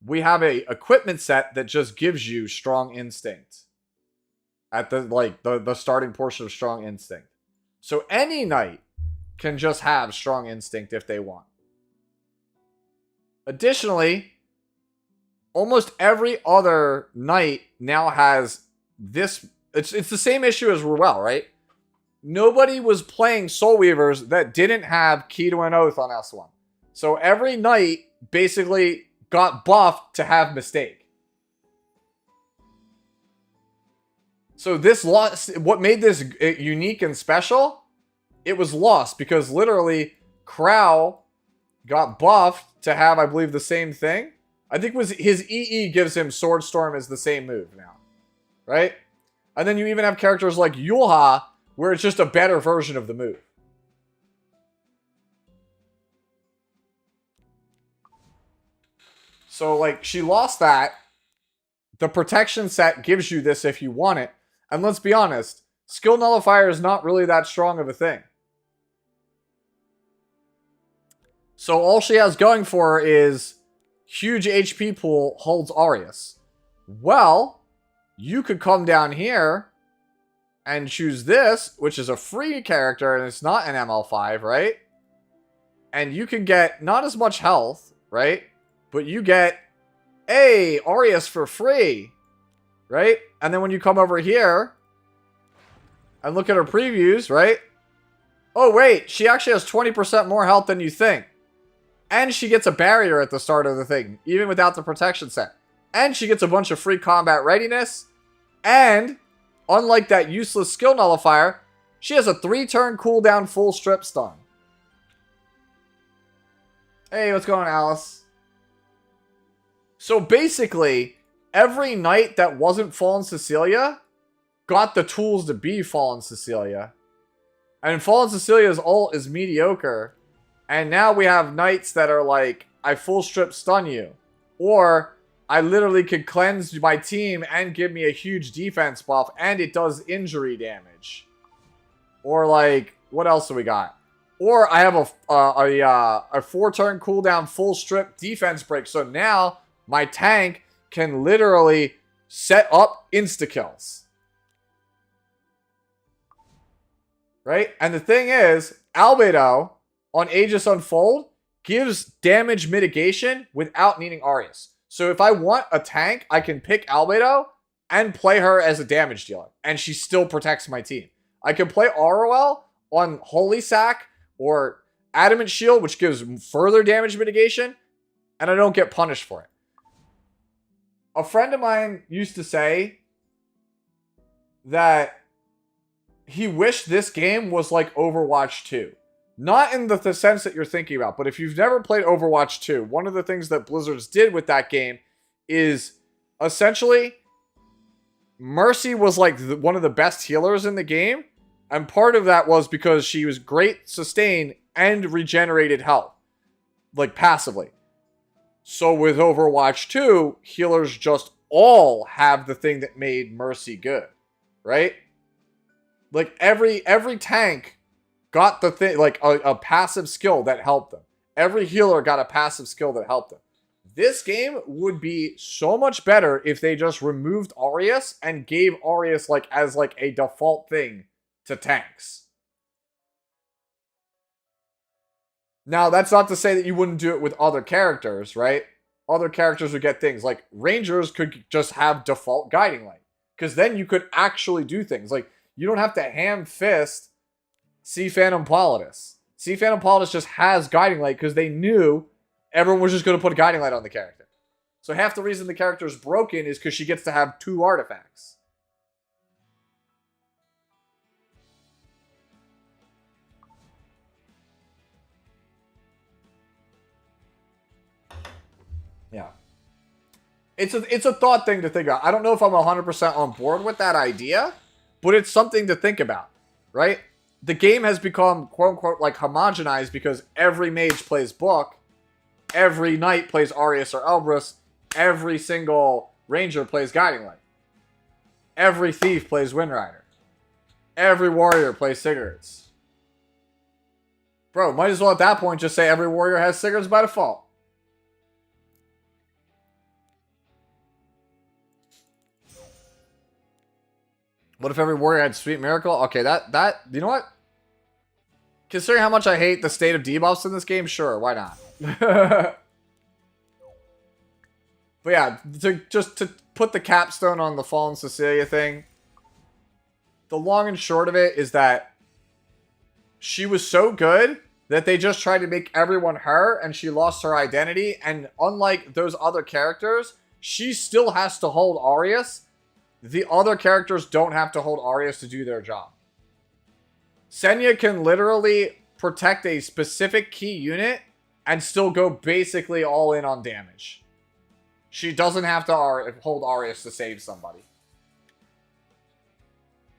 we have a equipment set that just gives you Strong Instinct. At the starting portion of Strong Instinct. So any knight can just have Strong Instinct if they want. Additionally, almost every other knight now has this. It's the same issue as Ruel, right? Nobody was playing Soul Weavers that didn't have Key to an Oath on S1. So every knight basically got buffed to have Mistake. So this loss, what made this unique and special, it was lost because literally Crow got buffed to have, I believe, the same thing. I think was his EE gives him Sword Storm as the same move now, right? And then you even have characters like Yulha, where it's just a better version of the move. So, like, she lost that. The protection set gives you this if you want it. And let's be honest, Skill Nullifier is not really that strong of a thing. So all she has going for her is huge HP pool, holds Aureus. Well, you could come down here and choose this, which is a free character, and it's not an ML5, right? And you can get not as much health, right? But you get, hey, Aureus for free, right? And then when you come over here and look at her previews, right? Oh, wait, she actually has 20% more health than you think. And she gets a barrier at the start of the thing, even without the protection set. And she gets a bunch of free combat readiness. And, unlike that useless skill nullifier, she has a 3-turn cooldown full strip stun. Hey, what's going on, Alice? So basically, every knight that wasn't Fallen Cecilia got the tools to be Fallen Cecilia. And Fallen Cecilia's ult is mediocre. And now we have knights that are like, I full strip stun you. Or, I literally could cleanse my team and give me a huge defense buff. And it does injury damage. Or like, what else do we got? Or I have a 4-turn cooldown full strip defense break. So now, my tank can literally set up insta-kills. Right? And the thing is, Albedo on Aegis Unfold gives damage mitigation without needing Aureus. So if I want a tank, I can pick Albedo and play her as a damage dealer. And she still protects my team. I can play Aurel on Holy Sack or Adamant Shield, which gives further damage mitigation. And I don't get punished for it. A friend of mine used to say that he wished this game was like Overwatch 2. Not in the sense that you're thinking about, but if you've never played Overwatch 2, one of the things that Blizzards did with that game is essentially Mercy was like one of the best healers in the game. And part of that was because she was great sustain and regenerated health. Like passively. So with Overwatch 2, healers just all have the thing that made Mercy good, right? Like every tank got the thing, like a passive skill that helped them. Every healer got a passive skill that helped them. This game would be so much better if they just removed Aureus and gave Aureus like as like a default thing to tanks. Now, that's not to say that you wouldn't do it with other characters, right? Other characters would get things like Rangers could just have default Guiding Light, because then you could actually do things. Like, you don't have to ham fist See Phantom Politis. See Phantom Politis just has Guiding Light because they knew everyone was just going to put a Guiding Light on the character. So half the reason the character is broken is because she gets to have 2 artifacts. Yeah. It's a thought thing to think about. I don't know if I'm 100% on board with that idea, but it's something to think about, right? The game has become, quote-unquote, like, homogenized because every mage plays Book, every knight plays Aureus or Elbrus, every single ranger plays Guiding Light, every thief plays Windrider, every warrior plays Sigurds. Bro, might as well at that point just say every warrior has Sigurds by default. What if every warrior had Sweet Miracle? Okay, that you know what? Considering how much I hate the state of debuffs in this game, sure, why not? But yeah, to put the capstone on the Fallen Cecilia thing, the long and short of it is that she was so good that they just tried to make everyone her, and she lost her identity, and unlike those other characters, she still has to hold Aureus. The other characters don't have to hold Aureus to do their job. Senya can literally protect a specific key unit and still go basically all in on damage. She doesn't have to hold Aureus to save somebody.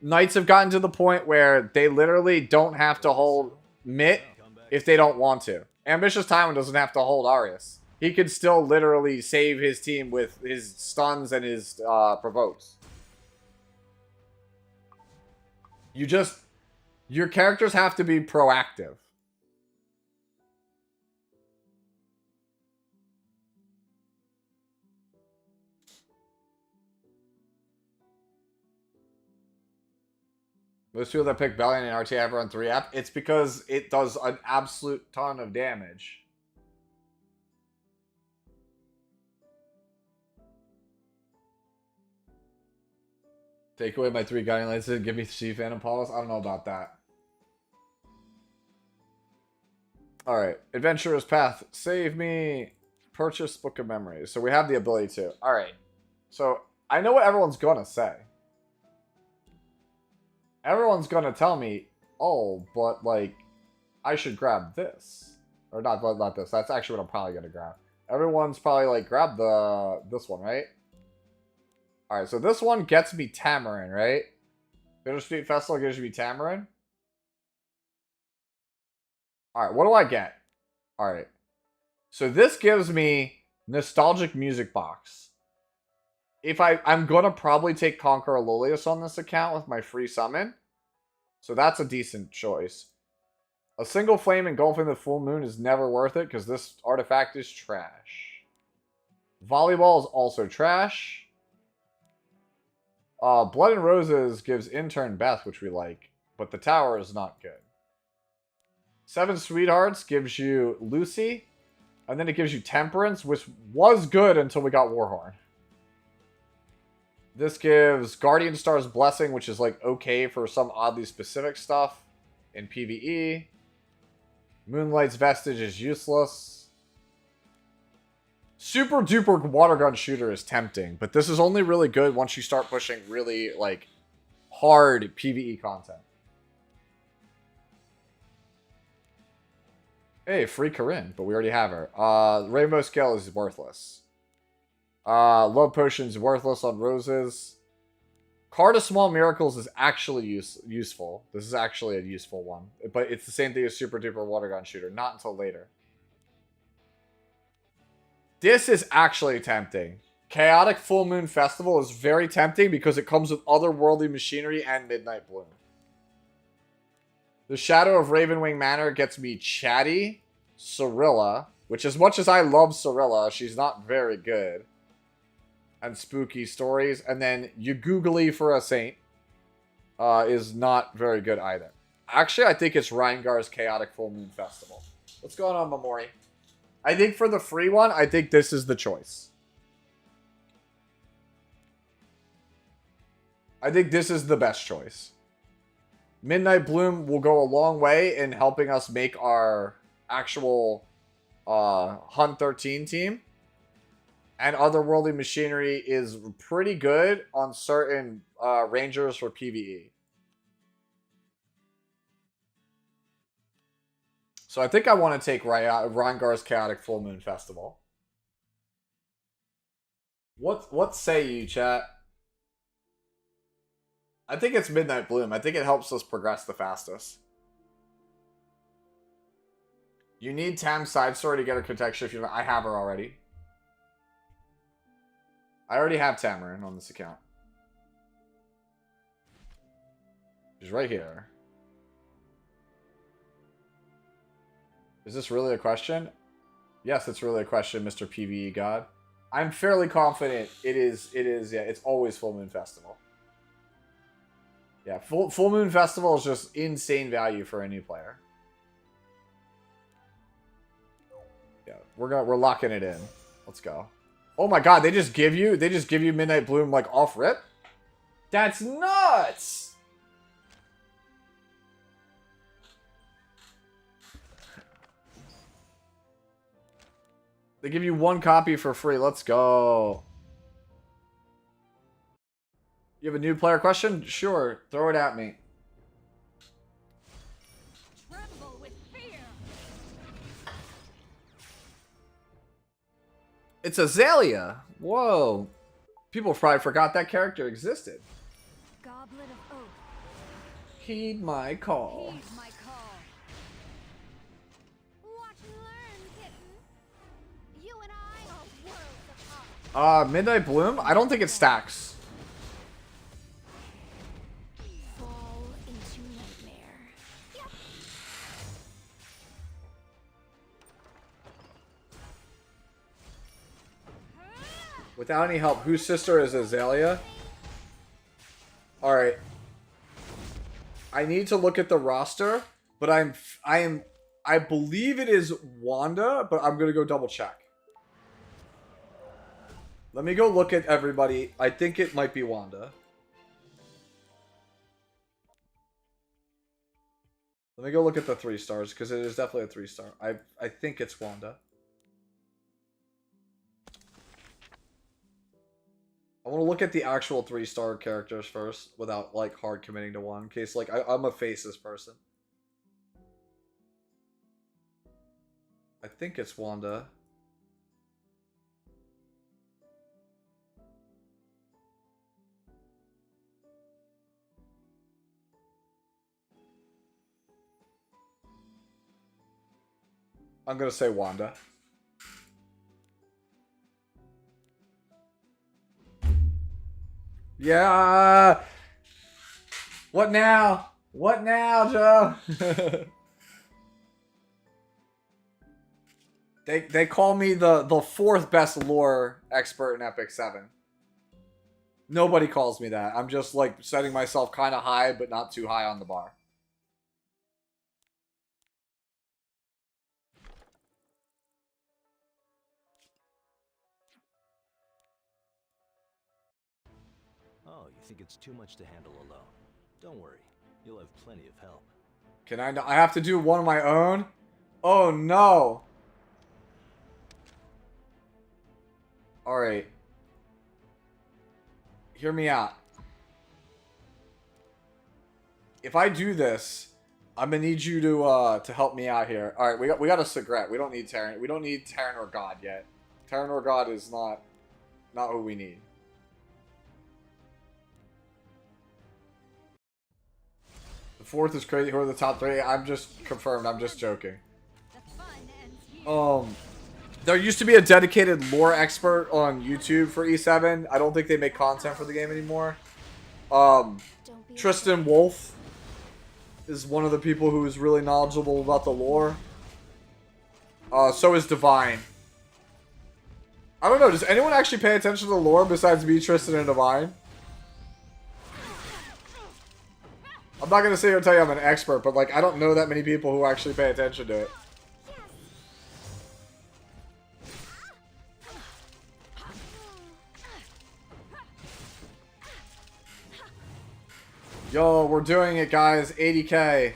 Knights have gotten to the point where they literally don't have to hold Mitt if they don't want to. Ambitious Tywin doesn't have to hold Aureus. He can still literally save his team with his stuns and his provokes. Your characters have to be proactive. Most people that pick Valiant and RTA ever on 3 app, it's because it does an absolute ton of damage. Take away my 3 Guiding Lights and give me See Phantom Politis? I don't know about that. Alright. Adventurer's Path. Save me. Purchase Book of Memories. So we have the ability to. Alright. So, I know what everyone's gonna say. Everyone's gonna tell me, oh, but, like, I should grab this. Or not this. That's actually what I'm probably gonna grab. Everyone's probably like, grab this one, right? Alright, so this one gets me Tamarin, right? Bittersweet Festival gives me Tamarin. Alright, what do I get? Alright. So this gives me Nostalgic Music Box. If I'm gonna probably take Conquer Lilius on this account with my free summon. So that's a decent choice. A single flame engulfing the full moon is never worth it because this artifact is trash. Volleyball is also trash. Blood and Roses gives Intern Beth, which we like, but the tower is not good. 7 Sweethearts gives you Lucy, and then it gives you Temperance, which was good until we got Warhorn. This gives Guardian Star's Blessing, which is like okay for some oddly specific stuff in PvE. Moonlight's Vestige is useless. Super duper water gun shooter is tempting, but this is only really good once you start pushing really like hard PvE content. Hey, free Corinne, but we already have her. Rainbow Scale is worthless. Love Potion's worthless on Roses. Card of Small Miracles is actually useful. This is actually a useful one, but it's the same thing as Super Duper Water Gun Shooter. Not until later. This is actually tempting. Chaotic Full Moon Festival is very tempting because it comes with Otherworldly Machinery and Midnight Bloom. The Shadow of Ravenwing Manor gets me Chatty, Cirilla, which as much as I love Cirilla, she's not very good. And Spooky Stories. And then You Googly for a Saint is not very good either. Actually, I think it's Reingar's Chaotic Full Moon Festival. What's going on, Mamori? I think for the free one, I think this is the choice. I think this is the best choice. Midnight Bloom will go a long way in helping us make our actual Hunt 13 team. And Otherworldly Machinery is pretty good on certain Rangers for PvE. So I think I want to take Reingar's Chaotic Full Moon Festival. What say you, chat? I think it's Midnight Bloom. I think it helps us progress the fastest. You need Tam's side story to get her contexture if you... I have her already. I already have Tamarin on this account. She's right here. Is this really a question? Yes, it's really a question, Mr. PvE God. I'm fairly confident it is, yeah, it's always Full Moon Festival. Yeah, Full Moon Festival is just insane value for a new player. Yeah, we're locking it in. Let's go. Oh my god, they just give you Midnight Bloom like off rip? That's nuts! They give you one copy for free. Let's go. You have a new player question? Sure, throw it at me. Tremble with fear. It's Azalea. Whoa. People probably forgot that character existed. Goblet of Oath. Heed my call. Heed my call. Watch and learn, kitten. You and I are worlds apart. Midnight Bloom? I don't think it stacks. Fall into nightmare. Yep. Without any help, whose sister is Azalea? Alright. I need to look at the roster, but I believe it is Wanda, but I'm gonna go double check. Let me go look at everybody. I think it might be Wanda. Let me go look at the 3 stars, because it is definitely a 3-star. I think it's Wanda. I want to look at the actual 3-star characters first, without, like, hard committing to one, in case, like, I'm a faceless person. I think it's Wanda. I'm gonna say Wanda. Yeah. What now? What now, Joe? They call me the 4th best lore expert in Epic 7. Nobody calls me that. I'm just like setting myself kind of high, but not too high on the bar. Oh, you think it's too much to handle alone? Don't worry, you'll have plenty of help. Can I have to do one of my own? Oh no. Alright. Hear me out. If I do this, I'm gonna need you to help me out here. Alright, we got a Sigret. We don't need Terran. We don't need Terran or God yet. Terran or God is not who we need. The 4th is crazy. Who are the top 3? I'm just confirmed. I'm just joking. The fun ends here. There used to be a dedicated lore expert on YouTube for E7. I don't think they make content for the game anymore. Don't be Tristan Wolf is one of the people who is really knowledgeable about the lore. So is Divine. I don't know, does anyone actually pay attention to the lore besides me, Tristan, and Divine? I'm not gonna sit here and tell you I'm an expert, but like I don't know that many people who actually pay attention to it. Yo, we're doing it, guys. 80k. Time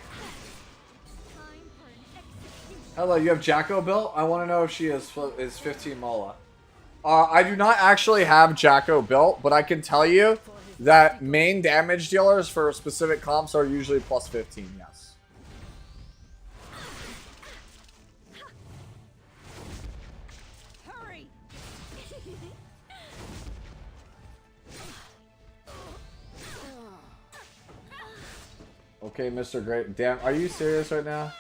for an execution. Hello, you have Jacko built? I want to know if she is 15 Mola. I do not actually have Jacko built, but I can tell you that main damage dealers for specific comps are usually plus 15, yes. Hurry! Okay, Mr. Great. Damn, are you serious right now?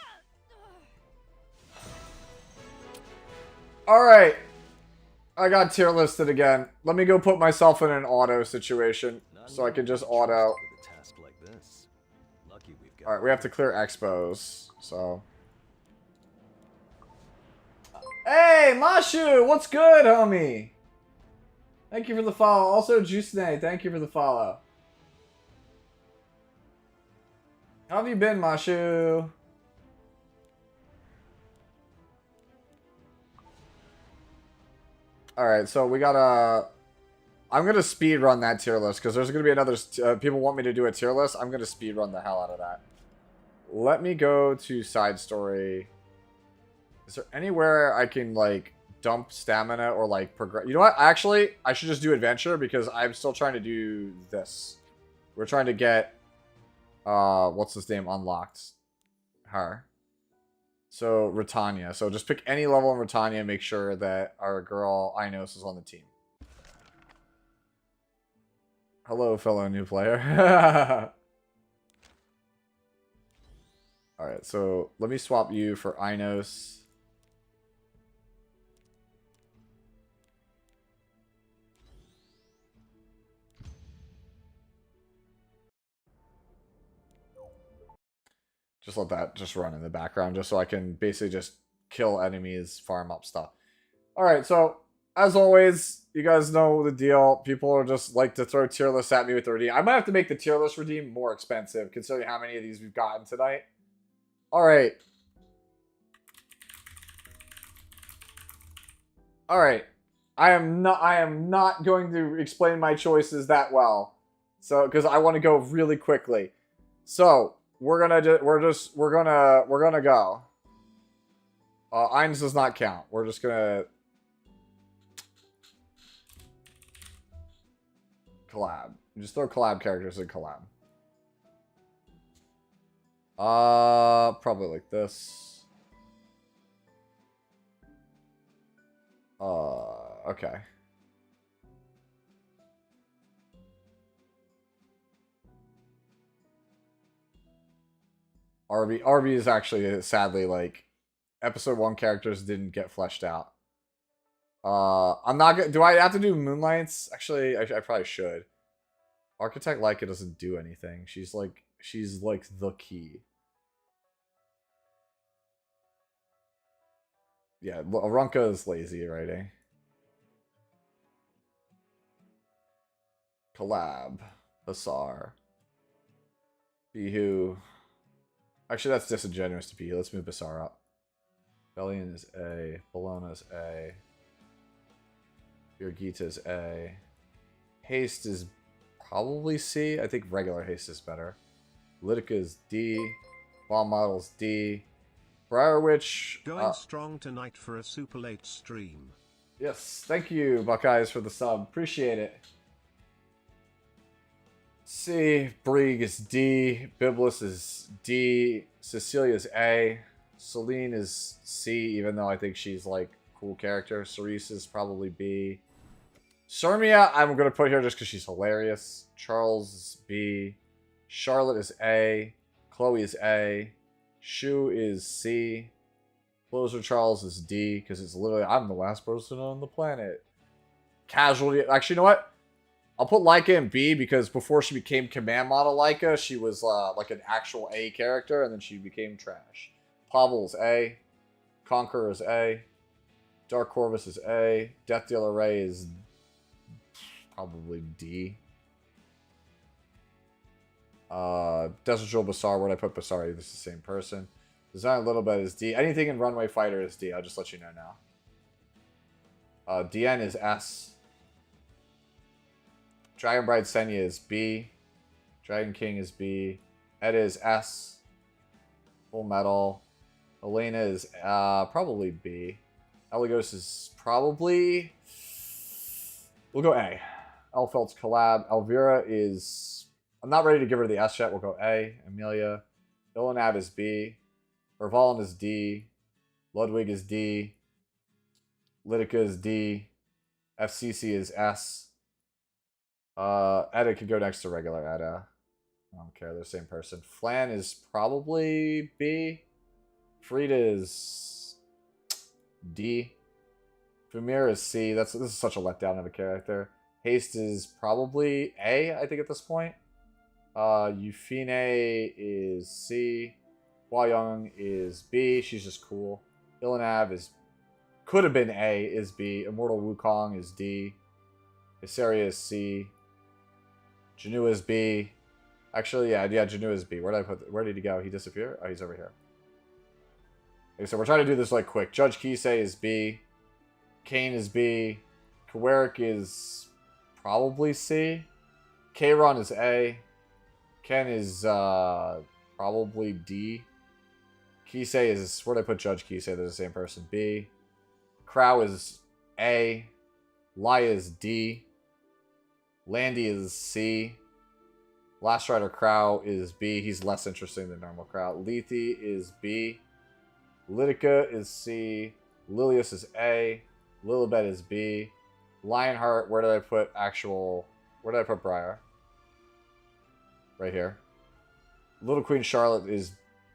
Alright. I got tier listed again. Let me go put myself in an auto situation so I can just auto. With a task like this. Lucky we've got. Alright, we have to clear expos, so. Hey, Mashu! What's good, homie? Thank you for the follow. Also, Juicene, thank you for the follow. How have you been, Mashu? Alright, so we gotta... I'm gonna speed run that tier list, because there's gonna be another... people want me to do a tier list. I'm gonna speed run the hell out of that. Let me go to side story. Is there anywhere I can, like, dump stamina or, like, progress? You know what? Actually, I should just do adventure, because I'm still trying to do this. We're trying to get... what's his name unlocked? Her. So, Britannia. So, just pick any level in Britannia and make sure that our girl, Inos, is on the team. Hello, fellow new player. Alright, so let me swap you for Inos. Just let that just run in the background, just so I can basically just kill enemies, farm up stuff. Alright, so, as always, you guys know the deal. People are just like to throw tier lists at me with the redeem. I might have to make the tier list redeem more expensive, considering how many of these we've gotten tonight. Alright. Alright. I am not going to explain my choices that well. So, because I want to go really quickly. So, we're gonna go. Eins does not count. We're just gonna collab. Just throw collab characters in collab. Probably like this. Okay. RB is actually, sadly, like, episode 1 characters didn't get fleshed out. I'm not gonna... Do I have to do Moonlights? Actually, I probably should. Architect Leica doesn't do anything. She's like the key. Yeah, Arunka is lazy writing. Collab. Basar. Bihu. Actually, that's disingenuous to Bihu. Let's move Basar up. Bellion is A. Bologna is A. Birgitta is A. Haste is probably C. I think regular haste is better. Litica is D. Bomb Model's D. Briarwitch. Going strong tonight for a super late stream. Yes, thank you, Buckeyes, for the sub. Appreciate it. C. Brig is D. Biblis is D. Cecilia is A. Celine is C, even though I think she's, like, cool character. Cerise is probably B. Shermia, I'm going to put here just because she's hilarious. Charles is B. Charlotte is A. Chloe is A. Shu is C. Closer Charles is D, because it's literally, I'm the last person on the planet. Casualty, actually, you know what? I'll put Laika in B, because before she became command model Laika, she was like an actual A character, and then she became trash. Pavel is A. Conqueror is A. Dark Corvus is A. Death Dealer Ray is probably D. Desert Jewel Basar, where'd I put Basari? This is the same person. Design a little bit is D. Anything in Runway Fighter is D. I'll just let you know now. DN is S. Dragon Bride Senya is B. Dragon King is B. Ed is S. Full Metal. Elena is probably B. Eligos is probably... We'll go A. Elfelt's Collab. Elvira is... I'm not ready to give her the S yet. We'll go A. Amelia. Ilanav is B. Vervalin is D. Ludwig is D. Lidica is D. FCC is S. Edda could go next to regular Edda. I don't care. They're the same person. Flan is probably B. Frida is D. Fumir is C. This is such a letdown of a character. Haste is probably A, I think, at this point. Euphine is C. Hua Young is B. She's just cool. Ilanav is... Could have been A, is B. Immortal Wukong is D. Issaria is C. Janua is B. Actually, yeah, Janua is B. Where did he go? He disappeared? Oh, he's over here. Okay, so we're trying to do this like quick. Judge Kisei is B. Kane is B. Kawerik is probably C. Kayron is A. Ken is probably D. Kisei is... Where did I put Judge Kisei? They're the same person. B. Crow is A. Laya is D. Landy is C. Last Rider Crow is B. He's less interesting than normal Crow. Lethe is B. Lidica is C. Lilius is A. Lilibet is B. Lionheart, where did I put Briar? Right here. Little Queen Charlotte is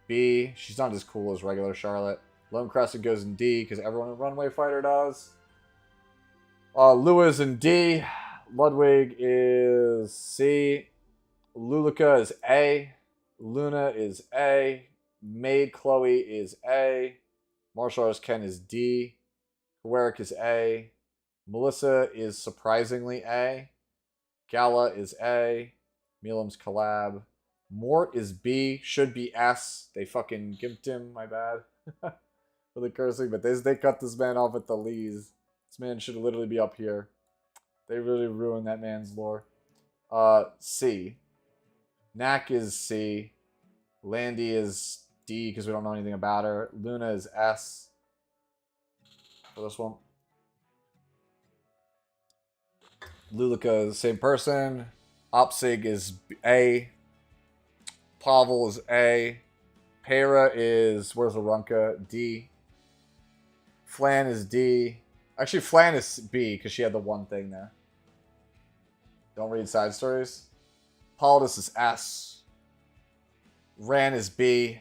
B. She's not as cool as regular Charlotte. Lone Crescent goes in D, because everyone in Runway Fighter does. Lua is in D. Ludwig is C. Lulica is A. Luna is A. Maid Chloe is A. Martial Artist Ken is D. Kawerik is A. Melissa is surprisingly A. Gala is A. Milam's Collab. Mort is B. Should be S. They fucking gimped him, my bad. For the cursing, but they cut this man off at the Lees. This man should literally be up here. They really ruined that man's lore. C. Knack is C. Landy is D, because we don't know anything about her. Luna is S. For this one. Lulica is the same person. Opsig is A. Pavel is A. Pera is... Where's Arunca? D. Flan is D. Actually, Flan is B, because she had the one thing there. Don't read side stories. Politis is S. Ran is B.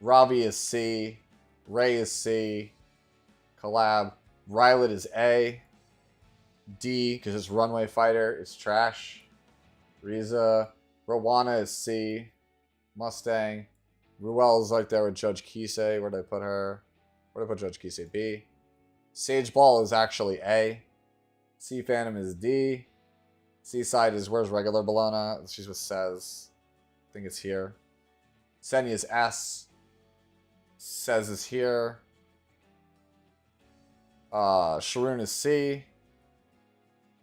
Ravi is C. Ray is C. Collab. Rylet is A. D, because it's Runway Fighter. It's trash. Riza. Rowana is C. Mustang. Ruel is like there with Judge Kisei. Where did I put her? Where did I put Judge Kisei? B. Sage Ball is actually A. Sea Phantom is D. Seaside is... Where's regular Bologna? She's with Sez. I think it's here. Senya is S. Sez is here. Sharoon is C.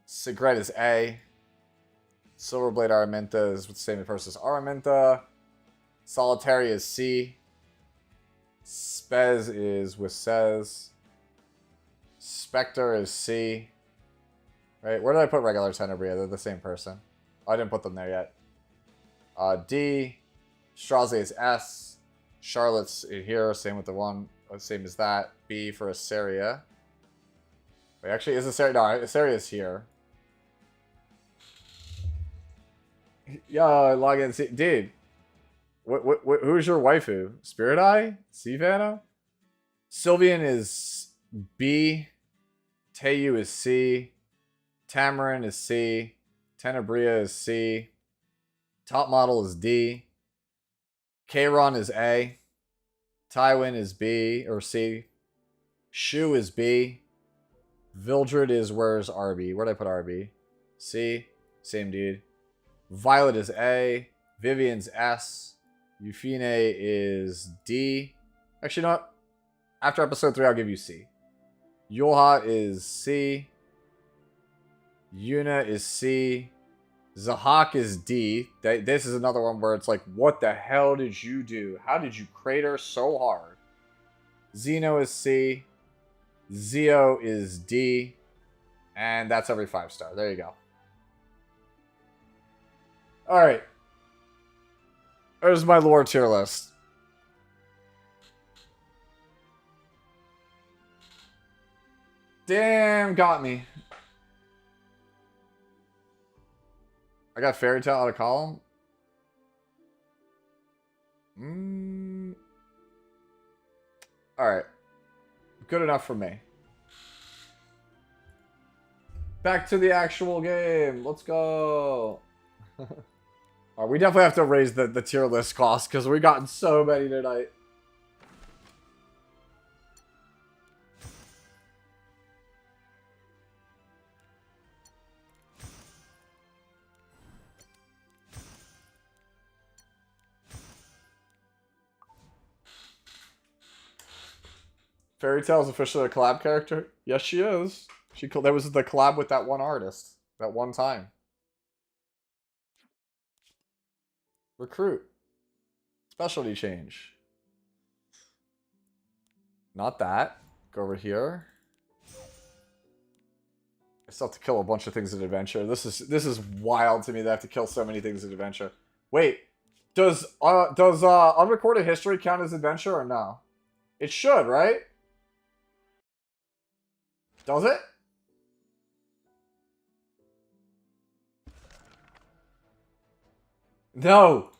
Sigret is A. Silverblade Araminta is with the same person as Araminta. Solitary is C. Spez is with Sez. Spectre is C. Right, where did I put regular Tenebria? They're the same person. Oh, I didn't put them there yet. D. Straze is S. Charlotte's here, same with the one, same as that. B for Assaria. Wait, actually, is Assaria? No, Assaria is here. Yeah, log in. Dude, who's your waifu? Spirit Eye? Sivana? Sylvian is B. Teiyu is C. Tamarin is C. Tenebria is C. Top model is D. Kayron is A. Tywin is B or C. Shu is B. Vildred is, where's RB? Where'd I put RB? C. Same dude. Violet is A. Vivian's S. Euphine is D. Actually, not. After episode 3, I'll give you C. Yulha is C. Yuna is C. Zahak is D. This is another one where it's like, what the hell did you do? How did you crater so hard? Zeno is C. Zio is D. And that's every 5-star. There you go. Alright. There's my lore tier list. Damn, got me. I got Fairy Tale out of column. Alright. Good enough for me. Back to the actual game. Let's go. Alright, we definitely have to raise the tier list cost because we've gotten so many tonight. Fairy Tail is officially a collab character? Yes, she is. That was the collab with that one artist. That one time. Recruit. Specialty change. Not that. Go over here. I still have to kill a bunch of things in Adventure. This is wild to me that I have to kill so many things in Adventure. Wait. Does unrecorded history count as Adventure or no? It should, right? Does it? No.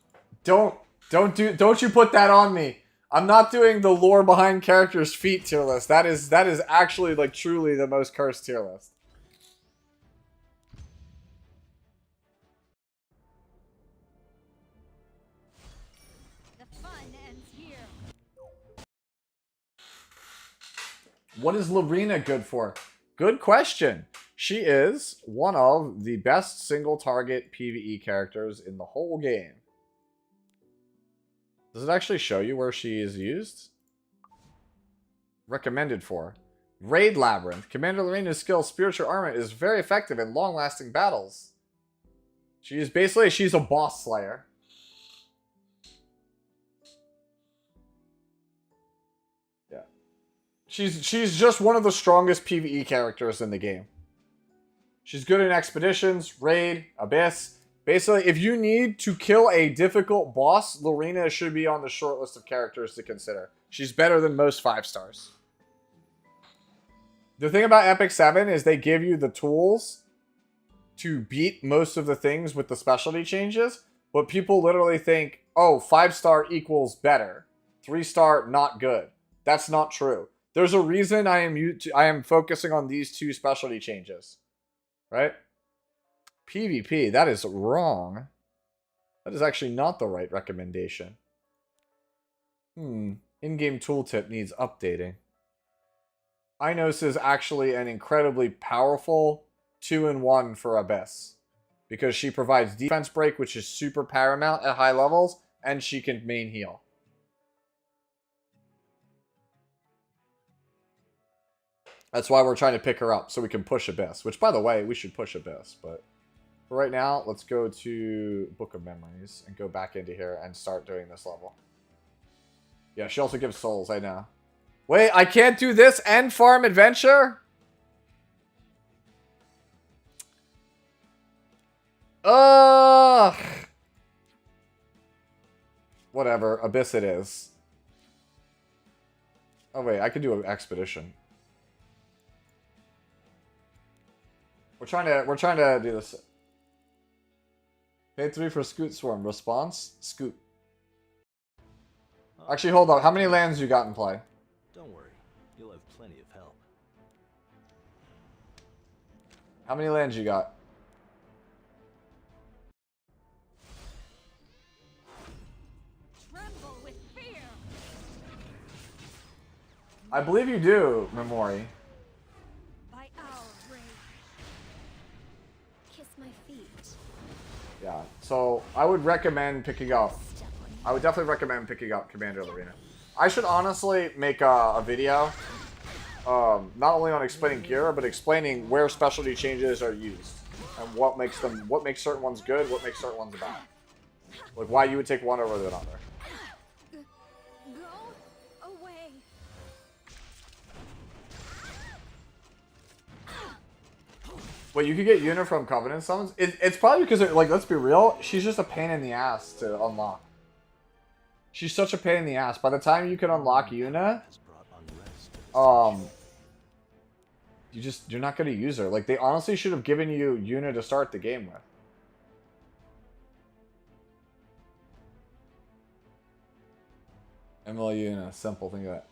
Don't you put that on me. I'm not doing the lore behind characters' feet tier list. That is actually like truly the most cursed tier list. The fun ends here. What is Lorena good for? Good question. She is one of the best single target PvE characters in the whole game. Does it actually show you where she is used? Recommended for. Raid Labyrinth. Commander Lorena's skill, Spiritual Armament, is very effective in long-lasting battles. She's a boss slayer. Yeah. She's just one of the strongest PvE characters in the game. She's good in expeditions, raid, abyss. Basically, if you need to kill a difficult boss, Lorena should be on the short list of characters to consider. She's better than most 5-stars. The thing about Epic 7 is they give you the tools to beat most of the things with the specialty changes, but people literally think, oh, 5-star equals better. 3-star, not good. That's not true. There's a reason I am focusing on these 2 specialty changes. Right? PvP, that is wrong. That is actually not the right recommendation. In-game tooltip needs updating. Inos is actually an incredibly powerful 2-in-1 for Abyss. Because she provides defense break, which is super paramount at high levels, and she can main heal. That's why we're trying to pick her up, so we can push Abyss. Which, by the way, we should push Abyss. But for right now, let's go to Book of Memories and go back into here and start doing this level. Yeah, she also gives souls, I know. Wait, I can't do this and farm Adventure? Ugh. Whatever, Abyss it is. Oh wait, I could do an expedition. We're trying to do this. Pay 3 for Scoot Swarm. Response? Scoot. Actually, hold on. How many lands you got in play? Don't worry. How many lands you got? Tremble with fear. I believe you do, Memori. By our rage. Kiss my feet. Yeah. So I would recommend picking up. Step on I would definitely recommend picking up Commander Arena. I should honestly make a video, not only on explaining Kira, but explaining where specialty changes are used and what makes certain ones good, what makes certain ones bad, like why you would take one over another. Go away. But you could get Yuna from Covenant summons. It's probably because, like, let's be real, she's just a pain in the ass to unlock. She's such a pain in the ass. By the time you can unlock Yuna, Has brought unrest to this you're not gonna use her. Like, they honestly should have given you Yuna to start the game with. ML Yuna, simple, think of that.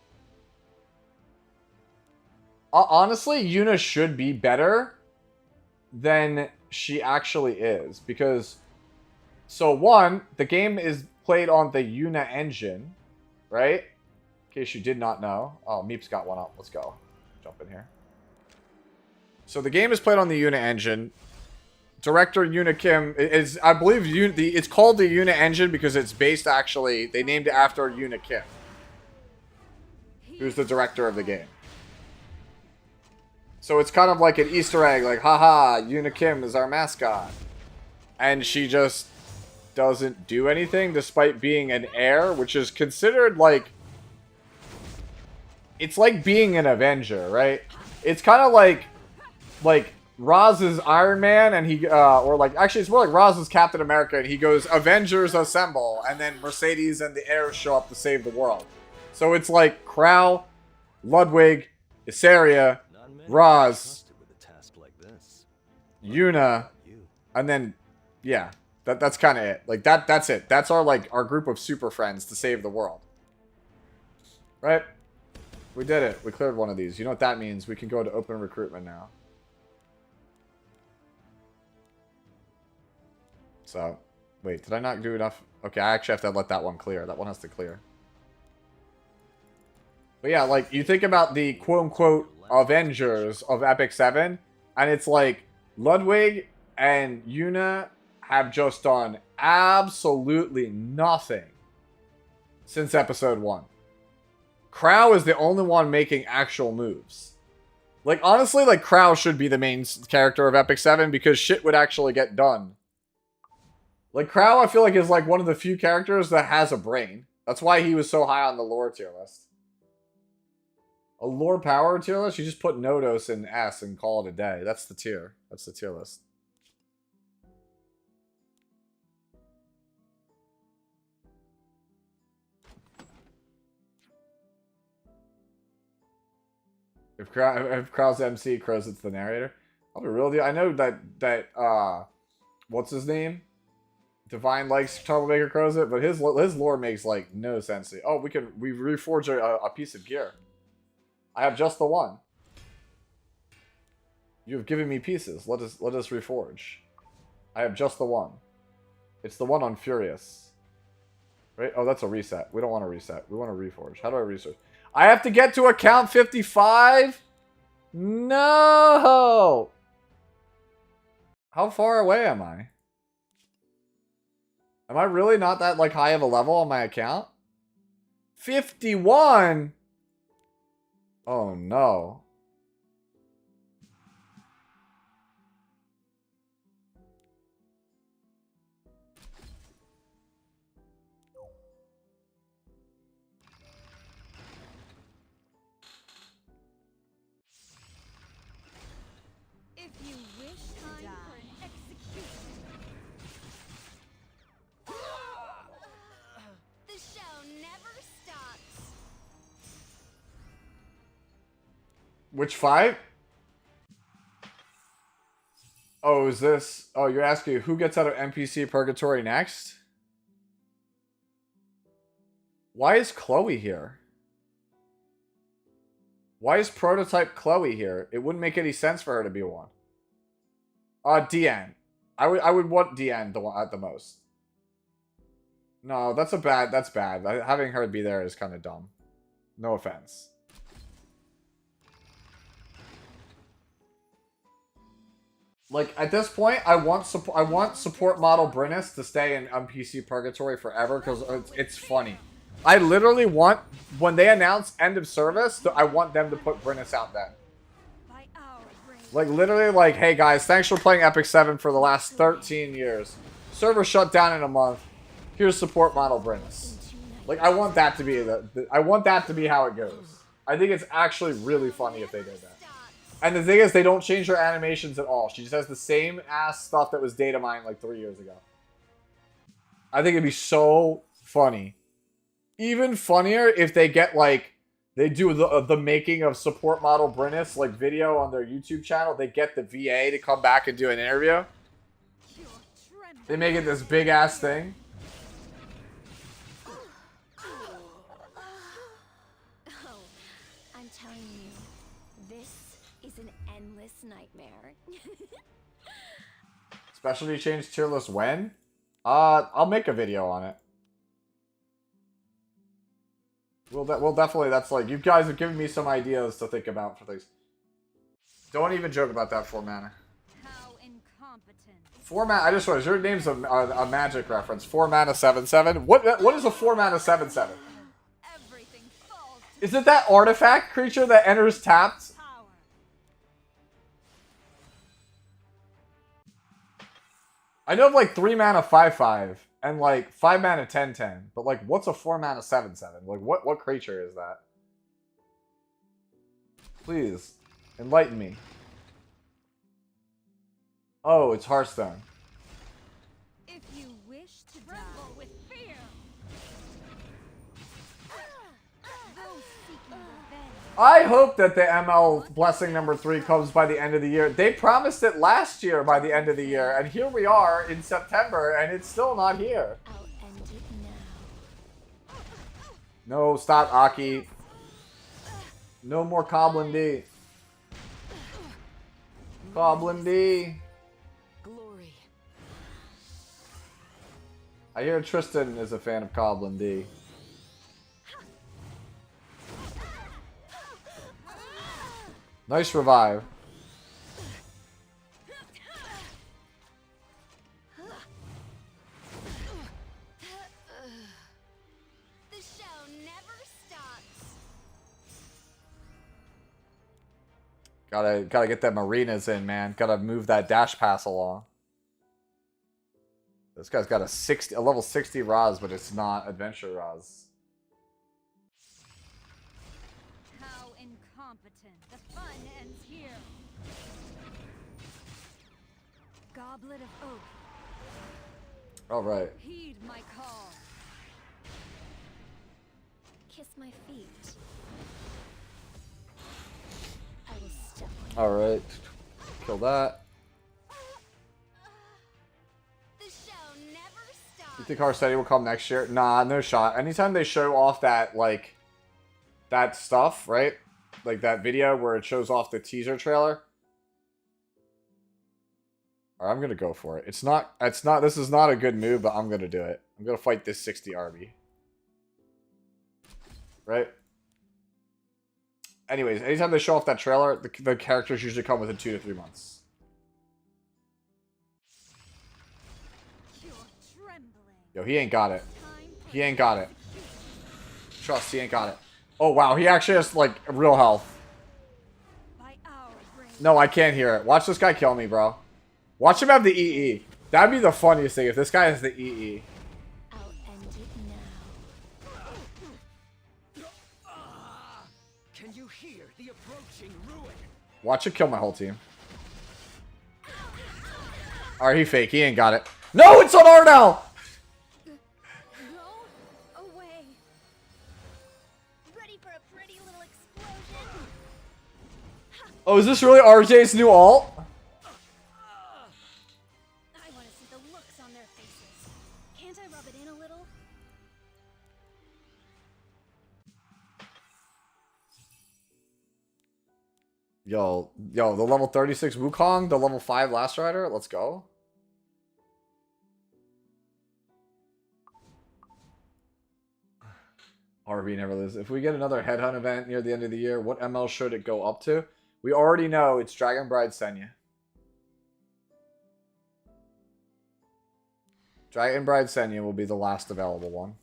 Honestly, Yuna should be better than she actually is, because so one, the game is played on the Yuna engine, right? In case you did not know. Oh, Meep's got one up. Let's go. Jump in here. So the game is played on the Yuna engine. Director Yuna Kim is, I believe, it's called the Yuna engine because it's based, actually, they named it after Yuna Kim, who's the director of the game. So it's kind of like an Easter egg, like, haha, Yuna Kim is our mascot. And she just doesn't do anything despite being an heir, which is considered like... It's like being an Avenger, right? It's kind of like Roz is Iron Man, and he, or like, actually it's more like Roz is Captain America, and he goes, Avengers assemble, and then Mercedes and the heirs show up to save the world. So it's like Crow, Ludwig, Issaria, Not many Roz, are trusted with a task like this. Yuna, You. and then, yeah, that's kind of it. Like, that's it. That's our, like, our group of super friends to save the world. Right? We did it. We cleared one of these. You know what that means? We can go to open recruitment now. So, wait, did I not do enough? Okay, I actually have to let that one clear. That one has to clear. But yeah, like, you think about the quote-unquote Avengers of Epic 7, and it's like, Ludwig and Yuna have just done absolutely nothing since episode 1. Crow is the only one making actual moves. Like, honestly, like, Crow should be the main character of Epic 7 because shit would actually get done. Like, Crow, I feel like, is like one of the few characters that has a brain. That's why he was so high on the lore tier list. A lore power tier list? You just put Nodos in S and call it a day. That's the tier. That's the tier list. If Crow's MC, Crow's it's the narrator. I'll be real with you. I know that what's his name? Divine likes Troublemaker Crows it, but his lore makes like no sense. Oh, we reforge a piece of gear. I have just the one. You have given me pieces. Let us reforge. I have just the one. It's the one on Furious. Right? Oh, that's a reset. We don't want to reset. We want to reforge. How do I research? I have to get to account 55? No! How far away am I? Am I really not that like high of a level on my account? 51? Oh no. If you wish to die. For an execution. The show never stops. Which fight? Oh, is this... Oh, you're asking who gets out of NPC Purgatory next? Why is Chloe here? Why is Prototype Chloe here? It wouldn't make any sense for her to be one. DN. I would want DN at the most. No, that's bad. Having her be there is kind of dumb. No offense. Like, at this point, I want support model Brynnis to stay in PC Purgatory forever because it's funny. I literally want, when they announce end of service, I want them to put Brynnis out then. By our brain. Like, literally, like, hey guys, thanks for playing Epic 7 for the last 13 years. Server shut down in a month. Here's support model Brynnis. Like, I want that to be I want that to be how it goes. I think it's actually really funny if they did that. And the thing is, they don't change her animations at all. She just has the same ass stuff that was data mined like 3 years ago. I think it'd be so funny. Even funnier if they get, like, they do the making of support model Brynnis, like, video on their YouTube channel. They get the VA to come back and do an interview. They make it this big ass thing. Oh, I'm telling you, this is an endless nightmare. Specialty change tier list when? I'll make a video on it. We'll definitely, that's like, you guys have given me some ideas to think about for things. Don't even joke about that 4 mana. How incompetent. 4 mana, I just realized your name's a magic reference. 4 mana 7/7. What is a 4 mana 7/7? Everything falls to Is it that artifact creature that enters tapped? power. I know of like 3 mana 5/5 and like 5 mana 10/10, but like what's a 4 mana 7/7? Like what creature is that? Please enlighten me. Oh, it's Hearthstone. If you wish to tremble with fear. Those seeking revenge. I hope that the ML Blessing number 3 comes by the end of the year. They promised it last year by the end of the year, and here we are in September, and it's still not here. I'll end it now. No, stop, Aki. No more Coblin D. Coblin D. Glory. I hear Tristan is a fan of Coblin D. Nice revive. The show never stops. Gotta get them arenas in, man. Gotta move that dash pass along. This guy's got a level 60 Raz, but it's not adventure Raz. How incompetent. The fun ends here. Goblet of Oak. All right. Heed my call. Kiss my feet. I will step on All right. Kill that. The show never stops. You think Arcetti will come next year? Nah, no shot. Anytime they show off that, like, that stuff, right? Like that video where it shows off the teaser trailer. Alright, I'm gonna go for it. This is not a good move, but I'm gonna do it. I'm gonna fight this 60 RB. Right? Anyways, anytime they show off that trailer, the characters usually come within 2 to 3 months. You're trembling. Yo, he ain't got it. Time for He ain't got it. Trust, he ain't got it. Oh, wow, he actually has, like, real health. by our brain. No, I can't hear it. Watch this guy kill me, bro. Watch him have the EE. That'd be the funniest thing if this guy has the EE. I'll end it now. Can you hear the approaching ruin? Watch him kill my whole team. Alright, he fake. He ain't got it. No, it's on Ardell! Go away. Ready for a pretty little explosion? Oh, is this really RJ's new alt? I want to see the looks on their faces. Can't I rub it in a little? Yo, the level 36 Wukong, the level 5 Last Rider. Let's go. RV never loses. If we get another headhunt event near the end of the year, what ML should it go up to? We already know it's Dragon Bride Senya. Dragon Bride Senya will be the last available one.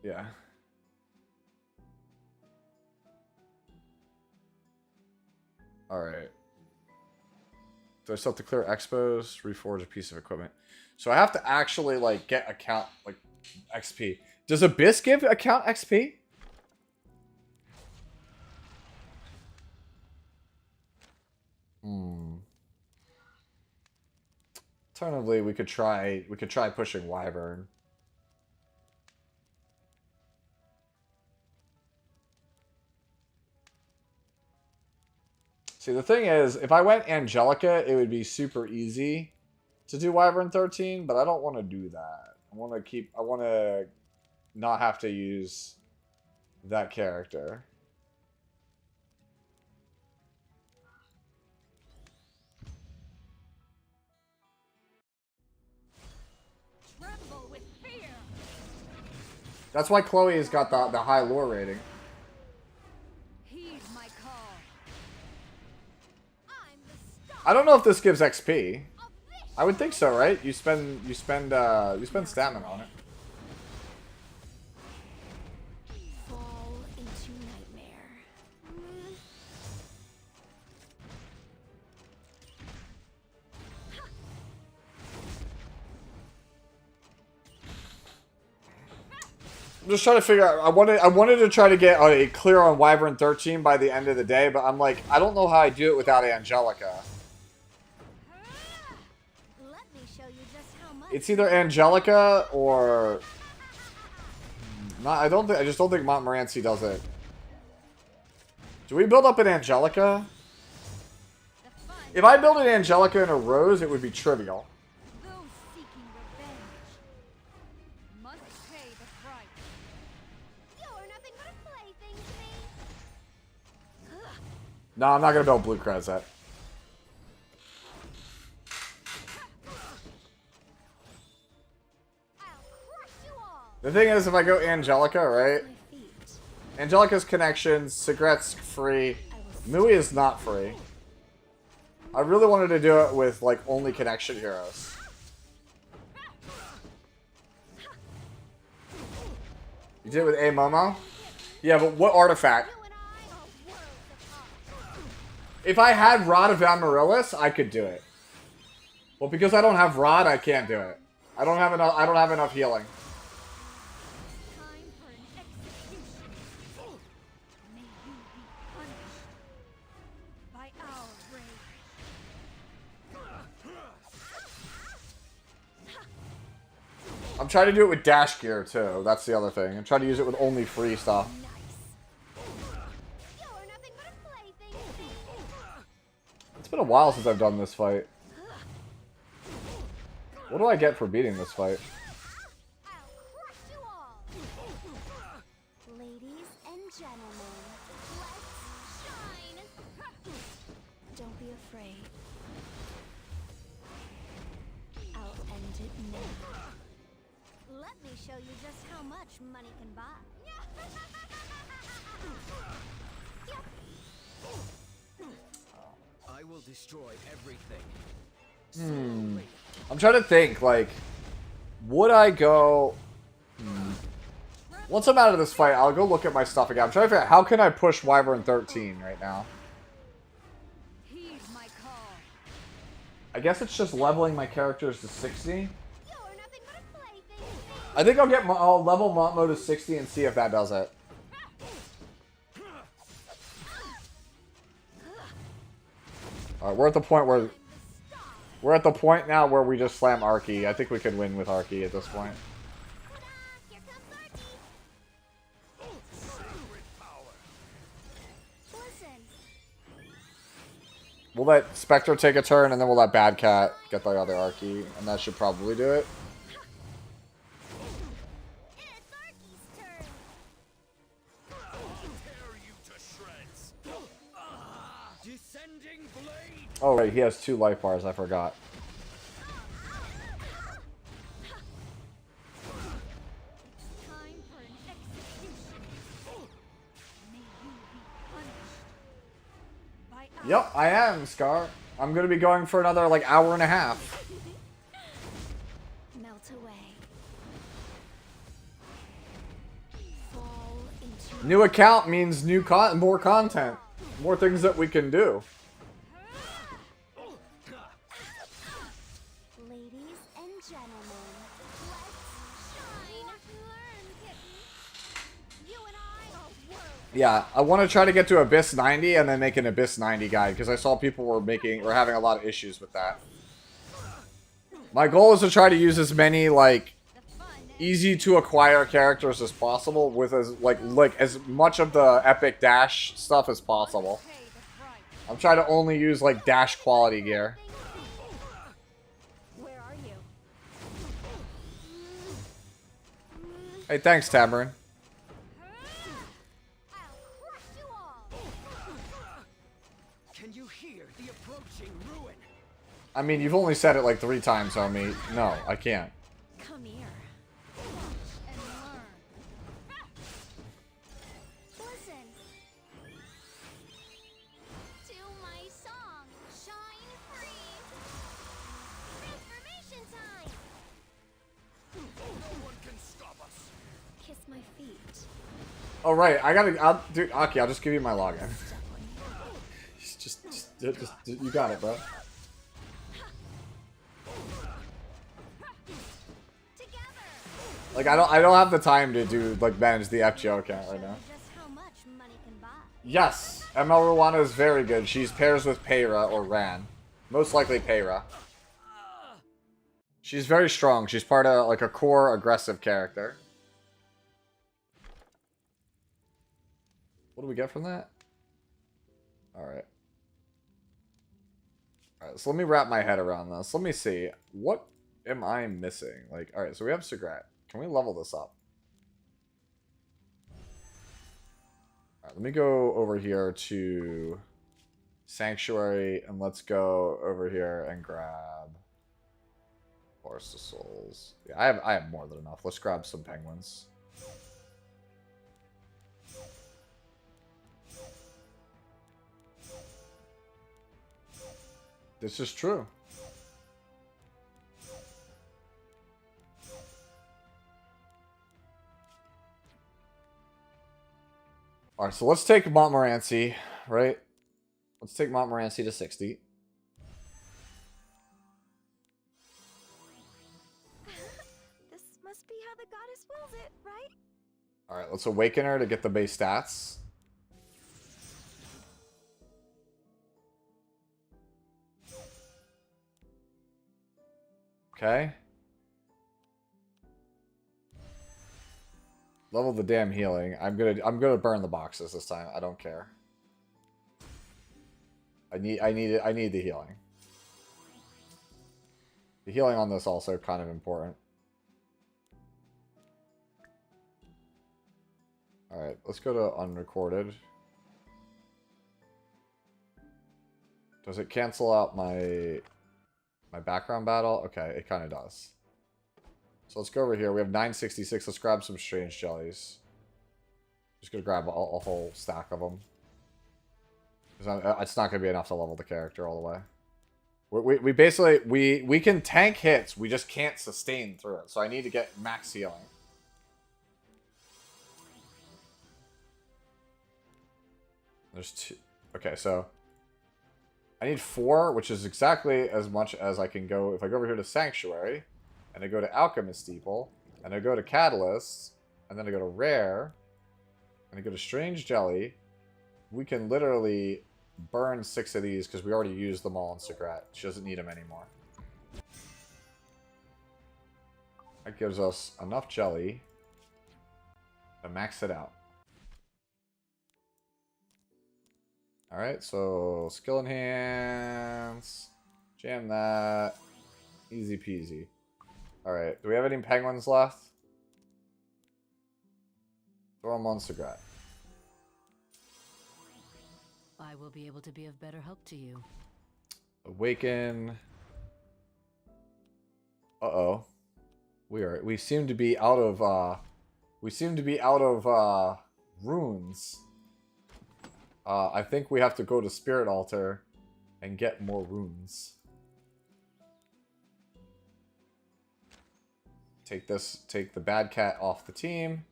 Yeah. Alright. Do I still have to clear expos? Reforge a piece of equipment. So I have to actually, like, get account, like, XP. Does Abyss give account XP? Alternatively, we could try pushing Wyvern. See, the thing is, if I went Angelica, it would be super easy to do Wyvern 13, but I don't want to do that. I want to not have to use that character. Tremble with fear. That's why Chloe has got the high lore rating. Heed my call. I'm the star I don't know if this gives XP. of this. I would think so, right? You spend stamina on it. Fall into nightmare. I'm just trying to figure out. I wanted to try to get a clear on Wyvern 13 by the end of the day, but I'm like, I don't know how I do it without Angelica. Let me show you just how much. It's either Angelica or not. I just don't think Montmorency does it. Do we build up an Angelica? The fun. If I build an Angelica and a Rose, it would be trivial. Those seeking revenge must pay the price. You're nothing but a plaything to me. No, I'm not gonna build Blue Crezet. I'll crush you all. The thing is, if I go Angelica, right? My feet. Angelica's connections, Sigret's free. Mui is not free. I really wanted to do it with, like, only connection heroes. You did it with A Momo? Yeah, but what artifact? You and I are worlds apart. If I had Rod of Amaryllis, I could do it. Well, because I don't have Rod, I can't do it. I don't have enough healing. Time for an execution. May you be punished by our rage. I'm trying to do it with dash gear too. That's the other thing. I'm trying to use it with only free stuff. Nice. You're nothing but a plaything to me. It's been a while since I've done this fight. What do I get for beating this fight? I'll crush you all. Ladies and gentlemen, let's shine. Don't be afraid. I'll end it now. Let me show you just how much money can buy. I will destroy everything. I'm trying to think, like, would I go... Once I'm out of this fight, I'll go look at my stuff again. I'm trying to figure out, how can I push Wyvern 13 right now? Heed my call. I guess it's just leveling my characters to 60. You're nothing but a plaything. I think I'll level Montmo to 60 and see if that does it. Alright, we're at the point now where we just slam Arky. I think we could win with Arky at this point. Here comes Archie. Listen. We'll let Spectre take a turn, and then we'll let Bad Cat get the other Archie, and that should probably do it. It's Arky's turn. Tear you to shreds. Descending blade. Oh, right, he has 2 life bars, I forgot. Time for an execution. May you be punished. By Yep, I am, Scar. I'm gonna be going for another, like, hour and a half. Melt away. Fall into New account means more content. More things that we can do. ladies and gentlemen. Let's shine. Learn, kitten. You and I are worlds. Yeah, I want to try to get to Abyss 90 and then make an Abyss 90 guide, because I saw people were having a lot of issues with that. My goal is to try to use as many, like, the fun easy to acquire characters as possible with as like as much of the epic dash stuff as possible. pay the price. I'm trying to only use like dash quality gear. Where are you? Hey, thanks, Tamarin. I'll crush you all. Can you hear the approaching ruin? I mean, you've only said it like 3 times, homie. No, I can't. Come here. And learn. Listen to my song. Shine free. Transformation time. No one can stop us. Kiss my feet. Oh right, dude, Aki, I'll just give you my login. just, you got it, bro. Together. Like I don't have the time to do like manage the FGO account right now. Just how much money can buy. Yes, ML Rwana is very good. She's pairs with Peyra or Ran. Most likely Peyra. She's very strong. She's part of like a core aggressive character. What do we get from that? Alright. Alright, so let me wrap my head around this. Let me see. What am I missing? Like, alright, so we have Sigrat. Can we level this up? Alright, let me go over here to Sanctuary, and let's go over here and grab Forest of Souls. Yeah, I have more than enough. Let's grab some penguins. This is true. Alright, so let's take Montmorency, right? Let's take Montmorency to 60. This must be how the goddess wills it, right? Alright, let's awaken her to get the base stats. Okay. Level the damn healing. I'm gonna burn the boxes this time. I don't care. I need the healing. The healing on this also kind of important. Alright, let's go to unrecorded. Does it cancel out my background battle? Okay, it kind of does. So let's go over here. We have 966. Let's grab some strange jellies. Just gonna grab a whole stack of them. Because it's not gonna be enough to level the character all the way. We basically we can tank hits. We just can't sustain through it. So I need to get max healing. There's 2. Okay, so I need 4, which is exactly as much as I can go. If I go over here to Sanctuary, and I go to Alchemist Steeple, and I go to Catalyst, and then I go to Rare, and I go to Strange Jelly, we can literally burn 6 of these because we already used them all in Sigrat. She doesn't need them anymore. That gives us enough jelly to max it out. Alright, so skill enhance. Jam that. Easy peasy. Alright, do we have any penguins left? Throw them on Sagrat. I will be able to be of better help to you. Awaken. Uh-oh. We seem to be out of runes. I think we have to go to Spirit Altar and get more runes. Take the bad cat off the team.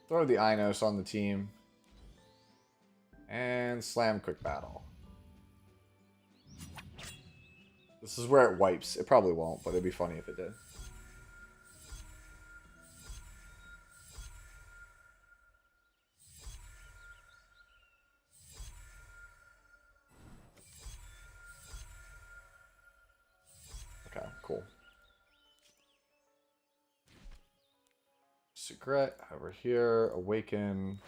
Throw the Inos on the team. And slam quick battle. This is where it wipes. It probably won't, but it'd be funny if it did. Okay, cool. Secret over here. Awaken.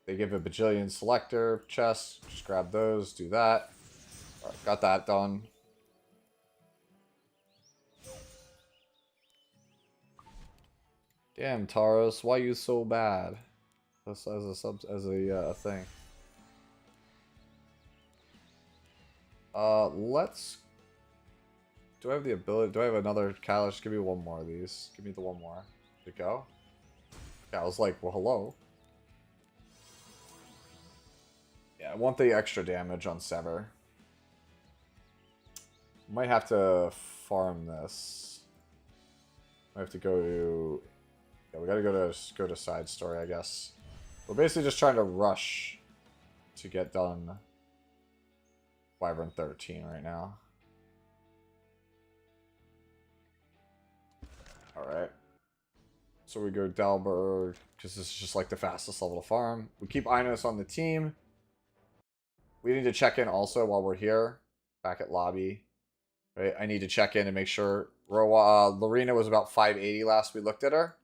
They give a bajillion selector chests. Just grab those, do that. Alright, got that done. Damn, Taros, why you so bad? This as a thing. Let's. Do I have the ability? Do I have another Kalash? Give me one more of these. Give me the one more. Did it go? Yeah, I was like, well, hello. Yeah, I want the extra damage on Sever. Might have to farm this. Might have to go to. Yeah, we gotta go to side story, I guess. We're basically just trying to rush to get done Wyvern 13 right now. Alright. So we go Dalberg, because this is just like the fastest level to farm. We keep Inos on the team. We need to check in also while we're here. Back at lobby. Right? I need to check in and make sure. Lorena was about 580 last we looked at her.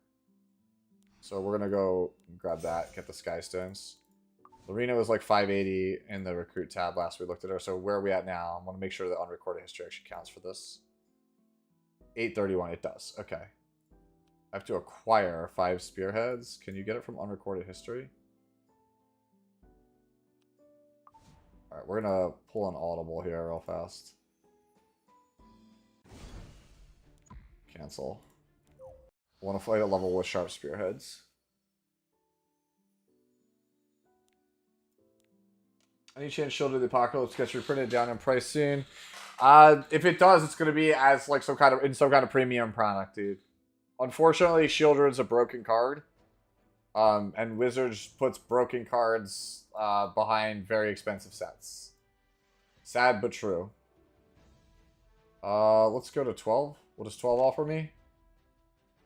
So we're going to go grab that, get the Sky Stones. Lorena was like 580 in the recruit tab last we looked at her. So where are we at now? I want to make sure the unrecorded history actually counts for this. 831, it does. Okay. I have to acquire 5 spearheads. Can you get it from unrecorded history? Alright, we're going to pull an audible here real fast. Cancel. I want to fight a level with sharp spearheads. Any chance Shield of the Apocalypse gets reprinted down in price soon? If it does, it's going to be as like some kind of premium product, dude. Unfortunately, Shieldred's a broken card. And Wizards puts broken cards behind very expensive sets. Sad but true. Let's go to 12. What does 12 offer me?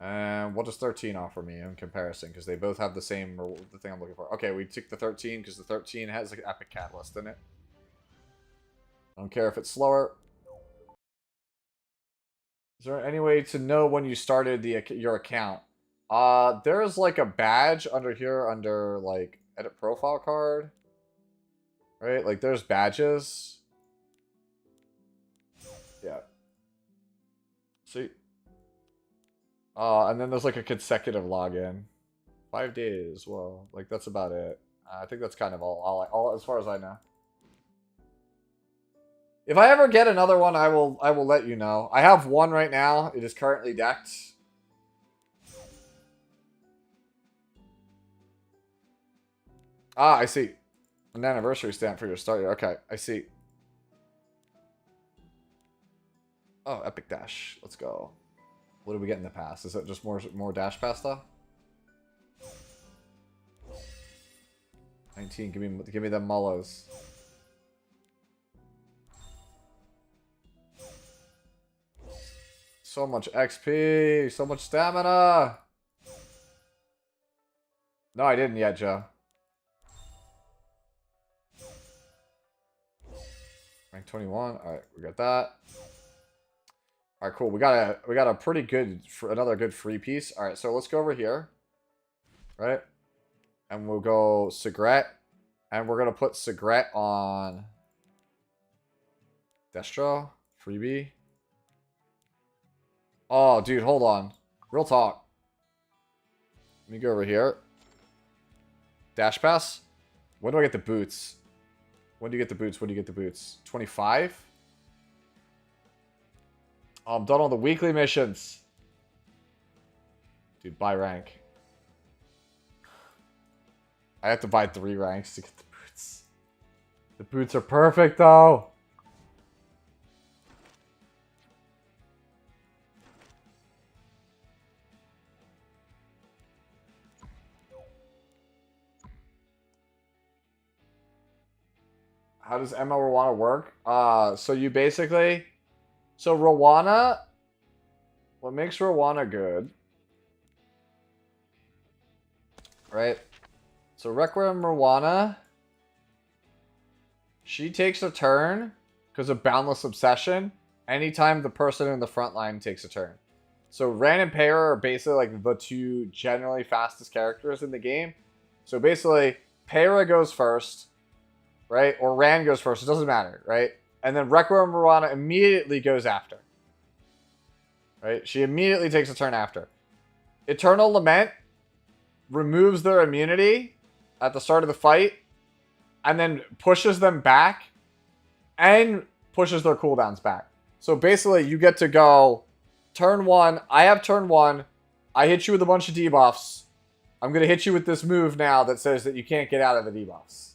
And what does 13 offer me in comparison? Because they both have the same, the thing I'm looking for. Okay, we took the 13 because the 13 has like an Epic Catalyst in it. I don't care if it's slower. Is there any way to know when you started your account? There's like a badge under here under like edit profile card. Right? Like there's badges. Yeah. See? And then there's like a consecutive login. 5 days. Well, like that's about it. I think that's kind of all as far as I know. If I ever get another one, I will let you know. I have one right now. It is currently decked. Ah, I see. An anniversary stamp for your starter. Okay, I see. Oh, Epic Dash. Let's go. What did we get in the past? Is it just more Dash pasta? 19. Give me them mullos. So much XP, so much stamina. No, I didn't yet, Joe. Rank 21. All right, we got that. All right, cool. We got a pretty good another good free piece. All right, so let's go over here. Right? And we'll go Segret. And we're going to put Segret on Destro. Freebie. Oh, dude, hold on. Real talk. Let me go over here. Dash pass. When do I get the boots? When do you get the boots? When do you get the boots? 25? Oh, I'm done on the weekly missions. Dude, buy rank. I have to buy 3 ranks to get the boots. The boots are perfect, though. How does ML Rowana work? So you basically... So Rowana... What makes Rowana good... Right? So Requiem Rowana... She takes a turn because of Boundless Obsession anytime the person in the front line takes a turn. So Ran and Para are basically like the 2 generally fastest characters in the game. So basically, Para goes first, right? Or Ran goes first. It doesn't matter, right? And then Requiem Rowana immediately goes after. Right? She immediately takes a turn after. Eternal Lament removes their immunity at the start of the fight and then pushes them back and pushes their cooldowns back. So basically, you get to go turn 1. I have turn 1. I hit you with a bunch of debuffs. I'm going to hit you with this move now that says that you can't get out of the debuffs.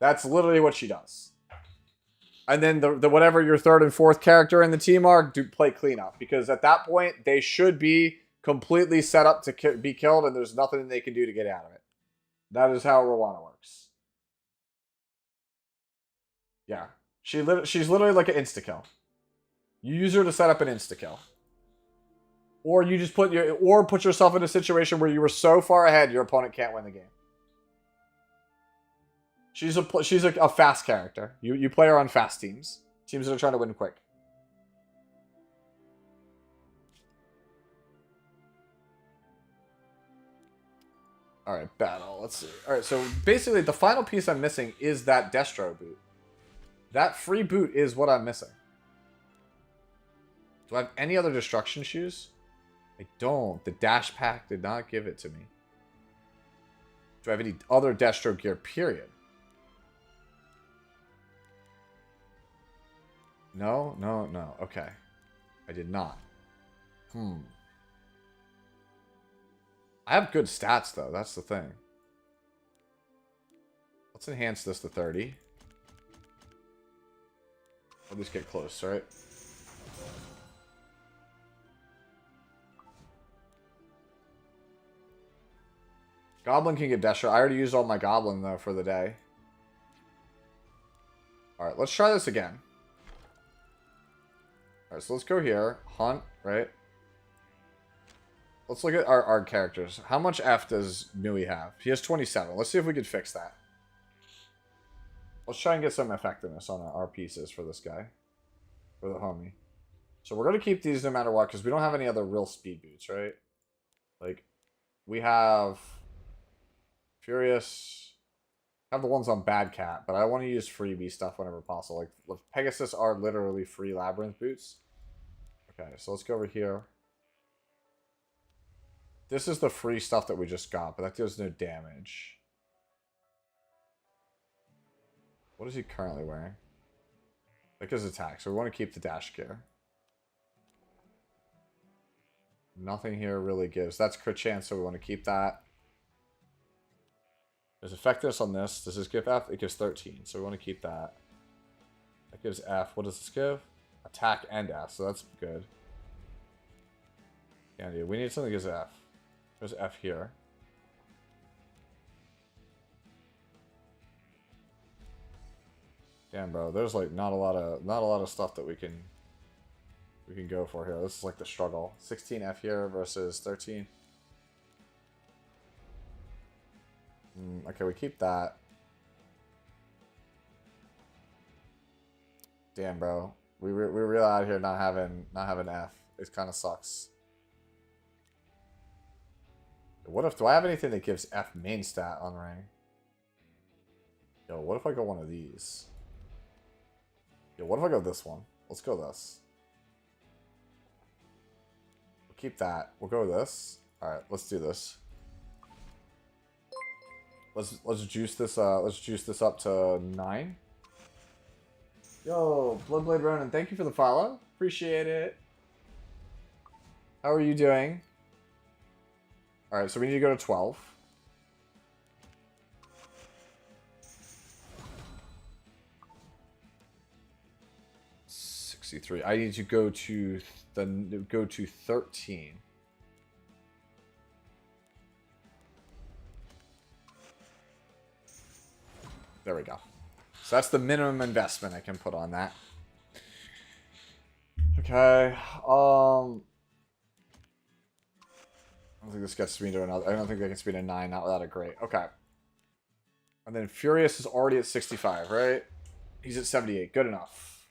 That's literally what she does. And then the whatever your 3rd and 4th character in the team are, do play cleanup. Because at that point, they should be completely set up to be killed, and there's nothing they can do to get out of it. That is how Rowana works. Yeah. She's literally like an insta-kill. You use her to set up an insta-kill. Or you just put yourself in a situation where you were so far ahead your opponent can't win the game. She's a fast character. You play her on fast teams. Teams that are trying to win quick. Alright, battle. Let's see. Alright, so basically the final piece I'm missing is that Destro boot. That free boot is what I'm missing. Do I have any other destruction shoes? I don't. The dash pack did not give it to me. Do I have any other Destro gear, period? No, no, no. Okay. I did not. I have good stats, though. That's the thing. Let's enhance this to 30. At least get close, right? Goblin can get Destro. I already used all my Goblin, though, for the day. Alright, let's try this again. Alright, so let's go here. Hunt, right? Let's look at our characters. How much F does Nui have? He has 27. Let's see if we can fix that. Let's try and get some effectiveness on our pieces for this guy. For the homie. So we're going to keep these no matter what, because we don't have any other real speed boots, right? Like, we have Furious. I have the ones on Bad Cat, but I want to use freebie stuff whenever possible. Like, Pegasus are literally free Labyrinth boots. Okay, so let's go over here. This is the free stuff that we just got, but that does no damage. What is he currently wearing? Like his attack, so we want to keep the dash gear. Nothing here really gives. That's crit chance, so we want to keep that. There's effectiveness on this. Does this give F? It gives 13, so we want to keep that. That gives F. What does this give? Attack and F, so that's good. Yeah, dude, we need something that gives F. There's F here. Damn, bro. There's like not a lot of stuff that we can go for here. This is like the struggle. 16 F here versus 13. Okay, we keep that. Damn, bro. We're real out here not having F. It kind of sucks. What if, do I have anything that gives F main stat on ring? Yo, what if I go one of these? Yo, what if I go this one? Let's go this. We'll keep that. We'll go this. Alright, let's do this. Let's juice this up to 9. Yo, Bloodblade Ronin, thank you for the follow. Appreciate it. How are you doing? Alright, so we need to go to 12. I need to go to 13. There we go. So that's the minimum investment I can put on that. Okay. I don't think this gets me to another. I don't think that gets me to 9. Not without a great. Okay. And then Furious is already at 65, right? He's at 78. Good enough.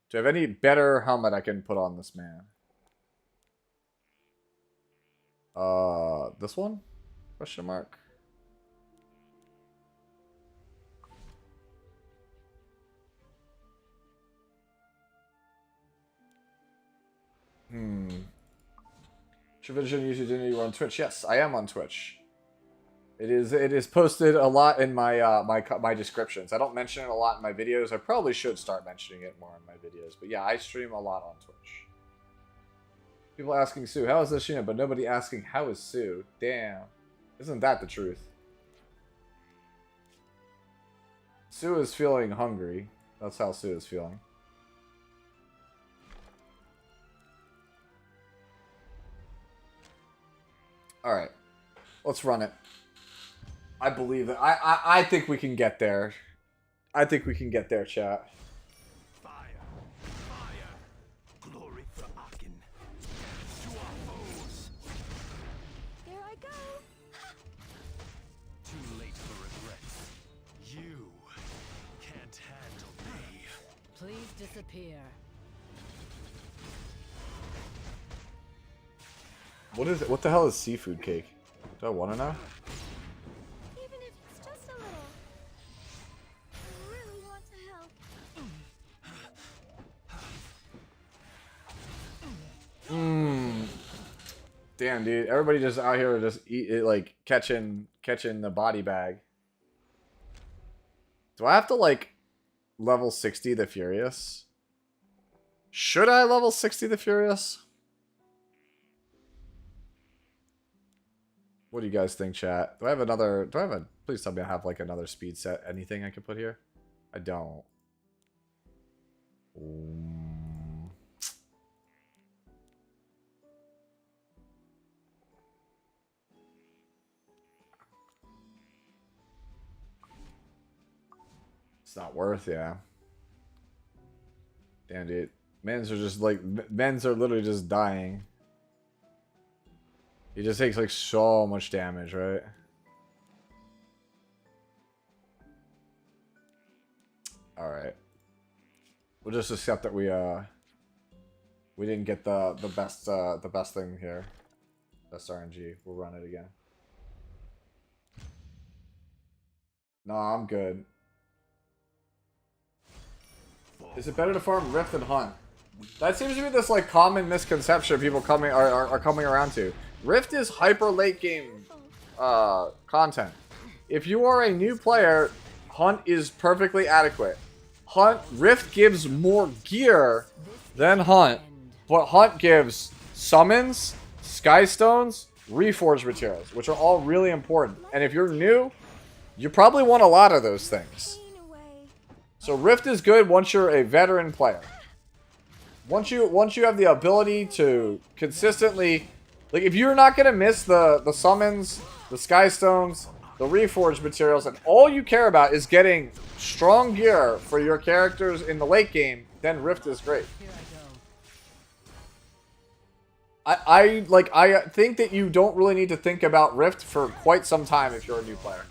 Do I have any better helmet I can put on this man? This one? Question mark. Trivision usually didn't know you were on Twitch. Yes, I am on Twitch. It is posted a lot in my my descriptions. I don't mention it a lot in my videos. I probably should start mentioning it more in my videos. But yeah, I stream a lot on Twitch. People asking Sue, how is this Sheena? But nobody asking, how is Sue? Damn. Isn't that the truth? Sue is feeling hungry. That's how Sue is feeling. Alright. Let's run it. I believe it. I think we can get there. I think we can get there, chat. Fire! Fire! Glory for Aachen. To our foes. Here I go. Too late for regrets. You can't handle me. Please disappear. What is it? What the hell is seafood cake? Do I want to know? Even if it's just a little. I really want to help. Damn, dude. Everybody just out here just eat it, like catching the body bag. Do I have to like level 60 the Furious? Should I level 60 the Furious? What do you guys think, chat? Do I have another... Do I have a... Please tell me I have, like, another speed set. Anything I can put here? I don't. It's not worth, yeah. Damn, dude. Men's are just, like... Men's are literally just dying. He just takes like so much damage, right? Alright. We'll just accept that we didn't get the best thing here. Best RNG. We'll run it again. No, I'm good. Is it better to farm Rift than Hunt? That seems to be this like common misconception people are coming around to. Rift is hyper late game content. If you are a new player, Hunt is perfectly adequate. Rift gives more gear than Hunt, but Hunt gives summons, sky stones, reforged materials, which are all really important. And if you're new, you probably want a lot of those things. So Rift is good once you're a veteran player. Once you have the ability to consistently, like if you're not gonna miss the summons, the sky stones, the reforged materials, and all you care about is getting strong gear for your characters in the late game, then Rift is great. I think that you don't really need to think about Rift for quite some time if you're a new player.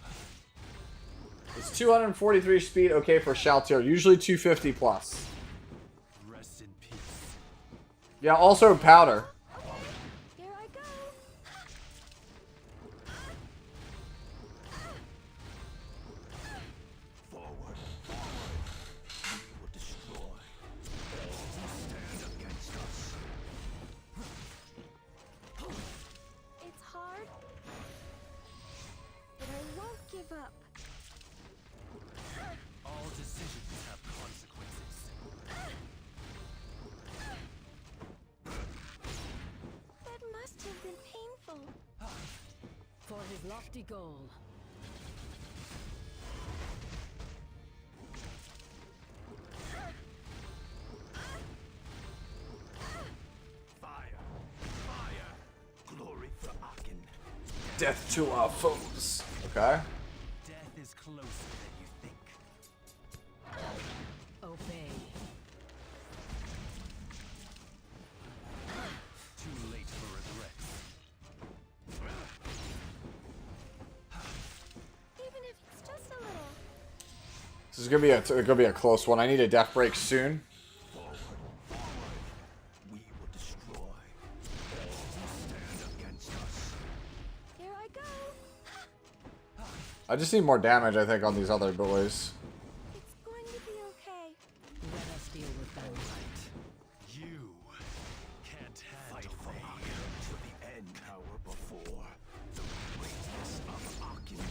It's 243 speed, okay for Shaltir, usually 250 plus. Rest in peace. Yeah, also powder. Here I go. lofty goal. Fire! Fire! Glory for Aachen. Death to our foes. Okay. Death is closer than you think. Obey. Too late for regret. Even if it's just a little. This is gonna be a close one. I need a death break soon. Forward, forward. We will destroy. Stand against us. Here I go. I just need more damage, I think, on these other boys. It's going to be okay. Let us deal with them. You can't handle me to the end. Tower before the greatness of Aachen.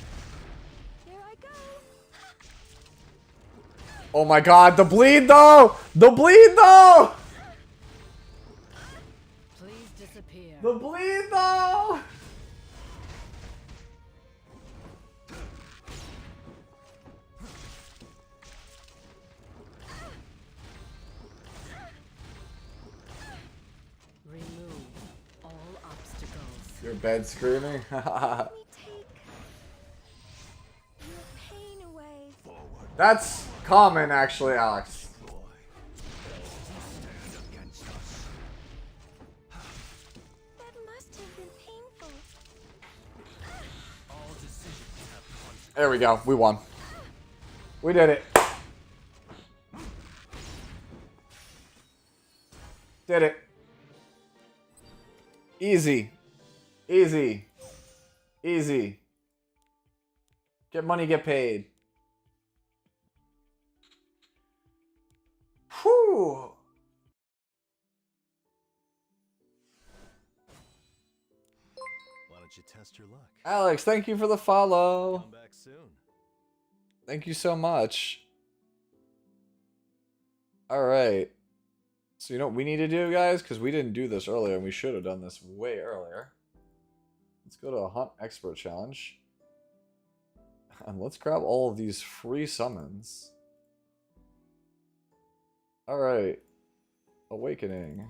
Here I go. Oh my god, the bleed though! The bleed though! Please disappear. The bleed though! Remove all obstacles. Your bed screaming? Let me take your pain away. Forward, That's common, actually, Alex. destroy. Stand against us. That must have been painful. All decisions have consequences. There we go. We won. We did it. Did it. Easy. Easy. Easy. Get money, get paid. Whew. Why don't you test your luck? Alex, thank you for the follow. Come back soon. Thank you so much. All right. So you know what we need to do, guys? Because we didn't do this earlier, and we should have done this way earlier. Let's go to a Hunt Expert Challenge. And let's grab all of these free summons. All right. Awakening.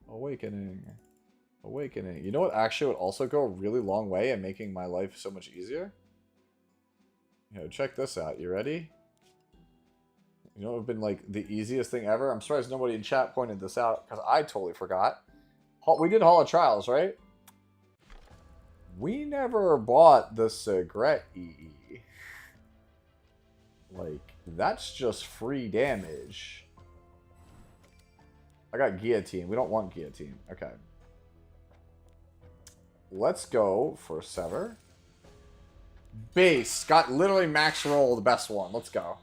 Awakening. Awakening. You know what actually would also go a really long way in making my life so much easier? You know, check this out. You ready? You know what would have been like the easiest thing ever? I'm surprised nobody in chat pointed this out because I totally forgot. We did Hall of Trials, right? We never bought the Cigarette EE. Like, that's just free damage. I got Guillotine. We don't want Guillotine. Okay. Let's go for Sever. Base. Got literally max roll, the best one. Let's go.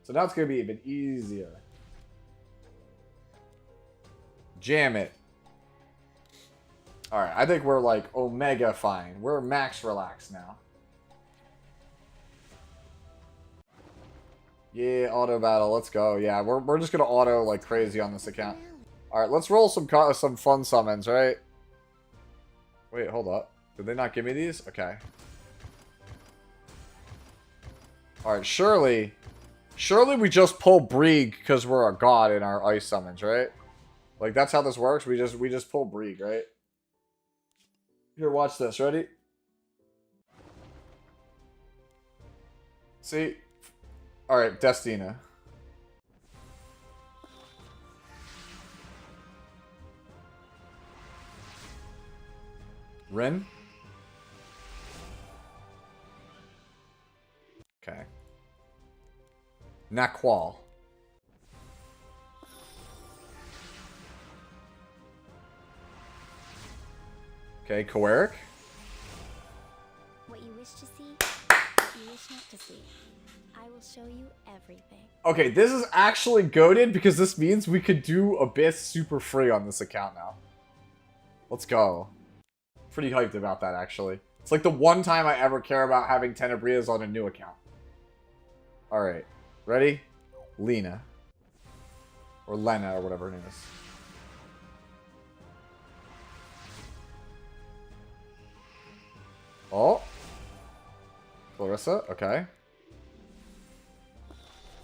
So now it's going to be even easier. Jam it. Alright, I think we're like Omega fine. We're max relaxed now. Yeah, auto battle. Let's go. Yeah, we're just going to auto like crazy on this account. Alright, let's roll some fun summons, right? Wait, hold up. Did they not give me these? Okay. Alright, surely we just pull Brieg because we're a god in our ice summons, right? Like, that's how this works. We just pull Brieg, right? Here, watch this. Ready? See? Alright, Destina. Rin? Okay. Naqual. Okay, Koeric. What you wish to see, what you wish not to see. I will show you everything. Okay, this is actually goated because this means we could do Abyss super free on this account now. Let's go. Pretty hyped about that, actually. It's like the one time I ever care about having Tenebrias on a new account. Alright. Ready? Lena. Or Lena, or whatever her name is. Oh. Clarissa, okay.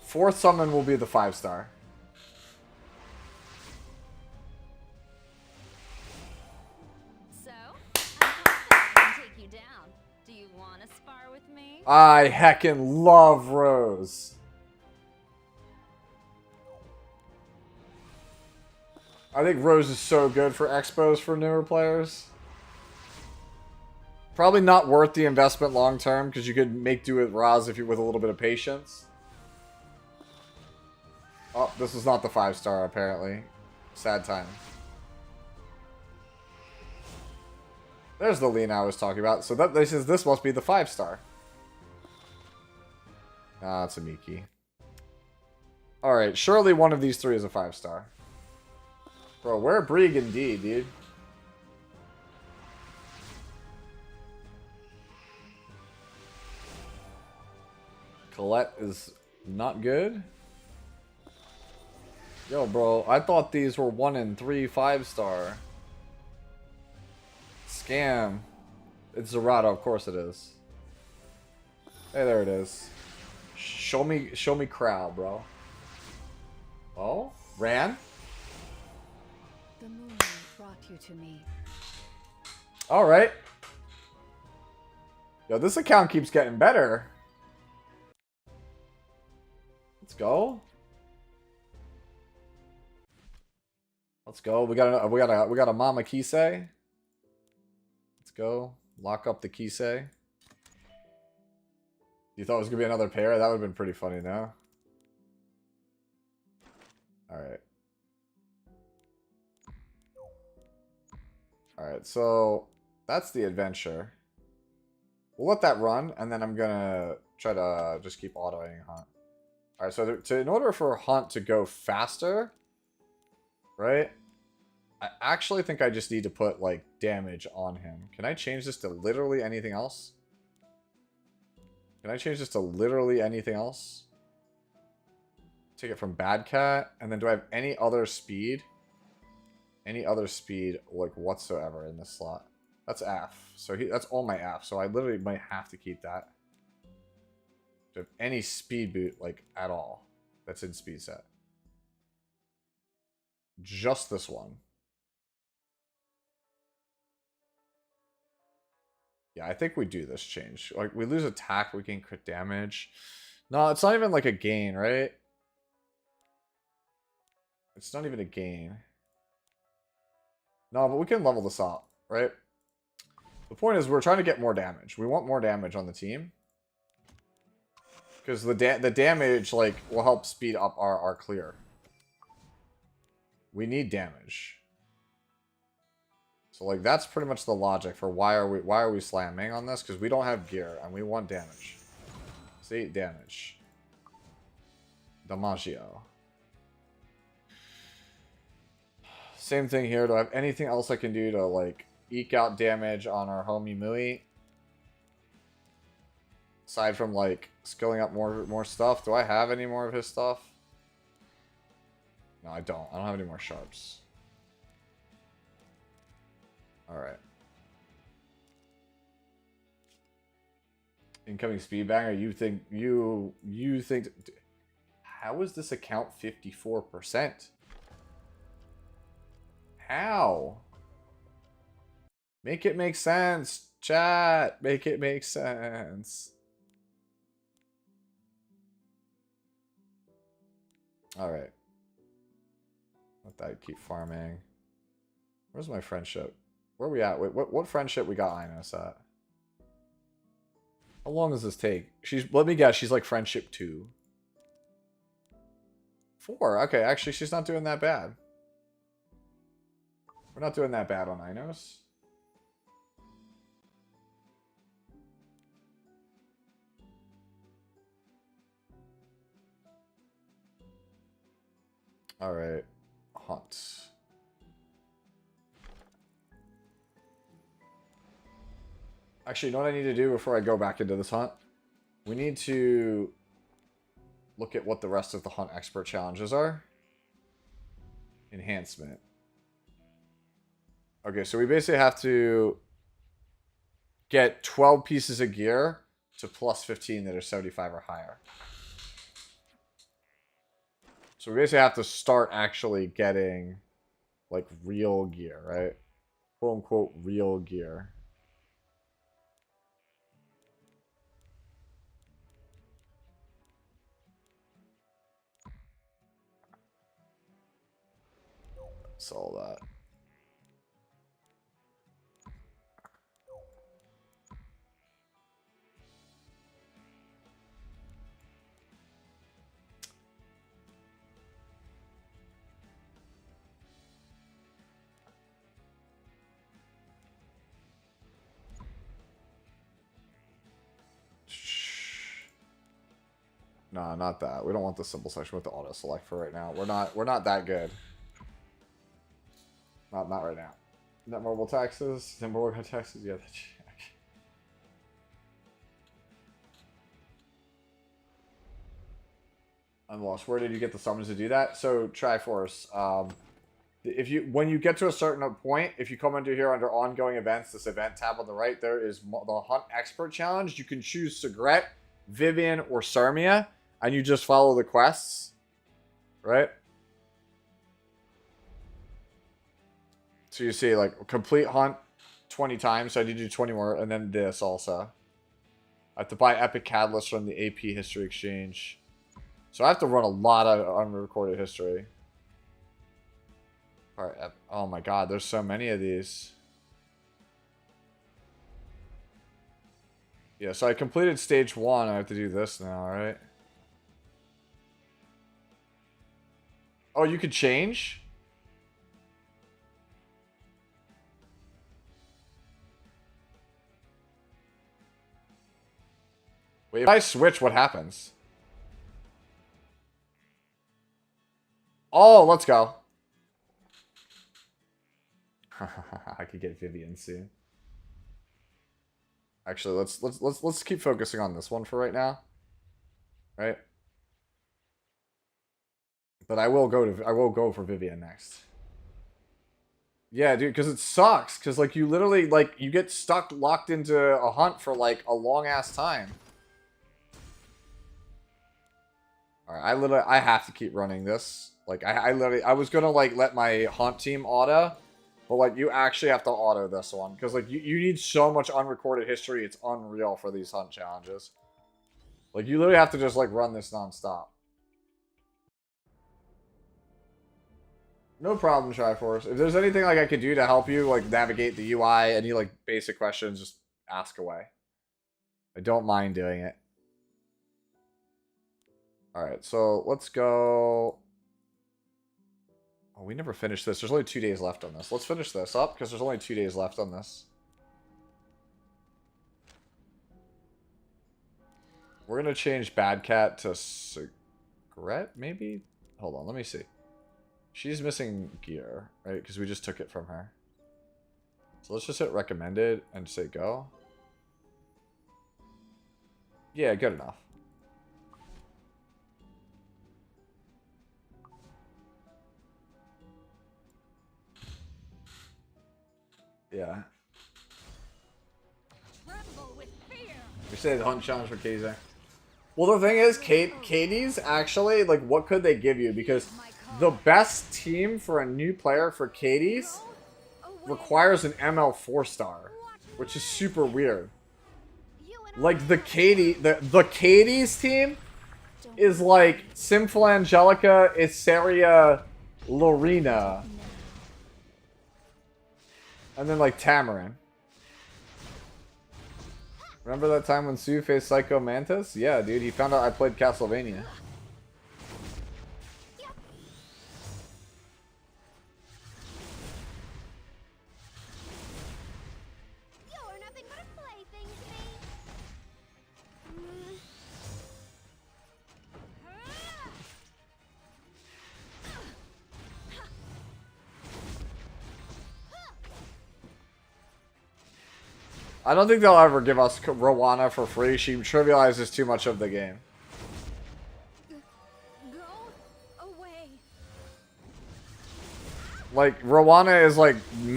4th summon will be the 5-star. So, I'm confident I can take you down. Do you want to spar with me? I heckin' love Rose. I think Rose is so good for expos for newer players. Probably not worth the investment long term because you could make do with Raz if you with a little bit of patience. Oh, this is not the 5-star apparently. Sad time. There's the Lena I was talking about. So that this is this must be the 5-star. Ah, it's a Miki. Alright, surely one of these 3 is a 5-star. Bro, we're Brigand D, dude. Colette is not good. Yo, bro, I thought these were 1 and 3 5-star. Scam. It's Zerato, of course it is. Hey, there it is. Show me crowd, bro. Oh, ran. The moonlight brought you to me. All right. Yo, this account keeps getting better. Let's go. Let's go. We got a Mama Kisei. Let's go. Lock up the Kisei. You thought it was gonna be another pair? That would have been pretty funny now. Alright. Alright, so that's the adventure. We'll let that run, and then I'm gonna try to just keep autoing Hunt. Alright, so in order for Hunt to go faster, right? I actually think I just need to put, like, damage on him. Can I change this to literally anything else? Can I change this to literally anything else? Take it from Bad Cat, and then do I have any other speed? Any other speed, like, whatsoever in this slot? That's F. So that's all my F, so I literally might have to keep that. Do I have any speed boot, like, at all that's in speed set? Just this one. Yeah, I think we do this change. Like, we lose attack, we gain crit damage. No, it's not even like a gain, right? It's not even a gain. No, but we can level this up, right? The point is we're trying to get more damage. We want more damage on the team. Because the damage, like, will help speed up our clear. We need damage. So, like, that's pretty much the logic for why are we slamming on this? Because we don't have gear, and we want damage. See? Damage. Damagio. Same thing here. Do I have anything else I can do to, like, eke out damage on our homie Mui? Aside from, like, skilling up more stuff. Do I have any more of his stuff? No, I don't. I don't have any more sharps. Alright. Incoming speed banger, you think how is this account 54%? How? Make it make sense, chat. Make it make sense. Alright. Let that keep farming. Where's my friendship? Where are we at? Wait, what friendship we got Inos at? How long does this take? Let me guess, she's like friendship 2. 4. Okay, actually she's not doing that bad. We're not doing that bad on Inos. Alright. Hunt. Actually, you know what I need to do before I go back into this hunt? We need to look at what the rest of the hunt expert challenges are. Enhancement. Okay, so we basically have to get 12 pieces of gear to plus 15 that are 75 or higher. So we basically have to start actually getting like real gear, right? Quote unquote real gear. That's all that. Nah, not that. We don't want the symbol section with the auto select for right now. We're not that good. Not right now. Net mobile taxes, net mobile taxes, yeah, that's check. I'm lost. Where did you get the summons to do that? So Triforce, when you get to a certain point, if you come under here under ongoing events, this event tab on the right, there is the Hunt Expert Challenge. You can choose Sigret, Vivian, or Sarmia, and you just follow the quests, right? So you see, like, complete hunt 20 times, so I need to do 20 more, and then this also. I have to buy Epic Catalyst from the AP History Exchange. So I have to run a lot of unrecorded history. Alright, oh my god, there's so many of these. Yeah, so I completed stage 1, I have to do this now, right? Oh, you could change? Wait, if I switch, what happens? Oh, let's go. I could get Vivian soon. Actually, let's keep focusing on this one for right now. Right? But I will go for Vivian next. Yeah, dude, because it sucks. Because, like, you literally, like, you get stuck locked into a hunt for, like, a long-ass time. Alright, I have to keep running this. Like, I was gonna, like, let my hunt team auto. But, like, you actually have to auto this one. Because, like, you need so much unrecorded history, it's unreal for these hunt challenges. Like, you literally have to just, like, run this non-stop. No problem, Triforce. If there's anything, like, I could do to help you, like, navigate the UI, any, like, basic questions, just ask away. I don't mind doing it. Alright, so let's go... Oh, we never finished this. There's only 2 days left on this. Let's finish this up, because there's only 2 days left on this. We're going to change Bad Cat to Sigret, maybe? Hold on, let me see. She's missing gear, right? Because we just took it from her. So let's just hit recommended and say go. Yeah, good enough. Yeah. We say the hunt challenge for Katie's. Well, the thing is, Katie's actually, like, what could they give you? Because the best team for a new player for Katie's requires an ML 4-star, which is super weird. Like, the Katie's team is like Sinful Angelica, Isaria, Lorena, and then like Tamarin. Remember that time when Sue faced Psycho Mantis? Yeah, dude, he found out I played Castlevania. I don't think they'll ever give us Rowana for free. She trivializes too much of the game. Go away. Like, Rowana is like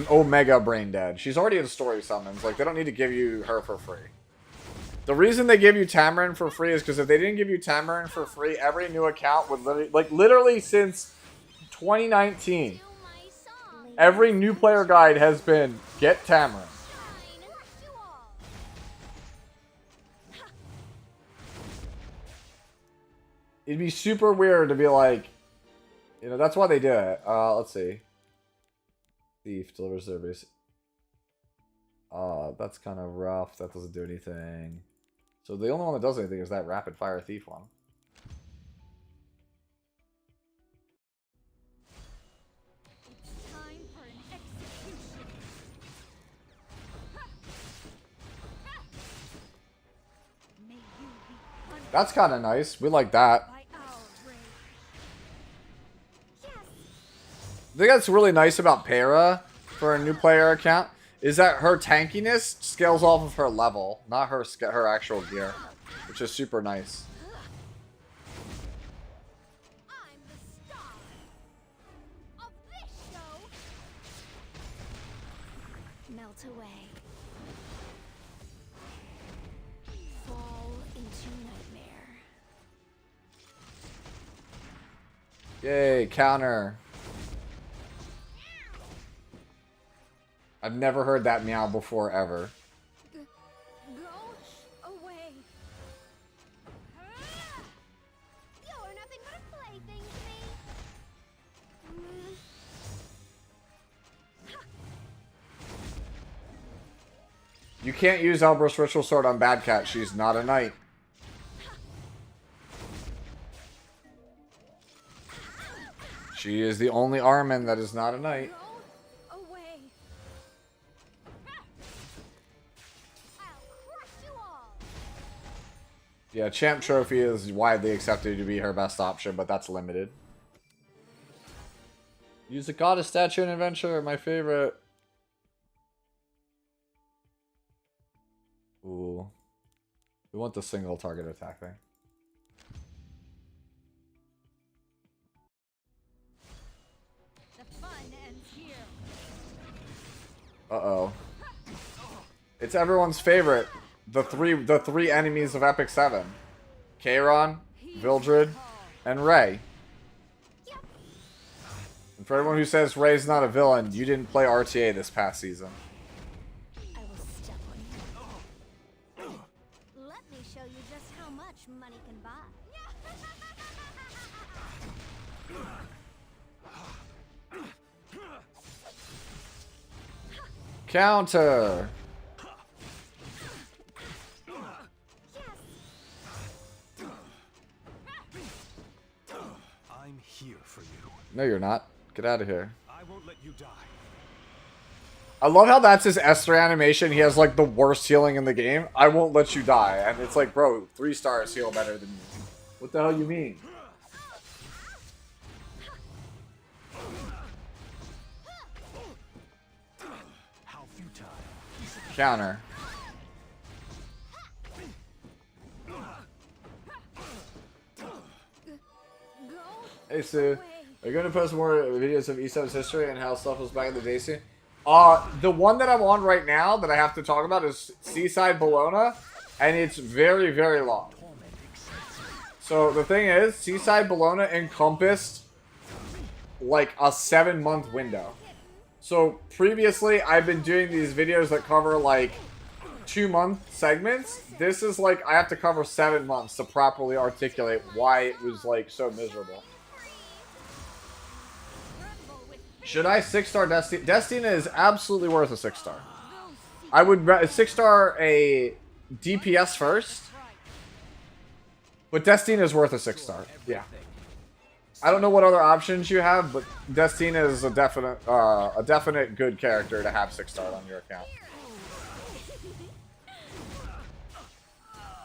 Omega brain dead. She's already in story summons. Like, they don't need to give you her for free. The reason they give you Tamarin for free is because if they didn't give you Tamarin for free, every new account would literally, like, literally since 2019, every new player guide has been get Tamarin. It'd be super weird to be like, you know, that's why they do it. Let's see. Thief delivers service. That's kind of rough. That doesn't do anything. So the only one that does anything is that rapid fire thief one. It's time for an execution. May you be punished That's kind of nice. We like that. by our rage. The thing that's really nice about Para for a new player account is that her tankiness scales off of her level, not her actual gear, which is super nice. I'm the star of this show. Melt away. Fall into nightmare. Yay, counter. I've never heard that meow before, ever. Go away. You're nothing but a plaything to me. You can't use Elbrus Ritual Sword on Bad Cat. She's not a knight. She is the only Armin that is not a knight. Go away. I'll crush you all. Yeah, Champ Trophy is widely accepted to be her best option, but that's limited. Use the Goddess Statue in Adventure, my favorite. Ooh. We want the single target attack thing. The fun ends here. Uh-oh. It's everyone's favorite. The three enemies of Epic 7. Kayron, Vildred, and Ray. And for everyone who says Ray's not a villain, you didn't play RTA this past season. I will step on you. Let me show you just how much money can buy. Counter! I'm here for you. No, you're not. Get out of here. I won't let you die. I love how that's his Esther animation. He has, like, the worst healing in the game. I won't let you die. And it's like, bro, 3 stars heal better than you. What the hell you mean? How futile. Counter. Hey, Sue. Are you going to post more videos of E7's history and how stuff was back in the day soon? The one that I'm on right now that I have to talk about is Seaside Bologna, and it's very, very long. So the thing is, Seaside Bologna encompassed like a 7-month window. So previously, I've been doing these videos that cover like 2-month segments. This is like, I have to cover 7 months to properly articulate why it was like so miserable. Should I 6-star Destina? Destina is absolutely worth a 6-star. I would 6-star a DPS first, but Destina is worth a 6-star. Yeah. I don't know what other options you have, but Destina is a definite good character to have 6-star on your account.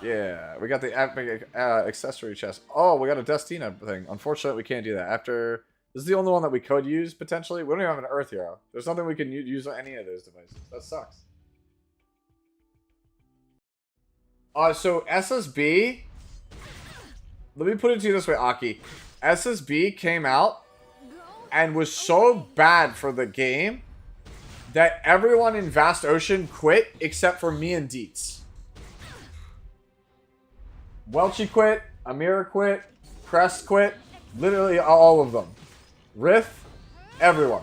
Yeah, we got the epic accessory chest. Oh, we got a Destina thing. Unfortunately, we can't do that. After this is the only one that we could use potentially. We don't even have an Earth Hero. There's nothing we can use on any of those devices. That sucks. So SSB. Let me put it to you this way, Aki. SSB came out and was so bad for the game that everyone in Vast Ocean quit except for me and Deets. Welchie quit, Amira quit, Crest quit, literally all of them. Riff, everyone.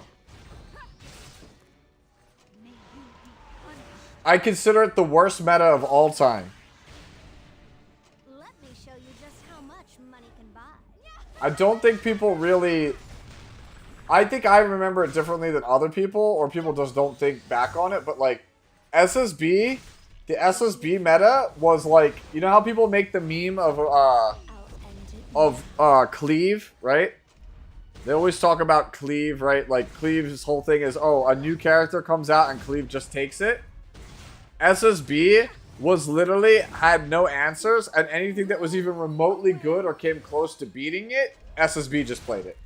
I consider it the worst meta of all time. Let me show you just how much money can buy. I don't think people really... I think I remember it differently than other people, or people just don't think back on it, but like, SSB, the SSB meta was like, you know how people make the meme of Cleave, right? They always talk about Cleave, right? Like, Cleave's whole thing is, oh, a new character comes out and Cleave just takes it. SSB was literally, had no answers, and anything that was even remotely good or came close to beating it, SSB just played it.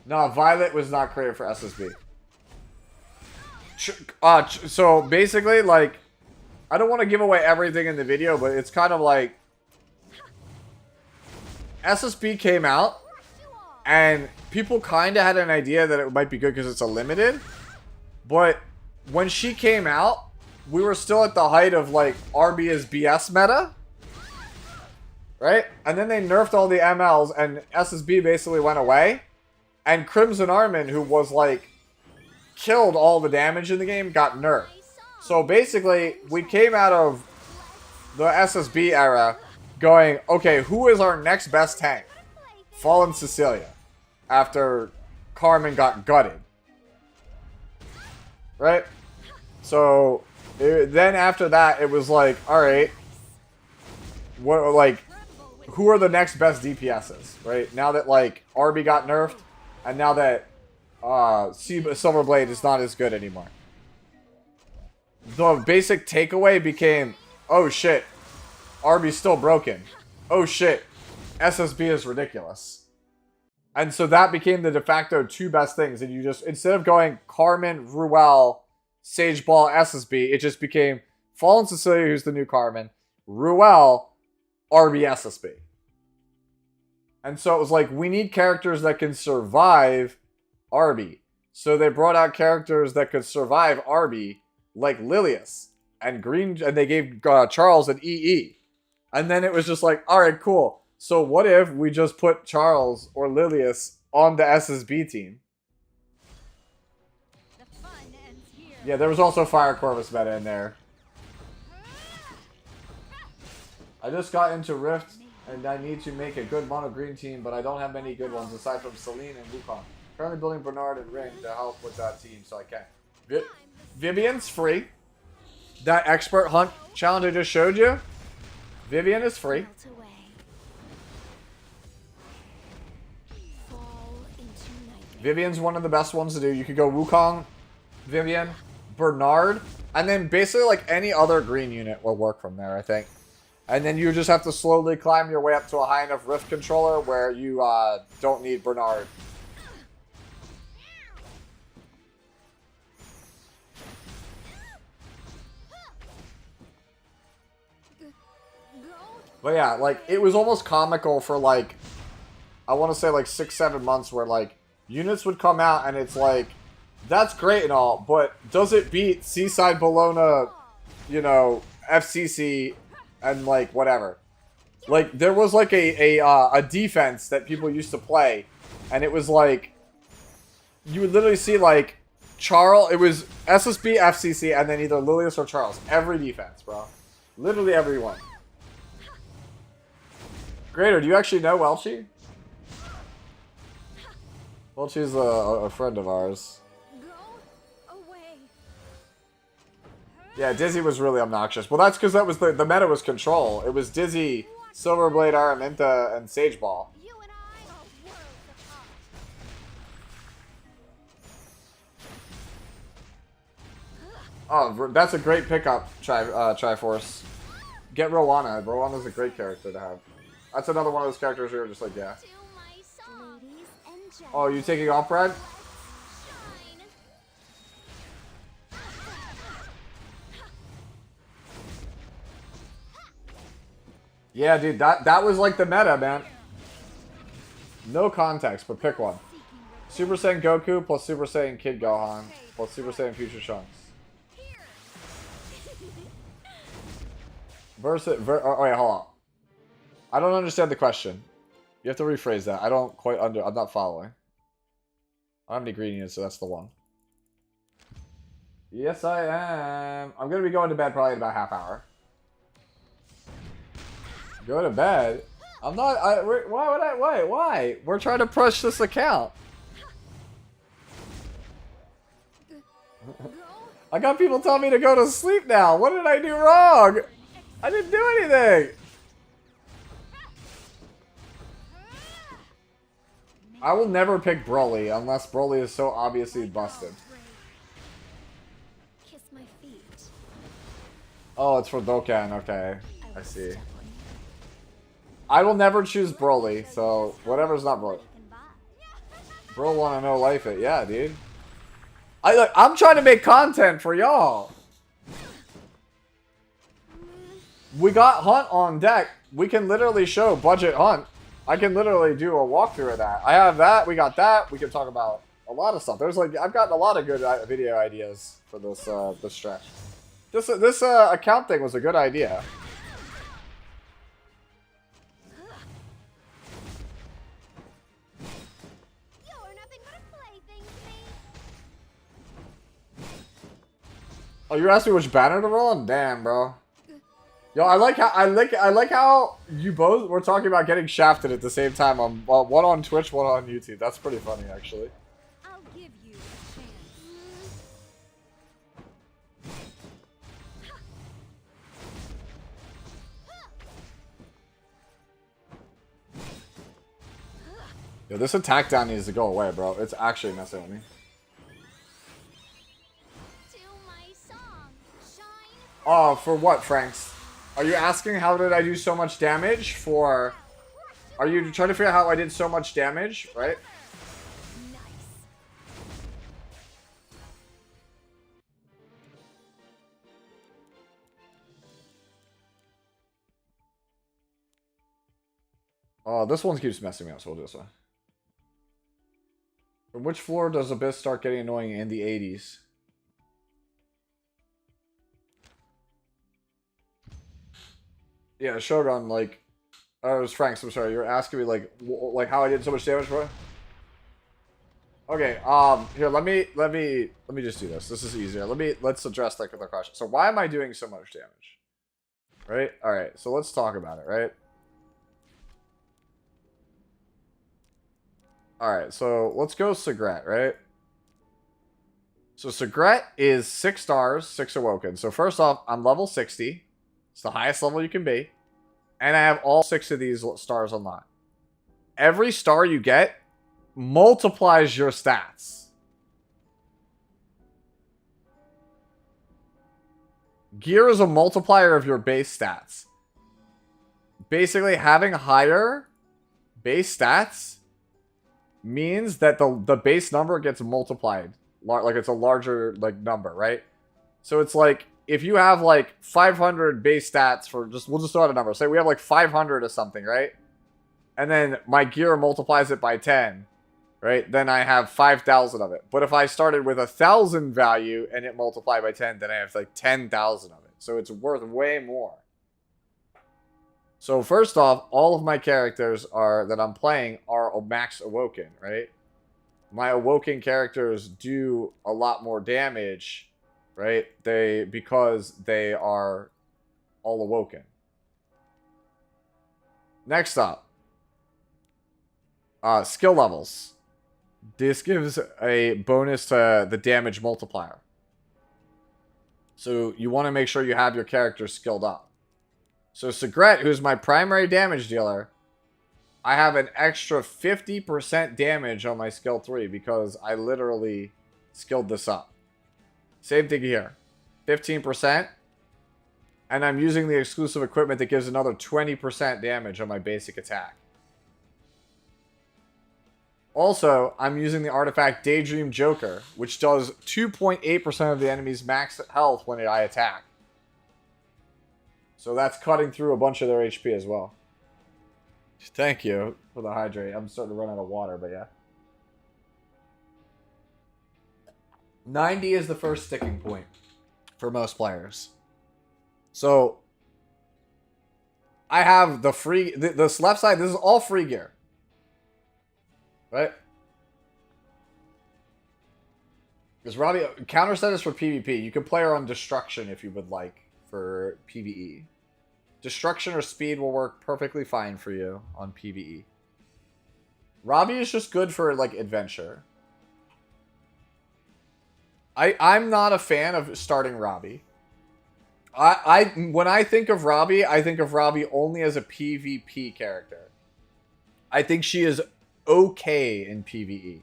No, Violet was not created for SSB. So basically, like, I don't want to give away everything in the video, but it's kind of like SSB came out and people kind of had an idea that it might be good because it's a limited. But when she came out, we were still at the height of like RB is BS meta. Right? And then they nerfed all the MLs and SSB basically went away. And Crimson Armin, who was like killed all the damage in the game, got nerfed. So basically, we came out of the SSB era going, okay, who is our next best tank? Fallen Cecilia. After Carmen got gutted. Right? So, then after that, it was like, alright, what, like, who are the next best DPSs? Right? Now that, like, RB got nerfed, and now that Silverblade is not as good anymore. The basic takeaway became, oh shit, RB's still broken. Oh shit, SSB is ridiculous. And so that became the de facto two best things. And you just, instead of going Carmen, Ruel, Sage Ball, SSB, it just became Fallen Cecilia, who's the new Carmen, Ruel, RB, SSB. And so it was like, we need characters that can survive RB. So they brought out characters that could survive RB, like Lilius and Green, and they gave Charles an EE. And then it was just like, alright, cool. So what if we just put Charles or Lilius on the SSB team? The fun ends here. Yeah, there was also Fire Corvus meta in there. I just got into Rift, and I need to make a good mono green team, but I don't have many good ones aside from Celine and Wukong. Currently building Bernard and Ring to help with that team, so I can. Vivian's free. That expert hunt challenge I just showed you, Vivian is free. Melt away. Fall into nightmare. Vivian's one of the best ones to do. You could go Wukong, Vivian, Bernard, and then basically like any other green unit will work from there, I think. And then you just have to slowly climb your way up to a high enough Rift controller where you don't need Bernard. But yeah, like, it was almost comical for, like, I want to say, like, 6-7 months where, like, units would come out and it's like, that's great and all, but does it beat Seaside Bologna, you know, FCC and, like, whatever? Like, there was, like, a defense that people used to play, and it was, like, you would literally see, like, Charles, it was SSB, FCC, and then either Lilius or Charles. Every defense, bro. Literally every one. Greater, do you actually know Welchie? Welchie's a friend of ours. Go away. Yeah, Dizzy was really obnoxious. Well, that's because that was the meta was control. It was Dizzy, Silverblade, Araminta, and Sage Ball. You and I are worlds apart. Oh, that's a great pickup, Triforce. Get Rowana. Rowana's a great character to have. That's another one of those characters where you're just like, yeah. To my song. Ladies and gentlemen. Oh, you taking off, Brad? Shine. Yeah, dude, that was like the meta, man. No context, but pick one. Super Saiyan Goku plus Super Saiyan Kid Gohan plus Super Saiyan Future Trunks. Oh, wait, hold on. I don't understand the question. You have to rephrase that. I don't quite I'm not following. I don't have any green units, so that's the one. Yes, I am. I'm gonna be going to bed probably in about half hour. Go to bed? I'm not. Why would I? Why? We're trying to push this account. I got people telling me to go to sleep now. What did I do wrong? I didn't do anything. I will never pick Broly unless Broly is so obviously busted. Kiss my feet. Oh, it's for Dokkan. Okay, I see. I will never choose Broly, so whatever's not Broly. Bro wanna know life it. Yeah, dude. I'm trying to make content for y'all. We got Hunt on deck. We can literally show budget Hunt. I can literally do a walkthrough of that. I have that. We got that. We can talk about a lot of stuff. There's like I've gotten a lot of good video ideas for this this stretch. This account thing was a good idea. Oh, you're asking which banner to roll on? Damn, bro. Yo, I like how you both were talking about getting shafted at the same time on one on Twitch, one on YouTube. That's pretty funny, actually. I'll give you a chance. Yo, this attack down needs to go away, bro. It's actually messing with me. Oh, for what, Franks? Are you asking how did I do so much damage for... Are you trying to figure out how I did so much damage, right? Oh, this one keeps messing me up, so we'll do this one. From which floor does Abyss start getting annoying in the 80s? Yeah, Shogun, like... Oh, it was Franks, I'm sorry. You're asking me, like how I did so much damage, bro? Okay, here, let me just do this. This is easier. Let's address that with a question. So why am I doing so much damage? Right? Alright, so let's talk about it, right? Alright, so let's go Sagret, right? So Sagret is 6 stars, 6 awoken. So first off, I'm level 60. It's the highest level you can be. And I have all 6 of these stars unlocked. Every star you get multiplies your stats. Gear is a multiplier of your base stats. Basically, having higher base stats means that the base number gets multiplied. Like it's a larger number, right? So it's like if you have like 500 base stats for we'll just throw out a number. Say we have like 500 or something, right? And then my gear multiplies it by 10, right? Then I have 5,000 of it. But if I started with 1,000 value and it multiplied by 10, then I have like 10,000 of it. So it's worth way more. So first off, all of my characters that I'm playing are max awoken, right? My awoken characters do a lot more damage, right? Because they are all awoken. Next up, skill levels. This gives a bonus to the damage multiplier. So you want to make sure you have your character skilled up. So Sagret, who's my primary damage dealer, I have an extra 50% damage on my skill 3 because I literally skilled this up. Same thing here. 15%. And I'm using the exclusive equipment that gives another 20% damage on my basic attack. Also, I'm using the artifact Daydream Joker, which does 2.8% of the enemy's max health when I attack. So that's cutting through a bunch of their HP as well. Thank you for the hydrate. I'm starting to run out of water, but yeah. 90 is the first sticking point for most players. So I have the free, this left side, this is all free gear. Right? Because Robbie, counter set is for PvP. You can play her on Destruction if you would like for PvE. Destruction or Speed will work perfectly fine for you on PvE. Robbie is just good for, like, adventure. I'm not a fan of starting Robbie. When I think of Robbie only as a PvP character. I think she is okay in PvE.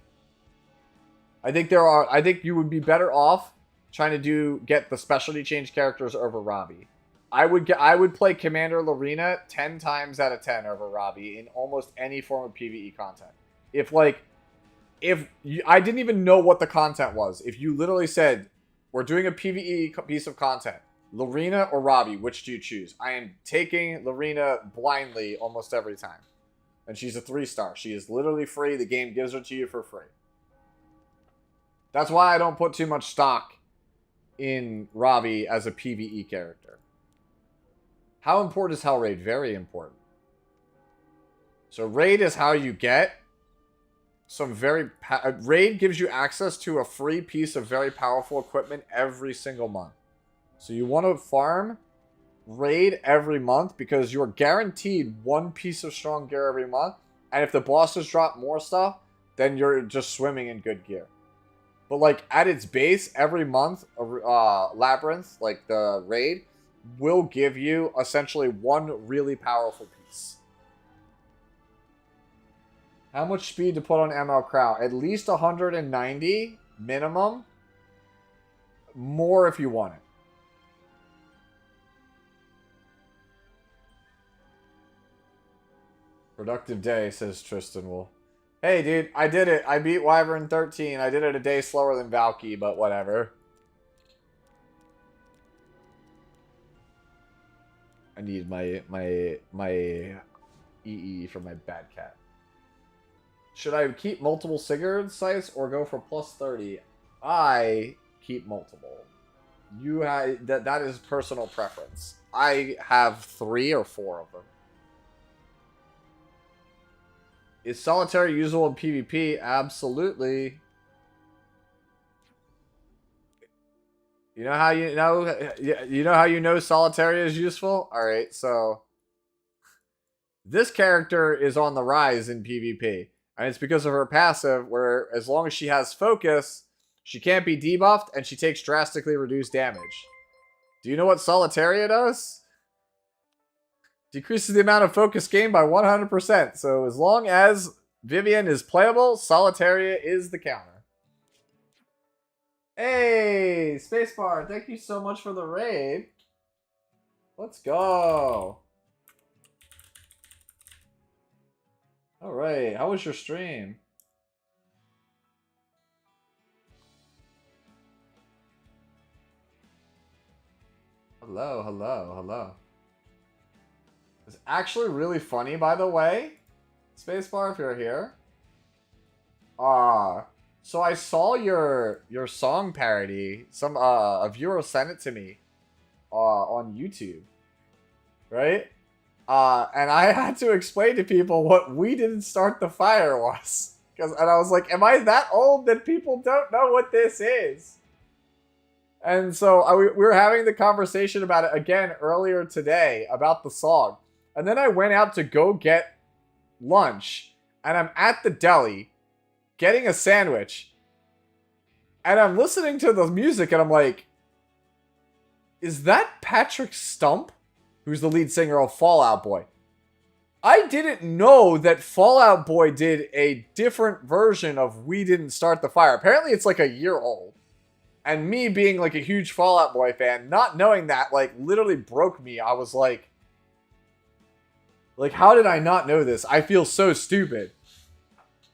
I think you would be better off trying to get the specialty change characters over Robbie. I would play Commander Lorena 10 times out of 10 over Robbie in almost any form of PvE content. I didn't even know what the content was. If you literally said, we're doing a PvE piece of content, Lorena or Robbie, which do you choose? I am taking Lorena blindly almost every time. And she's a 3-star. She is literally free. The game gives her to you for free. That's why I don't put too much stock in Robbie as a PvE character. How important is Hell Raid? Very important. So Raid is how you get some very... Raid gives you access to a free piece of very powerful equipment every single month. So you want to farm Raid every month because you're guaranteed one piece of strong gear every month. And if the bosses drop more stuff, then you're just swimming in good gear. But like at its base, every month, Labyrinth, like the Raid, will give you essentially one really powerful piece. How much speed to put on ML Crow? At least 190 minimum. More if you want it. Productive day, says Tristan Wool. Hey, dude, I did it. I beat Wyvern 13. I did it a day slower than Valky, but whatever. I need my EE for my bad cat. Should I keep multiple Sigurd sites or go for plus 30? I keep multiple. You have that is personal preference. I have 3 or 4 of them. Is Solitary usable in PvP? Absolutely. You know how you know Solitary is useful? All right, so this character is on the rise in PvP, and it's because of her passive, where as long as she has focus, she can't be debuffed, and she takes drastically reduced damage. Do you know what Solitaria does? Decreases the amount of focus gained by 100%. So as long as Vivian is playable, Solitaria is the counter. Hey, Spacebar, thank you so much for the raid. Let's go. Alright, how was your stream? Hello, hello, hello. It's actually really funny, by the way. Spacebar, if you're here. So I saw your song parody. A viewer sent it to me on YouTube. Right? And I had to explain to people what We Didn't Start the Fire was. And I was like, am I that old that people don't know what this is? And so we were having the conversation about it again earlier today about the song. And then I went out to go get lunch. And I'm at the deli getting a sandwich. And I'm listening to the music and I'm like, is that Patrick Stump? Who's the lead singer of Fall Out Boy? I didn't know that Fall Out Boy did a different version of We Didn't Start the Fire. Apparently it's like a year old. And me being like a huge Fall Out Boy fan, not knowing that, like, literally broke me. I was like, how did I not know this? I feel so stupid.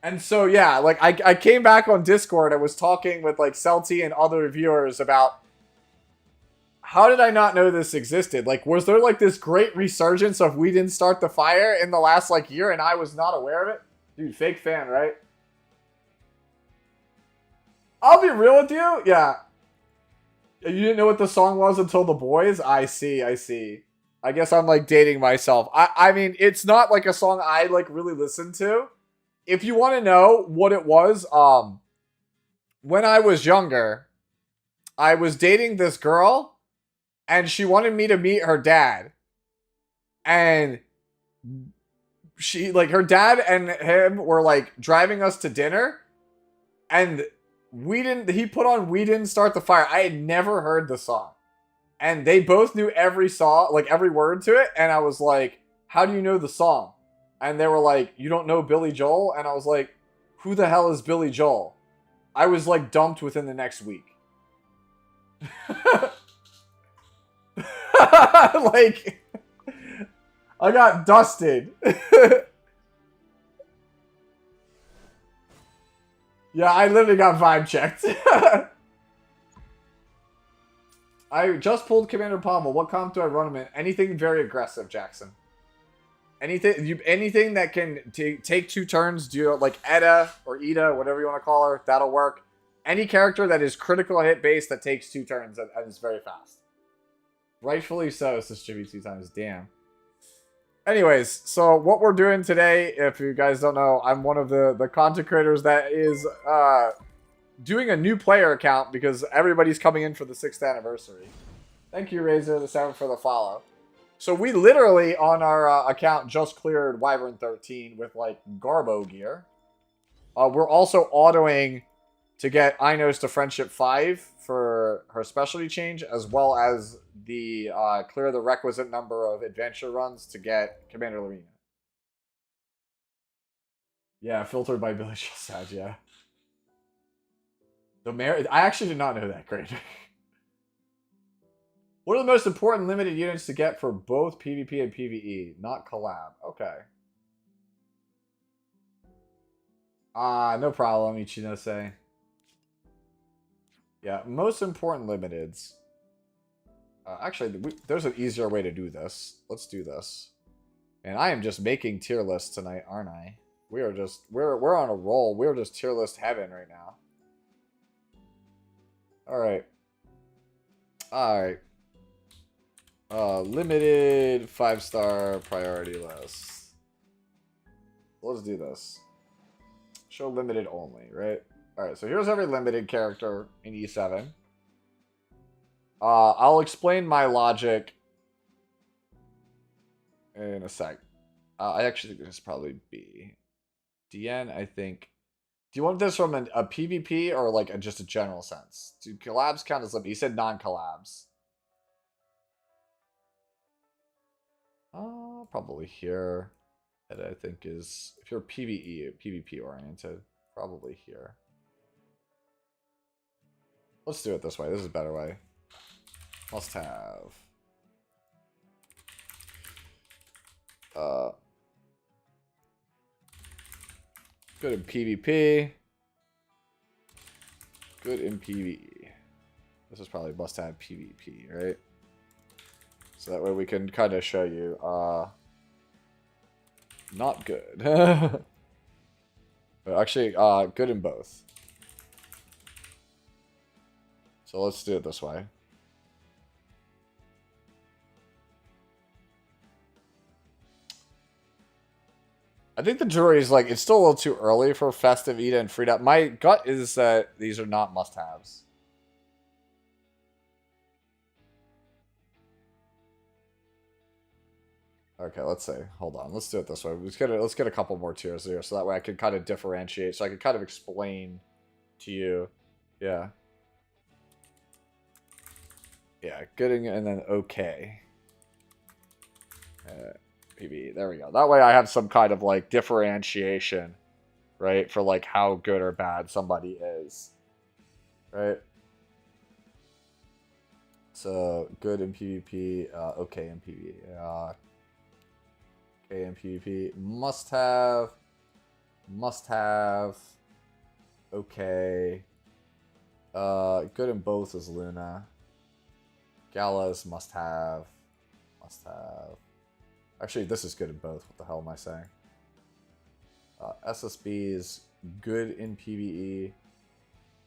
And so, yeah, like, I came back on Discord and was talking with, like, Celty and other viewers about how did I not know this existed? Like, was there like this great resurgence of We Didn't Start the Fire in the last like year and I was not aware of it? Dude, fake fan, right? I'll be real with you. Yeah. You didn't know what the song was until The Boys? I see, I see. I guess I'm like dating myself. I mean, it's not like a song I like really listen to. If you want to know what it was, when I was younger, I was dating this girl and she wanted me to meet her dad. And she, like, her dad and him were like driving us to dinner and he put on We Didn't Start the Fire. I had never heard the song. And they both knew every song, like every word to it. And I was like, how do you know the song? And they were like, you don't know Billy Joel? And I was like, who the hell is Billy Joel? I was like dumped within the next week. Like, I got dusted. Yeah, I literally got vibe checked. I just pulled Commander Pommel. What comp do I run him in? Anything very aggressive, Jackson. Anything that can take 2 turns, do like Eda or Ida, whatever you want to call her, that'll work. Any character that is critical hit based that takes 2 turns and is very fast. Rightfully so, says Jimmy 2 times. Damn. Anyways, so what we're doing today, if you guys don't know, I'm one of the content creators that is doing a new player account because everybody's coming in for the 6th anniversary. Thank you, Razor the 7 for the follow. So we literally, on our account, just cleared Wyvern 13 with, like, Garbo gear. We're also autoing to get Inos to Friendship 5 for her specialty change, as well as the clear the requisite number of adventure runs to get Commander Lorena. Yeah, filtered by Billy Shasad, yeah. I actually did not know that. Great. What are the most important limited units to get for both PvP and PvE? Not collab. Okay. No problem, Ichinose. Yeah, most important limiteds. Actually, there's an easier way to do this. Let's do this. And I am just making tier lists tonight, aren't I? We are just we're on a roll. We're just tier list heaven right now. Alright. Alright. Limited 5-star priority list. Let's do this. Show limited only, right? Alright, so here's every limited character in E7. I'll explain my logic in a sec. I actually think this is probably B. DN, I think. Do you want this from a PvP or like just a general sense? Do collabs count as limited? You said non-collabs. Probably here. That I think is, if you're PvP oriented, probably here. Let's do it this way. This is a better way. Must have. Good in PvP. Good in PvE. This is probably must have PvP, right? So that way we can kind of show you, not good. But actually, good in both. So let's do it this way. I think the jury is like, it's still a little too early for Festive, Ida, and Frida. My gut is that these are not must-haves. Okay, let's see. Hold on. Let's do it this way. Let's get a couple more tiers here, so that way I can kind of differentiate, so I can kind of explain to you. Yeah. Yeah, good and then okay. PvE. There we go. That way I have some kind of like differentiation, right? For like how good or bad somebody is. Right? So good in PvP, okay in PvE. Okay in PvP. Must have. Okay. Good in both is Luna. Gala's must have. Must have. Actually, this is good in both. What the hell am I saying? SSB's good in PvE.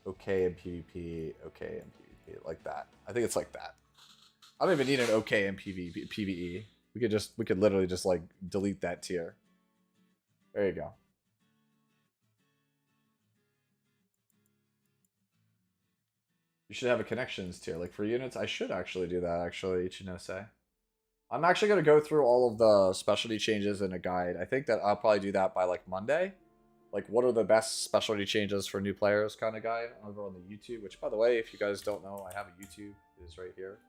Okay in PvP. Okay in PvP. Like that. I think it's like that. I don't even need an okay in PvE. We could literally just like delete that tier. There you go. You should have a connections tier. Like for units, I should actually do that, actually, Ichinose. I'm actually going to go through all of the specialty changes in a guide. I think that I'll probably do that by like Monday. Like what are the best specialty changes for new players kind of guide over on the YouTube. Which, by the way, if you guys don't know, I have a YouTube. It is right here.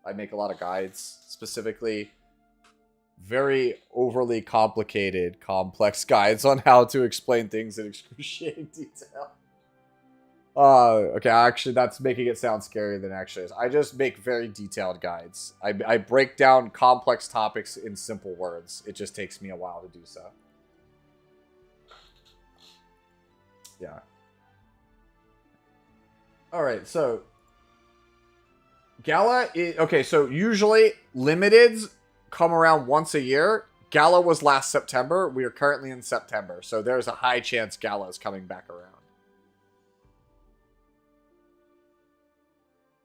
I make a lot of guides, specifically very overly complicated, complex guides on how to explain things in excruciating detail. Okay, actually, that's making it sound scarier than it actually is. I just make very detailed guides. I break down complex topics in simple words. It just takes me a while to do so. Yeah. Alright, so Gala is... Okay, so usually limiteds come around once a year. Gala was last September. We are currently in September. So there's a high chance Gala is coming back around.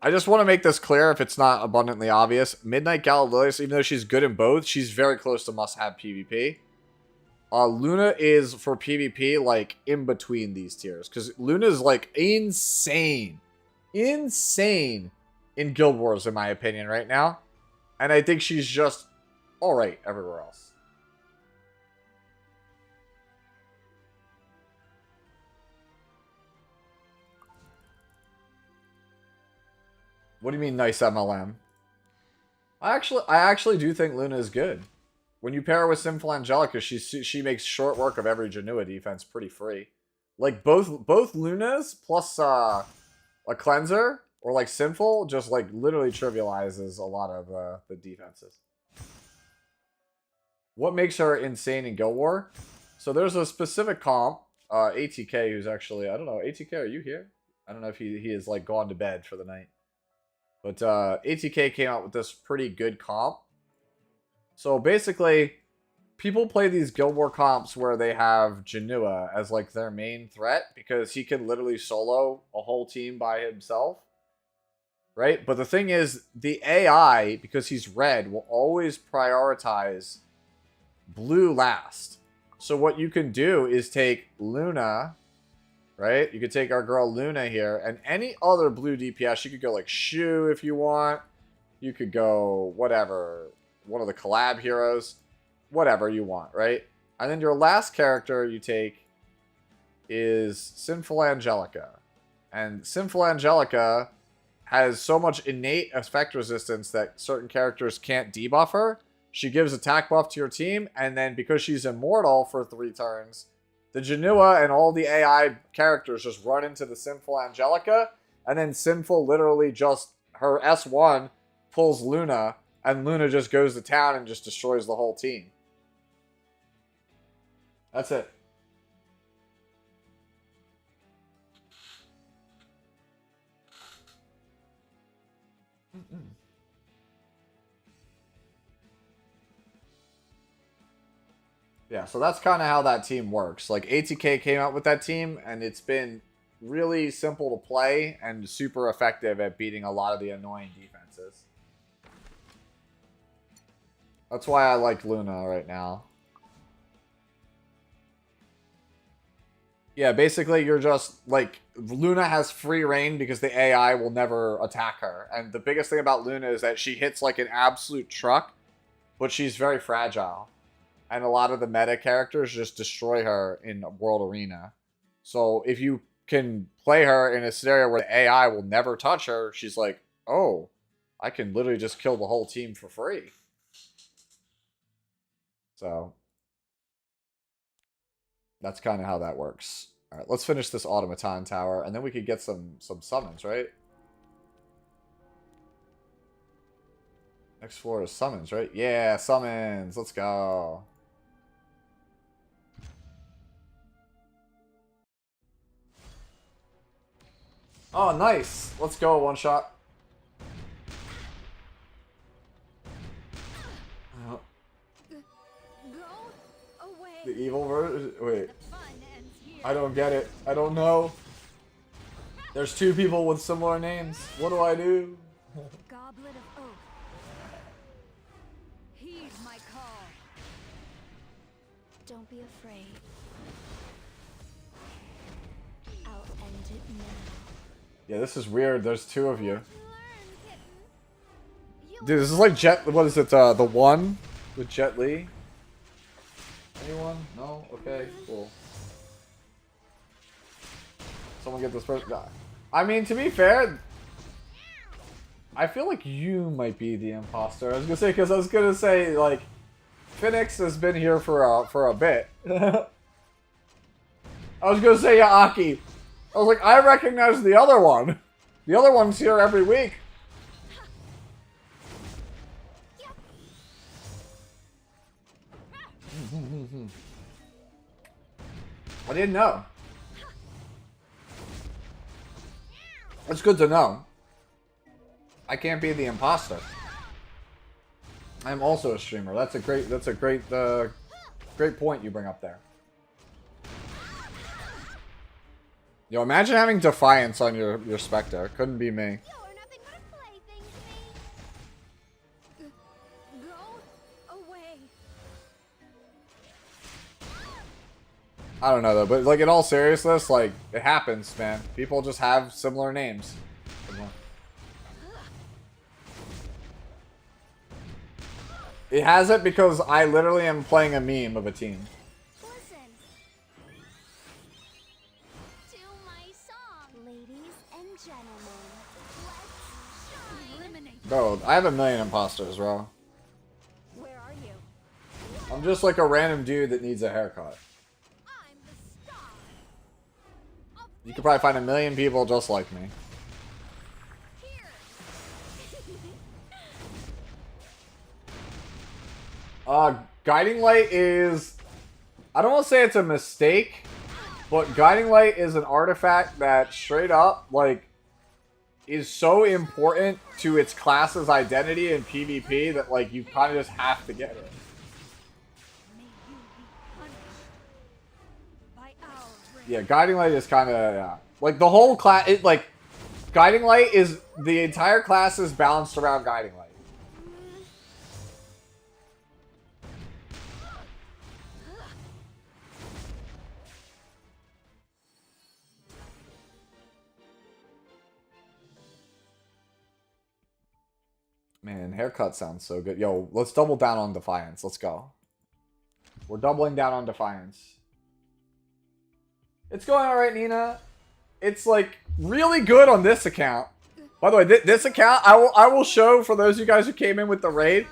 I just want to make this clear if it's not abundantly obvious. Midnight Gala Lilius, even though she's good in both, she's very close to must-have PvP. Luna is, for PvP, like, in between these tiers. Because Luna is, like, insane. Insane in Guild Wars, in my opinion, right now. And I think she's just alright everywhere else. What do you mean, nice MLM? I actually do think Luna is good. When you pair her with Sinful Angelica, she makes short work of every Janua defense pretty free. Like both Lunas plus a cleanser or like Sinful just like literally trivializes a lot of the defenses. What makes her insane in Guild War? So there's a specific comp, ATK, who's actually, I don't know, ATK, are you here? I don't know if he is like gone to bed for the night. But ATK came out with this pretty good comp. So basically, people play these Guild War comps where they have Janua as like their main threat because he can literally solo a whole team by himself. Right? But the thing is, the AI, because he's red, will always prioritize blue last. So what you can do is take Luna... Right? You could take our girl Luna here, and any other blue DPS. You could go like Shu if you want. You could go whatever. One of the collab heroes. Whatever you want, right? And then your last character you take is Sinful Angelica. And Sinful Angelica has so much innate effect resistance that certain characters can't debuff her. She gives attack buff to your team, and then because she's immortal for 3 turns... The Janua and all the AI characters just run into the Sinful Angelica, and then Sinful literally just, her S1 pulls Luna, and Luna just goes to town and just destroys the whole team. That's it. Yeah, so that's kind of how that team works. Like, ATK came out with that team, and it's been really simple to play and super effective at beating a lot of the annoying defenses. That's why I like Luna right now. Yeah, basically you're just, like, Luna has free reign because the AI will never attack her. And the biggest thing about Luna is that she hits like an absolute truck, but she's very fragile. And a lot of the meta characters just destroy her in World Arena. So if you can play her in a scenario where the AI will never touch her, she's like, oh, I can literally just kill the whole team for free. So that's kind of how that works. All right, let's finish this Automaton Tower, and then we could get some summons, right? Next floor is summons, right? Yeah, summons. Let's go. Oh, nice. Let's go, one shot. away. The evil version? Wait, The fun ends here. I don't get it. I don't know. There's two people with similar names. What do I do? Goblet of Oath. Heed my call. Don't be afraid. I'll end it now. Yeah, this is weird. There's two of you. Learn, kitten. You Dude, this is like Jet. What is it? The one with Jet Li. Anyone? No. Okay. Cool. Someone get this person. Nah. I mean, to be fair, I feel like you might be the imposter. I was gonna say like, Phoenix has been here for a bit. I was gonna say yeah, Aki. I was like, I recognize the other one. The other one's here every week. I didn't know. It's good to know. I can't be the imposter. I'm also a streamer. That's a great great point you bring up there. Yo, imagine having Defiance on your Spectre. Couldn't be me. You're nothing but a plaything to me. Go away. I don't know though, but like in all seriousness, like it happens, man. People just have similar names. It has it because I literally am playing a meme of a team. Listen to my song, Ladies and gentlemen, let's shine. Eliminate. Bro, I have a million imposters, bro. Where are you? I'm just like a random dude that needs a haircut. I'm the star. You could probably find a million people just like me. Here. Guiding Light is... I don't want to say it's a mistake, but Guiding Light is an artifact that straight up, like, is so important to its class's identity in PvP that, like, you kind of just have to get it. May you be punished by our rain. Yeah, Guiding Light is kind of, yeah. Like, the whole class, like, Guiding Light is, the entire class is balanced around Guiding Light. Man, haircut sounds so good. Yo, let's double down on Defiance. Let's go. We're doubling down on Defiance. It's going alright, Nina. It's like really good on this account. By the way, this account, I will show for those of you guys who came in with the raid.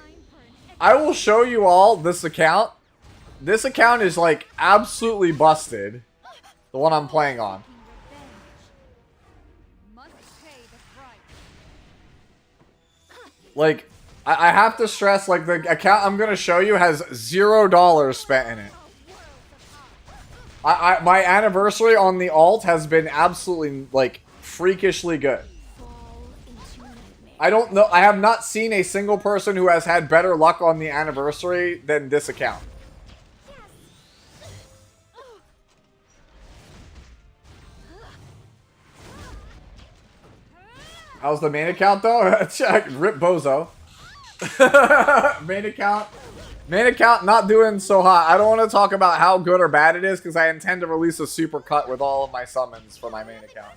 I will show you all this account. This account is like absolutely busted. The one I'm playing on. Must pay the price. Like, I have to stress, like, the account I'm gonna show you has $0 spent in it. My anniversary on the alt has been absolutely, like, freakishly good. fall into nightmare. I don't know, I have not seen a single person who has had better luck on the anniversary than this account. How's the main account though? Check. Rip Bozo. Main account not doing so hot. I don't want to talk about how good or bad it is because I intend to release a super cut with all of my summons for my main account.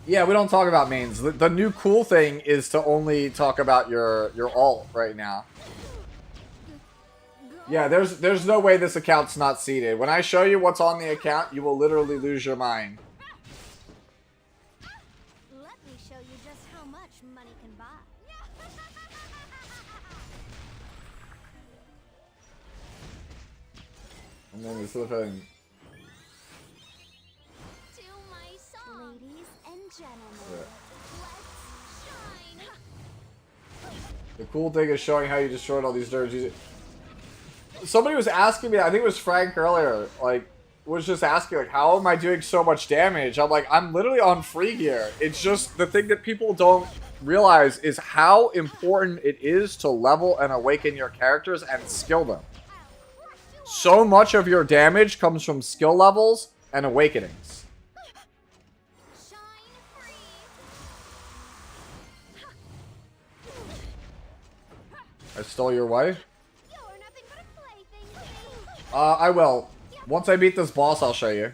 Yeah, we don't talk about mains. The new cool thing is to only talk about your alt right now. Yeah, there's no way this account's not seeded. When I show you what's on the account, you will literally lose your mind. Let me show you just how much money can buy. And then this little thing. To my song, Ladies and gentlemen, Yeah. let's shine. The cool thing is showing how you destroyed all these dirges. Somebody was asking me, I think it was Frank earlier, like, was just asking, like, how am I doing so much damage? I'm like, I'm literally on free gear. It's just the thing that people don't realize is how important it is to level and awaken your characters and skill them. So much of your damage comes from skill levels and awakenings. Shine free. I stole your wife? You're nothing but a plaything to me. I will. Once I beat this boss, I'll show you.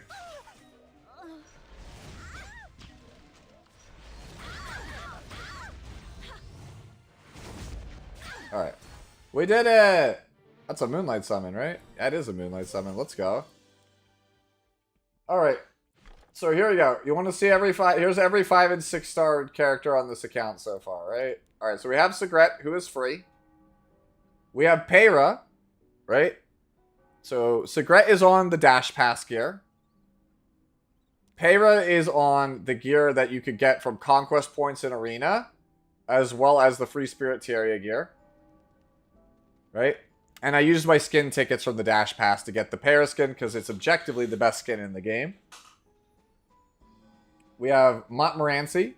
Alright. We did it! That's a Moonlight Summon, right? That is a Moonlight Summon. Let's go. Alright. So here we go. You want to see every 5... Here's every 5 and 6 star character on this account so far, right? Alright, so we have Sigret, who is free. We have Peyra, right? So Sigret is on the Dash Pass gear. Peyra is on the gear that you could get from Conquest Points in Arena, as well as the Free Spirit Tiara gear. Right? And I used my skin tickets from the Dash Pass to get the Peyra skin, because it's objectively the best skin in the game. We have Montmorency,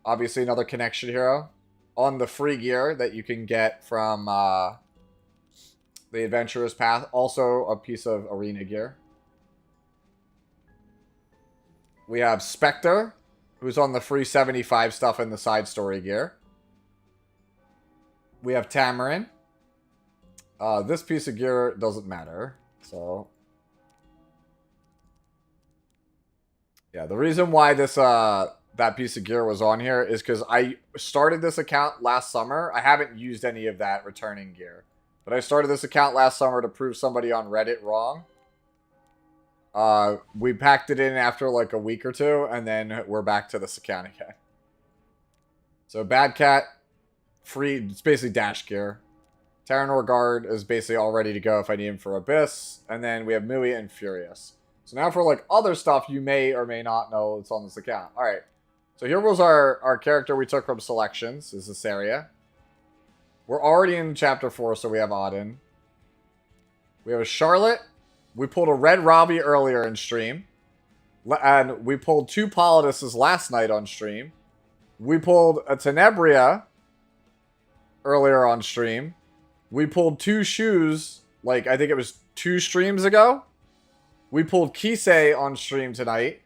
obviously another connection hero, on the free gear that you can get from the Adventurer's Path, also a piece of arena gear. We have Spectre, who's on the free 75 stuff in the side story gear. We have Tamarin. This piece of gear doesn't matter, so... Yeah, the reason why this that piece of gear was on here is because I started this account last summer. I haven't used any of that returning gear. But I started this account last summer to prove somebody on Reddit wrong. We packed it in after like a week or two, and then we're back to this account again. So Bad Cat, free, it's basically dash gear. Terranor Guard is basically all ready to go if I need him for Abyss. And then we have Mui and Furious. So now for like other stuff you may or may not know it's on this account. Alright. So here was our character we took from selections. This is Saria. We're already in chapter 4, so we have Auden. We have a Charlotte. We pulled a Red Robbie earlier in stream. And we pulled 2 Poliduses last night on stream. We pulled a Tenebria earlier on stream. We pulled 2 Shoes, like I think it was 2 streams ago. We pulled Kisei on stream tonight.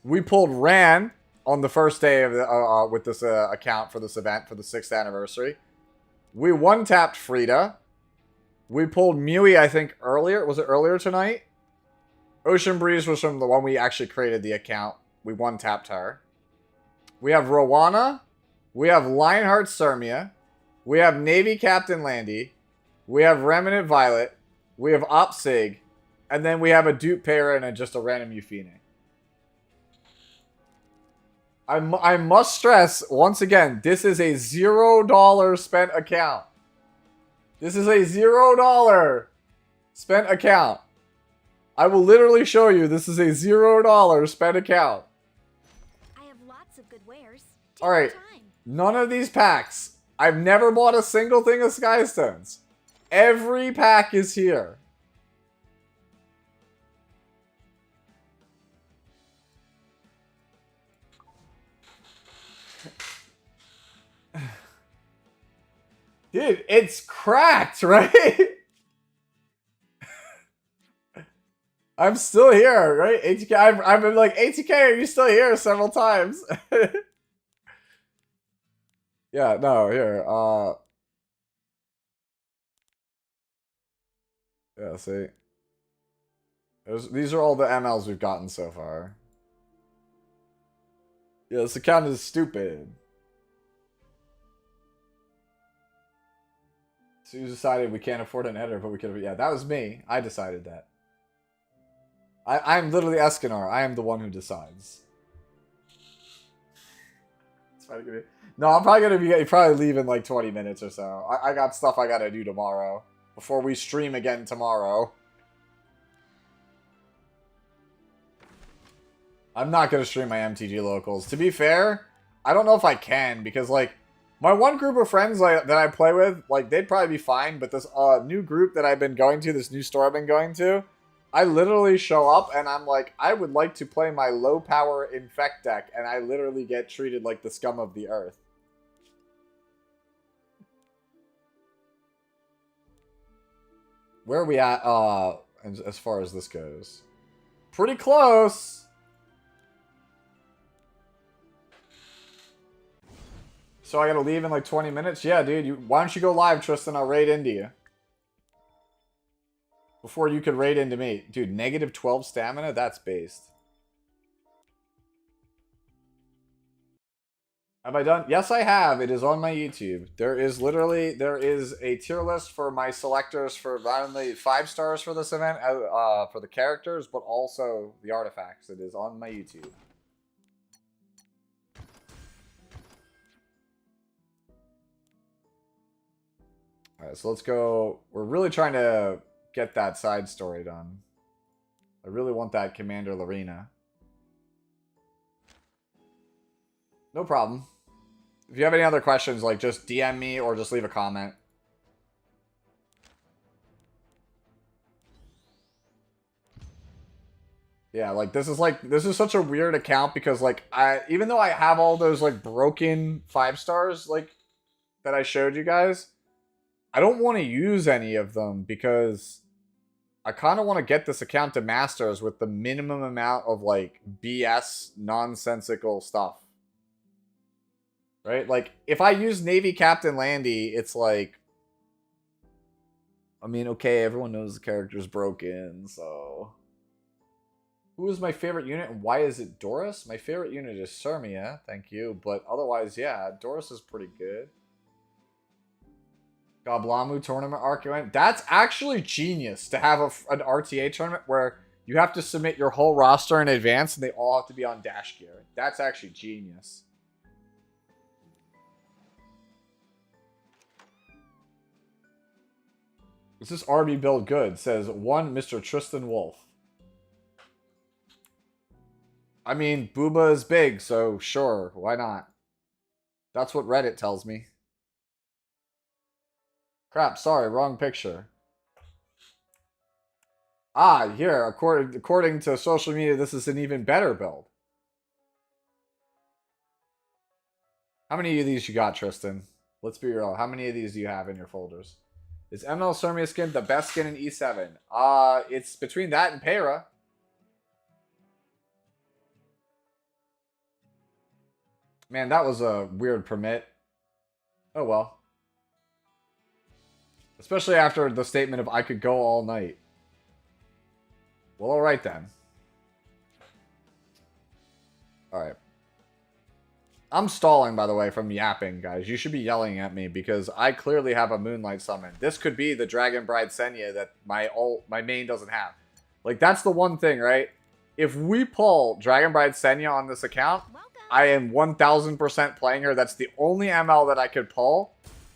We pulled Ran on the first day of the, with this account for this event for the 6th anniversary. We one-tapped Frida. We pulled Mui, I think, earlier. Was it earlier tonight? Ocean Breeze was from the one we actually created the account. We one-tapped her. We have Rowana. We have Lionheart Sermia. We have Navy Captain Landy. We have Remnant Violet. We have Opsig. And then we have a Dupe Peyra and just a random Euphine. I must stress, once again, this is a $0 spent account. This is a $0 spent account. I will literally show you this is a $0 spent account. I have lots of good wares. Alright, none of these packs. I've never bought a single thing of Skystones. Every pack is here. Dude, it's cracked, right? I'm still here, right? ATK, I've been like, ATK, are you still here several times? Yeah, no, here, yeah, see? These are all the MLs we've gotten so far. Yeah, this account is stupid. So you decided we can't afford an editor, but we could have... Yeah, that was me. I decided that. I'm literally Escanor. I am the one who decides. No, I'm probably going to be leave in like 20 minutes or so. I got stuff I got to do tomorrow. Before we stream again tomorrow. I'm not going to stream my MTG locals. To be fair, I don't know if I can, because like... My one group of friends that I play with, like, they'd probably be fine, but this new group that I've been going to, this new store I've been going to, I literally show up and I'm like, I would like to play my low-power Infect deck, and I literally get treated like the scum of the earth. Where are we at, as far as this goes? Pretty close! So I gotta leave in like 20 minutes? Yeah, dude. Why don't you go live, Tristan? I'll raid into you. Before you could raid into me. Dude, negative 12 stamina? That's based. Have I done? Yes, I have. It is on my YouTube. There is a tier list for my selectors for not only 5 stars for this event, for the characters, but also the artifacts. It is on my YouTube. Alright, so let's go. We're really trying to get that side story done. I really want that Commander Lorena. No problem. If you have any other questions, like, just DM me or just leave a comment. Yeah, like, this is such a weird account because, like, even though I have all those, like, broken 5 stars, like, that I showed you guys, I don't want to use any of them because I kind of want to get this account to Masters with the minimum amount of, like, BS nonsensical stuff. Right? Like, if I use Navy Captain Landy, it's like... I mean, okay, everyone knows the character's broken, so... Who is my favorite unit and why is it Doris? My favorite unit is Sirmia, thank you. But otherwise, yeah, Doris is pretty good. Goblamu tournament argument. That's actually genius to have an RTA tournament where you have to submit your whole roster in advance and they all have to be on dash gear. That's actually genius. Is this RB build good? Says one Mr. Tristan Wolf. I mean, Booba is big, so sure, why not? That's what Reddit tells me. Crap, sorry, wrong picture. Ah, here, according to social media, this is an even better build. How many of these you got, Tristan? Let's be real. How many of these do you have in your folders? Is ML Sirmia skin the best skin in E7? It's between that and Pera. Man, that was a weird permit. Oh well. Especially after the statement of I could go all night. Well, alright then. Alright. I'm stalling, by the way, from yapping, guys. You should be yelling at me because I clearly have a Moonlight Summon. This could be the Dragon Bride Senya that my main doesn't have. Like, that's the one thing, right? If we pull Dragon Bride Senya on this account, I am 1000% playing her. That's the only ML that I could pull.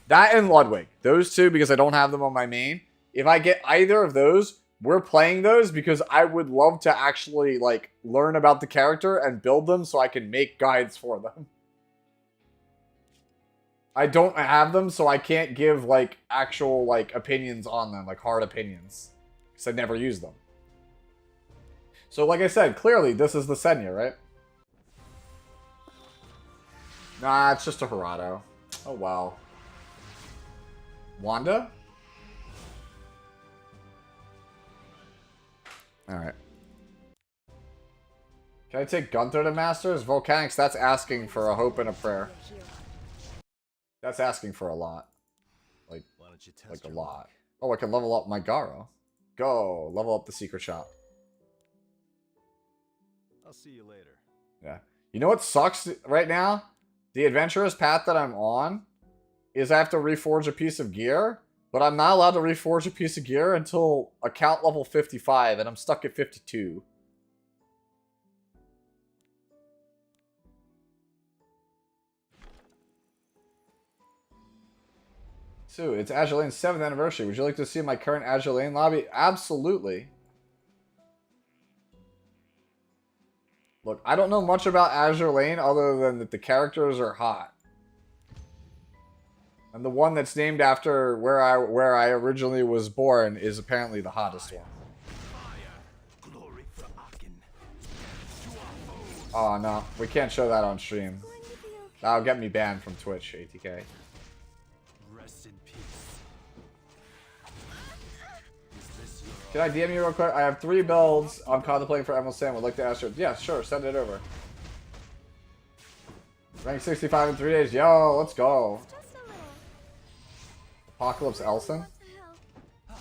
That and Ludwig. Those two, because I don't have them on my main. If I get either of those, we're playing those because I would love to actually, like, learn about the character and build them so I can make guides for them. I don't have them, so I can't give, like, actual, like, opinions on them, like, hard opinions. Because I never use them. So, like I said, clearly, this is the Senya, right? Nah, it's just a Harado. Oh, wow. Wanda? Alright. Can I take Gunther to Masters? Volcanics, that's asking for a hope and a prayer. That's asking for a lot. Like a lot. Oh, I can level up my Garo. Go, level up the secret shop. I'll see you later. Yeah. You know what sucks right now? The adventurous path that I'm on is I have to reforge a piece of gear, but I'm not allowed to reforge a piece of gear until account level 55, and I'm stuck at 52. So, it's Azure Lane's 7th anniversary. Would you like to see my current Azure Lane lobby? Absolutely. Look, I don't know much about Azure Lane other than that the characters are hot. And the one that's named after where I originally was born is apparently the hottest one. Oh no, we can't show that on stream. That'll get me banned from Twitch, ATK. Rest in peace. Is Can I DM you real quick? I have 3 builds I'm contemplating for Emerald Sand. Would like to ask you. Yeah, sure. Send it over. Rank 65 in 3 days. Yo, let's go. Just a little. Apocalypse Elson. What the hell?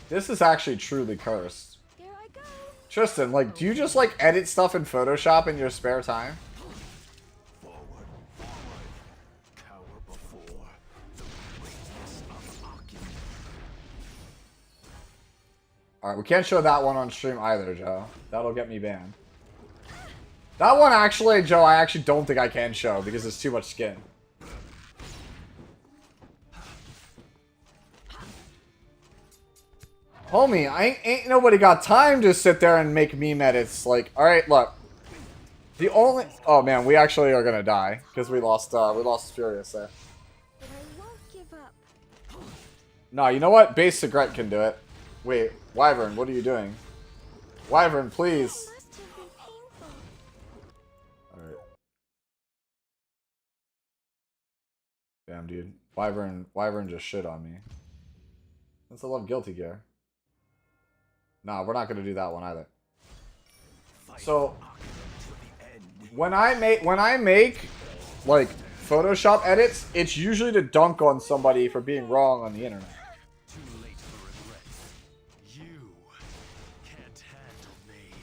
This is actually truly cursed. Here I go. Tristan, like, do you just, like, edit stuff in Photoshop in your spare time? Forward, forward. Cower before the radiance of Akin. Alright, we can't show that one on stream either, Joe. That'll get me banned. That one, actually, Joe, I actually don't think I can show because it's too much skin. Homie, ain't nobody got time to sit there and make meme edits. Like, alright, look. The only... Oh, man, we actually are gonna die because we lost Furious there. But I won't give up. No, you know what? Base Cigarette can do it. Wait, Wyvern, what are you doing? Wyvern, please. It must have been painful. Alright. Damn, dude. Wyvern just shit on me. Since I love Guilty Gear. Nah, we're not gonna do that one either. So, when I make like Photoshop edits, it's usually to dunk on somebody for being wrong on the internet. Too late for regrets. You can't handle me.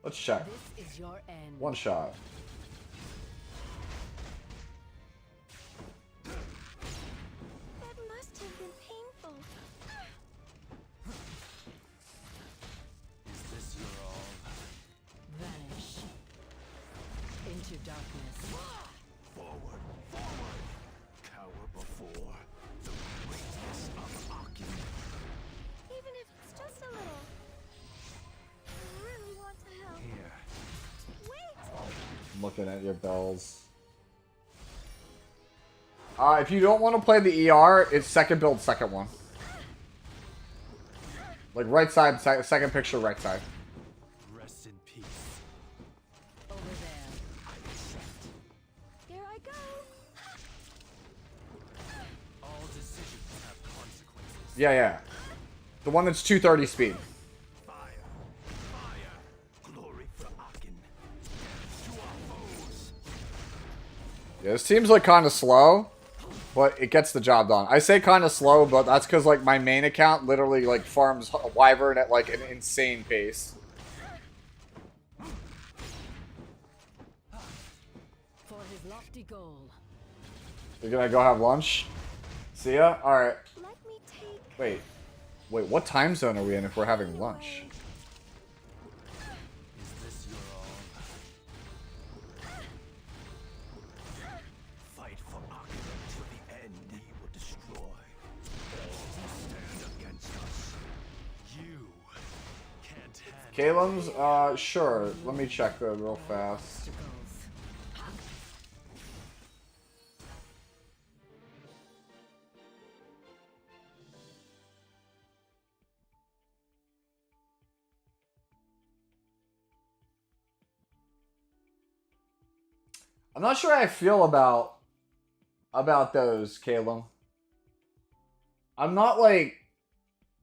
Let's check. This is your end. One shot. That must have been painful. Is this your all? Vanish. Into darkness. Forward, forward. Cower before the radiance of Akin. Even if it's just a little. I really want to help. Here. Wait! I'm looking at your bells. If you don't want to play the ER, it's second build, second one. Like right side, second picture, right side. Rest in peace. Over there. I accept. Here I go! All decisions have consequences. Yeah. The one that's 230 speed. Fire. Fire. Glory for Akin. To our foes. Yeah, this team's like kind of slow, but it gets the job done. I say kind of slow, but that's because like my main account literally like farms Wyvern at like an insane pace. For his lofty goal. You're gonna go have lunch? See ya? Alright. Let me take. Wait, what time zone are we in if we're having lunch? Is this your all? Fight for Akin to the end. He will destroy all who stand against us. You can't handle. Caleb's, sure. Let me check though real fast. Obstacles. I'm not sure how I feel about those, Caleb. I'm not like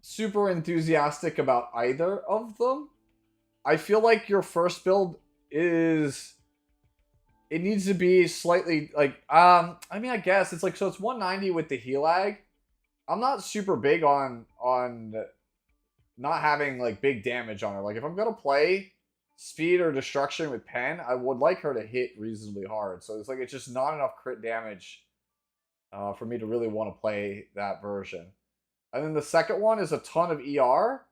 super enthusiastic about either of them. I feel like your first build is it needs to be slightly like I mean I guess it's like so it's 190 with the helag. I'm not super big on not having like big damage on her. Like if I'm gonna play speed or destruction with Pen, I would like her to hit reasonably hard. So it's like it's just not enough crit damage for me to really want to play that version. And then the second one is a ton of ER,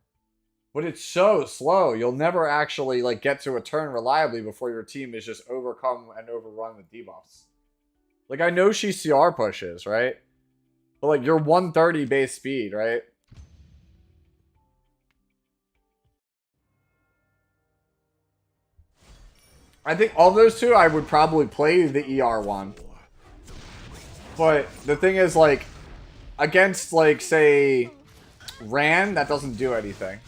but it's so slow. You'll never actually like get to a turn reliably before your team is just overcome and overrun with debuffs. Like I know she CR pushes, right? But like you're 130 base speed, right? I think all those two, I would probably play the ER one. But the thing is, like, against, like, say, Ran, that doesn't do anything.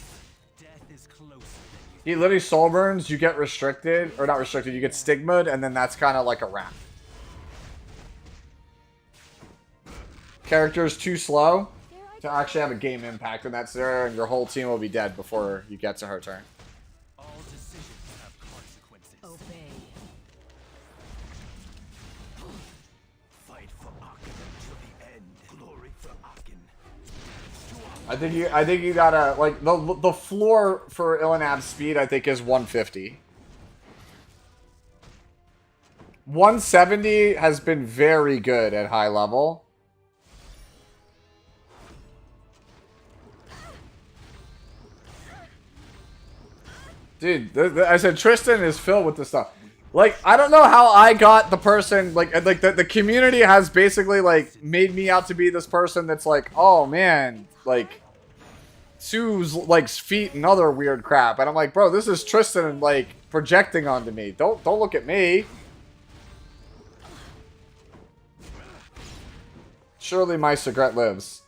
Death is closer than you. He literally soul burns, you get restricted, or not restricted, you get stigma'd, and then that's kind of like a wrap. Character's too slow. Here I to actually have a game impact in that scenario, and your whole team will be dead before you get to her turn. All decisions have consequences. Obey. Fight for Aachen to the end. Glory for Aachen. I think you gotta like the floor for Ilinab's speed. I think is 150. 170 has been very good at high level. Dude, I said Tristan is filled with this stuff. Like, I don't know how I got the person, like the community has basically, like, made me out to be this person that's like, oh, man, like, Sue's, like, feet and other weird crap. And I'm like, bro, this is Tristan, like, projecting onto me. Don't look at me. Surely my cigarette lives.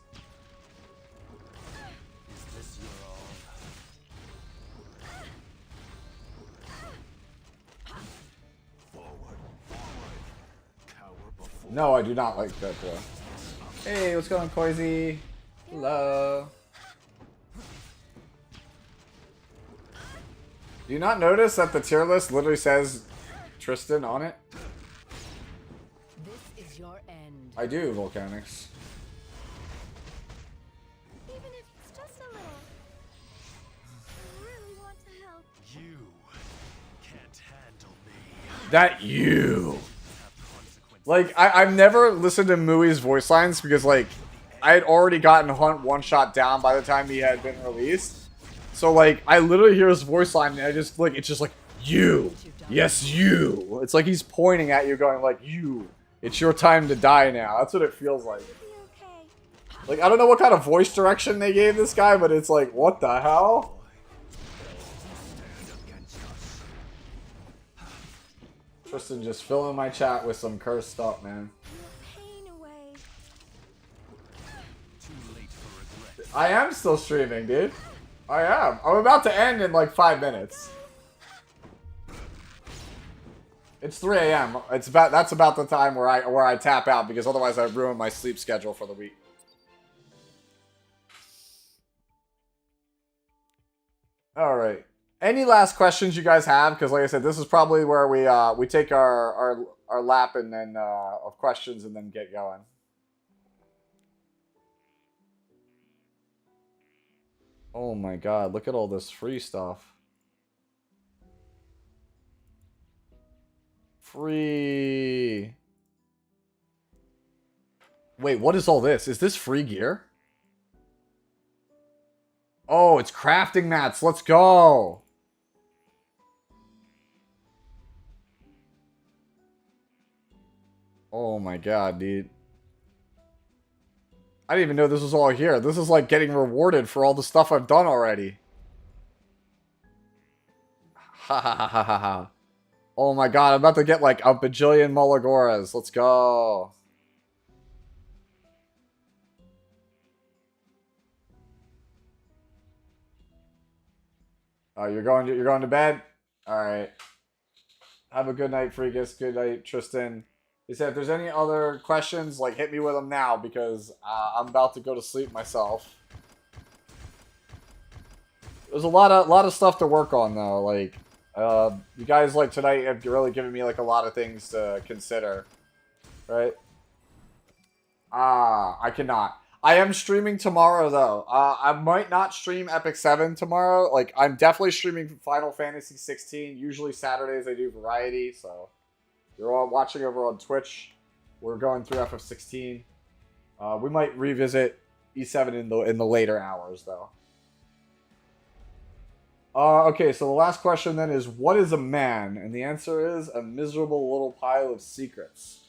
Is this your all? Forward, forward. Cower before. No, I do not like that, bro. Hey, what's going on, Koizy? Hello. Do you not notice that the tier list literally says Tristan on it? This is your end. I do, Volcanics. Even if it's just a little. I really want to help. You can't handle me. That you. Have consequences. Like, I've never listened to Mui's voice lines because, like, I had already gotten Hunt one shot down by the time he had been released. So, like, I literally hear his voice line and I just, like, it's just like, you. Yes, you. It's like he's pointing at you going, like, you. It's your time to die now. That's what it feels like. Be okay. Like, I don't know what kind of voice direction they gave this guy, but it's like, what the hell? Stand against us. Tristan just filling my chat with some cursed stuff, man. Your pain away. Too late for regret. I am still streaming, dude. I am. I'm about to end in like 5 minutes. It's 3 a.m. That's about the time where I tap out because otherwise I ruin my sleep schedule for the week. All right. Any last questions you guys have? Because like I said, this is probably where we take our lap and then of questions and then get going. Oh my god, look at all this free stuff. Free. Wait, what is all this? Is this free gear? Oh, it's crafting mats. Let's go. Oh my god, dude. I didn't even know this was all here. This is like getting rewarded for all the stuff I've done already. Ha ha ha ha ha ha. Oh my god, I'm about to get like a bajillion Molagoras. Let's go. Oh, you're going to bed? Alright. Have a good night, Freakus. Good night, Tristan. He said, if there's any other questions, like, hit me with them now, because I'm about to go to sleep myself. There's a lot of stuff to work on, though. Like, you guys, like, tonight have really given me, like, a lot of things to consider. Right? I cannot. I am streaming tomorrow, though. I might not stream Epic 7 tomorrow. Like, I'm definitely streaming Final Fantasy 16. Usually Saturdays I do Variety, so... You're all watching over on Twitch. We're going through FF16. We might revisit E7 in the later hours, though. Okay, so the last question then is, what is a man? And the answer is a miserable little pile of secrets.